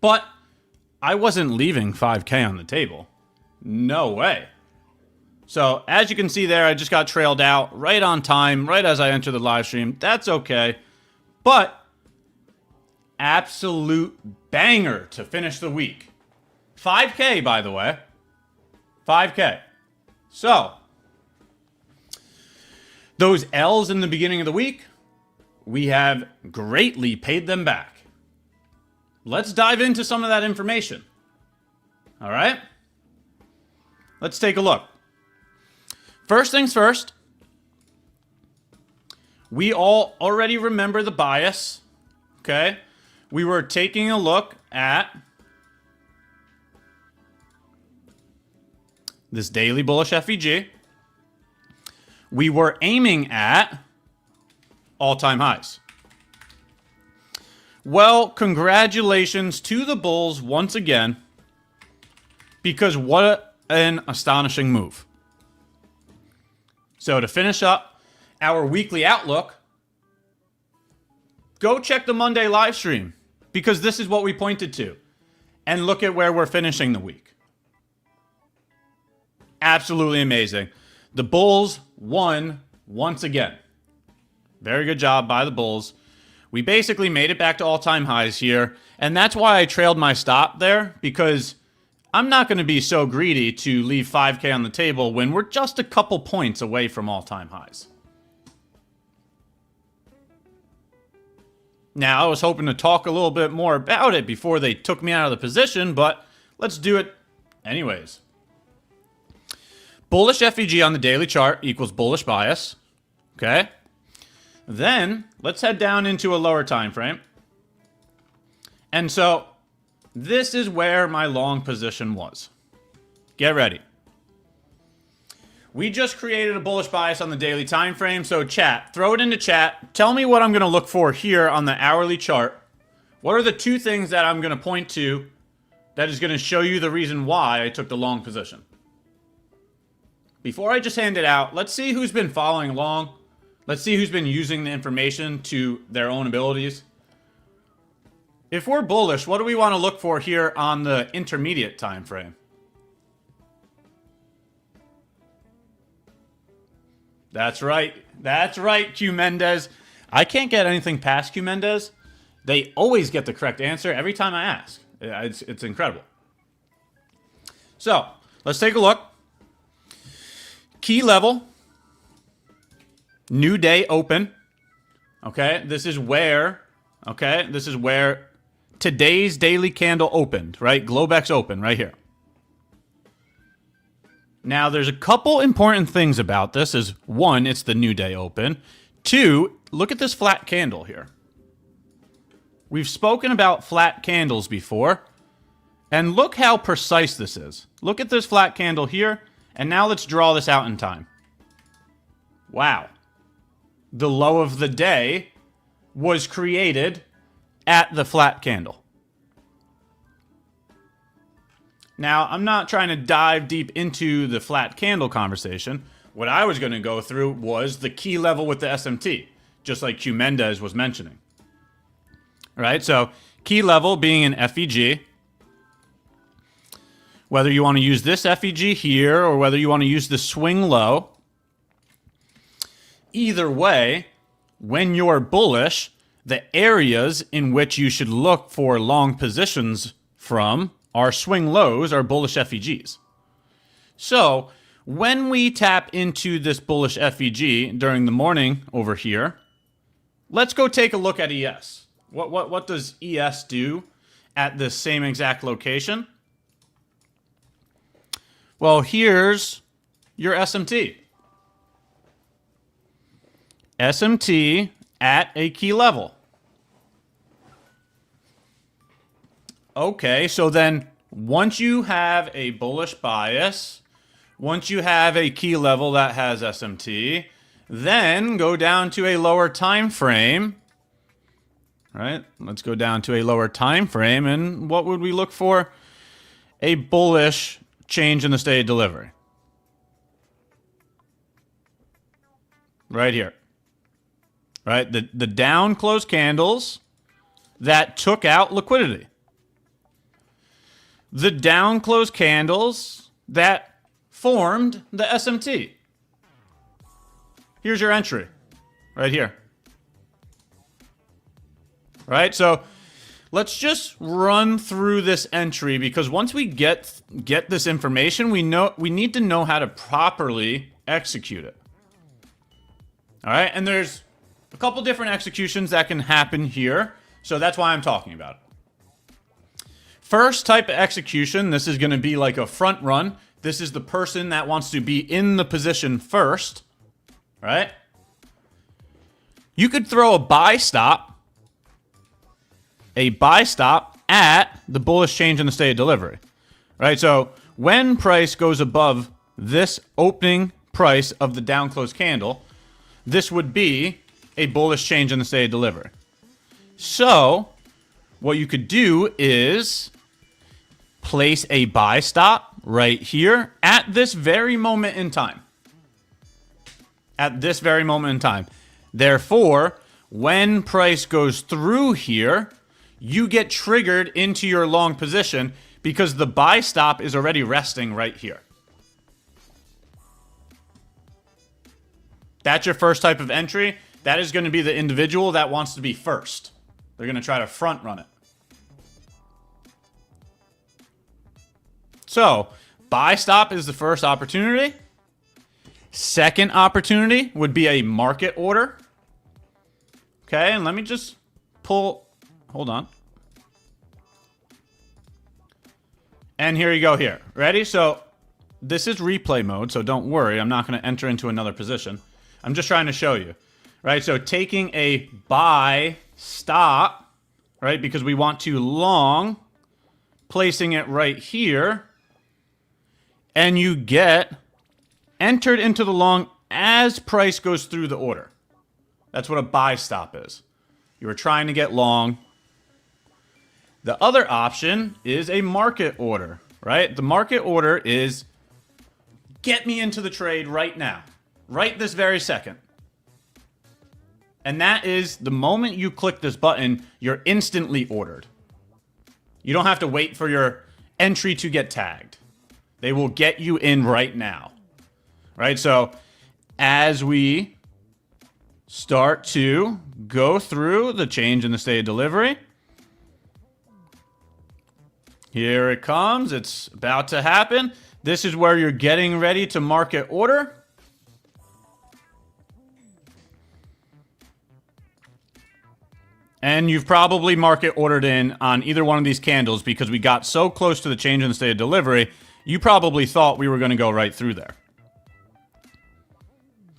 but I wasn't leaving 5K on the table. No way. So as you can see there, I just got trailed out right on time, right as I enter the live stream. That's okay, but absolute banger to finish the week. 5K, by the way. 5K. So those L's in the beginning of the week, we have greatly paid them back. Let's dive into some of that information. All right? Let's take a look. First things first, we all already remember the bias, okay? We were taking a look at this daily bullish FEG. We were aiming at all-time highs. Well, congratulations to the Bulls once again, because what an astonishing move. So to finish up our weekly outlook, go check the Monday live stream, because this is what we pointed to. And look at where we're finishing the week. Absolutely amazing. The Bulls won once again. Very good job by the Bulls. We basically made it back to all-time highs here, and that's why I trailed my stop there, because I'm not going to be so greedy to leave 5K on the table when we're just a couple points away from all-time highs. Now, I was hoping to talk a little bit more about it before they took me out of the position, but let's do it anyways. Bullish FEG on the daily chart equals bullish bias. Okay? Then, let's head down into a lower time frame. And so, this is where my long position was. Get ready. We just created a bullish bias on the daily time frame, so chat, throw it into chat. Tell me what I'm going to look for here on the hourly chart. What are the two things that I'm going to point to that is going to show you the reason why I took the long position? Before I just hand it out, let's see who's been following along. Let's see who's been using the information to their own abilities. If we're bullish, what do we want to look for here on the intermediate time frame? That's right. That's right, Q Mendez. I can't get anything past Q Mendez. They always get the correct answer every time I ask. It's incredible. So, let's take a look. Key level. New day open. Okay, this is where today's daily candle opened, right? Globex open right here. Now, there's a couple important things about this. Is one, it's the new day open. Two, look at this flat candle here. We've spoken about flat candles before, and look how precise this is. Look at this flat candle here, and now let's draw this out in time. Wow. The low of the day was created at the flat candle. Now, I'm not trying to dive deep into the flat candle conversation. what I was going to go through was the key level with the SMT, just like Q Mendez was mentioning. All right, so key level being an FEG. Whether you want to use this FEG here or whether you want to use the swing low, either way, when you're bullish, the areas in which you should look for long positions from are swing lows, are bullish FEGs. So when we tap into this bullish FEG during the morning over here, let's go take a look at ES. What does ES do at this same exact location? Well, here's your SMT. SMT at a key level. Okay, so then once you have a bullish bias, once you have a key level that has SMT, then go down to a lower time frame. Right? Let's go down to a lower time frame, and what would we look for? A bullish change in the state of delivery. Right here. Right? The down close candles that took out liquidity. The down close candles that formed the SMT. Here's your entry. Right here. Right? So let's just run through this entry, because once we get this information, we need to know how to properly execute it. All right? And there's a couple different executions that can happen here, so that's why I'm talking about it. First type of execution, this is going to be like a front run. This is the person that wants to be in the position first, right? You could throw a buy stop at the bullish change in the state of delivery, right? So when price goes above this opening price of the down close candle, this would be a bullish change in the state of delivery. So what you could do is place a buy stop right here at this very moment in time. At this very moment in time. Therefore, when price goes through here, you get triggered into your long position because the buy stop is already resting right here. That's your first type of entry. That is going to be the individual that wants to be first. They're going to try to front run it. So, buy stop is the first opportunity. Second opportunity would be a market order. Okay, and let me just pull, hold on. And here you go here. Ready? So, this is replay mode, so don't worry. I'm not going to enter into another position. I'm just trying to show you. Right? So, taking a buy stop, right? Because we want to long, placing it right here. And you get entered into the long as price goes through the order. That's what a buy stop is. You were trying to get long. The other option is a market order, right? The market order is get me into the trade right now, right this very second. And that is the moment you click this button, you're instantly ordered. You don't have to wait for your entry to get tagged. They will get you in right now, right? So as we start to go through the change in the state of delivery, here it comes. It's about to happen. This is where you're getting ready to market order. And you've probably market ordered in on either one of these candles because we got so close to the change in the state of delivery, you probably thought we were going to go right through there.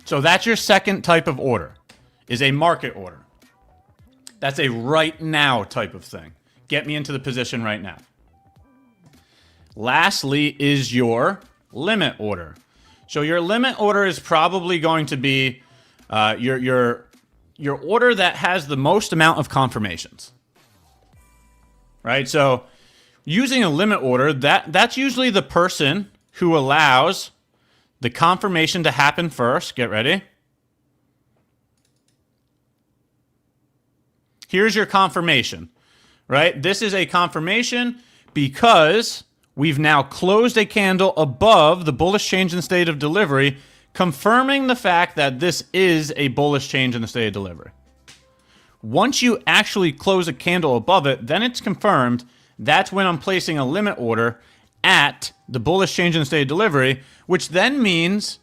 So that's your second type of order, is a market order. That's a right now type of thing. Get me into the position right now. Lastly is your limit order. So your limit order is probably going to be your order that has the most amount of confirmations. Right? So using a limit order, that's usually the person who allows the confirmation to happen first. Get ready. Here's your confirmation, right? This is a confirmation because we've now closed a candle above the bullish change in the state of delivery, confirming the fact that this is a bullish change in the state of delivery. Once you actually close a candle above it, then it's confirmed. That's when I'm placing a limit order at the bullish change in the state of delivery, which then means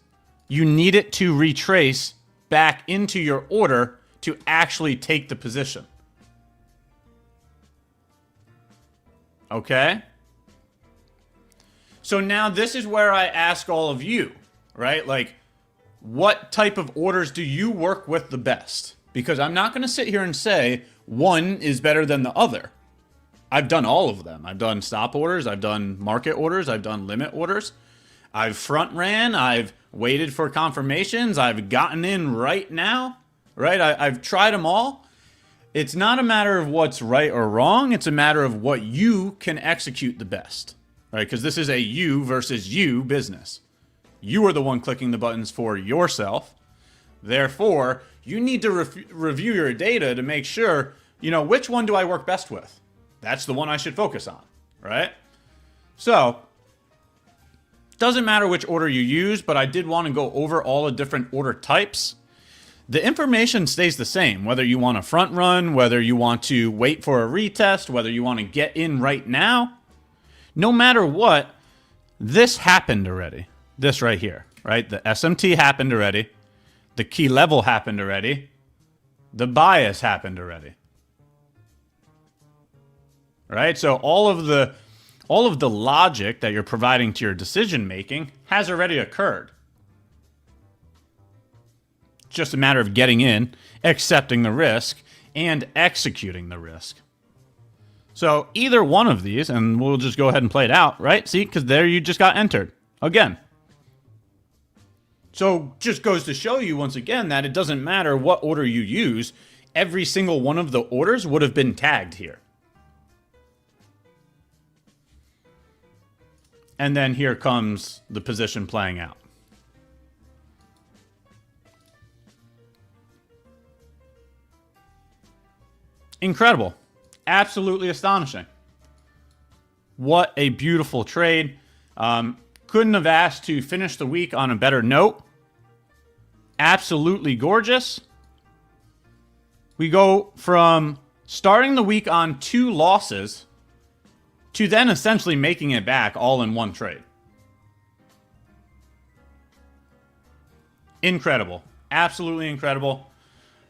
you need it to retrace back into your order to actually take the position. Okay? So now this is where I ask all of you, right? Like, what type of orders do you work with the best? Because I'm not going to sit here and say one is better than the other. I've done all of them. I've done stop orders. I've done market orders. I've done limit orders. I've front ran. I've waited for confirmations. I've gotten in right now, right? I've tried them all. It's not a matter of what's right or wrong. It's a matter of what you can execute the best, right? Because this is a you versus you business. You are the one clicking the buttons for yourself. Therefore, you need to review your data to make sure, which one do I work best with? That's the one I should focus on, right? So, doesn't matter which order you use, but I did want to go over all the different order types. The information stays the same, whether you want to front run, whether you want to wait for a retest, whether you want to get in right now. No matter what, this happened already. This right here, right? The SMT happened already. The key level happened already. The bias happened already. Right? So all of the logic that you're providing to your decision making has already occurred. It's just a matter of getting in, accepting the risk, and executing the risk. So either one of these, and we'll just go ahead and play it out, right? See, because there you just got entered again. So just goes to show you once again that it doesn't matter what order you use. Every single one of the orders would have been tagged here. And then here comes the position playing out. Incredible. Absolutely astonishing. What a beautiful trade. Couldn't have asked to finish the week on a better note. Absolutely gorgeous. We go from starting the week on 2 losses to then essentially making it back all in one trade. Incredible. Absolutely incredible.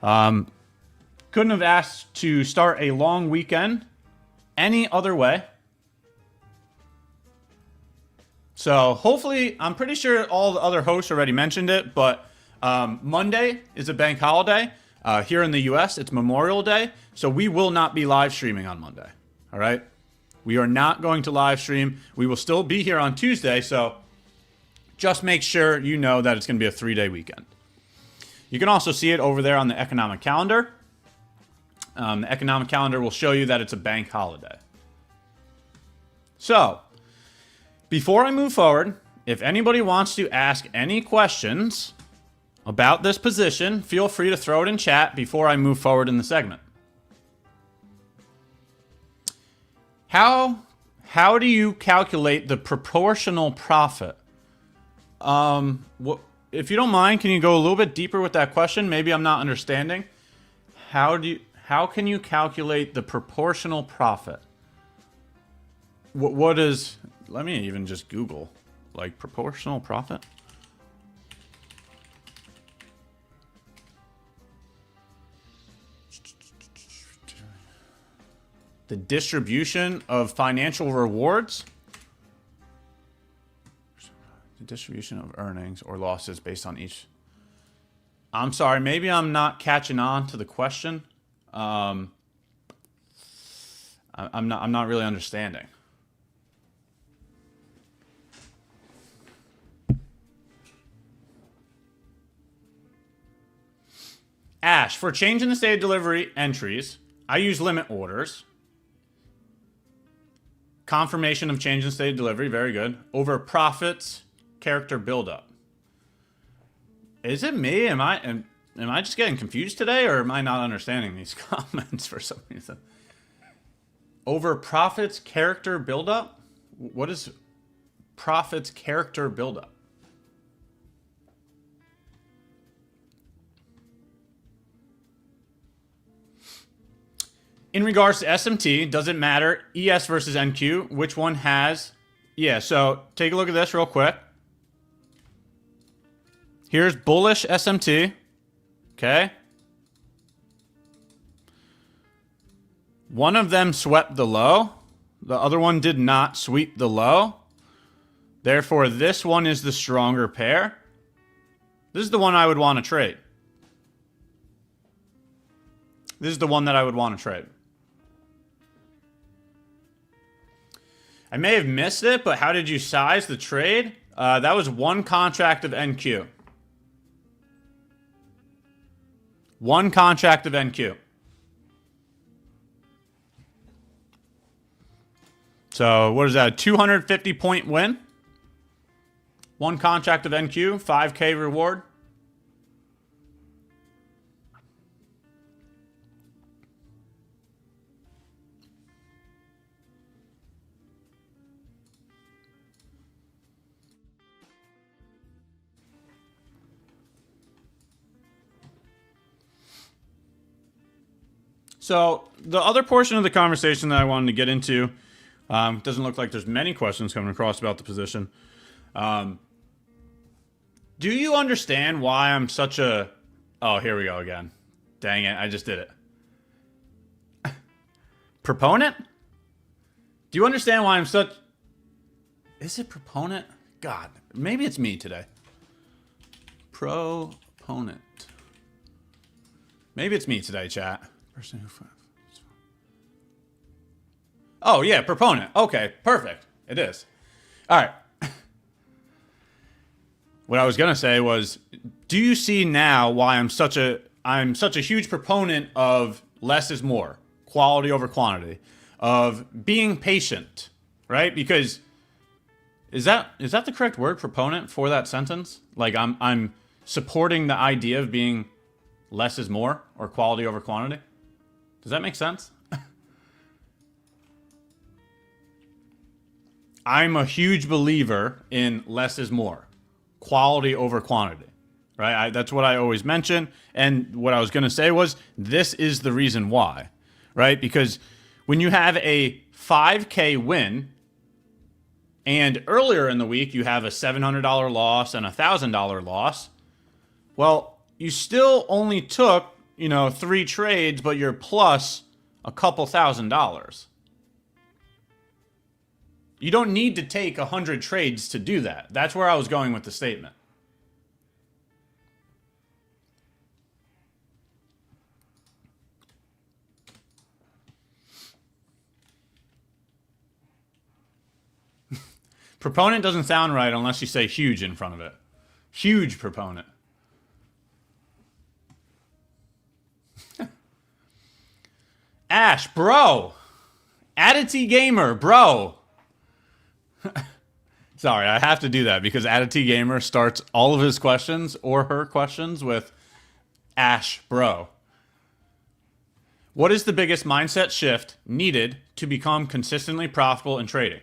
Couldn't have asked to start a long weekend any other way. So hopefully, I'm pretty sure all the other hosts already mentioned it, but Monday is a bank holiday. Here in the US, it's Memorial Day. So we will not be live streaming on Monday. All right? We are not going to live stream. We will still be here on Tuesday. So just make sure you know that it's going to be a 3-day weekend. You can also see it over there on the economic calendar. The economic calendar will show you that it's a bank holiday. So, before I move forward, if anybody wants to ask any questions about this position, feel free to throw it in chat before I move forward in the segment. How do you calculate the proportional profit? If you don't mind, can you go a little bit deeper with that question? Maybe I'm not understanding. How can you calculate the proportional profit? What is, let me even just Google, like, proportional profit. The distribution of financial rewards. The distribution of earnings or losses based on each. I'm sorry, maybe I'm not catching on to the question. I'm not really understanding. Ash, for change in the state of delivery entries, I use limit orders. Confirmation of change in state of delivery, very good. Over profits, character buildup. Is it me? Am I just getting confused today, or am I not understanding these comments for some reason? Over Prophet's character buildup? What is Prophet's character buildup? In regards to SMT, does it matter ES versus NQ? Which one has? Yeah, so take a look at this real quick. Here's bullish SMT. Okay. One of them swept the low. The other one did not sweep the low. Therefore, this one is the stronger pair. This is the one I would want to trade. This is the one that I would want to trade. I may have missed it, but how did you size the trade? That was one contract of NQ. One contract of NQ. So what is that? A 250 point win? One contract of NQ, 5K reward. So the other portion of the conversation that I wanted to get into, doesn't look like there's many questions coming across about the position. Do you understand why I'm such a... Oh, here we go again. Dang it, I just did it. Proponent? Do you understand why I'm such... Is it proponent? God, maybe it's me today. Proponent. Maybe it's me today, chat. Person who... Oh, yeah, proponent. Okay, perfect. It is. All right. What I was going to say was, do you see now why I'm such a huge proponent of less is more, quality over quantity, of being patient, right? Because is that the correct word, proponent, for that sentence? Like I'm supporting the idea of being less is more or quality over quantity? Does that make sense? I'm a huge believer in less is more, quality over quantity, right? That's what I always mention. And what I was going to say was, this is the reason why, right? Because when you have a 5K win and earlier in the week you have a $700 loss and a $1,000 loss, well, you still only took 3 trades, but you're plus a couple $1,000. You don't need to take 100 trades to do that. That's where I was going with the statement. Proponent doesn't sound right unless you say huge in front of it. Huge proponent. Ash, bro. Adity Gamer, bro. Sorry, I have to do that because Adity Gamer starts all of his questions or her questions with Ash, bro. What is the biggest mindset shift needed to become consistently profitable in trading?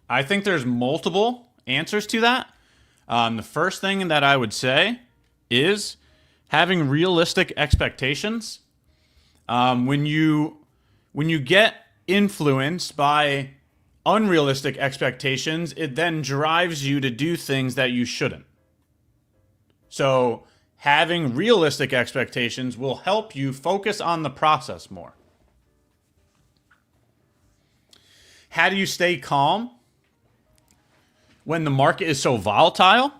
I think there's multiple answers to that. The first thing that I would say is having realistic expectations. When you get influenced by unrealistic expectations, it then drives you to do things that you shouldn't. So having realistic expectations will help you focus on the process more. How do you stay calm when the market is so volatile?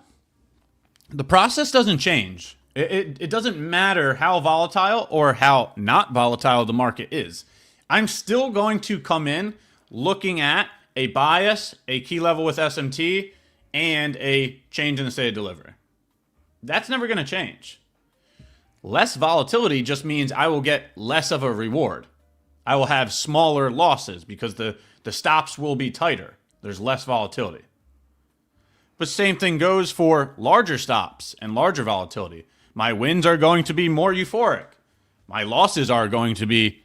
The process doesn't change. It doesn't matter how volatile or how not volatile the market is. I'm still going to come in looking at a bias, a key level with SMT, and a change in the state of delivery. That's never going to change. Less volatility just means I will get less of a reward. I will have smaller losses because the stops will be tighter. There's less volatility. But same thing goes for larger stops and larger volatility. My wins are going to be more euphoric. My losses are going to be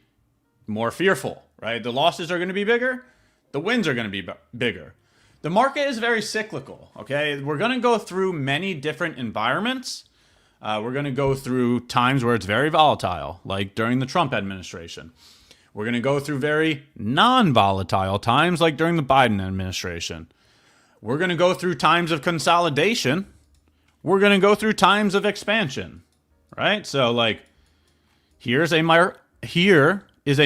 more fearful, right? The losses are going to be bigger. The wins are going to be bigger. The market is very cyclical, okay? We're going to go through many different environments. We're going to go through times where it's very volatile, like during the Trump administration. We're going to go through very non-volatile times, like during the Biden administration. We're going to go through times of consolidation. We're going to go through times of expansion, right? So, like, here is a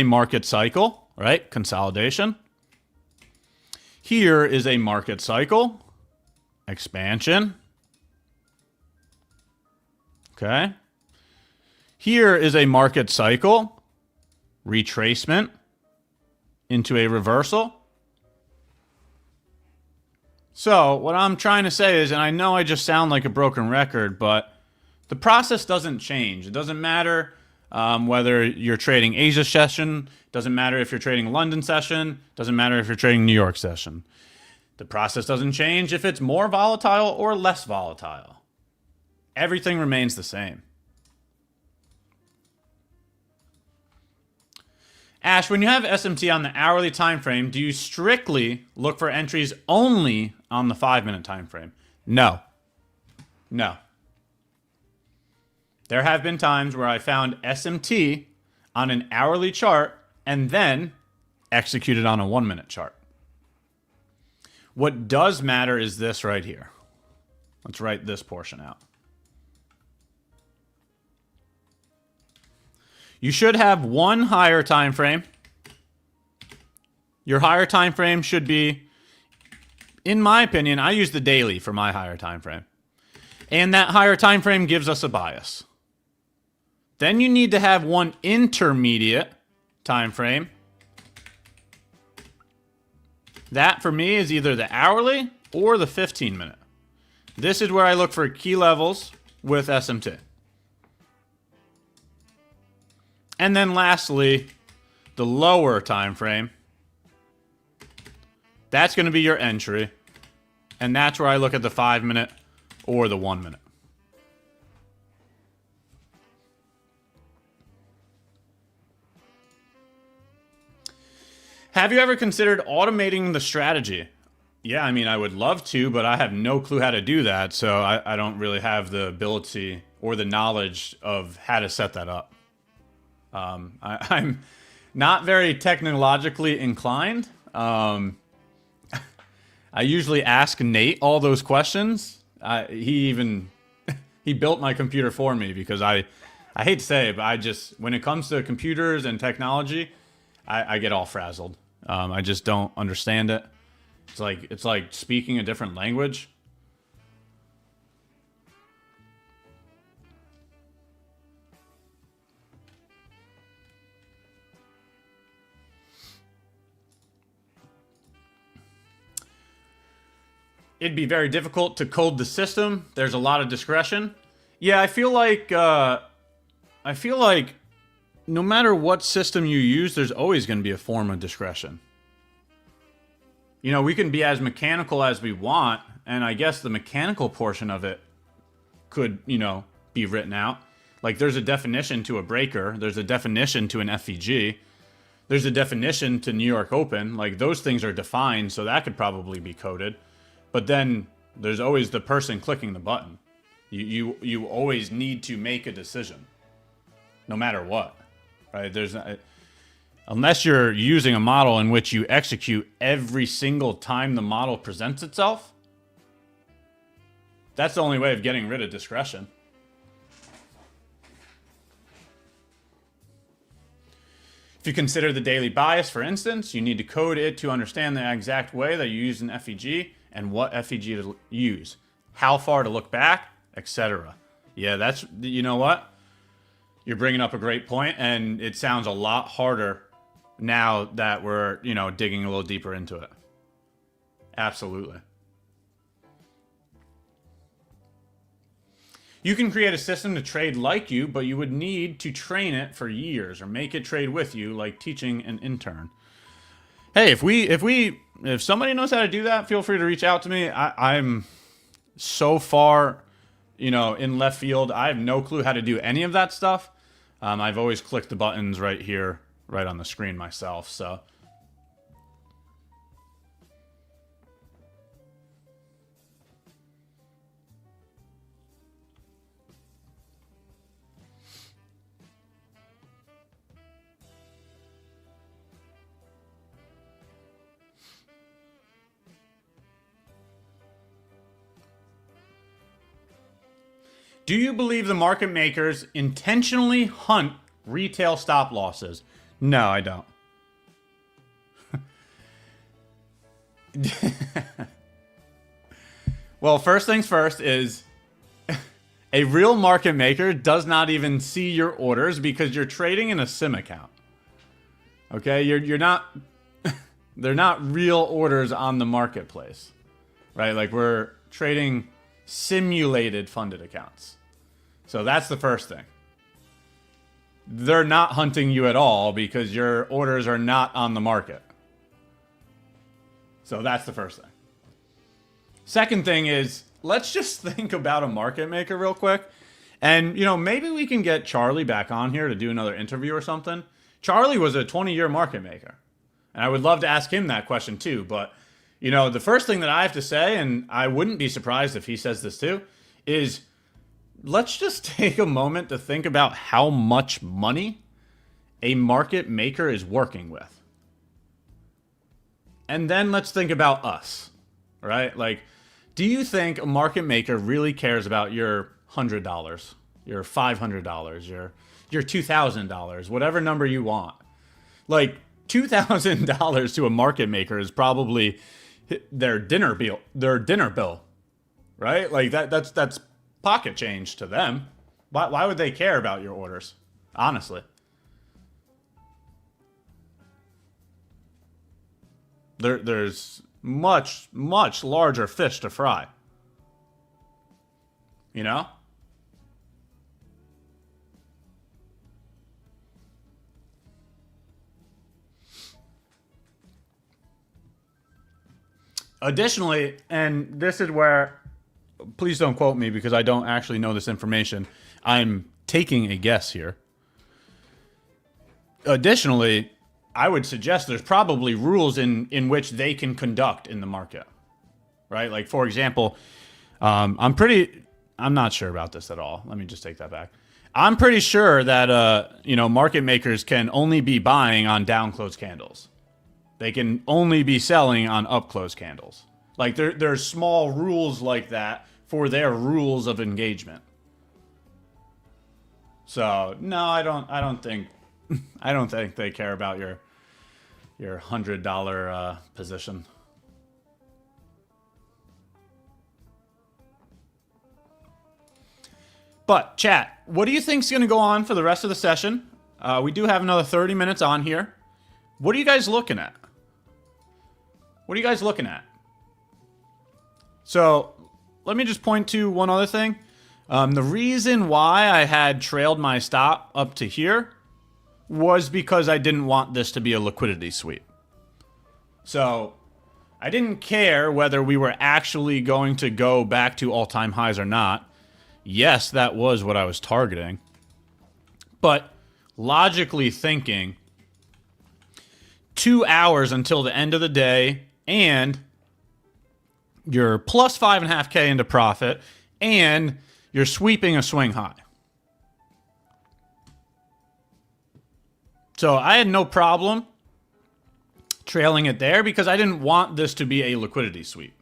market cycle, right? Consolidation. Here is a market cycle, expansion. Okay. Here is a market cycle, retracement into a reversal. So what I'm trying to say is, and I know I just sound like a broken record, but the process doesn't change. It doesn't matter whether you're trading Asia session, doesn't matter if you're trading London session, doesn't matter if you're trading New York session. The process doesn't change if it's more volatile or less volatile. Everything remains the same. Ash, when you have SMT on the hourly time frame, do you strictly look for entries only on the 5-minute time frame? No. No. There have been times where I found SMT on an hourly chart and then executed on a 1-minute chart. What does matter is this right here. Let's write this portion out. You should have one higher time frame. Your higher time frame should be, in my opinion, I use the daily for my higher time frame. And that higher time frame gives us a bias. Then you need to have one intermediate time frame. That for me is either the hourly or the 15-minute. This is where I look for key levels with SMT. And then lastly, the lower time frame. That's going to be your entry. And that's where I look at the 5-minute or the 1-minute. Have you ever considered automating the strategy? Yeah, I mean, I would love to, but I have no clue how to do that. So I don't really have the ability or the knowledge of how to set that up. I'm not very technologically inclined. I usually ask Nate all those questions. He built my computer for me because I hate to say it, but when it comes to computers and technology, I get all frazzled. I just don't understand it. It's like speaking a different language. It'd be very difficult to code the system. There's a lot of discretion. Yeah, I feel like no matter what system you use, there's always going to be a form of discretion. You know, we can be as mechanical as we want, and I guess the mechanical portion of it could, be written out. Like there's a definition to a breaker, there's a definition to an FVG, there's a definition to New York Open. Like those things are defined, so that could probably be coded. But then there's always the person clicking the button. You always need to make a decision, no matter what, right? Unless you're using a model in which you execute every single time the model presents itself, that's the only way of getting rid of discretion. If you consider the daily bias, for instance, you need to code it to understand the exact way that you use an FEG and what FEG to use, how far to look back, etc. Yeah, you know what? You're bringing up a great point, and it sounds a lot harder now that we're, digging a little deeper into it. Absolutely. You can create a system to trade like you, but you would need to train it for years or make it trade with you, like teaching an intern. Hey, if somebody knows how to do that, feel free to reach out to me. so far, in left field. I have no clue how to do any of that stuff. I've always clicked the buttons right here, right on the screen myself. So. Do you believe the market makers intentionally hunt retail stop losses? No, I don't. Well, first things first is a real market maker does not even see your orders because you're trading in a sim account. Okay, you're not. They're not real orders on the marketplace, right? Like we're trading simulated funded accounts. So that's the first thing. They're not hunting you at all because your orders are not on the market. So that's the first thing. Second thing is, let's just think about a market maker real quick. And, maybe we can get Charlie back on here to do another interview or something. Charlie was a 20-year market maker. And I would love to ask him that question too. But, the first thing that I have to say, and I wouldn't be surprised if he says this too, is let's just take a moment to think about how much money a market maker is working with. And then let's think about us, right? Like, do you think a market maker really cares about your $100, your $500, your $2,000, whatever number you want? Like, $2,000 to a market maker is probably their dinner bill, right? Like that's pocket change to them. Why would they care about your orders? Honestly. There's much, much larger fish to fry. Additionally, and this is where, please don't quote me because I don't actually know this information. I'm taking a guess here. Additionally, I would suggest there's probably rules in which they can conduct in the market, right? Like, for example, I'm not sure about this at all. Let me just take that back. I'm pretty sure that, market makers can only be buying on down close candles. They can only be selling on up close candles. Like there's small rules like that for their rules of engagement. So no, I don't think they care about your $100 position. But chat, what do you think's going to go on for the rest of the session? We do have another 30 minutes on here. What are you guys looking at? What are you guys looking at? So let me just point to one other thing. The reason why I had trailed my stop up to here was because I didn't want this to be a liquidity sweep. So I didn't care whether we were actually going to go back to all-time highs or not. Yes, that was what I was targeting. But logically thinking, 2 hours until the end of the day, and you're plus 5.5K into profit, and you're sweeping a swing high. So I had no problem trailing it there because I didn't want this to be a liquidity sweep.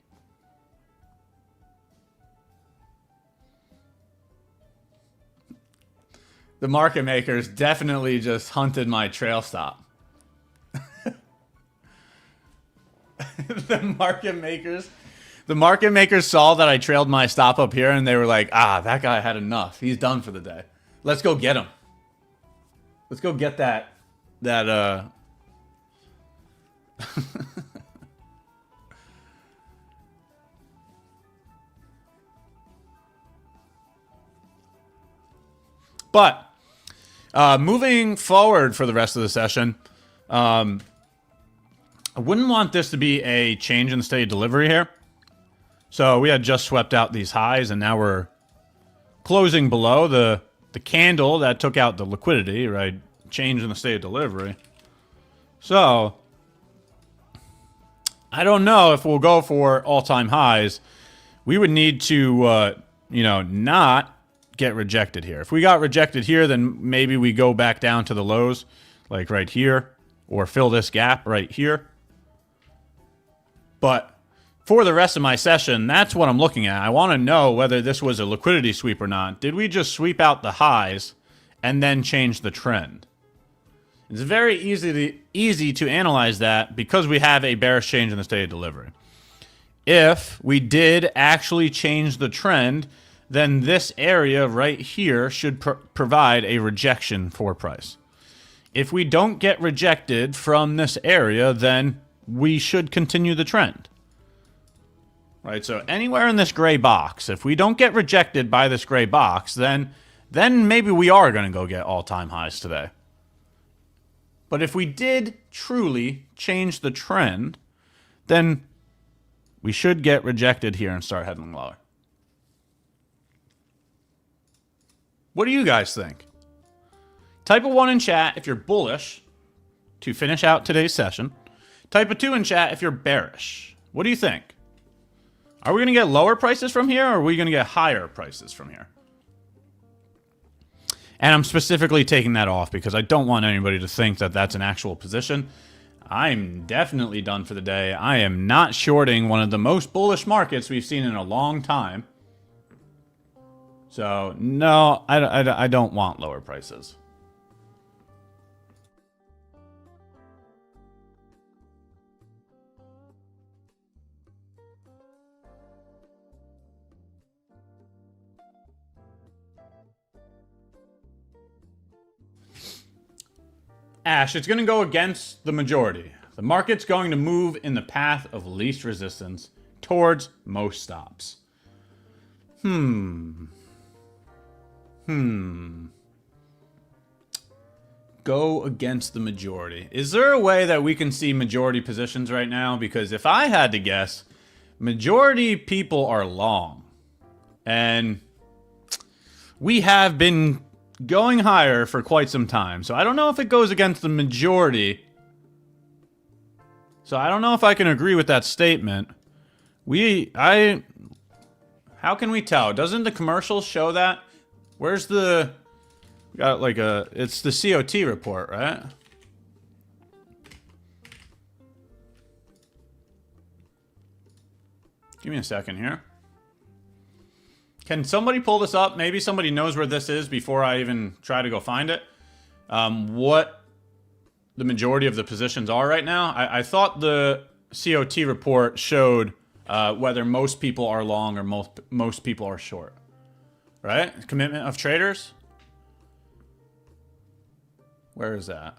The market makers definitely just hunted my trail stop. The market makers saw that I trailed my stop up here and they were like, that guy had enough. He's done for the day. Let's go get him. Let's go get that But moving forward for the rest of the session, I wouldn't want this to be a change in the state of delivery here. So we had just swept out these highs, and now we're closing below the candle that took out the liquidity, right? Change in the state of delivery. So I don't know if we'll go for all-time highs. We would need to, not get rejected here. If we got rejected here, then maybe we go back down to the lows, like right here, or fill this gap right here. But for the rest of my session, that's what I'm looking at. I want to know whether this was a liquidity sweep or not. Did we just sweep out the highs and then change the trend? It's very easy to analyze that because we have a bearish change in the state of delivery. If we did actually change the trend, then this area right here should provide a rejection for price. If we don't get rejected from this area, then we should continue the trend. Right, so anywhere in this gray box, if we don't get rejected by this gray box, then maybe we are going to go get all-time highs today. But if we did truly change the trend, then we should get rejected here and start heading lower. What do you guys think? Type a 1 in chat if you're bullish to finish out today's session. Type a 2 in chat if you're bearish. What do you think? Are we going to get lower prices from here, or are we going to get higher prices from here? And I'm specifically taking that off because I don't want anybody to think that that's an actual position. I'm definitely done for the day. I am not shorting one of the most bullish markets we've seen in a long time. So, no, I don't want lower prices. Ash, it's going to go against the majority. The market's going to move in the path of least resistance towards most stops. Go against the majority. Is there a way that we can see majority positions right now? Because if I had to guess, majority people are long. And we have been going higher for quite some time. So I don't know if it goes against the majority. So I don't know if I can agree with that statement. How can we tell? Doesn't the commercials show that? Where's the... We got like it's the COT report, right? Give me a second here. Can somebody pull this up? Maybe somebody knows where this is before I even try to go find it. What the majority of the positions are right now. I thought the COT report showed whether most people are long or most people are short. Right? Commitment of traders. Where is that?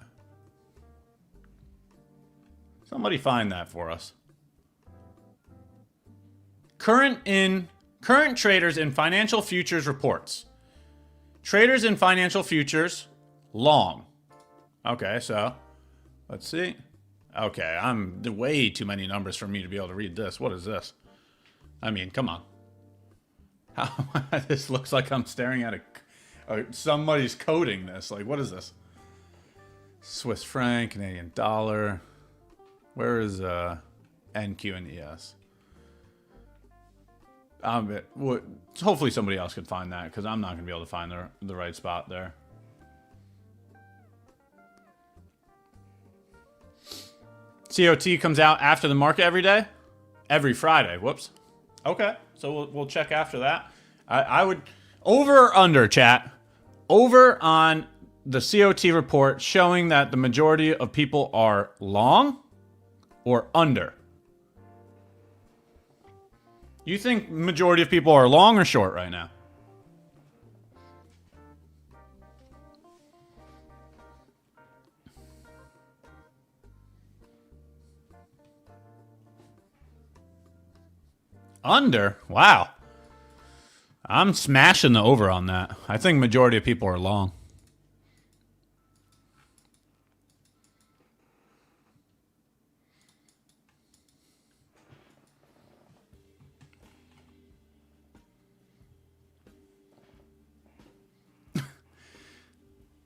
Somebody find that for us. Current traders in financial futures reports. Traders in financial futures, long. Okay, so let's see. Okay, I'm way too many numbers for me to be able to read this. What is this? I mean, come on. This looks like I'm staring at somebody's coding this. Like, what is this? Swiss franc, Canadian dollar. Where is NQ and ES? Hopefully somebody else could find that because I'm not going to be able to find the right spot there. COT comes out after the market every day? Every Friday. Whoops. Okay. So we'll check after that. I would... Over or under, chat? Over on the COT report showing that the majority of people are long or under? You think majority of people are long or short right now? Under? Wow. I'm smashing the over on that. I think majority of people are long.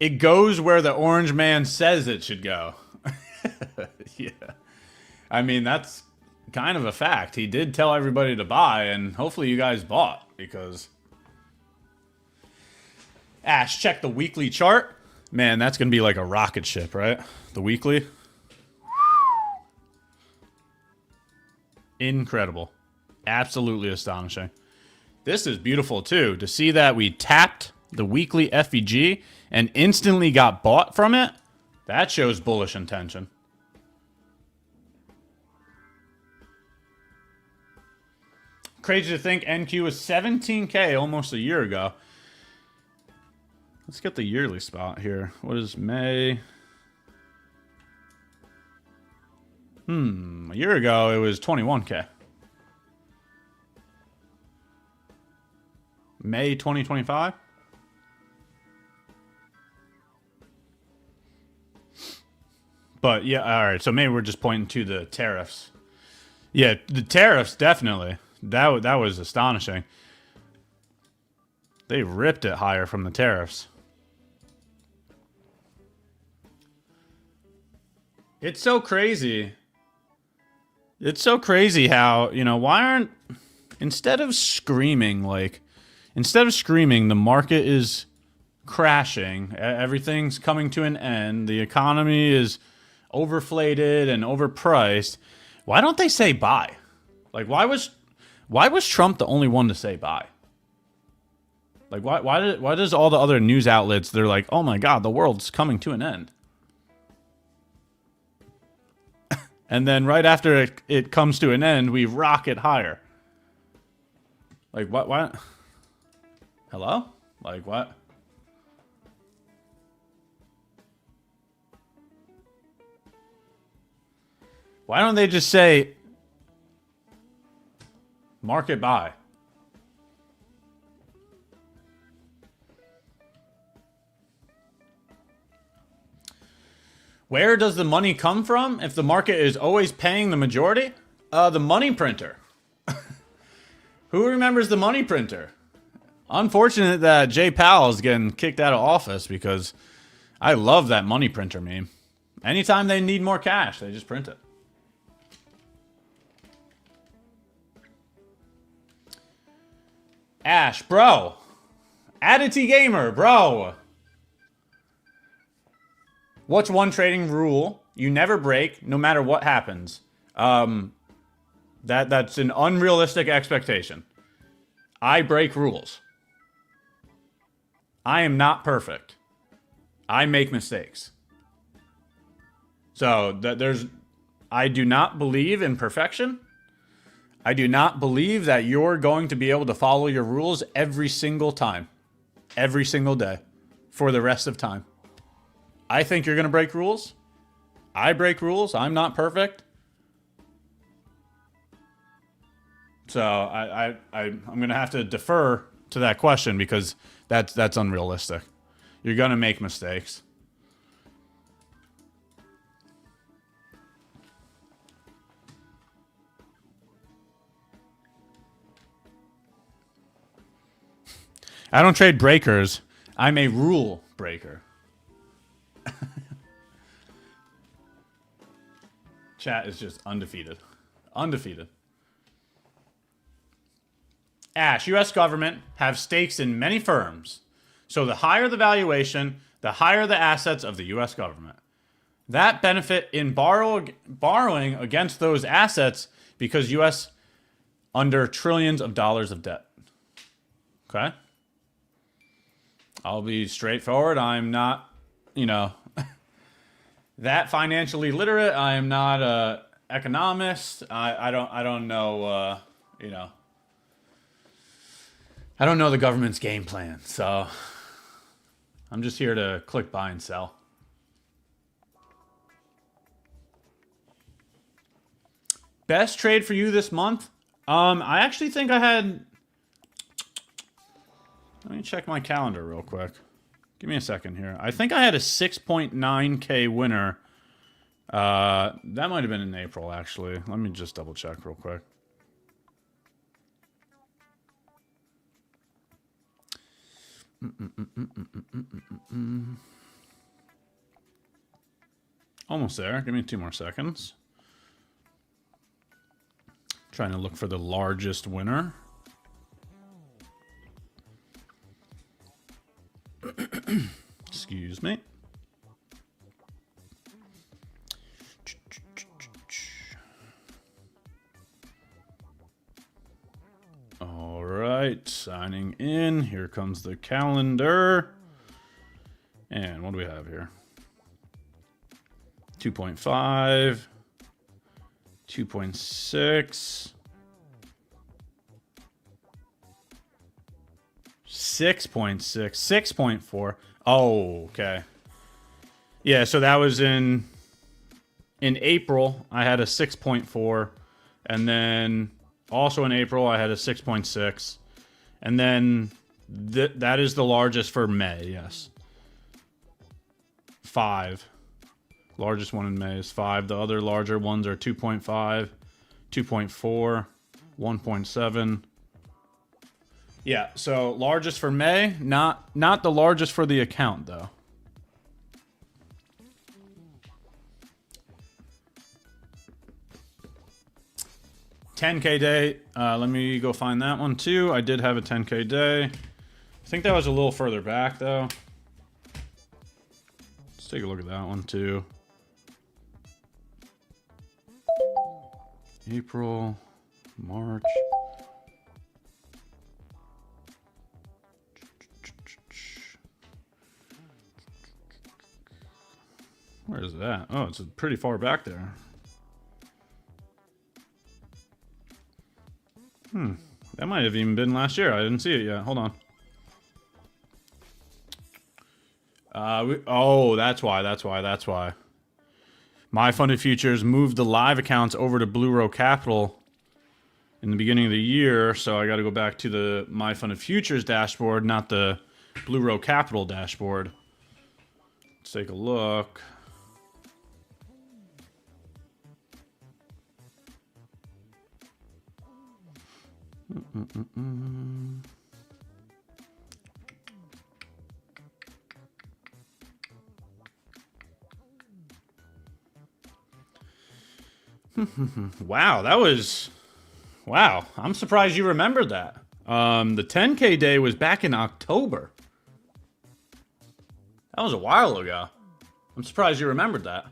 it goes where the orange man says it should go. Yeah. I mean, that's kind of a fact. He did tell everybody to buy, and hopefully you guys bought, because... Ash, check the weekly chart. Man, that's going to be like a rocket ship, right? The weekly. Incredible. Absolutely astonishing. This is beautiful, too. To see that we tapped the weekly FEG and instantly got bought from it, that shows bullish intention. Crazy to think NQ was 17K almost a year ago. Let's get the yearly spot here. What is May? A year ago it was 21K. May 2025? But yeah, all right. So maybe we're just pointing to the tariffs. Yeah, the tariffs definitely. That was astonishing. They ripped it higher from the tariffs. It's so crazy. It's so crazy how, you know, why aren't, instead of screaming, the market is crashing, everything's coming to an end, the economy is overflated and overpriced, why don't they say buy? Like, why was Trump the only one to say buy? Like, why does all the other news outlets, they're like, oh my God, the world's coming to an end. And then right after it comes to an end, we rocket higher. Like, what? Hello? Like, what? Why don't they just say, market buy? Where does the money come from if the market is always paying the majority? The money printer. Who remembers the money printer? Unfortunate that Jay Powell is getting kicked out of office, because I love that money printer meme. Anytime they need more cash, they just print it. Ash, bro. Adity Gamer, bro. What's one trading rule you never break, no matter what happens? That's an unrealistic expectation. I break rules. I am not perfect. I make mistakes. So I do not believe in perfection. I do not believe that you're going to be able to follow your rules every single time, every single day, for the rest of time. I think you're going to break rules. I break rules. I'm not perfect. So I'm going to have to defer to that question, because that's unrealistic. You're going to make mistakes. I don't trade breakers. I'm a rule breaker. Chat is just undefeated. Undefeated. Ash, U.S. government have stakes in many firms. So the higher the valuation, the higher the assets of the U.S. government. That benefit in borrowing against those assets, because U.S. under trillions of dollars of debt. Okay? I'll be straightforward. I'm not, that financially literate. I am not an economist. I don't know, I don't know the government's game plan. So I'm just here to click buy and sell. Best trade for you this month? I actually think I had... Let me check my calendar real quick. Give me a second here. I think I had a 6.9K winner. That might have been in April, actually. Let me just double check real quick. Almost there. Give me 2 more seconds. Trying to look for the largest winner. Excuse me. All right, signing in. Here comes the calendar. And what do we have here? 2.5, 2.6, 6.6, 6.4. Oh, okay. Yeah, so that was in April. I had a 6.4, and then also in April I had a 6.6, and then that is the largest for May. Yes, 5. Largest one in May is 5. The other larger ones are 2.5, 2.4, 1.7. Yeah, so largest for May, not the largest for the account though. $10K day. Let me go find that one too. I did have a 10K day. I think that was a little further back though. Let's take a look at that one too. April, March. Where is that? Oh, it's pretty far back there. That might have even been last year. I didn't see it yet. Hold on. Oh, that's why. MyFundedFutures moved the live accounts over to Blue Row Capital in the beginning of the year, so I got to go back to the MyFundedFutures dashboard, not the Blue Row Capital dashboard. Let's take a look. Wow, I'm surprised you remembered that. The 10K day was back in October. That was a while ago. I'm surprised you remembered that.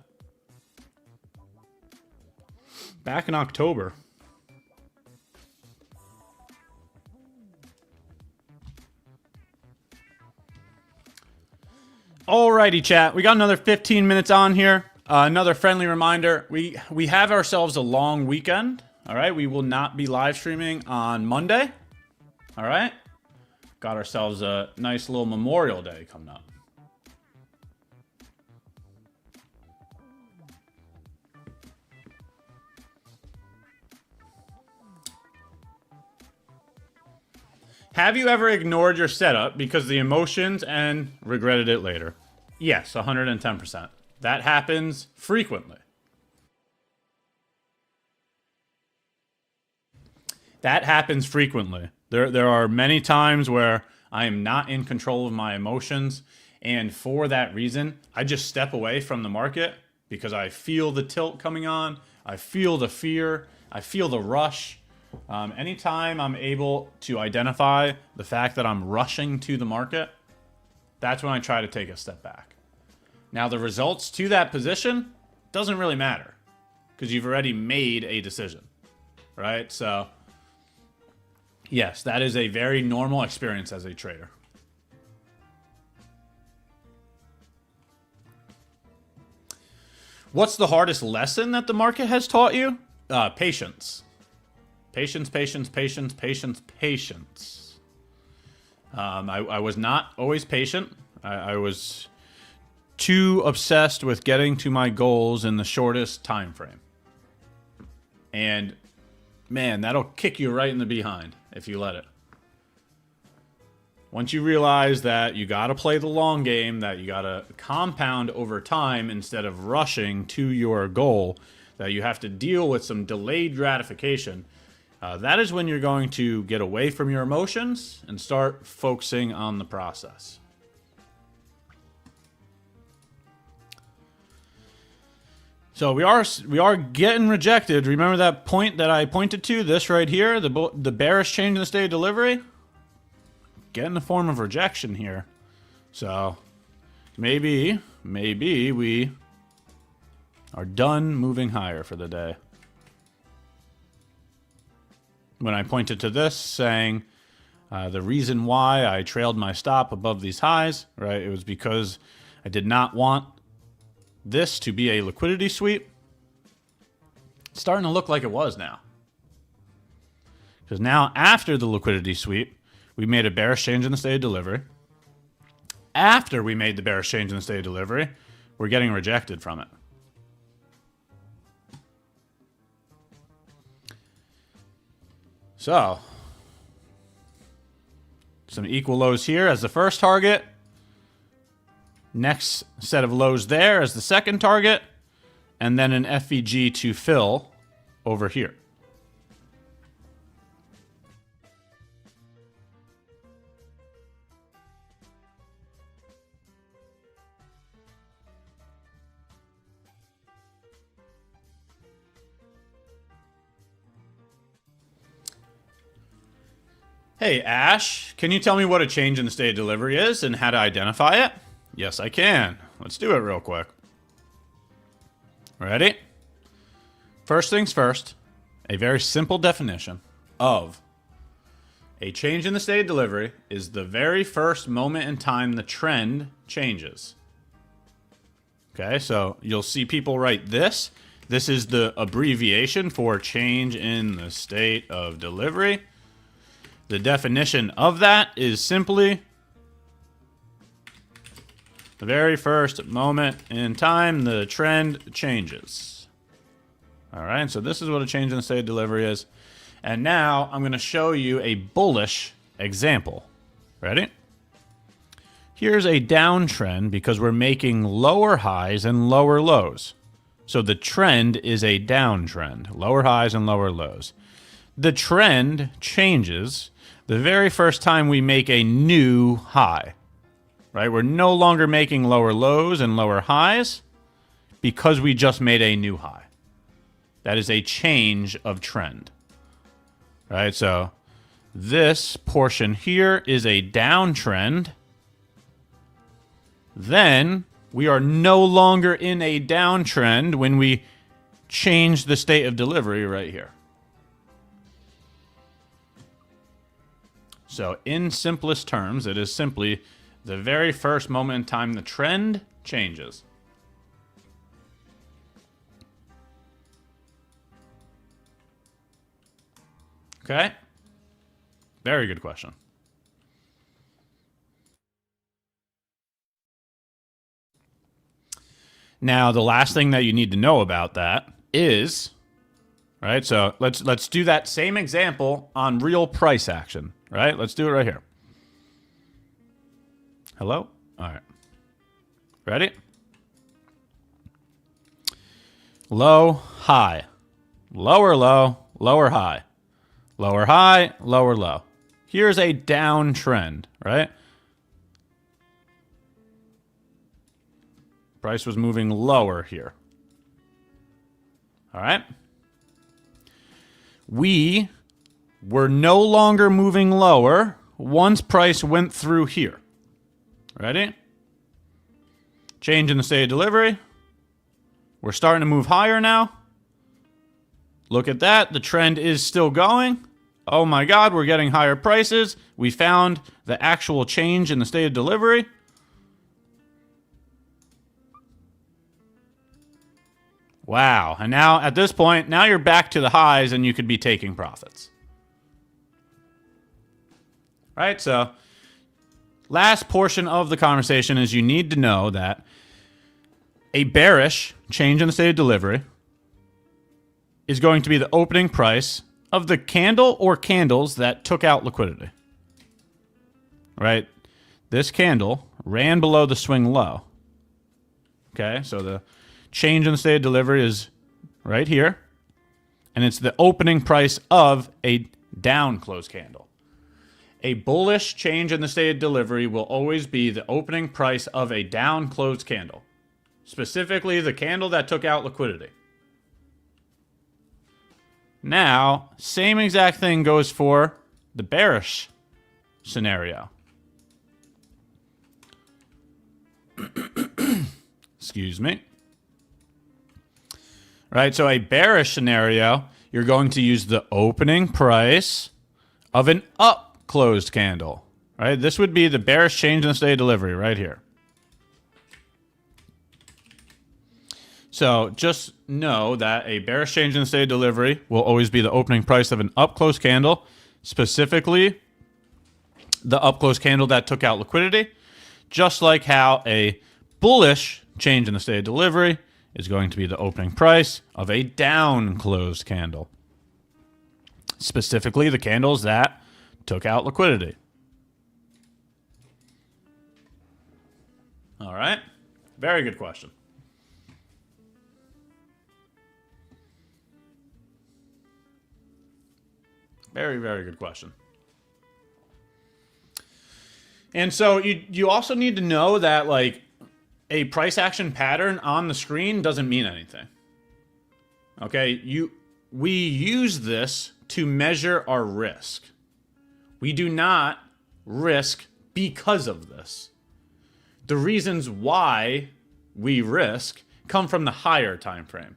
Back in October. Alrighty, chat. We got another 15 minutes on here. Another friendly reminder. We have ourselves a long weekend. All right. We will not be live streaming on Monday. All right. Got ourselves a nice little Memorial Day coming up. Have you ever ignored your setup because of the emotions and regretted it later? Yes, 110%. That happens frequently. That happens frequently. There are many times where I am not in control of my emotions, and for that reason, I just step away from the market because I feel the tilt coming on, I feel the fear, I feel the rush. Anytime I'm able to identify the fact that I'm rushing to the market, that's when I try to take a step back. Now, the results to that position doesn't really matter because you've already made a decision, right? So, yes, that is a very normal experience as a trader. What's the hardest lesson that the market has taught you? Patience. Patience, patience, patience, patience, patience. I was not always patient. I was too obsessed with getting to my goals in the shortest time frame. And man, that'll kick you right in the behind if you let it. Once you realize that you got to play the long game, that you got to compound over time instead of rushing to your goal, that you have to deal with some delayed gratification, that is when you're going to get away from your emotions and start focusing on the process. So we are getting rejected. Remember that point that I pointed to? This right here, the bearish change in the state of delivery, getting a form of rejection here. So maybe we are done moving higher for the day. When I pointed to this, saying the reason why I trailed my stop above these highs, right? It was because I did not want this to be a liquidity sweep. It's starting to look like it was now. Because now after the liquidity sweep, we made a bearish change in the state of delivery. After we made the bearish change in the state of delivery, we're getting rejected from it. So, some equal lows here as the first target. Next set of lows there as the second target. And then an FVG to fill over here. Hey, Ash, can you tell me what a change in the state of delivery is and how to identify it? Yes, I can. Let's do it real quick. Ready? First things first, a very simple definition of a change in the state of delivery is the very first moment in time the trend changes. Okay, so you'll see people write this. This is the abbreviation for change in the state of delivery. The definition of that is simply the very first moment in time the trend changes. All right, so this is what a change in the state of delivery is. And now I'm going to show you a bullish example. Ready? Here's a downtrend because we're making lower highs and lower lows. So the trend is a downtrend, lower highs and lower lows. The trend changes the very first time we make a new high, right? We're no longer making lower lows and lower highs because we just made a new high. That is a change of trend, right? So this portion here is a downtrend. Then we are no longer in a downtrend when we change the state of delivery right here. So in simplest terms, it is simply the very first moment in time the trend changes. Okay? Very good question. Now, the last thing that you need to know about that is, right? So let's do that same example on real price action. Right? Let's do it right here. Hello? All right. Ready? Low, high. Lower low, lower high. Lower high, lower low. Here's a downtrend, right? Price was moving lower here. All right? We're no longer moving lower once price went through here. Ready? Change in the state of delivery. We're starting to move higher now. Look at that. The trend is still going. Oh my God, we're getting higher prices. We found the actual change in the state of delivery. Wow. And now at this point, now you're back to the highs and you could be taking profits. Right? So last portion of the conversation is you need to know that a bearish change in the state of delivery is going to be the opening price of the candle or candles that took out liquidity. Right? This candle ran below the swing low. Okay, so the change in the state of delivery is right here. And it's the opening price of a down close candle. A bullish change in the state of delivery will always be the opening price of a down closed candle. specifically the candle that took out liquidity. Now, same exact thing goes for the bearish scenario. Excuse me. Right, so a bearish scenario, you're going to use the opening price of an up closed candle. Right, this would be the bearish change in the state of delivery right here. So just know that a bearish change in the state of delivery will always be the opening price of an up close candle, specifically the up close candle that took out liquidity, just like how a bullish change in the state of delivery is going to be the opening price of a down closed candle, specifically the candles that took out liquidity. All right, very good question. Very, very good question. And so you also need to know that like a price action pattern on the screen doesn't mean anything. Okay, we use this to measure our risk. We do not risk because of this. The reasons why we risk come from the higher time frame.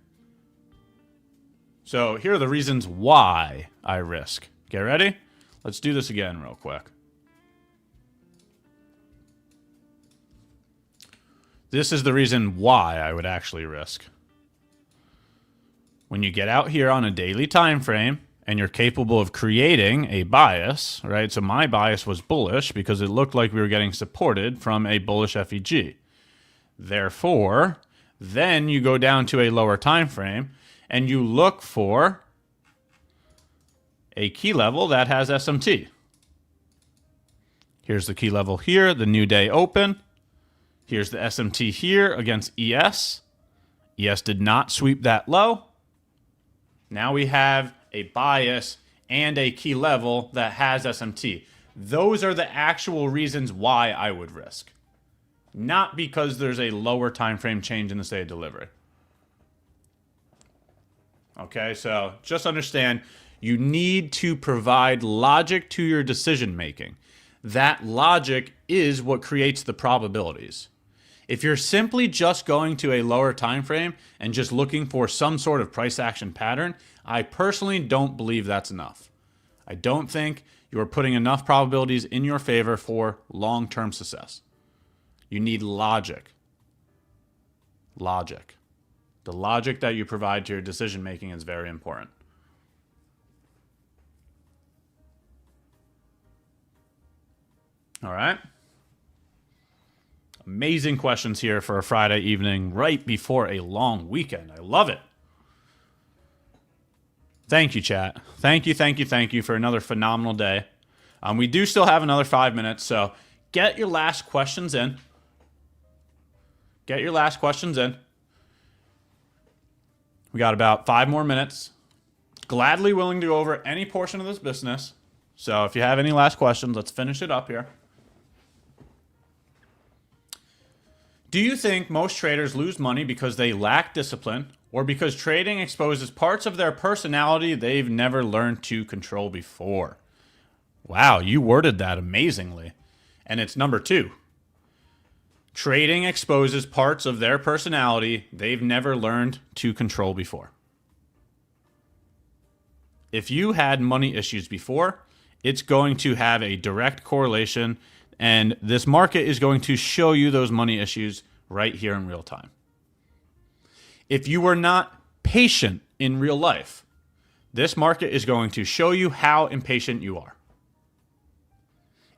So here are the reasons why I risk. Get ready? Let's do this again real quick. This is the reason why I would actually risk. When you get out here on a daily time frame and you're capable of creating a bias, right? So my bias was bullish because it looked like we were getting supported from a bullish FEG. Therefore, then you go down to a lower time frame and you look for a key level that has SMT. Here's the key level here, the new day open. Here's the SMT here against ES. ES did not sweep that low. Now we have a bias and a key level that has SMT. Those are the actual reasons why I would risk. Not because there's a lower time frame change in the state of delivery. Okay, so just understand you need to provide logic to your decision making. That logic is what creates the probabilities. If you're simply just going to a lower time frame and just looking for some sort of price action pattern, I personally don't believe that's enough. I don't think you are putting enough probabilities in your favor for long-term success. You need logic. Logic. The logic that you provide to your decision making is very important. All right. Amazing questions here for a Friday evening right before a long weekend. I love it. Thank you, chat. Thank you for another phenomenal day. We do still have another 5 minutes, so get your last questions in. Get your last questions in. We got about 5 more minutes. Gladly willing to go over any portion of this business. So if you have any last questions, let's finish it up here. Do you think most traders lose money because they lack discipline or because trading exposes parts of their personality they've never learned to control before? Wow, you worded that amazingly. And it's number 2. Trading exposes parts of their personality they've never learned to control before. If you had money issues before, it's going to have a direct correlation, and this market is going to show you those money issues right here in real time. If you were not patient in real life, this market is going to show you how impatient you are.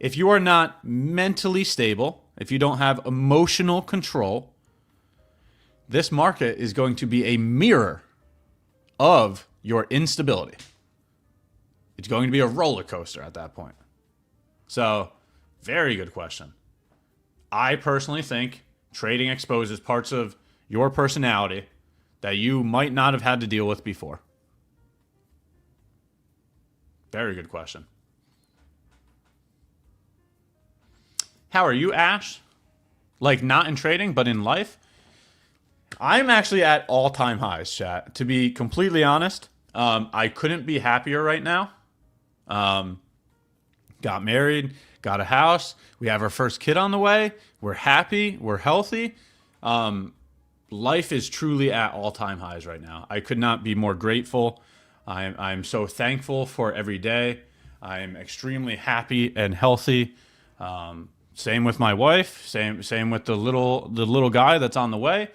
If you are not mentally stable, if you don't have emotional control, this market is going to be a mirror of your instability. It's going to be a roller coaster at that point. So, very good question. I personally think trading exposes parts of your personality that you might not have had to deal with before. Very good question. How are you, Ash? Like, not in trading, but in life? I'm actually at all-time highs, chat. To be completely honest, I couldn't be happier right now. Got married, got a house. We have our first kid on the way. We're happy. We're healthy. Life is truly at all-time highs right now. I could not be more grateful. I'm so thankful for every day. I'm extremely happy and healthy. Same with my wife. Same with the little guy that's on the way.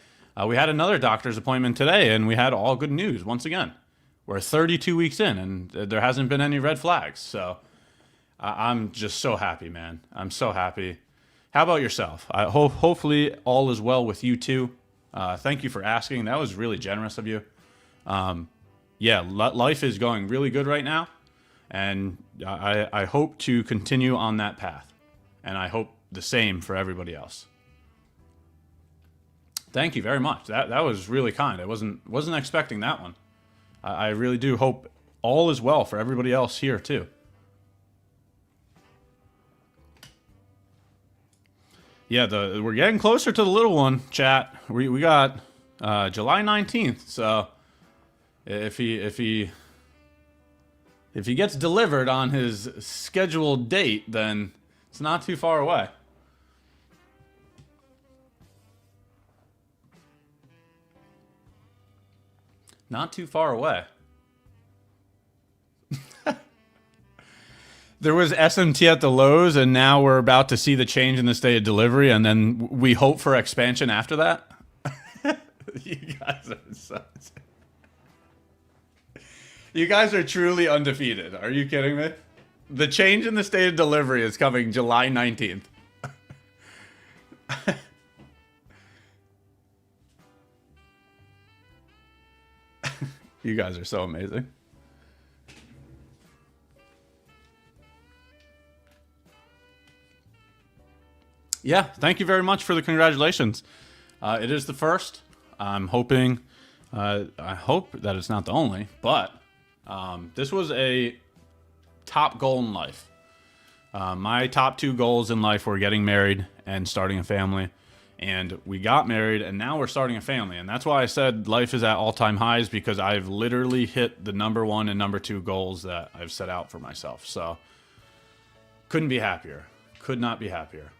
We had another doctor's appointment today, and we had all good news once again. We're 32 weeks in, and there hasn't been any red flags. So I'm just so happy, man. I'm so happy. How about yourself? Hopefully all is well with you too. Thank you for asking. That was really generous of you. Life is going really good right now, and I hope to continue on that path, and I hope the same for everybody else. Thank you very much. That was really kind. I wasn't expecting that one. I really do hope all is well for everybody else here too. Yeah, we're getting closer to the little one, chat. We got July 19th. So if he gets delivered on his scheduled date, then it's not too far away. Not too far away. There was SMT at the lows, and now we're about to see the change in the state of delivery, and then we hope for expansion after that. You guys are truly undefeated. Are you kidding me? The change in the state of delivery is coming July 19th. You guys are so amazing. Yeah, thank you very much for the congratulations. It is the first. I'm hoping, I hope that it's not the only, but this was a top goal in life. My top two goals in life were getting married and starting a family. And we got married, and now we're starting a family. And that's why I said life is at all-time highs, because I've literally hit the number one and number two goals that I've set out for myself. So couldn't be happier. Could not be happier.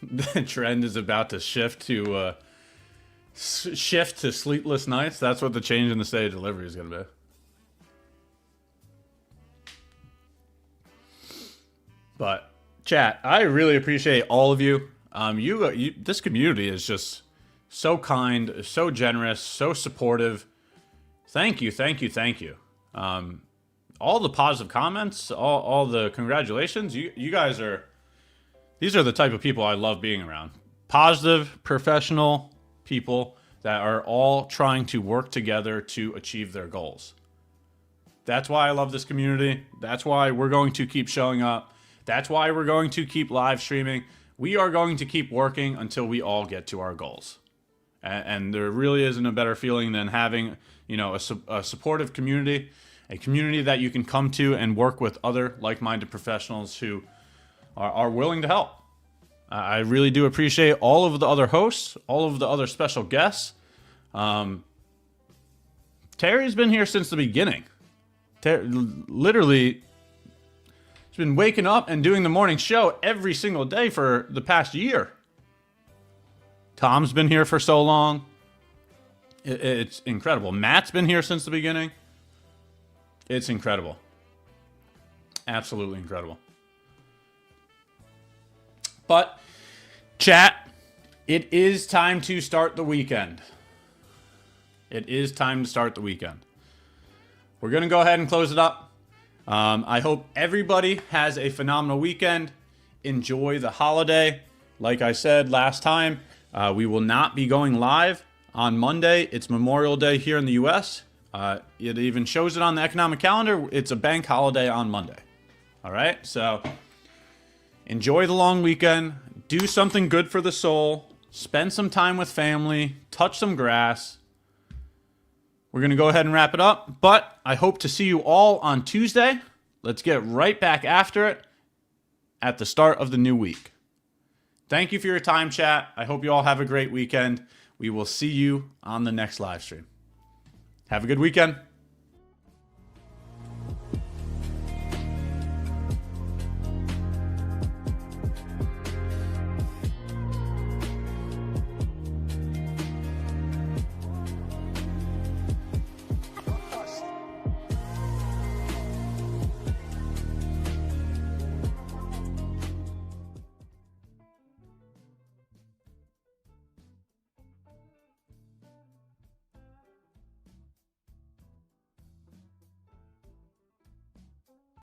The trend is about to shift to sleepless nights. That's what the change in the state of delivery is going to be. But chat, I really appreciate all of you. This community is just so kind, so generous, so supportive. Thank you, thank you, thank you. All the positive comments, all the congratulations. You guys are. These are the type of people I love being around. Positive, professional people that are all trying to work together to achieve their goals. That's why I love this community. That's why we're going to keep showing up. That's why we're going to keep live streaming. We are going to keep working until we all get to our goals. And there really isn't a better feeling than having, a supportive community, a community that you can come to and work with other like-minded professionals who are willing to help. I really do appreciate all of the other hosts, all of the other special guests. Terry's been here since the beginning. Literally, he's been waking up and doing the morning show every single day for the past year. Tom's been here for so long. It's incredible. Matt's been here since the beginning. It's incredible. Absolutely incredible. But, chat, it is time to start the weekend. It is time to start the weekend. We're going to go ahead and close it up. I hope everybody has a phenomenal weekend. Enjoy the holiday. Like I said last time, we will not be going live on Monday. It's Memorial Day here in the U.S. It even shows it on the economic calendar. It's a bank holiday on Monday. All right, so enjoy the long weekend. Do something good for the soul. Spend some time with family. Touch some grass. We're going to go ahead and wrap it up, but I hope to see you all on Tuesday. Let's get right back after it. at the start of the new week. Thank you for your time, chat. I hope you all have a great weekend. We will see you on the next live stream. Have a good weekend.